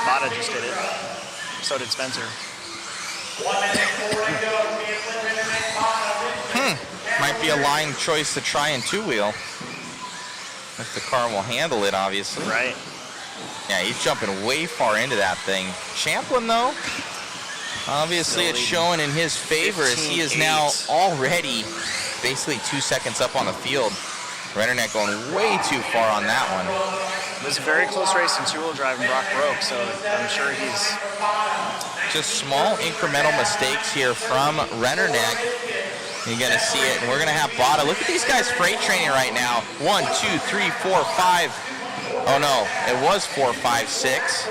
Bada just did it. So did Spencer. Might be a line choice to try in two-wheel. If the car will handle it, obviously. Right. Yeah, he's jumping way far into that thing. Champlin, though, obviously it's showing in his favor as he is now already basically 2 seconds up on the field. Rennerneck going way too far on that one. It was a very close race in two-wheel drive and Brock broke, so I'm sure he's... Just small incremental mistakes here from Rennerneck. You're going to see it, and we're going to have Bada. Look at these guys freight training right now. 1, 2, 3, 4, 5. Oh, no, it was 4, 5, 6.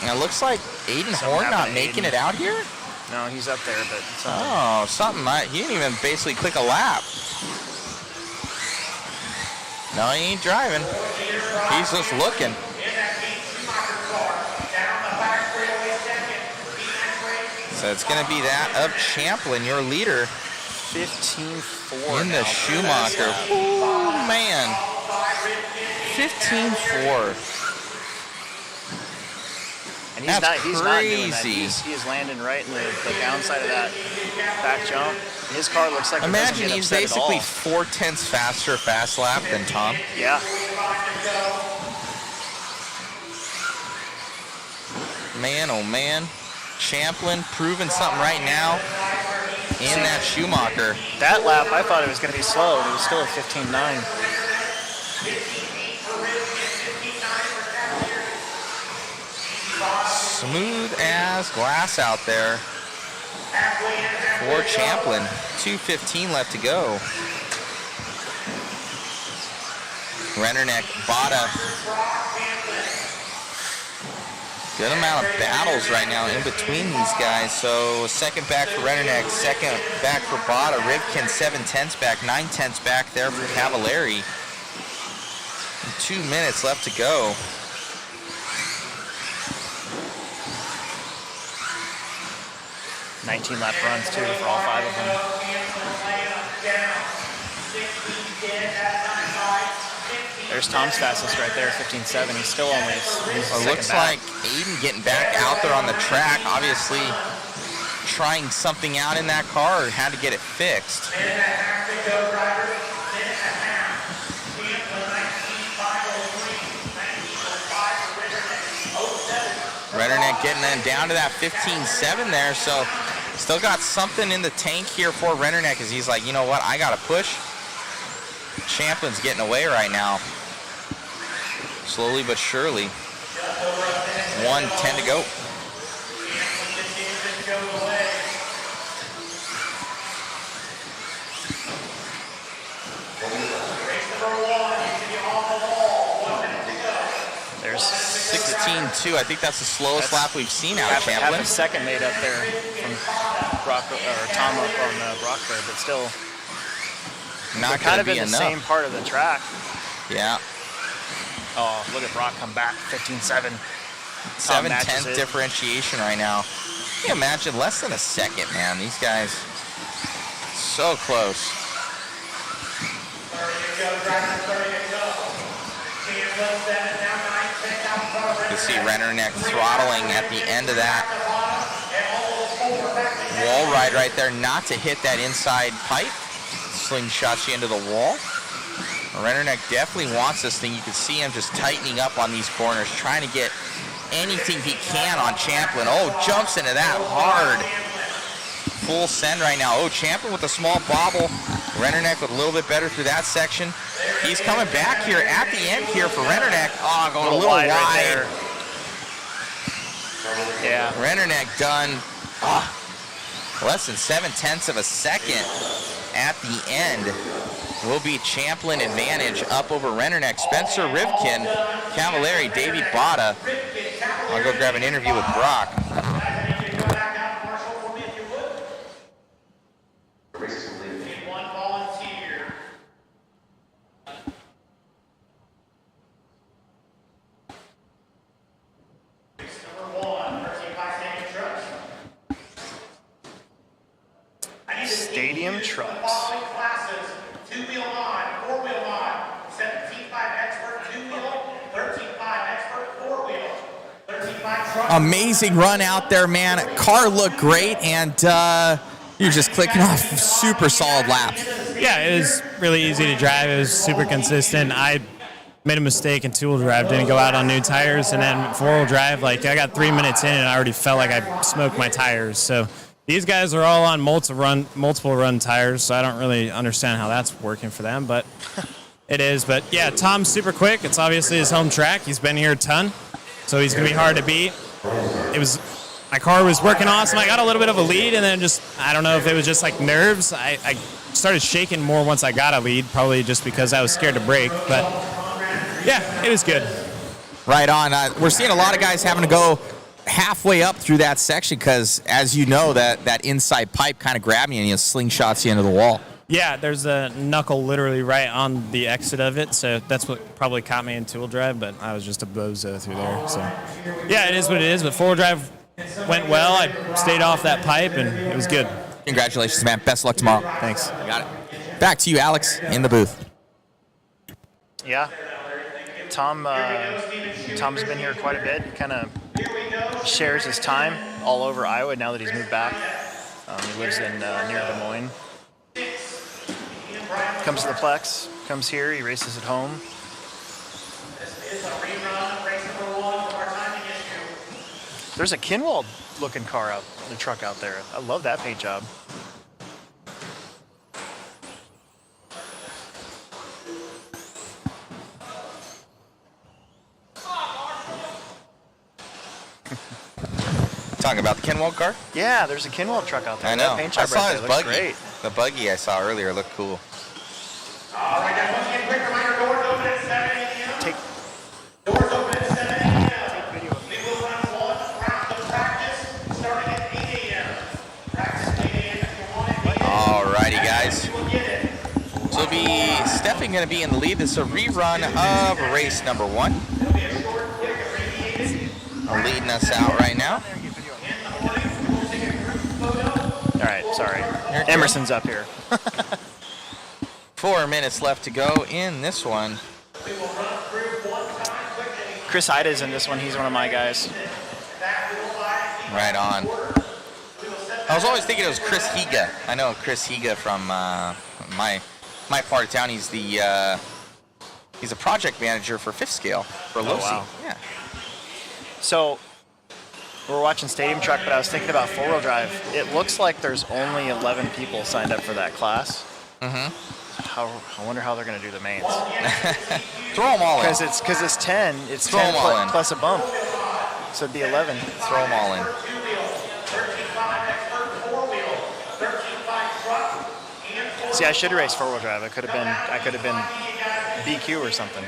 And it looks like Aiden Horn not making it out here? No, he's up there, but... Oh, something. He didn't even basically click a lap. No, he ain't driving. He's just looking. So it's going to be that of Champlin, your leader. 15-4 in the Schumacher. Ooh, man. 15-4. And That's he's not doing that. crazy. He is landing right in the downside of that back jump. His car looks like Imagine he's basically 0.4 faster fast lap than Tom. Yeah. Man, oh man. Champlin proving something right now in that Schumacher. That lap, I thought it was going to be slow. It was still a 15.9. Smooth as glass out there for Champlin. 2:15 left to go. Rennerneck, Bada. Good amount of battles right now in between these guys. So second back for Rennerneck, second back for Bada. Rivkin 7/10 back, 9/10 back there for Cavallari. 2 minutes left to go. Lap runs too for all 5 of them. There's Tom's fastest right there, 15.7. He's still only. It looks like Aiden getting back out there on the track. Obviously, trying something out in that car, had to get it fixed. Rennerneck getting then down to that 15.7 there, so still got something in the tank here for Rennerneck as he's like, you know what, I got to push. Champlin's getting away right now. Slowly but surely. 1:10 to go. There's 16.2. I think that's the slowest lap we've seen out of Champlin. Half a second made up there from Brock, or Tom up on Brock there, but still not kind of be in the enough. same part of the track. Yeah. Oh, look at Brock come back, 15.7. 7/10 differentiation right now. Can you imagine? Less than a second, man. These guys, so close. There you go, driver, there you go. Champlin see Rennerneck throttling at the end of that wall ride right there, not to hit that inside pipe. Slingshots you into the wall. Rennerneck definitely wants this thing. You can see him just tightening up on these corners, trying to get anything he can on Champlin. Oh, jumps into that hard. Full send right now. Oh, Champlin with a small bobble. Rennerneck with a little bit better through that section. He's coming back here at the end here for Rennerneck. Oh, going a little wide. Right there. Yeah. Rennerneck done less than 7/10 of a second at the end. Will be Champlin advantage up over Rennerneck. Spencer Rivkin, Cavallari, Davey Botta. I'll go grab an interview with Brock. Stadium trucks. Two-wheel mod, four-wheel mod, 17.5 expert, two-wheel, 13.5 expert, four-wheel, 13.5 truck. Amazing run out there, man. Car looked great, and you're just clicking off super solid laps. Yeah, it was really easy to drive. It was super consistent. I made a mistake in two-wheel drive, didn't go out on new tires, and then four-wheel drive, like I got 3 minutes in and I already felt like I smoked my tires. So these guys are all on multiple run tires, so I don't really understand how that's working for them, but it is. But yeah, Tom's super quick. It's obviously his home track. He's been here a ton, so he's gonna be hard to beat. My car was working awesome. I got a little bit of a lead, and then I don't know if it was just like nerves. I started shaking more once I got a lead, probably just because I was scared to brake. But yeah, it was good. Right on. We're seeing a lot of guys having to go halfway up through that section because, as you know, that inside pipe kind of grabbed you and slingshots you into the wall. Yeah, there's a knuckle literally right on the exit of it, so that's what probably caught me in two-wheel drive, but I was just a bozo through there. So yeah, it is what it is, but four-wheel drive went well. I stayed off that pipe, and it was good. Congratulations, man. Best of luck tomorrow. Thanks. You got it. Back to you, Alex, in the booth. Yeah. Tom's been here quite a bit. He kind of shares his time all over Iowa now that he's moved back. He lives in near Des Moines. Comes to the Plex, comes here, he races at home. There's a Kinwald looking truck out there. I love that paint job. Talking about the Kinwald car? Yeah, there's a Kinwald truck out there. I know. That paint job I saw right his there looks buggy. great. The buggy I saw earlier looked cool. All right, guys, once again, quick reminder, doors open at 7 a.m. Doors open at 7 a.m. We will run one round of practice starting at 8 a.m. Practice 8 a.m. if you want it. All righty, guys. So Stefan going to be in the lead. This is a rerun of race number 1. Leading us out right now. All right, sorry. Emerson's up here. 4 minutes left to go in this one. Chris Ida's in this one. He's one of my guys. Right on. I was always thinking it was Chris Higa. I know Chris Higa from my part of town. He's a project manager for Fifth Scale for Losi. Wow. Yeah. So we're watching Stadium Truck, but I was thinking about four-wheel drive. It looks like there's only 11 people signed up for that class. Mm-hmm. I wonder how they're going to do the mains. Throw them all in. Because it's 10. It's Throw 10 them all in. plus a bump. So it'd be 11. Throw them all in. See, I should have raced four-wheel drive. I could have been BQ or something.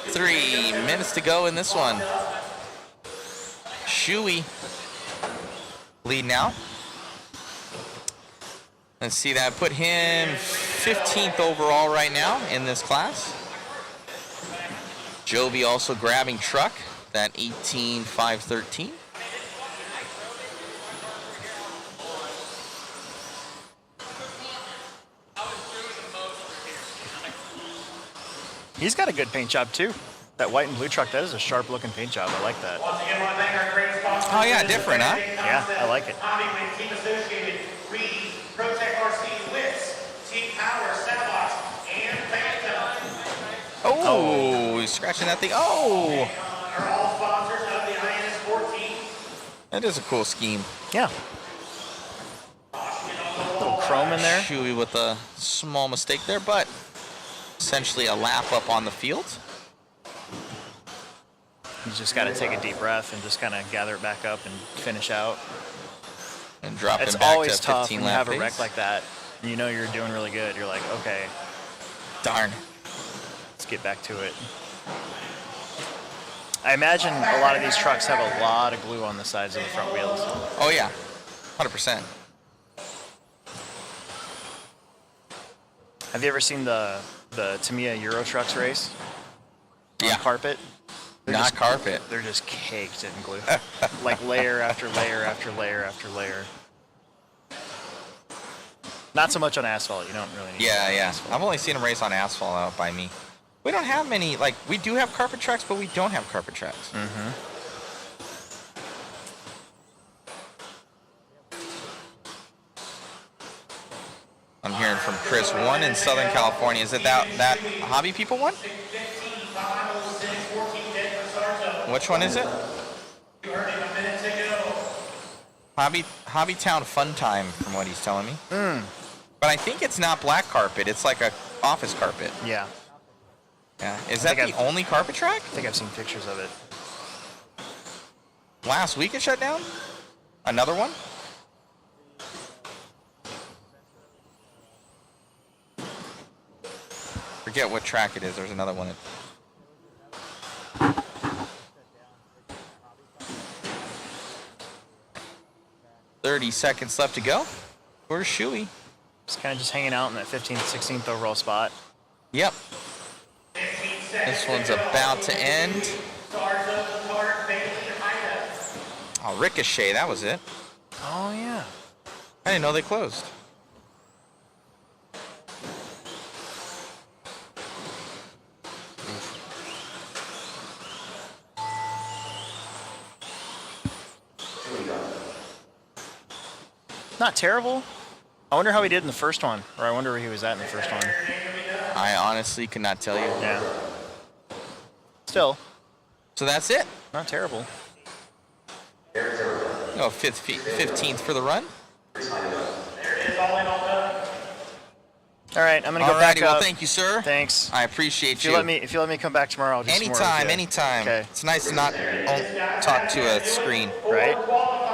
3 minutes to go in this one. Shuey lead now. Let's see that. Put him 15th overall right now in this class. Jovi also grabbing truck, that 18.513. He's got a good paint job too. That white and blue truck, that is a sharp looking paint job. I like that. Once again, I want to thank our great sponsors. Oh, yeah, different, huh? Yeah, I like it. Hobbyway, Team Associated, Reed, ProTech RC, Wits, Team Power, Satellots, and Phantom. Oh, he's scratching that thing. Oh! Are all sponsors of the INS14. That is a cool scheme. Yeah. Little chrome in there. Chewy with a small mistake there, but essentially a lap up on the field. You just got to take a deep breath and just kind of gather it back up and finish out. And drop It's it back always to tough 15 when you lap have a wreck pace. like that. And you know you're doing really good. You're like, okay, Darn. let's get back to it. I imagine a lot of these trucks have a lot of glue on the sides of the front wheels. Oh, yeah. 100%. Have you ever seen the Tamiya Euro Trucks race? Yeah. On carpet? Not carpet. They're just caked in glue. Like layer after layer after layer after layer. Not so much on asphalt. You don't really need Yeah. I've only seen them race on asphalt out by me. We don't have many, like, we do have carpet tracks, but we don't have carpet tracks. Mm-hmm. I'm hearing from Chris, one in Southern California. Is it that Hobby People one? Which one is it? Hobby Town Fun Time, from what he's telling me. But I think it's not black carpet. It's like a office carpet. Yeah. Yeah. Is that the only carpet track? I think I've seen pictures of it. Last week it shut down? Another one? Forget what track it is. There's another one. 30 seconds left to go. Where's Shuey? Just kind of just hanging out in that 15th, 16th overall spot. Yep. This one's about to end. Oh, Ricochet, that was it. Oh, yeah. I didn't know they closed. Not terrible. I wonder how he did in the first one, or I wonder where he was at in the first one. I honestly could not tell you. Yeah. Still. So that's it. Not terrible. No, 15th for the run. All right, I'm gonna go back Alrighty, up. well, thank you, sir. Thanks. I appreciate If you let me come back tomorrow, I'll do some more with anytime, you. anytime. Okay. It's nice to not talk to a screen. Right?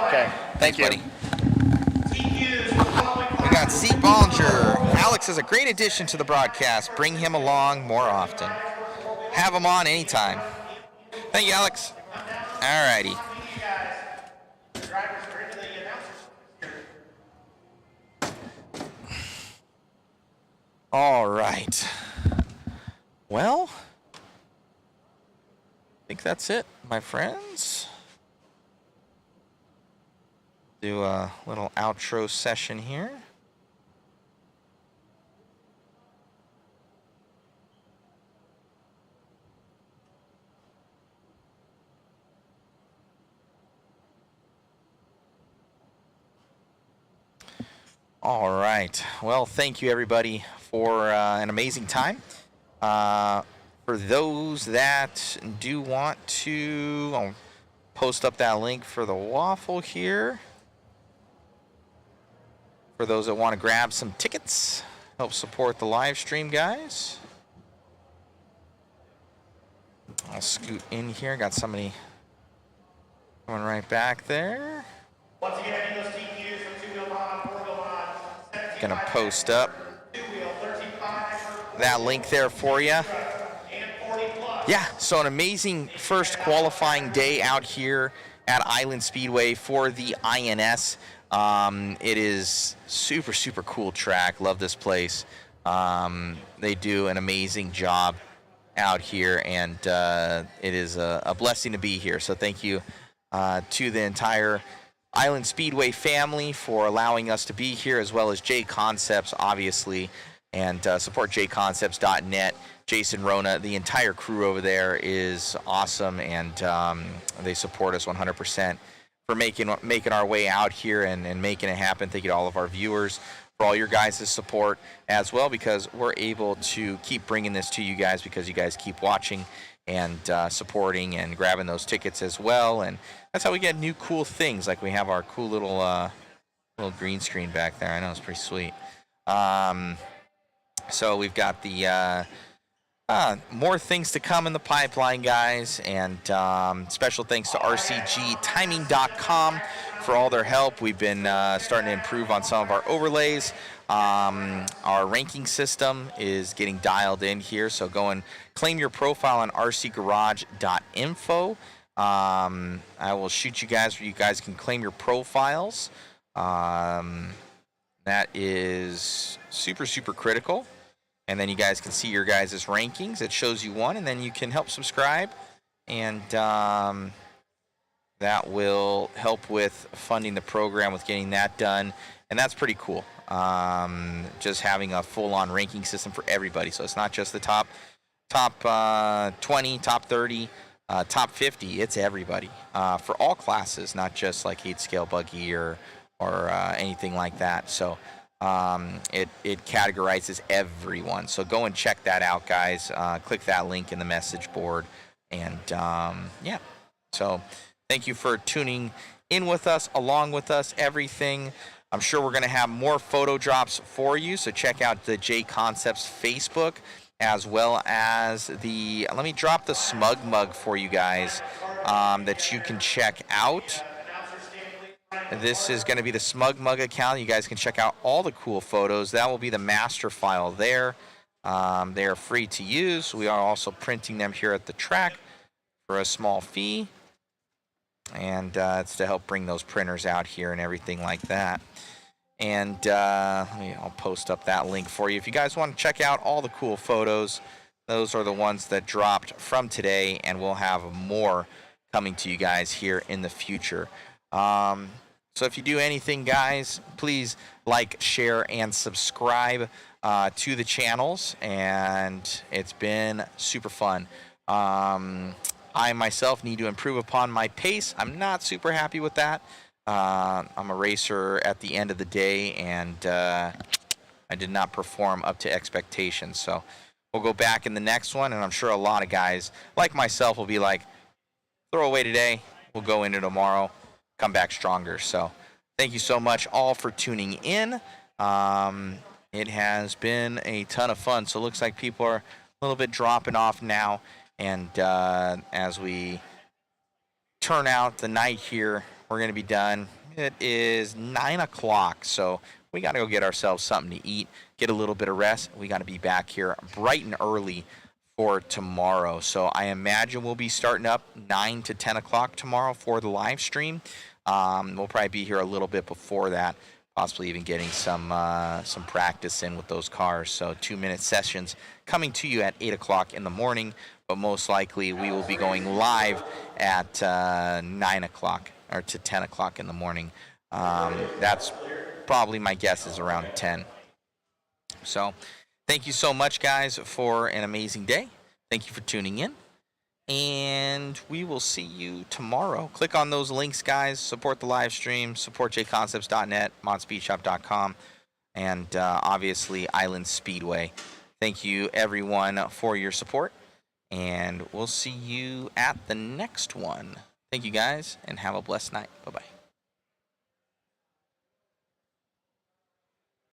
Okay. Thanks, buddy. We got C. Bollinger. Alex is a great addition to the broadcast. Bring him along more often. Have him on anytime. Thank you, Alex. Alrighty. All right. Well, I think that's it, my friends. Do a little outro session here. All right. Well, thank you, everybody, for an amazing time. For those that do want to, I'll post up that link for the waffle here. For those that want to grab some tickets, help support the live stream, guys. I'll scoot in here. Got somebody coming right back there. Once again, I need those TQs from 2-wheel mod, 4-wheel mod, Gonna post up that link there for you. Yeah, so an amazing first qualifying day out here at Island Speedway for the INS. It is super, super cool track. Love this place. They do an amazing job out here, and it is a blessing to be here. So thank you to the entire Island Speedway family for allowing us to be here, as well as JConcepts, obviously. and support JConcepts.net. Jason, Rona, the entire crew over there is awesome, and they support us 100% for making our way out here and making it happen. Thank you to all of our viewers for all your guys' support as well, because we're able to keep bringing this to you guys because you guys keep watching and supporting and grabbing those tickets as well. And that's how we get new cool things, like we have our cool little green screen back there. I know, it's pretty sweet. So we've got the more things to come in the pipeline, guys, and special thanks to RCGtiming.com for all their help. We've been starting to improve on some of our overlays. Our ranking system is getting dialed in here, so go and claim your profile on rcgarage.info. I will shoot you guys where you guys can claim your profiles. That is super, super critical. And then you guys can see your guys' rankings. It shows you one, and then you can help subscribe. And that will help with funding the program, with getting that done. And that's pretty cool. Just having a full-on ranking system for everybody. So it's not just the top 20, top 30, top 50. It's everybody for all classes, not just like 8-scale buggy or anything like that. So it categorizes everyone. So go and check that out, guys. Click that link in the message board. And yeah, so thank you for tuning in with us, along with us, everything. I'm sure we're going to have more photo drops for you. So check out the JConcepts Facebook, as well as the, let me drop the Smug Mug for you guys that you can check out. This is going to be the Smug Mug account. You guys can check out all the cool photos. That will be the master file there. They are free to use. We are also printing them here at the track for a small fee. And it's to help bring those printers out here and everything like that. And I'll post up that link for you. If you guys want to check out all the cool photos, those are the ones that dropped from today, and we'll have more coming to you guys here in the future. So if you do anything, guys, please like, share, and subscribe to the channels. And it's been super fun. I myself need to improve upon my pace. I'm not super happy with that. I'm a racer at the end of the day, and I did not perform up to expectations. So we'll go back in the next one, and I'm sure a lot of guys like myself will be like, throw away today, we'll go into tomorrow, come back stronger. So thank you so much all for tuning in. It has been a ton of fun. So it looks like people are a little bit dropping off now. And as we turn out the night here, we're going to be done. It is 9 o'clock, so we got to go get ourselves something to eat, get a little bit of rest. We got to be back here bright and early for tomorrow. So I imagine we'll be starting up 9 to 10 o'clock tomorrow for the live stream. We'll probably be here a little bit before that, possibly even getting some practice in with those cars. So 2-minute sessions coming to you at 8 o'clock in the morning, but most likely we will be going live at 9 o'clock or to 10 o'clock in the morning. That's probably, my guess is around 10. So thank you so much, guys, for an amazing day. Thank you for tuning in. And we will see you tomorrow. Click on those links, guys. Support the live stream. Support JConcepts.net, modspeedshop.com, and obviously Island Speedway. Thank you, everyone, for your support. And we'll see you at the next one. Thank you, guys, and have a blessed night. Bye-bye.